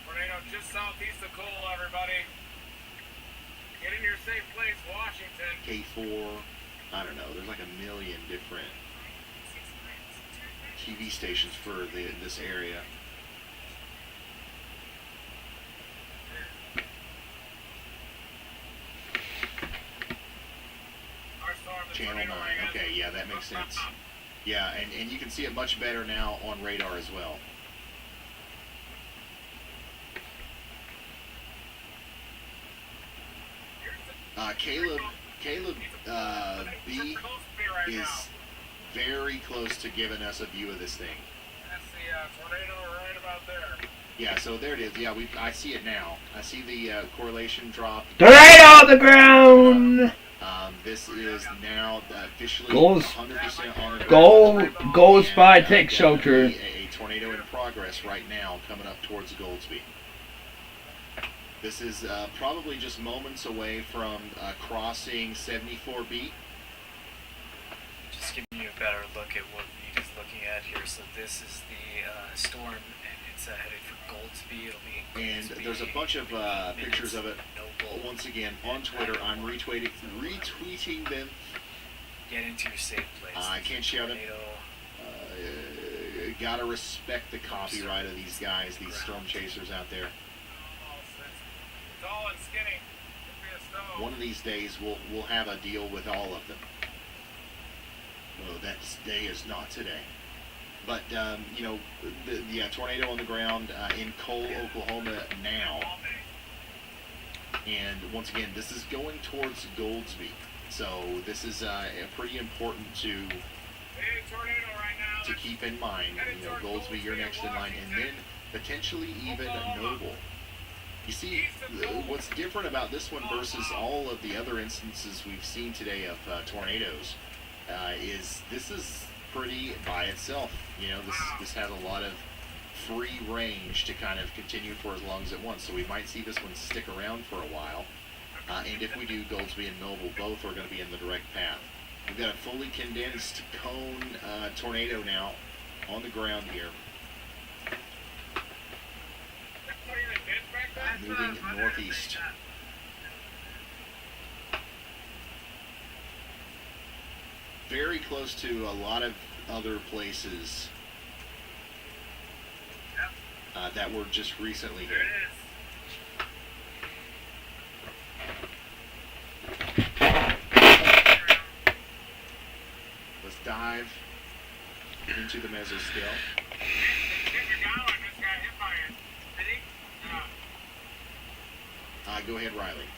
Tornado just southeast of Cole, everybody. Get in your safe place, Washington. K4, I don't know. There's like a million different TV stations for this area. Channel 9, okay, yeah, that makes sense. Yeah, and you can see it much better now on radar as well. Caleb B is very close to giving us a view of this thing. That's the tornado right about there. Yeah, so there it is. Yeah, I see it now. I see the correlation drop. Tornado on the ground! This is now officially Goals. 100% on the Goal. Goal spy, take shelter. A tornado in progress right now coming up towards Goldsby. This is probably just moments away from crossing 74B. Just giving you a better look at what Vita's looking at here. So this is the storm, and it's headed for Goldsby. It'll be in Goldsby. And there's a bunch of pictures of it. Once again, on Twitter, I'm retweeting them. Get into your safe place. I can't share them. Gotta respect the copyright of these guys, these storm chasers out there. Tall and skinny. One of these days, we'll have a deal with all of them. Well, that day is not today. But, the tornado on the ground in Cole, Oklahoma now. And once again, this is going towards Goldsby. So this is pretty important to keep in mind. Goldsby, you're next in line. And then potentially even Noble. You see, what's different about this one versus all of the other instances we've seen today of tornadoes is this is pretty by itself. This has a lot of free range to kind of continue for as long as it wants. So we might see this one stick around for a while. And if we do, Goldsby and Noble both are going to be in the direct path. We've got a fully condensed cone tornado now on the ground here. Moving northeast. Very close to a lot of other places that were just recently hit. Let's dive into the mesoscale. Go ahead, Riley.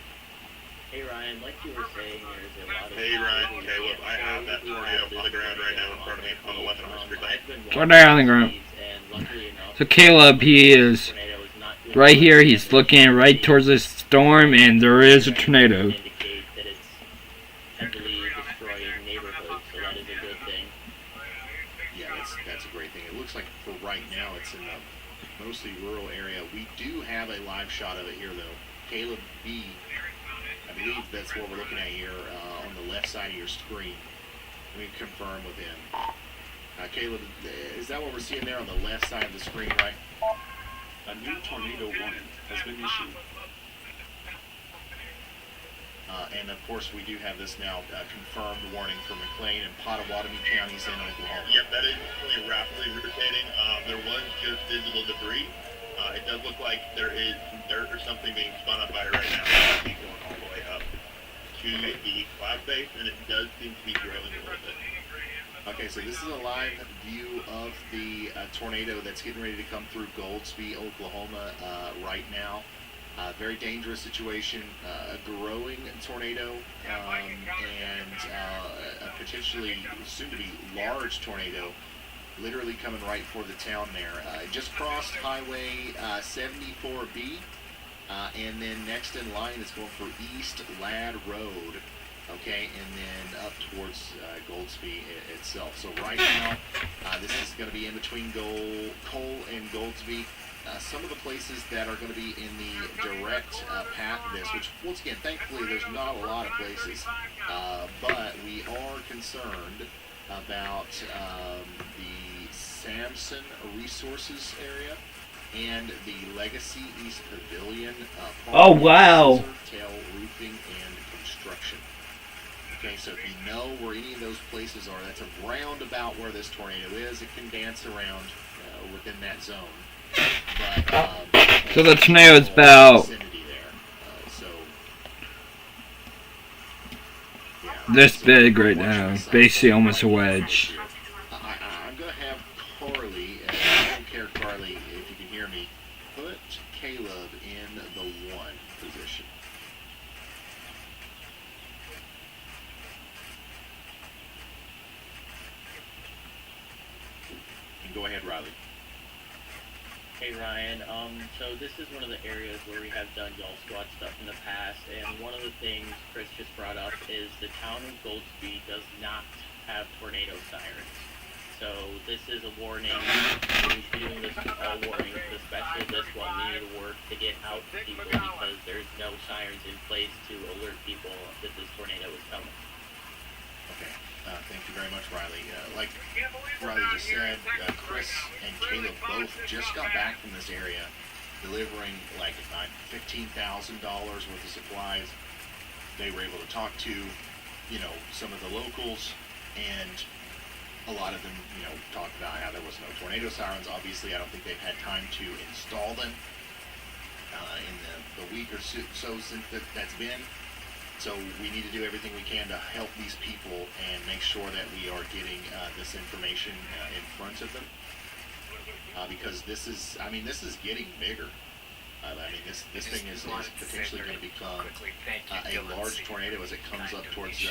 Hey Ryan, like you were saying, there's a lot of... Hey Ryan, Caleb, I have that tornado on the ground right now in front of me on the left of my street lane. Tornado on the ground. So Caleb, he is Right here, he's looking right towards the storm, and there is a tornado. Indicate that it's heavily destroying neighborhoods, so that is a good thing. Yeah, that's a great thing. It looks like for right now it's in a mostly rural area. We do have a live shot of it here, though. Caleb B. I believe that's what we're looking at here on the left side of your screen. Let me confirm with him. Caleb, is that what we're seeing there on the left side of the screen, right? A new tornado warning has been issued. And of course, we do have this now confirmed warning for McLean and Pottawatomie counties in Oklahoma. Yep, that is definitely rapidly rotating. There was just visible debris. It does look like there is some dirt or something being spun up by it right now. It's going all the way up to the cloud base, and it does seem to be growing a little bit. Okay, so this is a live view of the tornado that's getting ready to come through Goldsby, Oklahoma right now. Very dangerous situation, a growing tornado, and a potentially soon-to-be large tornado literally coming right for the town there. It just crossed Highway 74B, and then next in line is going for East Ladd Road. Okay, and then up towards Goldsby itself. So right now, this is going to be in between Cole and Goldsby. Some of the places that are going to be in the direct path of this, which once again, thankfully, there's not a lot of places, but we are concerned about the Samson Resources area and the Legacy East Pavilion. Oh, wow. Tail roofing and construction. Okay, so if you know where any of those places are, that's around about where this tornado is. It can dance around within that zone. But, so the tornado is about this big right now, basically almost a wedge. I'm going to have Carly, I don't care, Carly, if you can hear me, put Caleb in the 1 position. Go ahead, Riley. Hey Ryan, so this is one of the areas where we have done Y'all Squad stuff in the past, and one of the things Chris just brought up is the town of Goldsby does not have tornado sirens. So this is a warning. We should be doing this to all warnings, but especially this one. We need to work to get out to people because there's no sirens in place to alert people that this tornado is coming. Okay. Thank you very much, Riley. Like Riley just said, Chris and Caleb both just got back from this area, delivering like $15,000 worth of supplies. They were able to talk to, some of the locals, and a lot of them, talked about how there was no tornado sirens. Obviously, I don't think they've had time to install them in the week or so since that's been. So we need to do everything we can to help these people and make sure that we are getting this information in front of them. Because this is getting bigger. This thing is potentially going to become a large tornado as it comes up towards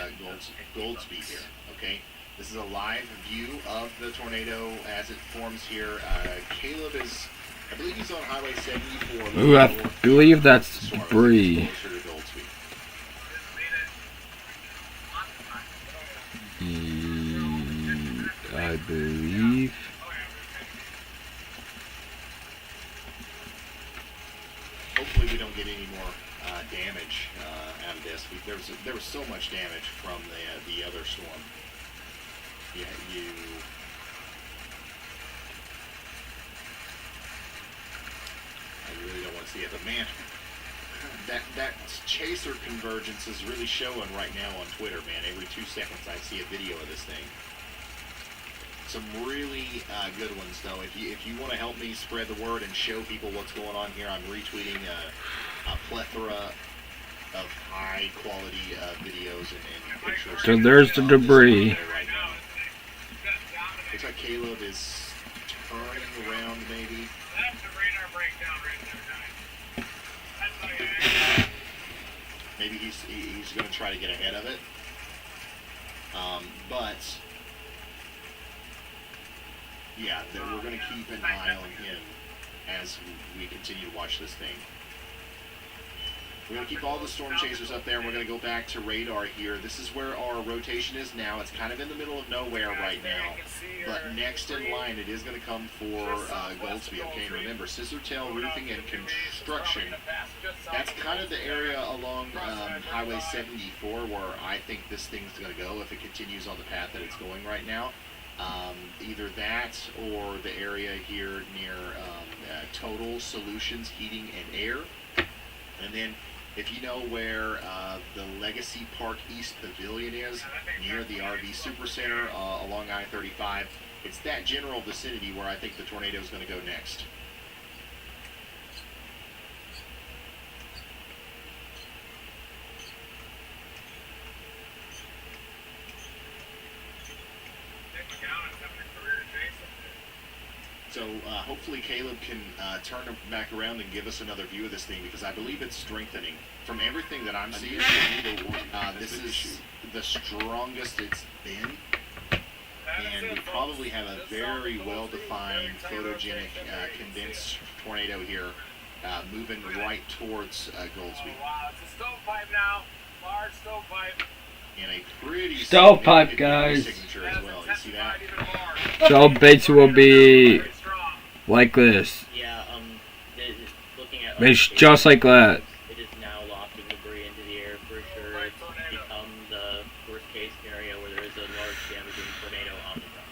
Goldsby here. Okay, this is a live view of the tornado as it forms here. Caleb is, I believe he's on Highway 74. Ooh, I believe that's debris. I believe. Hopefully we don't get any more damage out of this. There was so much damage from the other storm. Yeah, I really don't want to see it, but man, that chaser convergence is really showing right now on Twitter, man. Every 2 seconds I see a video of this thing. Some really good ones, though. If you want to help me spread the word and show people what's going on here, I'm retweeting a plethora of high-quality videos and pictures. So there's the debris. Right now. Looks like Caleb is turning around, maybe. That's the radar breakdown right there, guys. Maybe he's going to try to get ahead of it. But yeah, we're going to keep an eye on him as we continue to watch this thing. We're going to keep all the storm chasers up there, and we're going to go back to radar here. This is where our rotation is now. It's kind of in the middle of nowhere right now. But next in line, it is going to come for Goldsby. Okay, and remember, Scissortail Roofing and Construction. That's kind of the area along Highway 74 where I think this thing's going to go if it continues on the path that it's going right now. Either that or the area here near Total Solutions Heating and Air. And then if you know where the Legacy Park East Pavilion is, near the RV Supercenter along I-35, it's that general vicinity where I think the tornado is going to go next. So hopefully Caleb can turn back around and give us another view of this thing, because I believe it's strengthening. From everything that I'm seeing, this is the strongest it's been. And we probably have a very well-defined, photogenic, condensed tornado here moving right towards Goldsby. Wow, it's a stovepipe now. Large stovepipe. And a pretty stovepipe, guys. Signature as well. You see that? So basically will be like this. Yeah, looking at It's just like that. It is now lofting debris into the air for sure. It's become the worst case scenario where there is a large damaging tornado on the ground.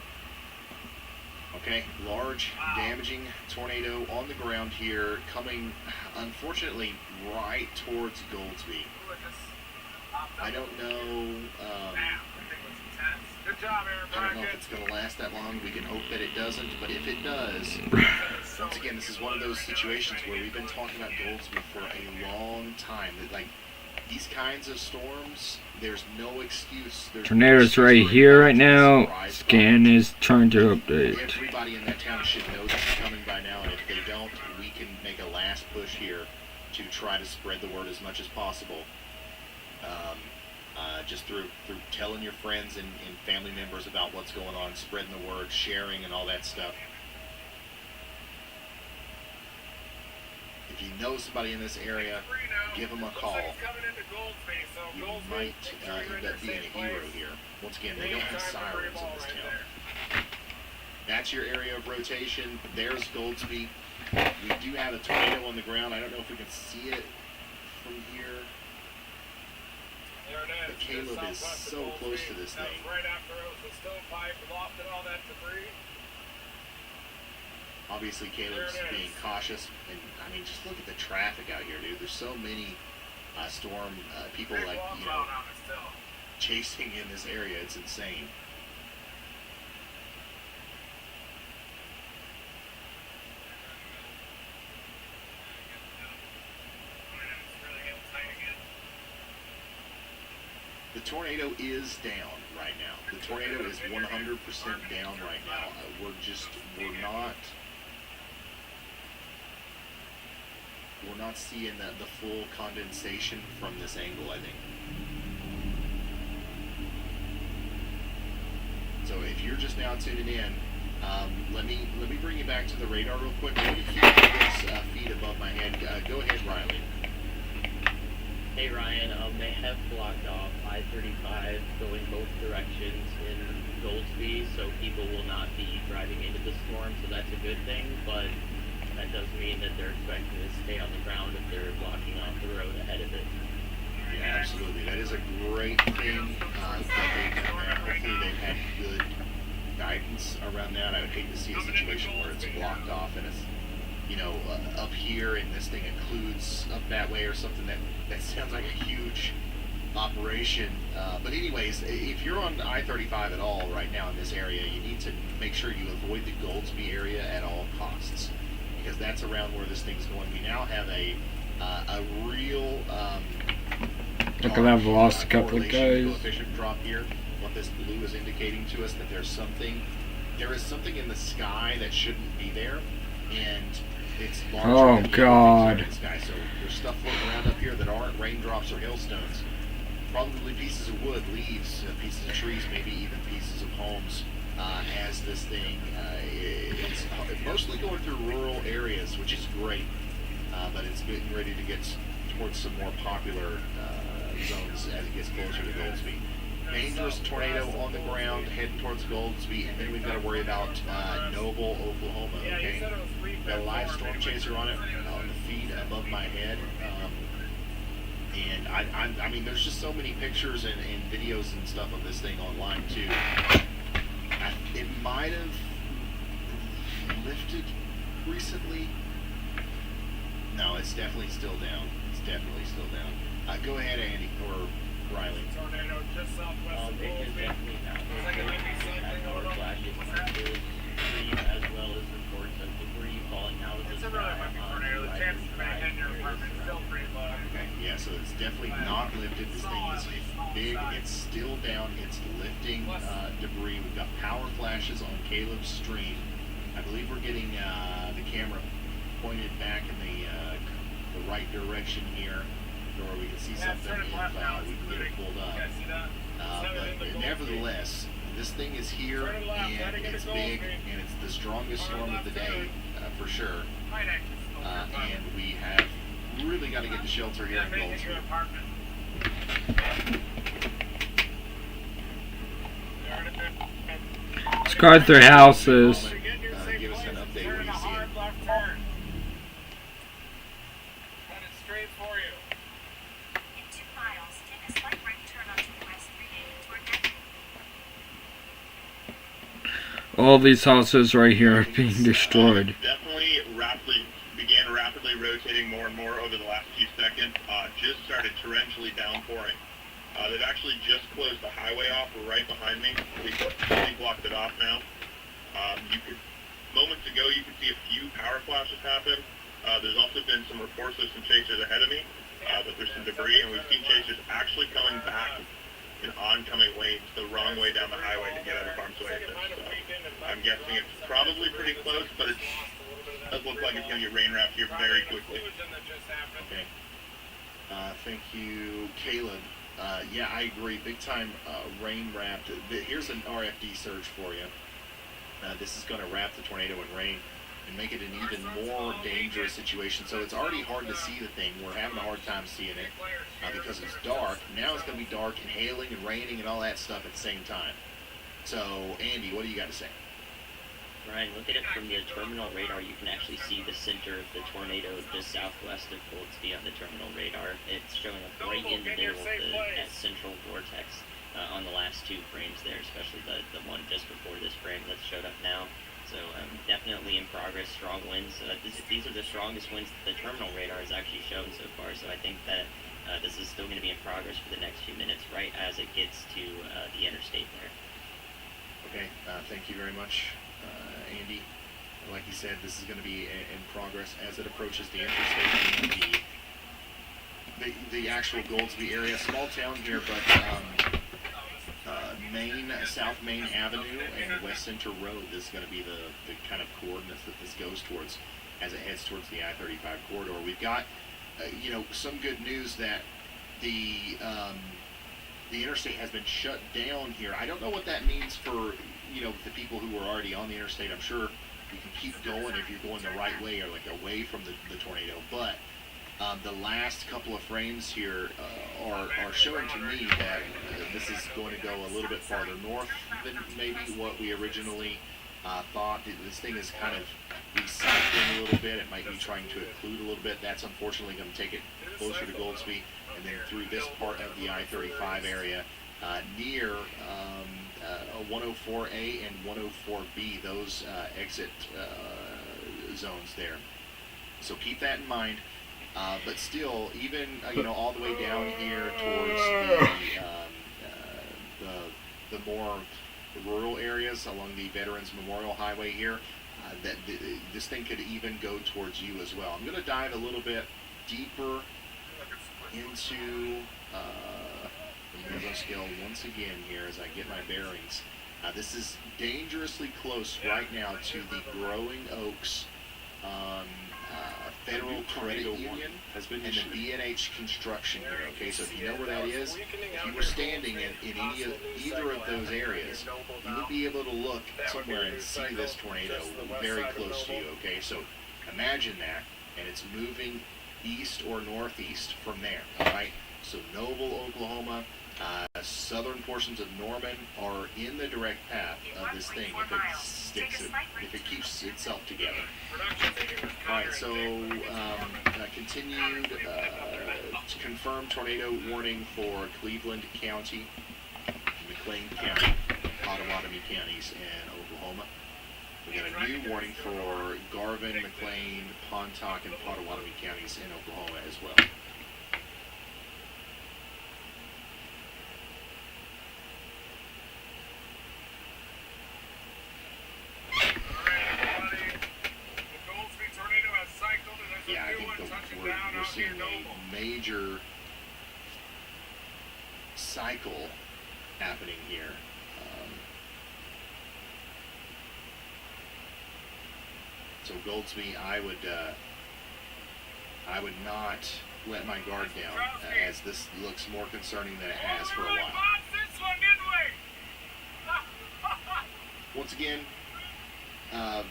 Okay, large damaging tornado on the ground here, coming unfortunately right towards Goldsby. I don't know. I don't know if it's going to last that long. We can hope that it doesn't, but if it does, once again, this is one of those situations where we've been talking about Goldsby for a long time. That, like, these kinds of storms, there's no excuse. Tornado's right here right now. Scan is trying to update. Everybody in that town should know this is coming by now, and if they don't, we can make a last push here to try to spread the word as much as possible. Just through telling your friends and family members about what's going on, spreading the word, sharing, and all that stuff. If you know somebody in this area, give them a call. You might end up being a hero here. Once again, they don't have sirens in this town. That's your area of rotation. There's Goldsby. We do have a tornado on the ground. I don't know if we can see it from here. But Caleb is so close to this thing. Right after it was the stovepipe, lofted all that debris. Obviously, Caleb's being cautious, and I mean, just look at the traffic out here, dude. There's so many storm people, like, you know, chasing in this area. It's insane. The tornado is down right now. The tornado is 100% down right now. We're not seeing the full condensation from this angle, I think. So if you're just now tuning in, let me bring you back to the radar real quick. Let me keep this feed above my head. Go ahead, Riley. Hey Ryan, they have blocked off I-35 going both directions in Goldsby, so people will not be driving into the storm, so that's a good thing, but that does mean that they're expecting to stay on the ground if they're blocking off the road ahead of it. Yeah, absolutely. That is a great thing that they've done that. Hopefully they've had good guidance around that. I would hate to see a situation where it's blocked off and it's, you know, up here and this thing includes up that way or something. That sounds like a huge operation. But anyways, if you're on I-35 at all right now in this area, you need to make sure you avoid the Goldsby area at all costs, because that's around where this thing's going. We now have a real look at that, I've lost a couple of guys. Coefficient drop here. What this blue is indicating to us that there is something in the sky that shouldn't be there, and it's larger than the God. in the sky. So there's stuff floating around up here that aren't raindrops or hailstones. Probably pieces of wood, leaves, pieces of trees, maybe even pieces of homes as this thing it's mostly going through rural areas, which is great, but it's getting ready to get towards some more popular zones as it gets closer to Goldsby. Dangerous tornado on the ground heading towards Goldsby, and then we've got to worry about Noble, Oklahoma. Okay, got a live storm chaser on it on the feed above my head, and I mean, there's just so many pictures and videos and stuff of this thing online too. It might have lifted recently. No, it's definitely still down. It's definitely still down. Go ahead, Andy, or Riley. Tornado just southwest of It is Goldsby. definitely not. Second maybe cycling Power over. flashes What's that? is extreme, as well as reports of debris falling out of the It's a sky. really fucking tornado. The chances of it hitting your apartment is still pretty low. Okay, yeah, so it's definitely not lifted. This thing is big. It's still down. It's lifting debris. We've got power flashes on Caleb's stream. I believe we're getting the camera pointed back in the right direction here, or we can see something if we can get it pulled up. But nevertheless, this thing is here, and it's big, and it's the strongest storm of the day, for sure. And we have really got to get to shelter here in Goldsby. Let's guard their houses. Give us an update when you see it. Headed straight for you. In 2 miles, take a slight right turn onto West 380 toward All these houses right here are being destroyed. Definitely began rapidly rotating more and more over the last few seconds. Just started torrentially downpouring. They've actually just closed the highway off. We're right behind me. They completely blocked it off now. Moments ago, you could see a few power flashes happen. There's also been some reports of some chasers ahead of me, but there's some debris, and we've seen chasers actually coming back in oncoming lanes the wrong way down the highway to get out of harm's way. So I'm guessing it's probably pretty close, but it does look like it's going to get rain wrapped here very quickly. Okay. Thank you, Caleb. Yeah, I agree. Big time rain wrapped. Here's an RFD surge for you. This is going to wrap the tornado in rain and make it an even more dangerous situation. So it's already hard to see the thing. We're having a hard time seeing it because it's dark. Now it's going to be dark and hailing and raining and all that stuff at the same time. So, Andy, what do you got to say? Ryan, look at it from the terminal radar. You can actually see the center of the tornado just southwest of Goldsby on the terminal radar. It's showing up right in the middle of that central vortex on the last 2 frames there, especially the one just before this frame that's showed up now. So definitely in progress, strong winds. These are the strongest winds that the terminal radar has actually shown so far. So I think that this is still going to be in progress for the next few minutes, right as it gets to the interstate there. Okay, thank you very much, Andy. Like you said, this is going to be in progress as it approaches the interstate and the actual Goldsby area. Small town here, but South Main Avenue and West Center Road is going to be the kind of coordinates that this goes towards as it heads towards the I-35 corridor. We've got, some good news that the interstate has been shut down here. I don't know what that means for, the people who are already on the interstate. I'm sure you can keep going if you're going the right way or like away from the tornado, but the last couple of frames here are showing to me that this is going to go a little bit farther north than maybe what we originally thought. This thing is kind of recycling a little bit. It might be trying to occlude a little bit. That's unfortunately going to take it closer to Goldsby and then through this part of the I-35 area near 104A and 104B, those exit zones there. So keep that in mind. But still, even all the way down here towards the more rural areas along the Veterans Memorial Highway here, this thing could even go towards you as well. I'm going to dive a little bit deeper into the mesoscale once again here as I get my bearings. This is dangerously close right now to the growing oaks Federal Credit Union has been and the issued. B&H Construction here, okay? So if you know where that is, if you were standing in either of those areas, you would be able to look somewhere and see this tornado very close to you, okay? So imagine that, and it's moving east or northeast from there, all right? So Noble, Oklahoma, southern portions of Norman are in the direct path of this thing if it keeps itself together. All right, so continued confirmed tornado warning for Cleveland County, McLean County, Potawatomi counties, and Oklahoma. We got a new warning for Garvin, McLean, Pontotoc, and Potawatomi counties in Oklahoma as well. Yeah, I think we're seeing a major cycle happening here. So Goldsby, I would not let my guard down, as this looks more concerning than it has for a while. Once again,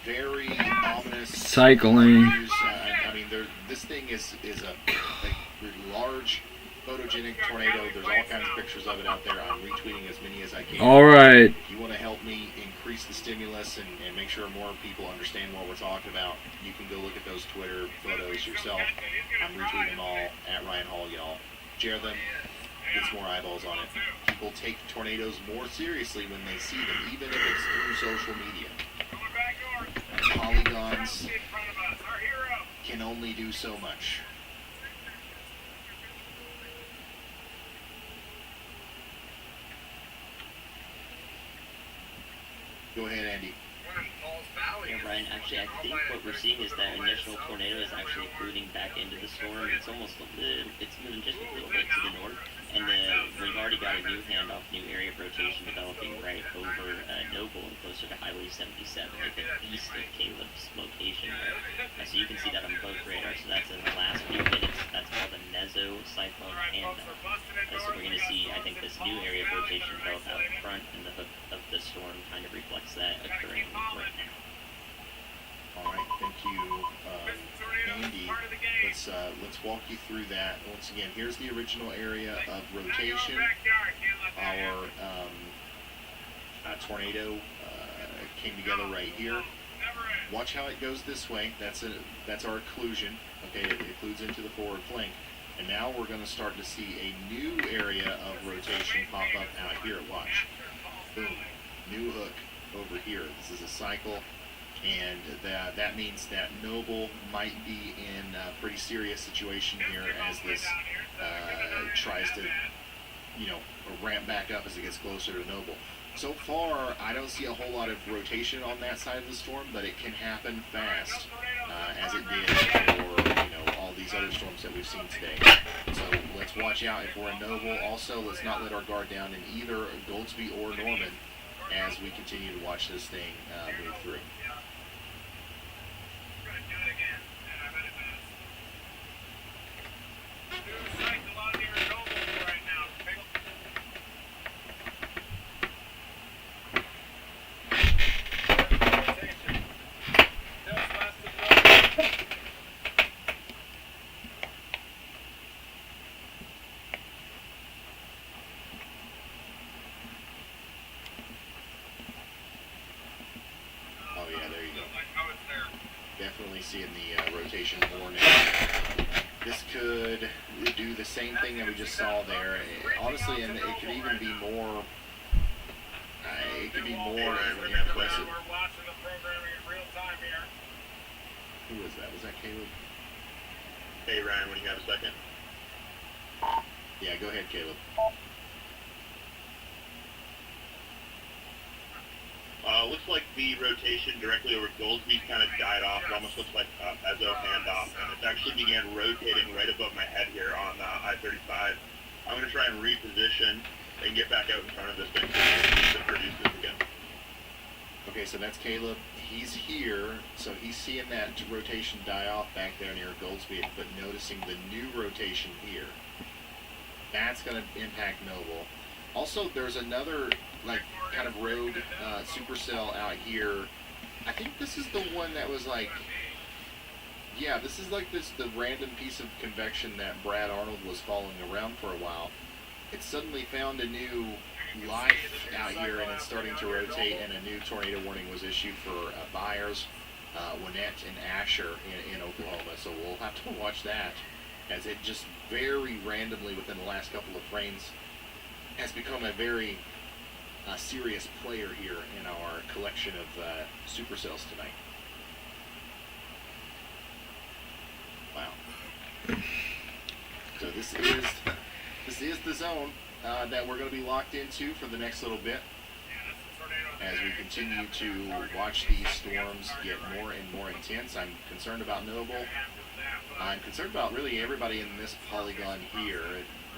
very ominous cycling. news. I mean, this thing is a large photogenic tornado. There's all kinds of pictures of it out there. I'm retweeting as many as I can. All right. If you want to help me increase the stimulus and make sure more people understand what we're talking about, you can go look at those Twitter photos yourself. I'm retweeting them all at Ryan Hall, y'all. Share them. Gets more eyeballs on it. People take tornadoes more seriously when they see them, even if it's through social media. Polygons can only do so much. Go ahead, Andy. Yeah, Brian, actually, I think what we're seeing is that initial tornado is actually moving back into the storm. It's almost it's moving just a little bit to the north, and we've already got a new handoff, new area of rotation developing right over Noble and closer to Highway 77, I think east of Caleb's location there. So you can see that on both radars. So that's in the last few minutes. That's called a Nezo cyclone handoff. So we're going to see, I think, this new area of rotation develop out in front, and the hook of the storm kind of reflects that occurring right now. All right, thank you, Andy. Let's walk you through that. Once again, here's the original area of rotation. Our tornado came together right here. Watch how it goes this way. That's our occlusion. Okay, it occludes into the forward flank. And now we're going to start to see a new area of rotation pop up out here. Watch. Boom. New hook over here. This is a cycle. And that means that Noble might be in a pretty serious situation here as this tries to, ramp back up as it gets closer to Noble. So far, I don't see a whole lot of rotation on that side of the storm, but it can happen fast, as it did for all these other storms that we've seen today. So let's watch out if we're in Noble. Also, let's not let our guard down in either Goldsby or Norman as we continue to watch this thing move through. Oh yeah, there you go. Definitely seeing the rotation more now. This could do the same thing that we just saw there. Honestly, and it could even be more. It could be more impressive. Who was that? Was that Caleb? Hey Ryan, when you have a second. Yeah, go ahead, Caleb. Looks like the rotation directly over Goldsby kind of died off. It almost looks like a Ezo handoff, and it actually began rotating right above my head here on I-35. I'm going to try and reposition and get back out in front of this thing to produce this again. Okay, so that's Caleb. He's here, so he's seeing that rotation die off back there near Goldsby, but noticing the new rotation here. That's going to impact Noble. Also, there's another, like, kind of rogue supercell out here. I think this is the one that was like, yeah, this is like the random piece of convection that Brad Arnold was following around for a while. It suddenly found a new life out here, and it's starting to rotate, and a new tornado warning was issued for Byers, Winnett, and Asher in Oklahoma. So we'll have to watch that, as it just very randomly within the last couple of frames has become a very serious player here in our collection of supercells tonight. Wow. So this is the zone that we're going to be locked into for the next little bit, as we continue to watch these storms get more and more intense. I'm concerned about Noble. I'm concerned about really everybody in this polygon here.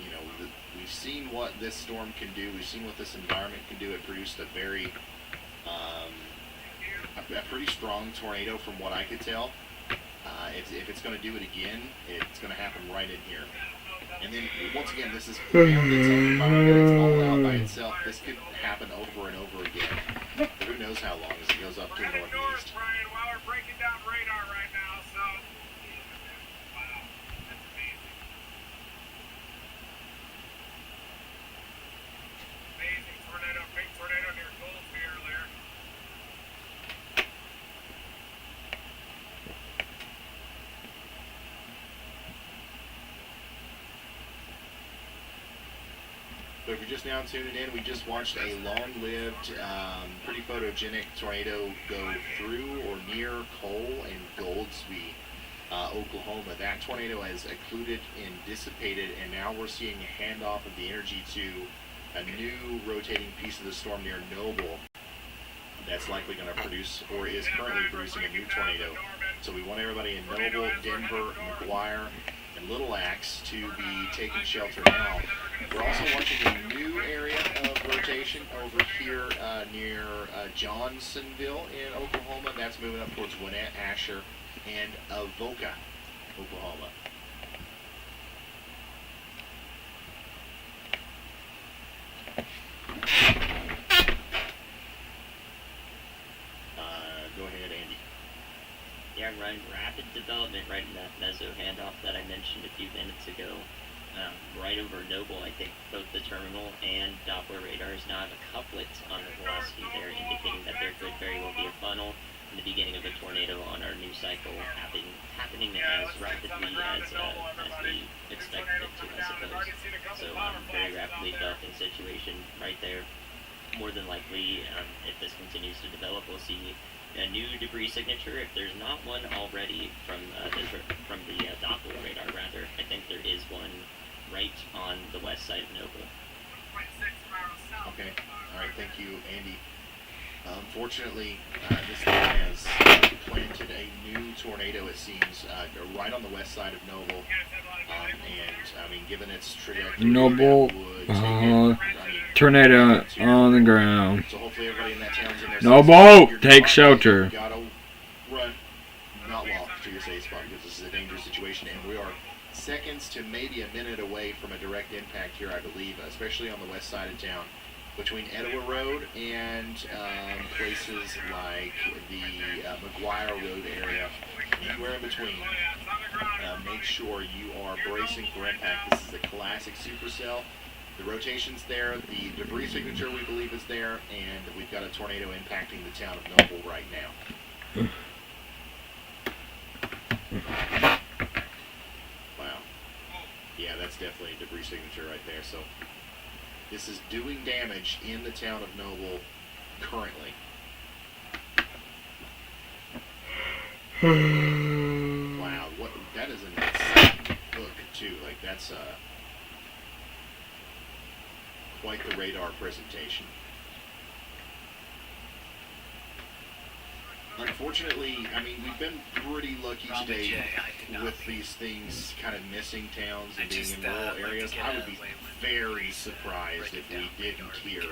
You know, we've seen what this storm can do. We've seen what this environment can do. It produced a very, a pretty strong tornado from what I could tell. If it's going to do it again, it's going to happen right in here. And then, once again, this is its own environment. It's all out by itself. This could happen over and over again. But who knows how long as it goes up to the northeast. Brian, while we're breaking down radar right now, so... Wow, that's amazing. Amazing tornado, big tornado near Goldsby earlier. So if you're just now tuning in, we just watched a long-lived, pretty photogenic tornado go through or near Cole and Goldsby, Oklahoma. That tornado has occluded and dissipated, and now we're seeing a handoff of the energy to a new rotating piece of the storm near Noble that's likely going to produce, or is currently producing, a new tornado. So we want everybody in Noble, Denver, McGuire, and Little Axe to be taking shelter now. We're also watching a new area of rotation over here near Johnsonville in Oklahoma. That's moving up towards Winnett, Asher, and Avoca, Oklahoma. Go ahead, Andy. Yeah, Ryan, rapid development right in that meso handoff that I mentioned a few minutes ago. Right over Noble, I think both the terminal and Doppler radars now have a couplet on the velocity there, indicating that there could very well be a funnel in the beginning of a tornado on our new cycle, happening as rapidly as we expected it to, I suppose. So very rapidly developing situation right there. More than likely, if this continues to develop, we'll see a new debris signature. If there's not one already from the Doppler radar, rather, I think there is one right on the west side of Noble. Okay. All right. Thank you, Andy. Unfortunately, this thing has planted a new tornado, it seems, right on the west side of Noble. And, I mean, given its trajectory, Noble, tornado on the ground. So hopefully everybody in that town's in there. Noble, take shelter. You gotta run, not walk to your safe spot, because this is a dangerous situation, and we are seconds to maybe a minute away from a direct impact here, I believe, especially on the west side of town, between Etowah Road and places like the McGuire Road area, anywhere in between. Make sure you are bracing for impact. This is a classic supercell. The rotation's there, the debris signature we believe is there, and we've got a tornado impacting the town of Noble right now. Wow. Yeah, that's definitely a debris signature right there. So this is doing damage in the town of Noble currently. Wow, what, that is an insane hook too. Like, that's quite the radar presentation. Unfortunately, I mean, we've been pretty lucky today with these things kind of missing towns and being in rural areas. I would be very surprised if we didn't hear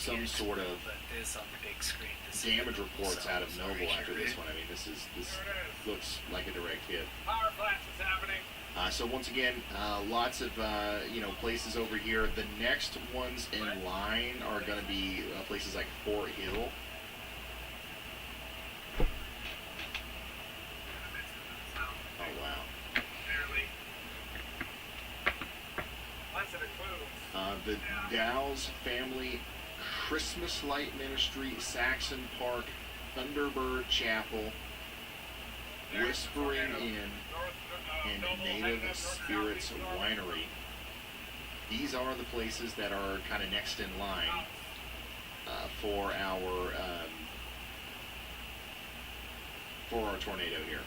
some sort of but this on the big screen. damage reports out of Noble after this one. I mean, this looks like a direct hit. Power flash is happening. So once again, lots of places over here. The next ones in line are going to be places like Fort Hill. Oh wow. The Dow's Family Christmas Light Ministry, Saxon Park, Thunderbird Chapel, Whispering Inn, and Native Spirits Winery. These are the places that are kind of next in line for our tornado here.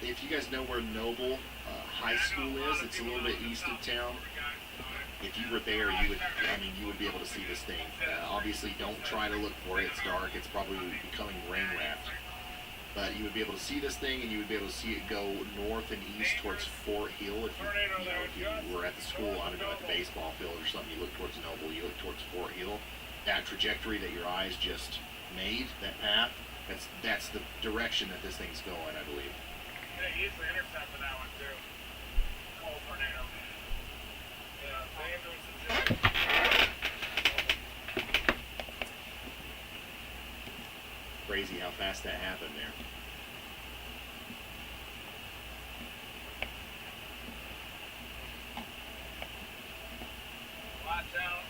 If you guys know where Noble High School is, it's a little bit east of town. If you were there, you would be able to see this thing. Obviously, don't try to look for it. It's dark. It's probably becoming rain wrapped. But you would be able to see this thing, and you would be able to see it go north and east towards Fort Hill. If you were at the school, I don't know, at the baseball field or something, you look towards Noble, you look towards Fort Hill. That trajectory that your eyes just made, that path, that's the direction that this thing's going, I believe. They easily intercepted that one too. Cold tornado. Crazy how fast that happened there. Watch out.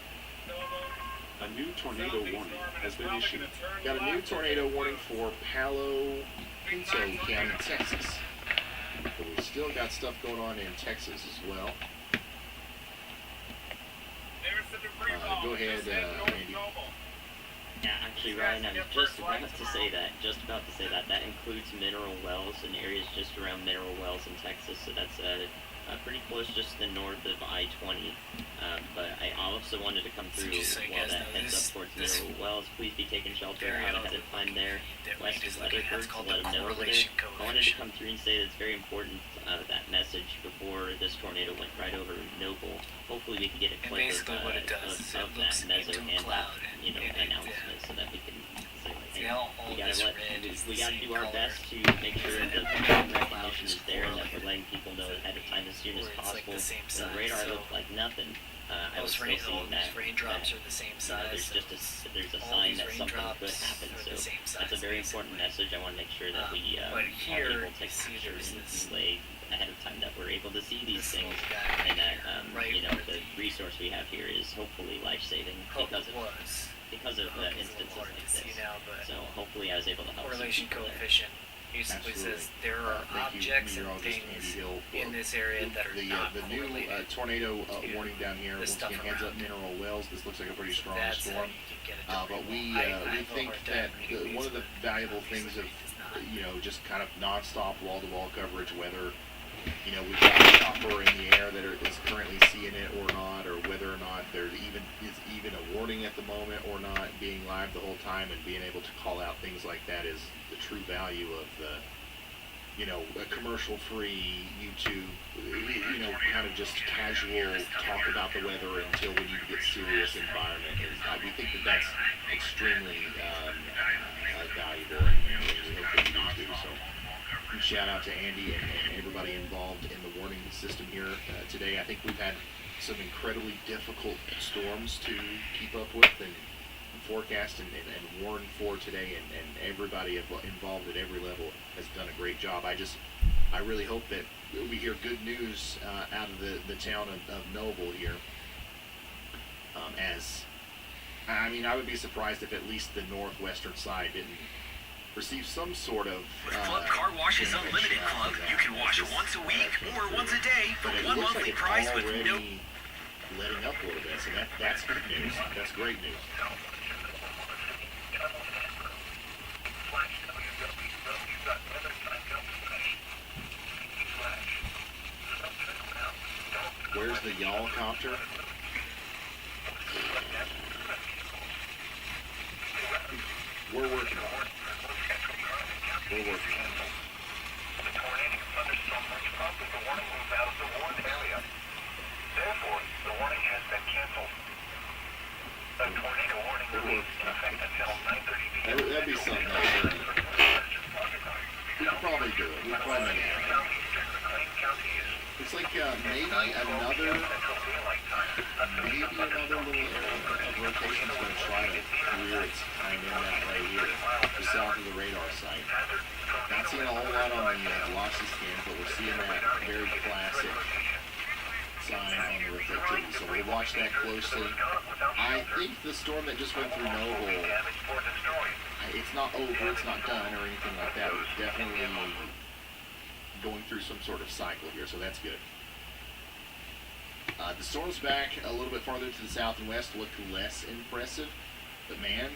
A new tornado warning has been issued. Got a new tornado warning for Palo Pinto County, Texas. But we've still got stuff going on in Texas as well. Go ahead, Andy. Yeah, actually, Ryan, I was just about to say that. That includes mineral wells and areas just around mineral wells in Texas. So that's pretty close, just to the north of I-20. But I also wanted to come through while that heads up towards mineral wells. Please be taking shelter out ahead of time there. West of Weatherford, to let them know over there. I wanted to come through and say that it's very important, that message before this tornado went right over Noble. Hopefully we can get a clip of that mezzo and announcement so that we can say, hey, we gotta do our best to make sure that the recognition is there and that we're letting people know ahead of time as soon as possible. The radar looked like nothing. I was still seeing that raindrops are the same size. There's a sign that something could happen. So that's a very important message. I want to make sure that we are able to capture and relay ahead of time that we're able to see these things, and that the resource we have here is hopefully life-saving because of instances like this. So hopefully I was able to help. Correlation coefficient basically says there are objects and things in this area that are not the new tornado warning down here. Once again, heads up mineral wells. This looks like a pretty strong storm. But we think that one of the valuable things of just kind of nonstop wall-to-wall coverage, whether we've got a chopper in the air that is currently seeing it or not, or whether or not there is even a warning at the moment or not, being live the whole time and being able to call out things like that is the true value of the, a commercial-free YouTube, kind of just casual talk about the weather until we need to get serious environment. We think that that's extremely valuable, and we hope that you do too. So. Shout out to Andy and everybody involved in the warning system here today. I think we've had some incredibly difficult storms to keep up with and forecast and warn for today, and everybody involved at every level has done a great job. I really hope that we hear good news out of the town of Noble here. I would be surprised if at least the northwestern side didn't receive some sort of Club Car Wash is Unlimited Club. You can wash once a week or once a day for one monthly price with no letting up a little bit. So that's good news. That's great news. Where's the y'all copter? We're working on it. We're working on it. thunderstorm which prompted the warning move out of the warned area. Therefore, the warning has been canceled. The tornado warning remains in effect until 9:30 p.m. That'd be something else. We could probably do it. We could probably make it happen. It's like maybe another little area of rotation is going to try to rear its kind in that right here, just south of the radar site. Not seeing a whole lot on the velocity scan, but we're seeing that very classic sign on the reflectivity. So we'll watch that closely. I think the storm that just went through Noble, it's not over, it's not done or anything like that. It's definitely going through some sort of cycle here, so that's good. The storm's back a little bit farther to the south and west, looked less impressive, but man,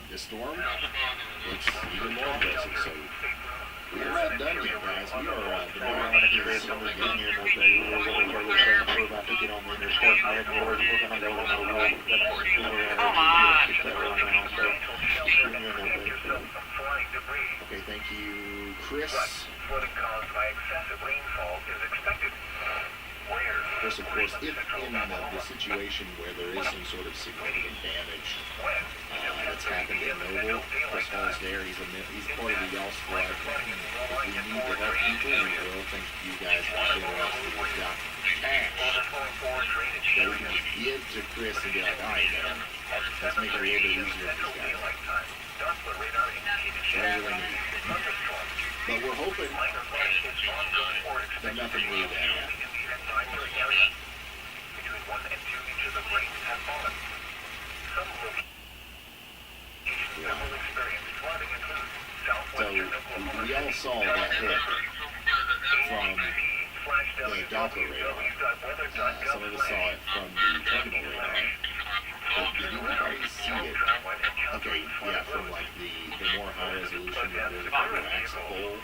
this storm looks even more impressive. So we're not done yet, guys. We are the Northern Lights is getting here. We're about to get on the interstate. Okay, thank you, Chris. Flooding caused by excessive rainfall is expected. Chris, of course, if in the situation where there is some sort of significant damage that's happened in Noble, Chris Hall's there. He's part of the Y'all Squad. If we need to help people, we will. Thank you guys for generosity. We've got cash that we can give to Chris and be like, all right, man, let's make it a little bit easier for these guys. Whatever they need. But we're hoping that nothing really bad happens. Between 1 and 2 inches of rain have fallen. Some locations that will experience flooding include southwestern Oklahoma. We all saw that hit from the Doppler radar. Some of us saw it from the terminal radar. But did anybody see it? Okay, yeah, from like the more high resolution vertical axle pole.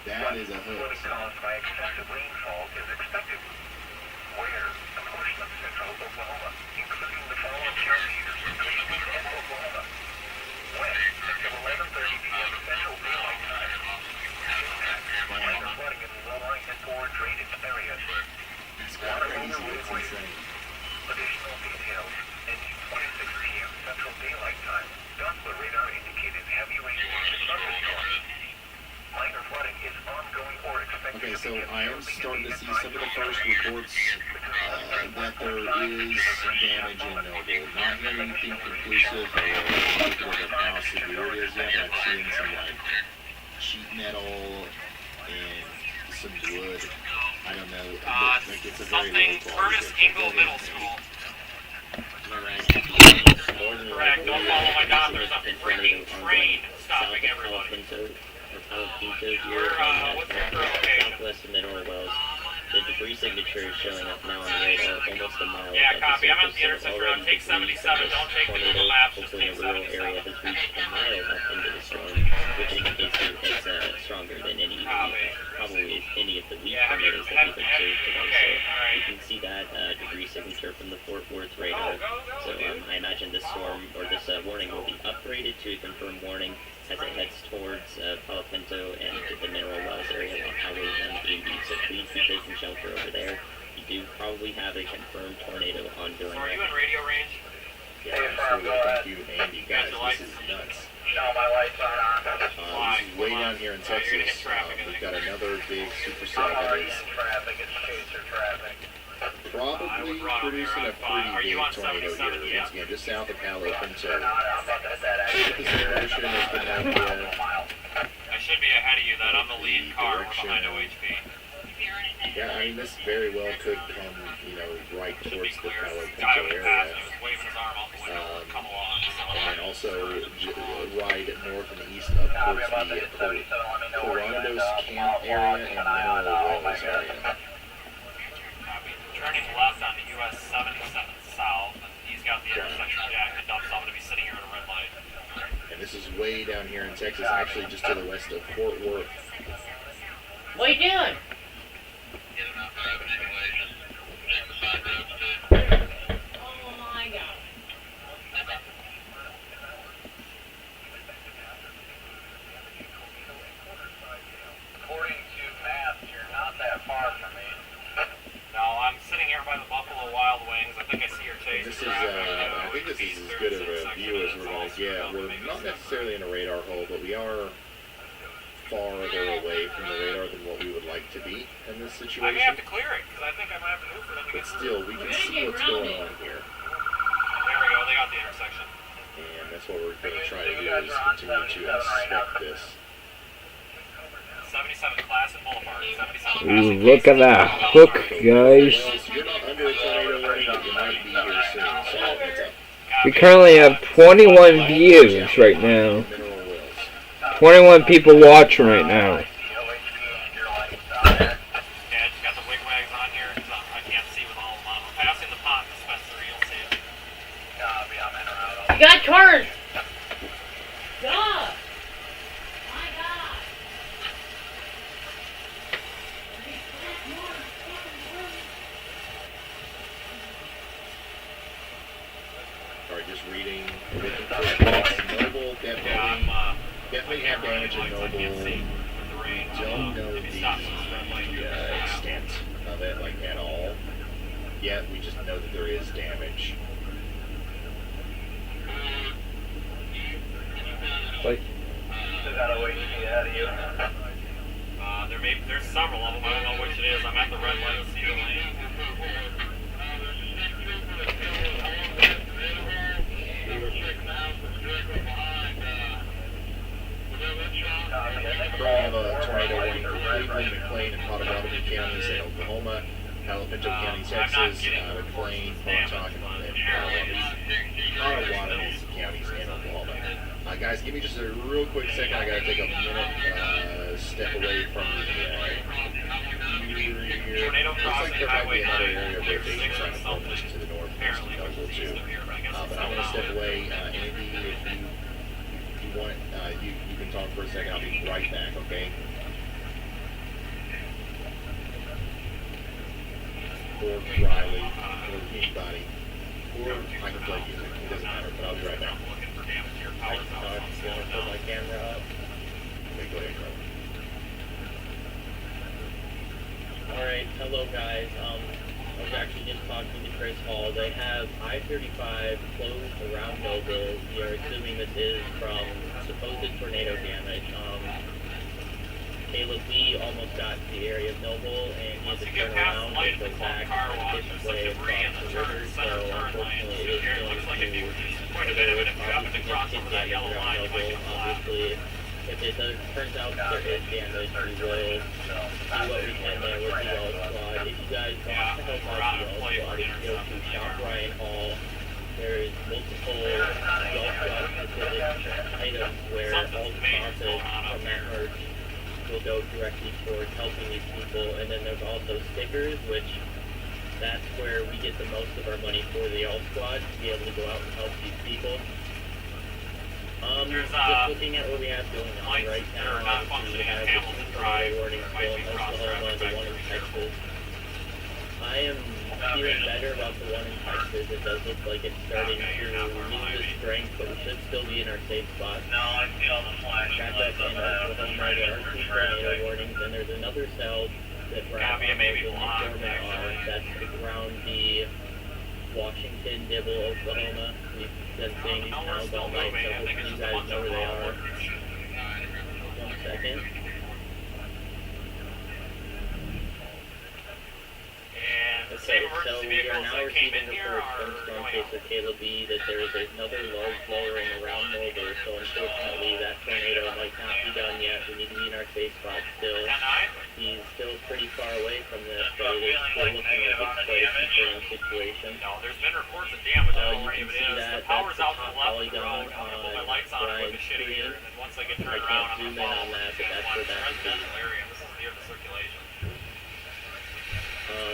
That is a hook. Flooding caused by excessive rainfall is expected. Where a portion of central Oklahoma, including the following counties, Cleveland and Oklahoma. When until 11:30 p.m. Central Daylight Time. Minor flooding in low-lying and poor drainage areas. Water over roadways. Additional details. Ending 26 p.m. Central Daylight Time. Doppler radar indicated heavy rain and thunderstorms. Minor flooding is ongoing or expected. Okay, so I am starting to see some of the first reports that there is damage in Noble. Not hearing anything conclusive or indicative of how severe it is yet, but I'm seeing some like sheet metal and some wood. I don't know. Like it's a very low quality. Curtis Engel Middle School. Correct. Don't follow my dot. There's a freaking train stopping everyone. Here southwest of Mineral Wells. The debris signature is showing up now on the radar almost a mile. Yeah, copy. I'm at the intersection on take 77. Don't take the Google Maps, just hopefully take the rural 77. area has reached a mile up into the storm, which indicates that it's stronger than probably any of the weak tornadoes that we've observed today. So you can see that debris signature from the Fort Worth radar. So I imagine this storm or this warning will be upgraded to a confirmed warning as it heads towards Palo Pinto and the Mineral Wells area along Highway 80. So please be taking shelter over there. You do probably have a confirmed tornado ongoing. Are you in radio range? Yeah, absolutely. Thank you, Andy. Guys, this is nuts. No, my lights aren't on. This is way down here in Texas. We've got another big supercell that is probably producing a pretty big tornado here. Once again, just south of Palo Pinto. The Pacific Ocean has been out there. I should be ahead of you then. I'm the lead car. We're behind OHP. Yeah, I mean, this very well could come, right towards the Palo Guy Pinto was area. passing, was waving his arm out the window. Come along. And then also right north and east up towards the Corondos Camp area and Mineral Wells area. Turning left onto US 77 south, and he's got the intersection jacket up, so I'm going to be sitting here at a red light. And this is way down here in Texas, actually just to the west of Fort Worth. What are you doing? Oh my God. of a view as we're going to get. We're not necessarily in a radar hole, but we are farther away from the radar than what we would like to be in this I situation. may have to clear it, because I think I might have to move for them to But get through. still, we can see what's going on here. There we go, they got the intersection. And that's what we're going to try to do, is continue to inspect this. 77 Classic Boulevard, 77 Ooh, look at that hook, guys. You're not under a tornado warning, but you might be here soon, so heads up. We currently have 21 views right now. 21 people watching right now. Yeah, I just got the wigwags on here, because I can't see with all of them on. I'm passing the pot dispensary, you'll see it. You got cars! God! My God! Alright, just reading. Noble, definitely have damage in Noble. Don't know the extent of it, like, at all. Yet, we just know that there is damage. Like, There's several of them, I don't know which it is. I'm at the red light, see the lane. We have a tornado warning for Cleveland, McLean, and Potawatomi counties in Oklahoma, Palo Pinto County, Texas, McLean, Pontotoc, and Potawatomi counties in Oklahoma. Guys, give me just a real quick second. I gotta take a minute, step away from the here. Looks like there might be another area of rotation trying to form just to the north, Noble too. But I'm gonna step away. Andy, if you want, you can talk for a second. I'll be right back. Okay. Or Riley, or anybody, or I can play music. It doesn't matter. But I'll be right back. I can talk if you want to put my camera up. Okay, go ahead, Alright, hello guys. I was actually just talking to Chris Hall. They have I-35 closed around Noble. We are assuming this is from supposed tornado damage. Caleb, we almost got to the area of Noble, and he had to turn around and go back and his way across the river, so unfortunately it is going to further significant damage around Noble. Obviously, if it turns out that there is damage, we will do what we can there with the All Squad. If you guys want to help out the All Squad, you can go to Shop Ryan Hall. There's multiple All Squad specific items where all the profit from that merch will go directly towards helping these people. And then there's also stickers, which that's where we get the most of our money for the All Squad, to be able to go out and help these people. Just looking at what we have going on right now, obviously we have the tornado warning still in Oklahoma, the one in Texas. I am feeling better about the one in Texas. It does look like it's starting to lose its strength, but we should still be in our safe spot. Back up in Oklahoma, there are 2 tornado warnings, and there's another cell that Brad and Nick Gorman are, that's around the Washington, Dibble, Oklahoma. We've been seeing these towns all night, so hopefully you guys know where they are. 1 second. Okay, so we are now receiving reports from Storm Chaser Caleb B that there is another large lowering around Noble, so unfortunately that tornado might not be done yet. We need to be in our safe spot still. He's still pretty far away from this, but it is still looking like it's quite a concerning situation. There's been reports of damage You can see that, that's the top polygon on Brian's screen. I can't zoom in on that, but that's where that would be.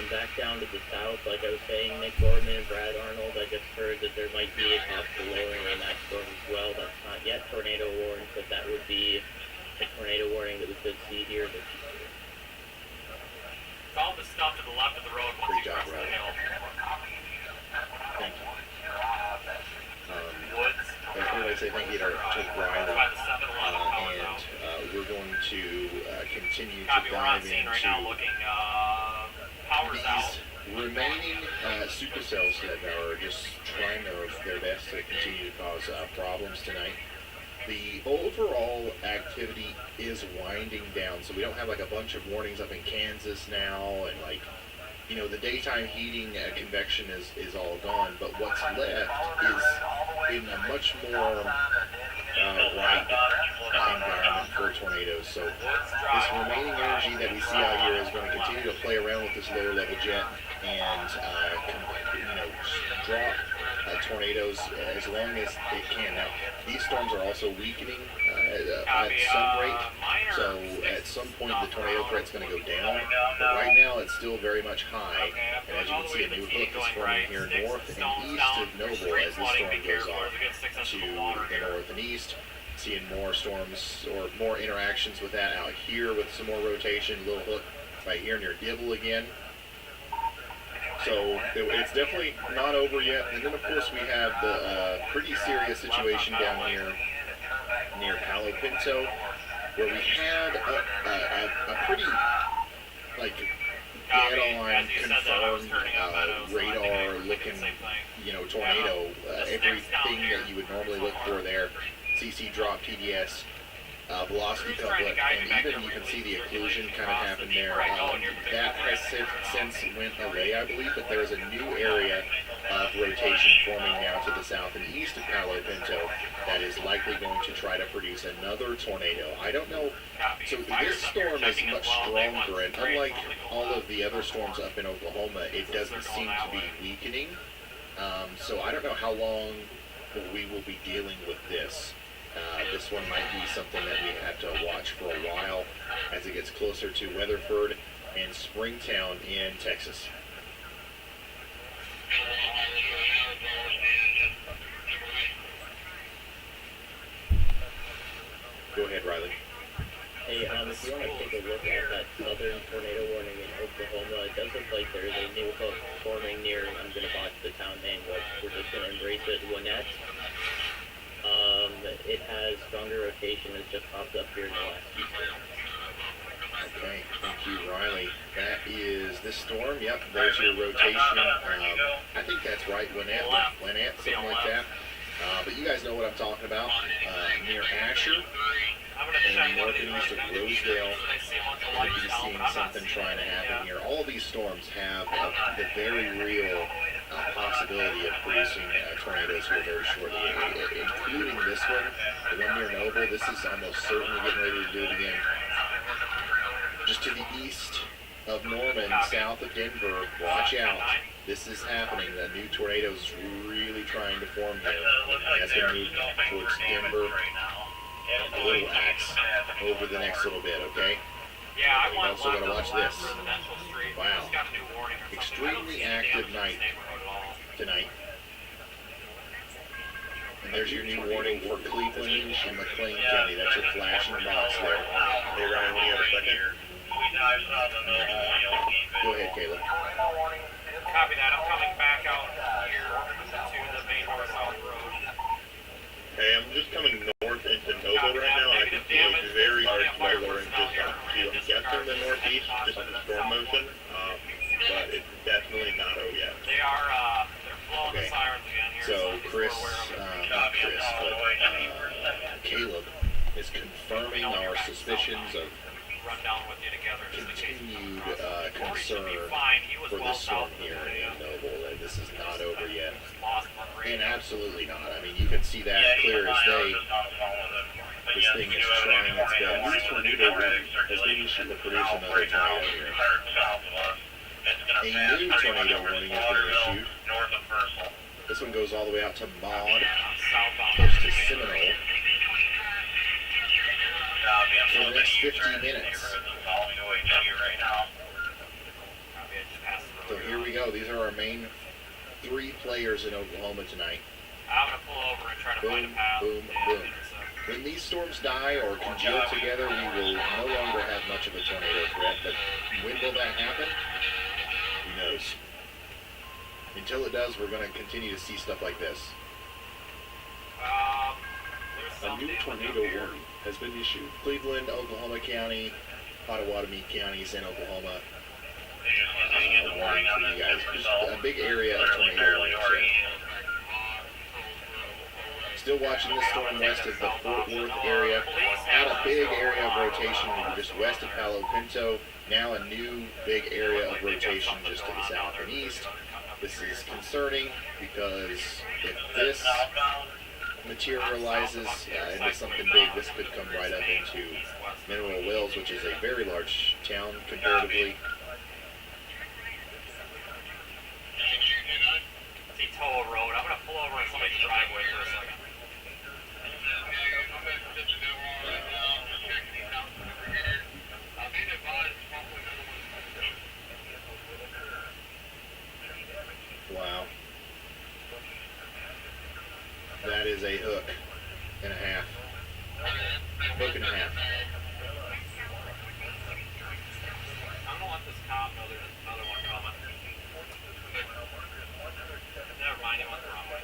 Back down to the south, like I was saying, Nick Gorman and Brad Arnold, I just heard that there might be a possible lowering in that storm as well. That's not yet tornado warned, but that would be a tornado warning that we could see here. It's all the stuff to the left of the road once you cross the hill. Thank you. I'd say thank you to Riley, and we're going to continue to dive into right now looking, power's out. remaining supercells that are just trying their best to continue to cause problems tonight. The overall activity is winding down, so we don't have like a bunch of warnings up in Kansas now, and like, you know, the daytime heating convection is all gone, but what's left is in a much more right environment for tornadoes. So this remaining energy that we see out here is going to continue to play around with this lower level jet and drop tornadoes as long as it can. Now, these storms are also weakening at some rate, so at some point the tornado threat's going to go down, but right now it's still very much high, and as you can see, a new hook is forming here north and east of Noble as this storm goes on to the north and east. Seeing more storms or more interactions with that out here with some more rotation, little hook right here near Dibble again. So it's definitely not over yet. And then of course we have the pretty serious situation down here near Palo Pinto, where we had a pretty like dead-on confirmed radar looking tornado. Everything that you would normally look for there. CC drop, TDS, velocity couplet, and even you can see the occlusion kind of happen there. That has since went away, I believe, but there is a new area of rotation forming now to the south and east of Palo Pinto that is likely going to try to produce another tornado. I don't know. So this storm is much stronger, and unlike all of the other storms up in Oklahoma, it doesn't seem to be weakening. So I don't know how long we will be dealing with this. This one might be something that we have to watch for a while as it gets closer to Weatherford and Springtown in Texas. Go ahead, Riley. Hey, if you want to take a look at that southern tornado warning in Oklahoma, it does look like there is a new hook forming near, I'm going to botch the town name, but we're just going to embrace it, Gwinnett. It has stronger rotation. It's just popped up here in the last few days. Okay, thank you, Riley. That is this storm. Yep, there's your rotation. I think that's right, Gwinnett, something like that. But you guys know what I'm talking about. Near Asher and north and east of Rosedale, we'll be seeing something trying to happen here. All these storms have the very real possibility of producing tornadoes here very shortly, including this one, the one near Noble. This is almost certainly getting ready to do it again. Just to the east of Norman, south of Denver, watch out. This is happening. The new tornado is really trying to form here. That's going to move towards Denver, Little Axe, over the next little bit, okay? You also got to watch this. Wow. Extremely active night tonight. And there's your new warning for Cleveland and McLean County. That's your flashing box there. Hey, Ryan, when you have a second? Go ahead, Caleb. Copy that. I'm coming back out here to the main north-south road. Hey, I'm just coming north into Noble right now, and I can see a very large weather and just I'm guessing the northeast, just the storm motion, but it's definitely not over yet. They are, they're blowing the sirens again here. So Caleb is confirming our suspicions of continued concern for this storm here in Noble, and this is not over yet. And absolutely not. I mean, you can see that clear as day. This thing is trying its best. This tornado has been issued to produce another tornado here. A new tornado warning has been issued. This one goes all the way out to Maud, close to Seminole, for the next 15 minutes. So here we go. These are our main three players in Oklahoma tonight. I'm going to pull over and try to find a path. Boom, boom. When these storms die or congeal together, we will no longer have much of a tornado threat, but when will that happen? Who knows? Until it does, we're going to continue to see stuff like this. A new tornado warning has been issued. Cleveland, Oklahoma County, Pottawatomie counties in Oklahoma. warning for you guys. Just a big area of tornado warning. Still watching this storm west of the Fort Worth area. Had a big area of rotation just west of Palo Pinto. Now a new big area of rotation just to the south and east. This is concerning because if this materializes into something big, this could come right up into Mineral Wells, which is a very large town comparatively. See Toa Road. I'm gonna pull over in somebody's driveway for a second. Wow. That is a hook and a half. Hook and a half. I'm gonna let this cop know there's another one coming. Never mind, he went the wrong way.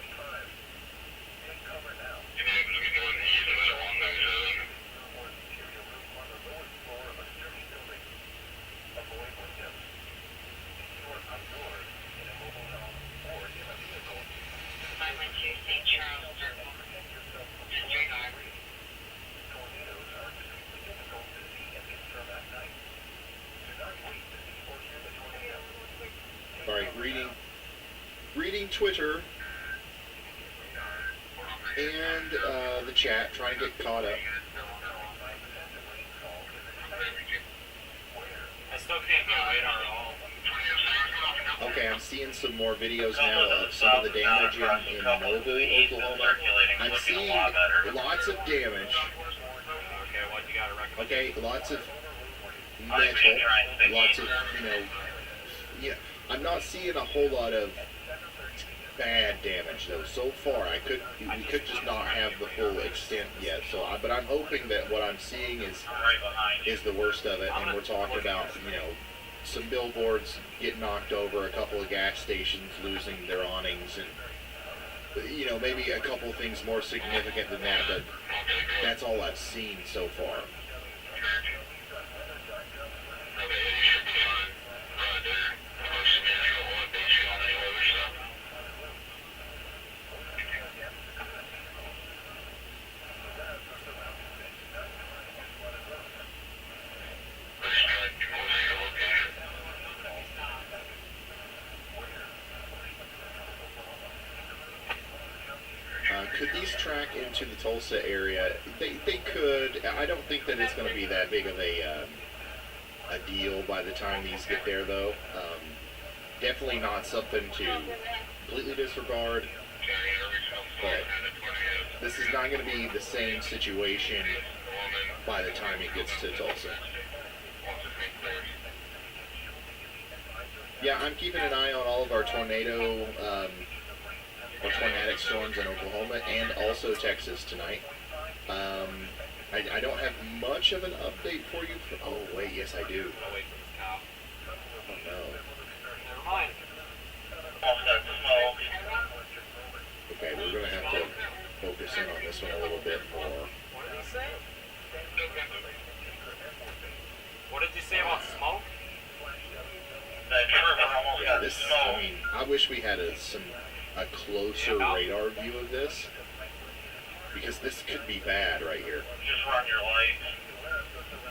All right, reading Twitter and the chat, trying to get caught up. I still can't get radar at all. Okay, I'm seeing some more videos now of some of the damage in Mobile, Oklahoma. I'm seeing lots of damage. Okay, what you gotta recommend? Okay, lots of metal, lots of, yeah. I'm not seeing a whole lot of bad damage though. So far, we could just not have the full extent yet. But I'm hoping that what I'm seeing is the worst of it, and we're talking about some billboards get knocked over, a couple of gas stations losing their awnings, and maybe a couple things more significant than that. But that's all I've seen so far. Could these track into the Tulsa area? They could. I don't think that it's going to be that big of a deal by the time these get there, though. Definitely not something to completely disregard. But this is not going to be the same situation by the time it gets to Tulsa. Yeah, I'm keeping an eye on all of our tornadic storms in Oklahoma and also Texas tonight. I don't have much of an update for you. Oh, wait, yes I do. Oh, no. Okay, we're going to have to focus in on this one a little bit more. What did he say? What did you say about smoke? Yeah, this, I wish we had a closer radar view of this, because this could be bad right here. Just run your lights.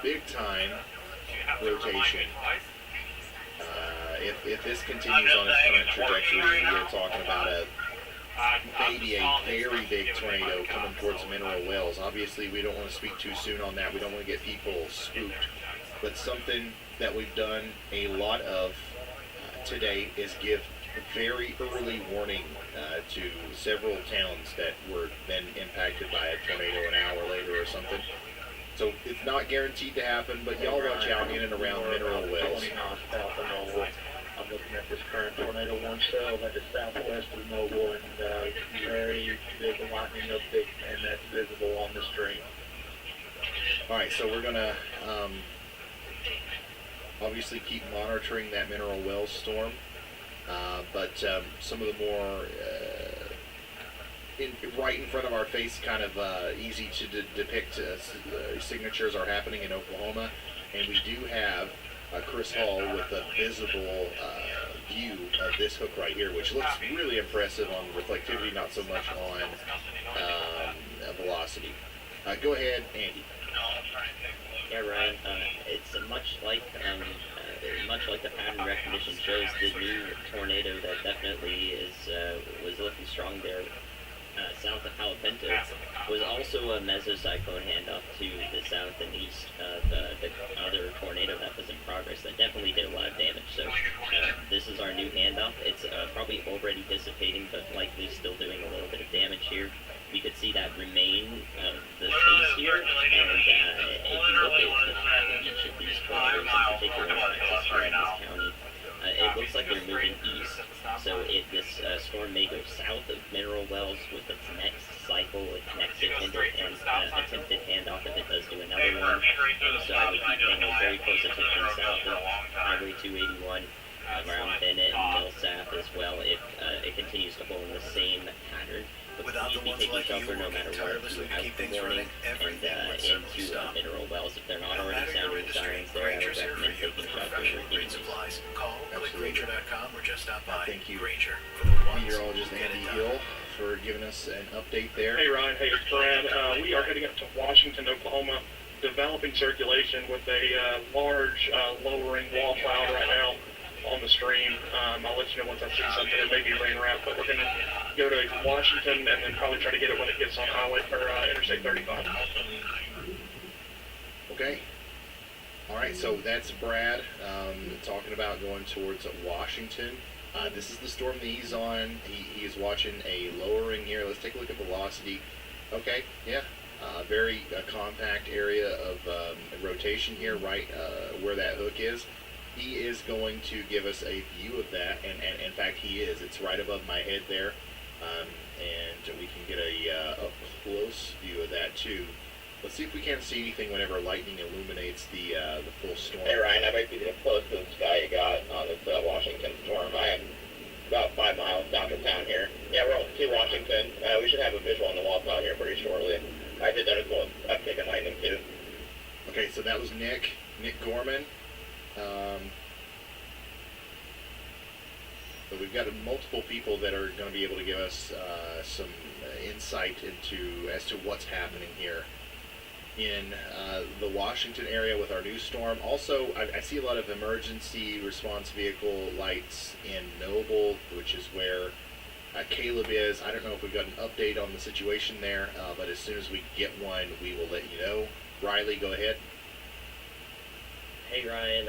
Big time rotation. If this continues on its current trajectory, we are talking about maybe a very big tornado coming towards Mineral Wells. Obviously, we don't want to speak too soon on that. We don't want to get people spooked. But something that we've done a lot of today is give very early warning to several towns that were then impacted by a tornado an hour later or something. So it's not guaranteed to happen, but y'all watch out in and around Mineral Wells. I'm looking at this current tornado warning cell that is southwest of Mobile, and very big lightning uptick, and that's visible on the stream. All right, so we're gonna obviously keep monitoring that Mineral Wells storm, but some of the more right in front of our face, kind of easy to depict signatures are happening in Oklahoma, and we do have Chris Hall with a visible view of this hook right here, which looks really impressive on reflectivity, not so much on velocity. Go ahead, Andy. Yeah, Ryan. It's much like the pattern recognition shows. The new tornado that definitely was looking strong there south of Palo Pinto was also a mesocyclone handoff to the south and east of the other tornado that was in progress that definitely did a lot of damage. So this is our new handoff. It's probably already dissipating, but likely still doing a little bit of damage here. You could see that remain the phase here, and if you look at each of these tornadoes in particular in Texas here in this county, it looks like they're moving east. So this storm may go south of Mineral Wells with its next cycle, its next attempted handoff if it does do another one. So I would be paying a very close attention south of Highway 281 around Bennett and Millsap as well if it continues to hold in the same pattern. But please be taking shelter no matter where throughout the morning and into Mineral Wells. If they're not already sounding the sirens there, I would recommend taking shelter or getting supplies. Call clickgranger.com or just stop by. Thank you, Granger. meteorologist Andy Hill, for giving us an update there. Hey Ryan, hey, it's Brad. We are heading up to Washington, Oklahoma, developing circulation with a large lowering wall cloud right now on the stream. I'll let you know once I see something. It may be rain wrap, but we're going to go to Washington and then probably try to get it when it gets on highway or Interstate 35. Okay. All right, so that's Brad talking about going towards Washington. This is the storm that he's on. He is watching a lowering here. Let's take a look at velocity. Okay, yeah. Very compact area of rotation here, right where that hook is. He is going to give us a view of that, and in fact he is. It's right above my head there, and we can get a up close view of that too. Let's see if we can't see anything whenever lightning illuminates the full storm. Hey Ryan, that might be the closest to the sky you got on this Washington storm. I am about 5 miles south of town here. Yeah, we're on to Washington. We should have a visual on the wall cloud here pretty shortly. I did notice a little uptick in lightning too. Okay, so that was Nick Gorman. But we've got multiple people that are going to be able to give us some insight as to what's happening here in the Washington area with our new storm. Also, I see a lot of emergency response vehicle lights in Noble, which is where Caleb is. I don't know if we've got an update on the situation there, but as soon as we get one, we will let you know. Riley, go ahead. Hey Ryan,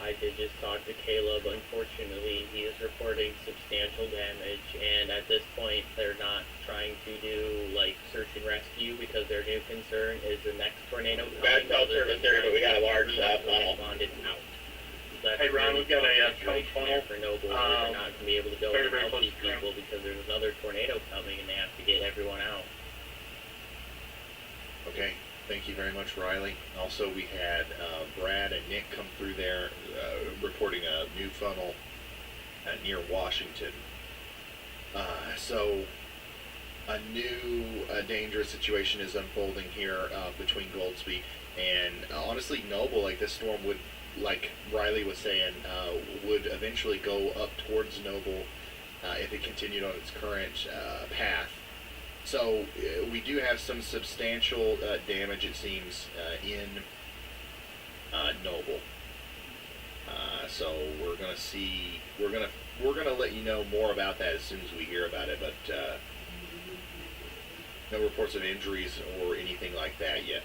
I did just talk to Caleb. Unfortunately, he is reporting substantial damage, and at this point, they're not trying to do like search and rescue because their new concern is the next tornado coming. Bad cell service area, but we got a large funnel. Hey Ryan, we've got a code funnel for Noble. They're not going to be able to go and help these people because there's another tornado coming, and they have to get everyone out. Okay. Thank you very much, Riley. Also, we had Brad and Nick come through there reporting a new funnel near Washington. So a new dangerous situation is unfolding here between Goldsby and honestly Noble. Like this storm would, like Riley was saying, would eventually go up towards Noble if it continued on its current path. So we do have some substantial damage, it seems, in Noble. So we're gonna see. We're gonna let you know more about that as soon as we hear about it. But no reports of injuries or anything like that yet.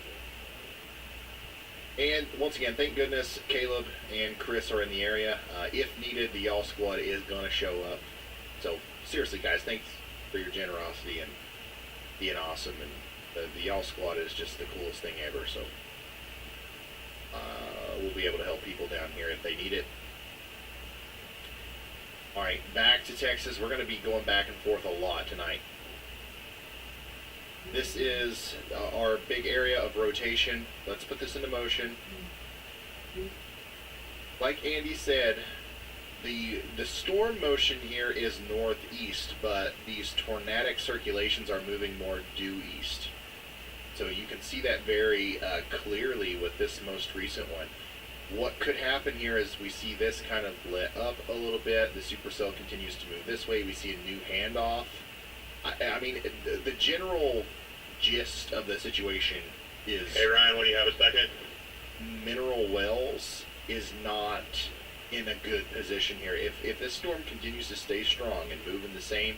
And once again, thank goodness Caleb and Chris are in the area. If needed, the Y'all Squad is gonna show up. So seriously, guys, thanks for your generosity and being awesome, and the Y'all Squad is just the coolest thing ever, so we'll be able to help people down here if they need it. Alright, back to Texas. We're going to be going back and forth a lot tonight. This is our big area of rotation. Let's put this into motion. Like Andy said, the storm motion here is northeast, but these tornadic circulations are moving more due east. So you can see that very clearly with this most recent one. What could happen here is we see this kind of let up a little bit. The supercell continues to move this way. We see a new handoff. I mean, the general gist of the situation is... Hey, Ryan, when do you have a second? Mineral Wells is not in a good position here. If this storm continues to stay strong and move in the same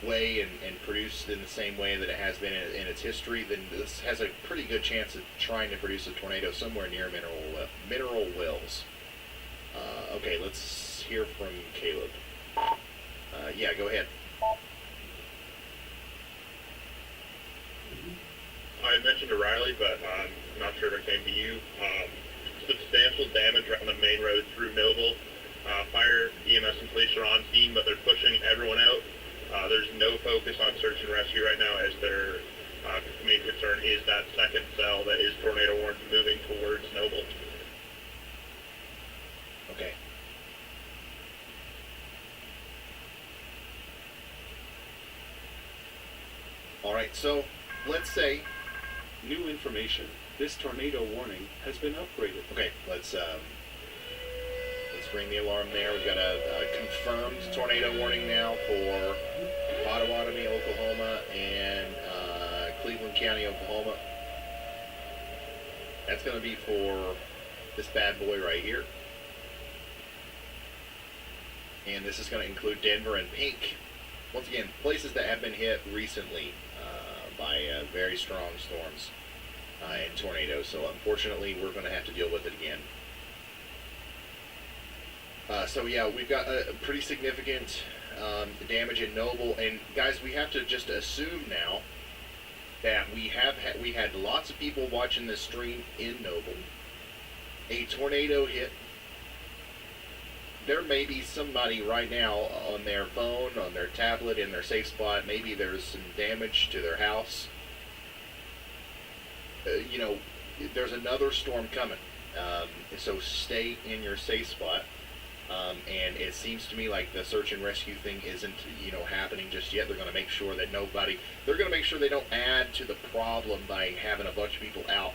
way and produce in the same way that it has been in its history, then this has a pretty good chance of trying to produce a tornado somewhere near Mineral Wells. Okay, let's hear from Caleb. Yeah, go ahead. I had mentioned to Riley, but I'm not sure if it came to you. Substantial damage around the main road through Noble. Fire, EMS, and police are on scene, but they're pushing everyone out. There's no focus on search and rescue right now, as their main concern is that second cell that is tornado warned moving towards Noble. Okay. All right, so let's say... New information. This tornado warning has been upgraded. Okay, let's ring the alarm there. We've got a confirmed tornado warning now for Potawatomi, Oklahoma, and Cleveland County, Oklahoma. That's going to be for this bad boy right here. And this is going to include Denver and Pink. Once again, places that have been hit recently by very strong storms and tornadoes. So unfortunately, we're going to have to deal with it again. So yeah, we've got a pretty significant damage in Noble, and guys, we have to just assume now that we had lots of people watching this stream in Noble. A tornado hit. There may be somebody right now on their phone, on their tablet, in their safe spot. Maybe there's some damage to their house. You know, there's another storm coming, so stay in your safe spot. And it seems to me like the search and rescue thing isn't, happening just yet. They're going to make sure that they're going to make sure they don't add to the problem by having a bunch of people out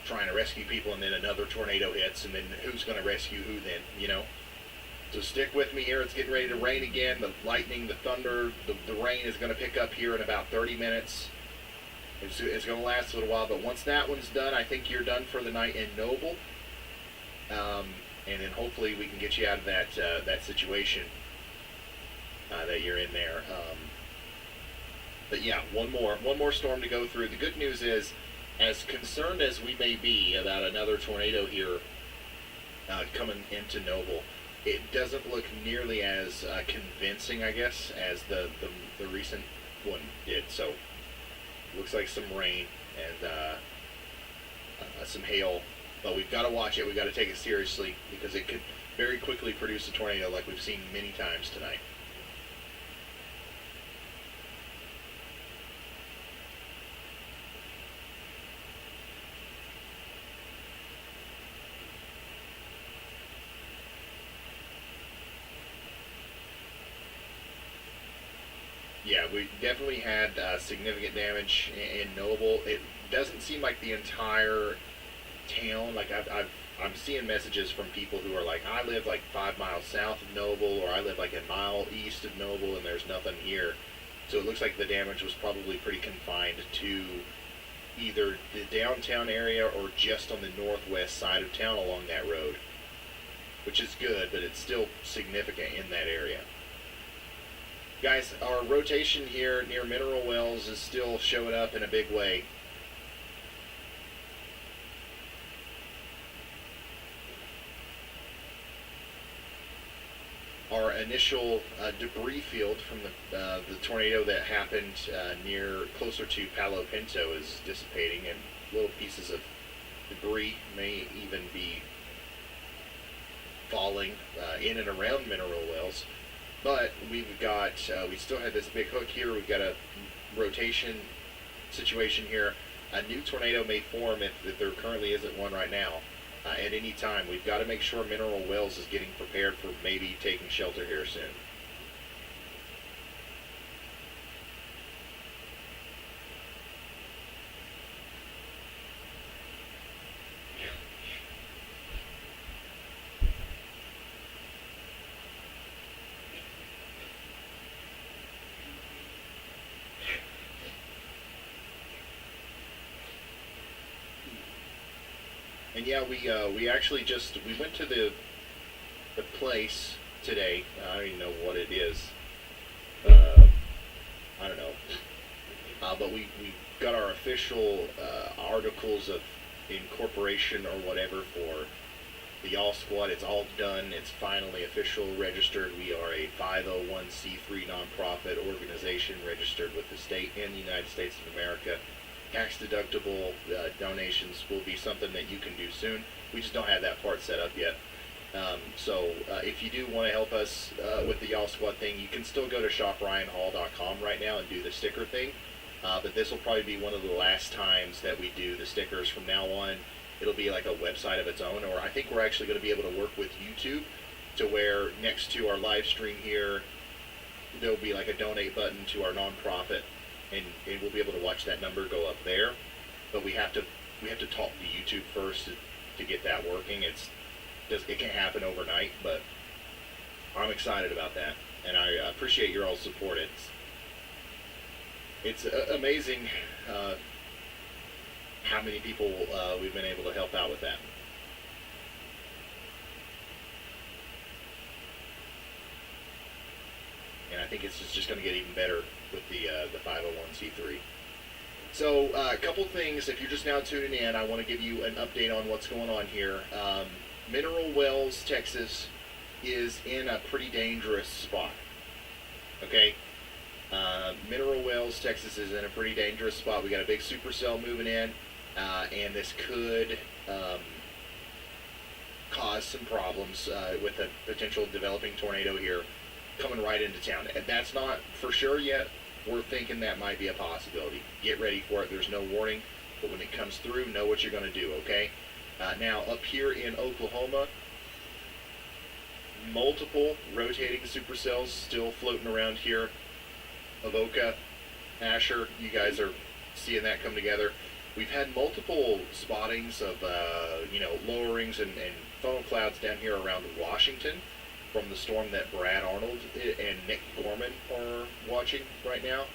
trying to rescue people, and then another tornado hits, and then who's going to rescue who then, So stick with me here. It's getting ready to rain again. The lightning, the thunder, the rain is going to pick up here in about 30 minutes. It's going to last a little while, but once that one's done, I think you're done for the night in Noble. And then hopefully we can get you out of that situation that you're in there. But yeah, one more storm to go through. The good news is, as concerned as we may be about another tornado here coming into Noble, it doesn't look nearly as convincing, I guess, as the recent one did. So looks like some rain and some hail. But we've got to watch it. We've got to take it seriously, because it could very quickly produce a tornado like we've seen many times tonight. Yeah, we definitely had significant damage in Noble. It doesn't seem like the entire town, like I'm seeing messages from people who are like, I live like 5 miles south of Noble, or I live like a mile east of Noble, and there's nothing here. So it looks like the damage was probably pretty confined to either the downtown area or just on the northwest side of town along that road, which is good, but it's still significant in that area. Guys, our rotation here near Mineral Wells is still showing up in a big way. Our initial debris field from the tornado that happened closer to Palo Pinto is dissipating, and little pieces of debris may even be falling in and around Mineral Wells. But we still have this big hook here. We've got a rotation situation here. A new tornado may form if there currently isn't one right now. At any time, we've got to make sure Mineral Wells is getting prepared for maybe taking shelter here soon. And yeah, we actually we went to the place today. I don't even know what it is. I don't know. But we got our official articles of incorporation or whatever for the Y'all Squad. It's all done. It's finally official, registered. We are a 501c3 nonprofit organization registered with the state and the United States of America. Tax deductible donations will be something that you can do soon. We just don't have that part set up yet. So if you do want to help us with the Y'all Squad thing, you can still go to shopryanhall.com right now and do the sticker thing. But this will probably be one of the last times that we do the stickers. From now on, it'll be like a website of its own, or I think we're actually going to be able to work with YouTube to where next to our live stream here, there'll be like a donate button to our nonprofit, and we'll be able to watch that number go up there. But we have to talk to YouTube first to get that working. It can't happen overnight, but I'm excited about that, and I appreciate your all support. It's amazing how many people we've been able to help out with that. And I think it's just going to get even better with the 501c3. So a couple things, if you're just now tuning in, I want to give you an update on what's going on here. Mineral Wells, Texas is in a pretty dangerous spot. Okay? Mineral Wells, Texas is in a pretty dangerous spot. We got a big supercell moving in, and this could cause some problems with a potential developing tornado here coming right into town. And that's not for sure yet. We're thinking that might be a possibility. Get ready for it. There's no warning, but when it comes through, know what you're going to do, okay? Now, up here in Oklahoma, multiple rotating supercells still floating around here. Avoca, Asher, you guys are seeing that come together. We've had multiple spottings of, lowerings and funnel clouds down here around Washington from the storm that Brad Arnold and Nick Gorman are watching right now.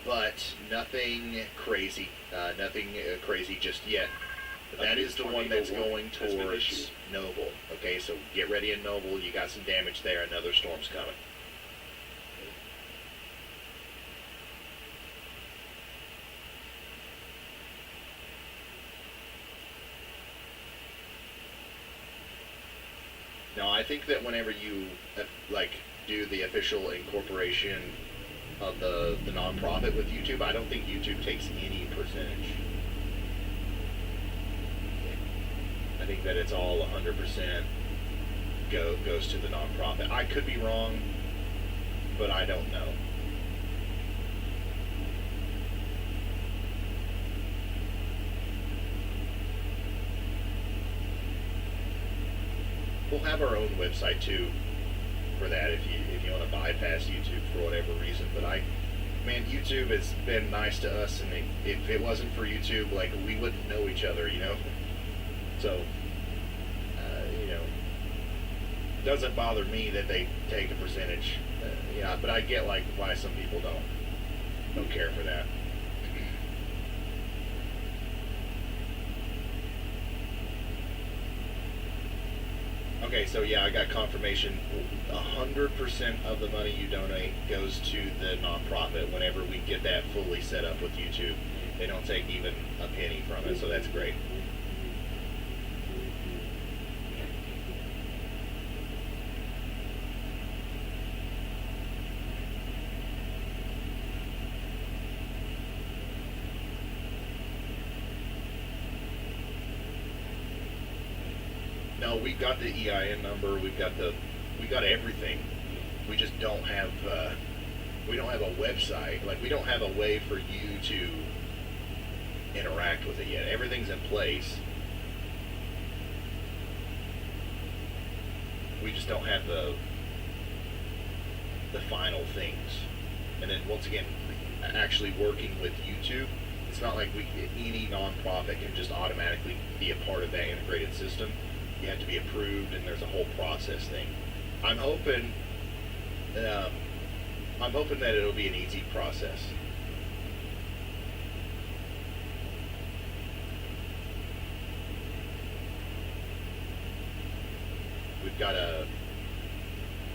But nothing crazy. Nothing crazy just yet. That is the one that's going towards Noble. Okay, so get ready in Noble. You got some damage there. Another storm's coming. Now, I think that whenever you do the official incorporation of the nonprofit with YouTube, I don't think YouTube takes any percentage. I think that it's all 100% goes to the nonprofit. I could be wrong, but I don't know. We'll have our own website too for that if you want to bypass YouTube for whatever reason. But YouTube has been nice to us, and if it wasn't for YouTube, we wouldn't know each other, So, it doesn't bother me that they take a percentage. But I get why some people don't care for that. Okay, so yeah, I got confirmation. 100% of the money you donate goes to the nonprofit whenever we get that fully set up with YouTube. They don't take even a penny from it, so that's great. No, we got the EIN number. We got everything. We just don't have a website. We don't have a way for you to interact with it yet. Everything's in place. We just don't have the final things. And then once again, actually working with YouTube, it's not like any nonprofit can just automatically be a part of that integrated system. You have to be approved, and there's a whole process thing. I'm hoping that it'll be an easy process.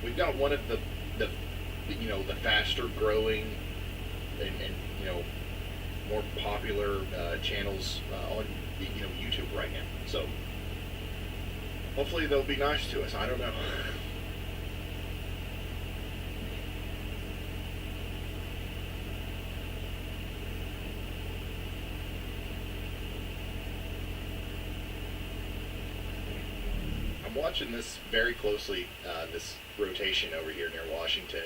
we've got one of the the faster growing and more popular channels on YouTube right now. So hopefully they'll be nice to us. I don't know. I'm watching this very closely, this rotation over here near Washington.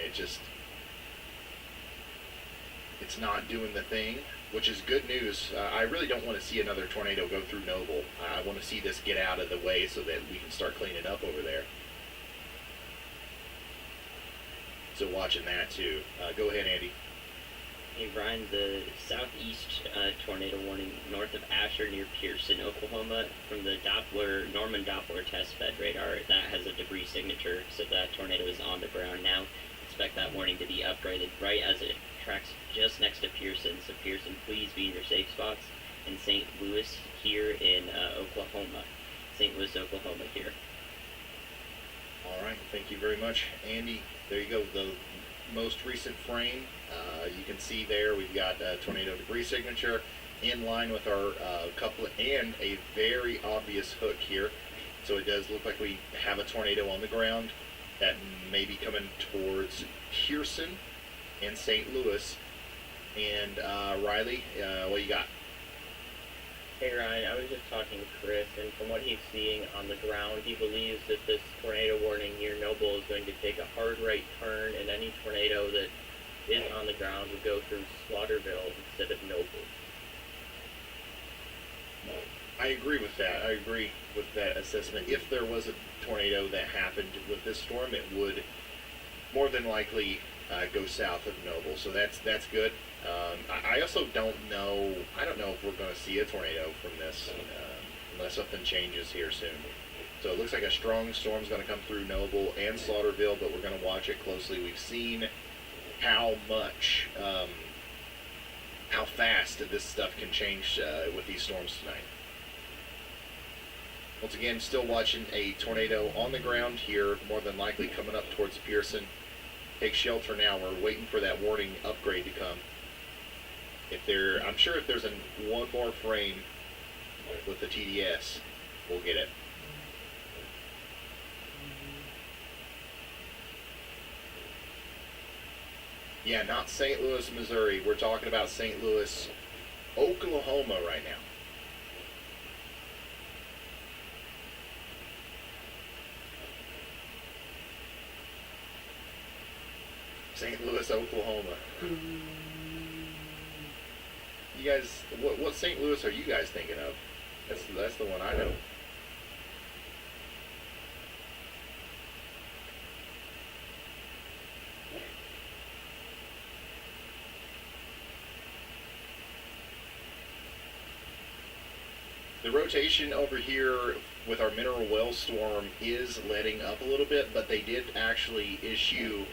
It's not doing the thing, which is good news. I really don't want to see another tornado go through Noble. I want to see this get out of the way so that we can start cleaning up over there. So watching that too. Go ahead, Andy. Hey Brian, the southeast tornado warning north of Asher near Pearson, Oklahoma, from the Norman Doppler test bed radar, that has a debris signature, so that tornado is on the ground now. Expect that warning to be upgraded right as it tracks just next to Pearson. So Pearson, please be in your safe spots. And St. Louis here in Oklahoma. St. Louis, Oklahoma here. All right, thank you very much, Andy. There you go, the most recent frame. You can see there we've got a tornado debris signature in line with our couplet and a very obvious hook here. So it does look like we have a tornado on the ground that may be coming towards Pearson and St. Louis. And Riley, what you got? Hey Ryan, I was just talking to Chris, and from what he's seeing on the ground, he believes that this tornado warning near Noble is going to take a hard right turn, and any tornado that is on the ground would go through Slaughterville instead of Noble. I agree with that. I agree with that assessment. If there was a tornado that happened with this storm, it would more than likely go south of Noble. So that's good. I also don't know. I don't know if we're going to see a tornado from this unless something changes here soon. So it looks like a strong storm's going to come through Noble and Slaughterville, but we're going to watch it closely. We've seen how much, how fast this stuff can change with these storms tonight. Once again, still watching a tornado on the ground here, more than likely coming up towards Pearson. Take shelter now. We're waiting for that warning upgrade to come. I'm sure if there's one more frame with the TDS, we'll get it. Yeah, not St. Louis, Missouri. We're talking about St. Louis, Oklahoma right now. St. Louis, Oklahoma. You guys, what St. Louis are you guys thinking of? That's the one I know. The rotation over here with our mineral well storm is letting up a little bit, but they did actually issue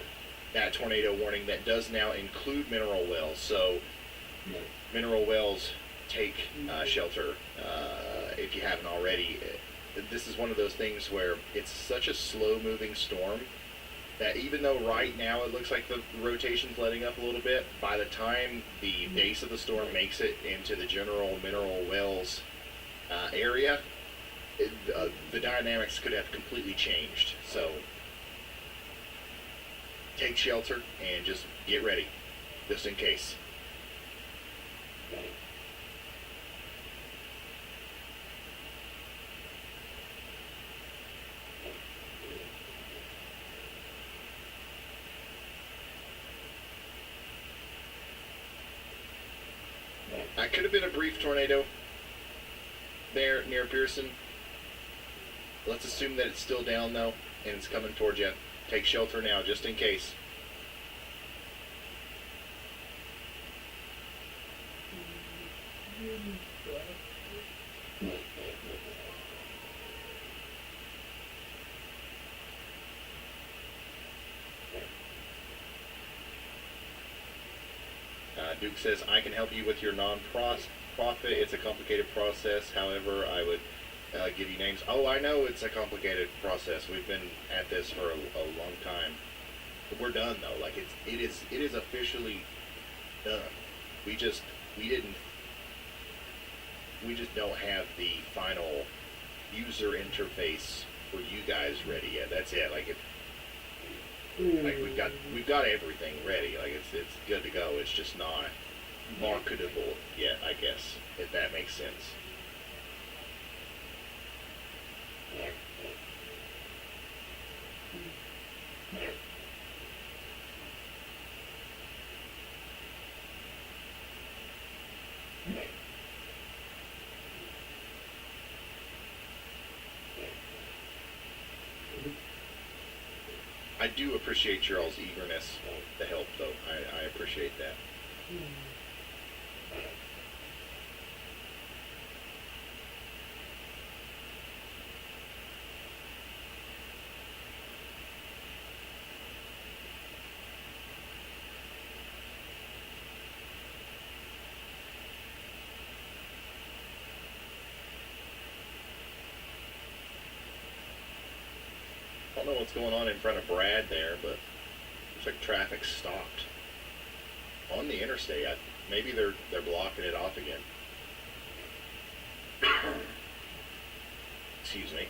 that tornado warning that does now include mineral wells. So mineral wells, take shelter if you haven't already. This is one of those things where it's such a slow-moving storm that even though right now it looks like the rotation's letting up a little bit, by the time the base of the storm makes it into the general mineral wells area, the dynamics could have completely changed. So take shelter and just get ready, just in case. I could have been a brief tornado there near Pearson. Let's assume that it's still down though, and it's coming towards you. Take shelter now, just in case. Duke says, I can help you with your non-profit. It's a complicated process. However, I would give you names. Oh, I know it's a complicated process. We've been at this for a long time. But we're done though. Like it is officially done. We just don't have the final user interface for you guys ready yet. That's it. Like we've got everything ready. Like it's good to go. It's just not marketable yet, I guess, if that makes sense. I do appreciate your all's eagerness to help, though. I appreciate that. I don't know what's going on in front of Brad there, but looks like traffic stopped on the interstate. Maybe they're blocking it off again. Excuse me.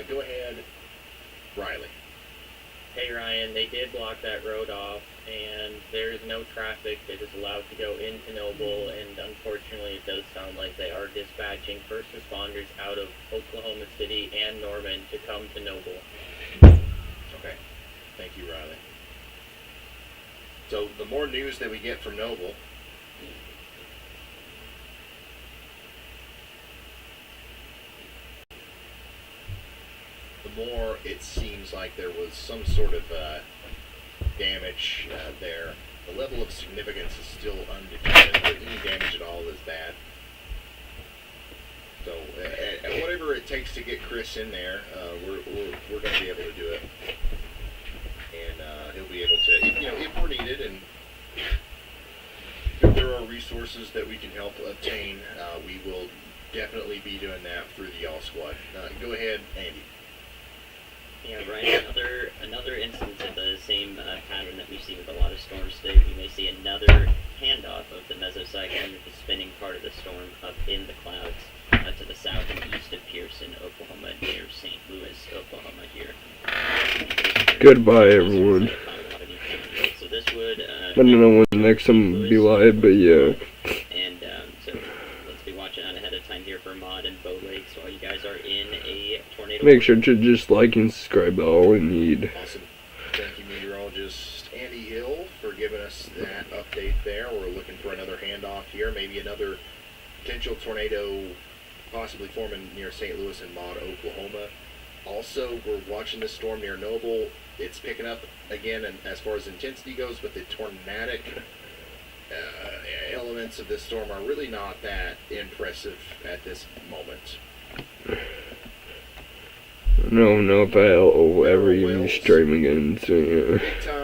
Go ahead, Riley. Hey Ryan, they did block that road off, and there's no traffic that is allowed to go into Noble, and unfortunately it does sound like they are dispatching first responders out of Oklahoma City and Norman to come to Noble. Okay. Thank you, Riley. So the more news that we get from Noble, the more it seems like there was some sort of damage there. The level of significance is still undetermined, but any damage at all is bad. So whatever it takes to get Chris in there, we're going to be able to do it, and he'll be able to, if we're needed, and if there are resources that we can help obtain, we will definitely be doing that through the Y'all Squad. Go ahead, Andy. Yeah, Ryan, another instance of the same pattern that we see with a lot of storms today. We may see another handoff of the mesocyclone, the spinning part of the storm, up in the clouds to the south and east of Pearson, Oklahoma, near St. Louis, Oklahoma here. Goodbye, everyone. So this would... I don't know when the next one will be live, but yeah. And so let's be watching out ahead of time here for Mod and Bow Lakes while you guys are in a tornado. Make sure to just like and subscribe to all we need. Awesome. Thank you, meteorologist Andy Hill, for giving us that update there. We're looking for another handoff here, maybe another potential tornado possibly forming near St. Louis and Maud, Oklahoma. Also, we're watching this storm near Noble. It's picking up again, and as far as intensity goes, but the tornadic elements of this storm are really not that impressive at this moment. I don't know if I'll ever even stream again, so yeah. Big time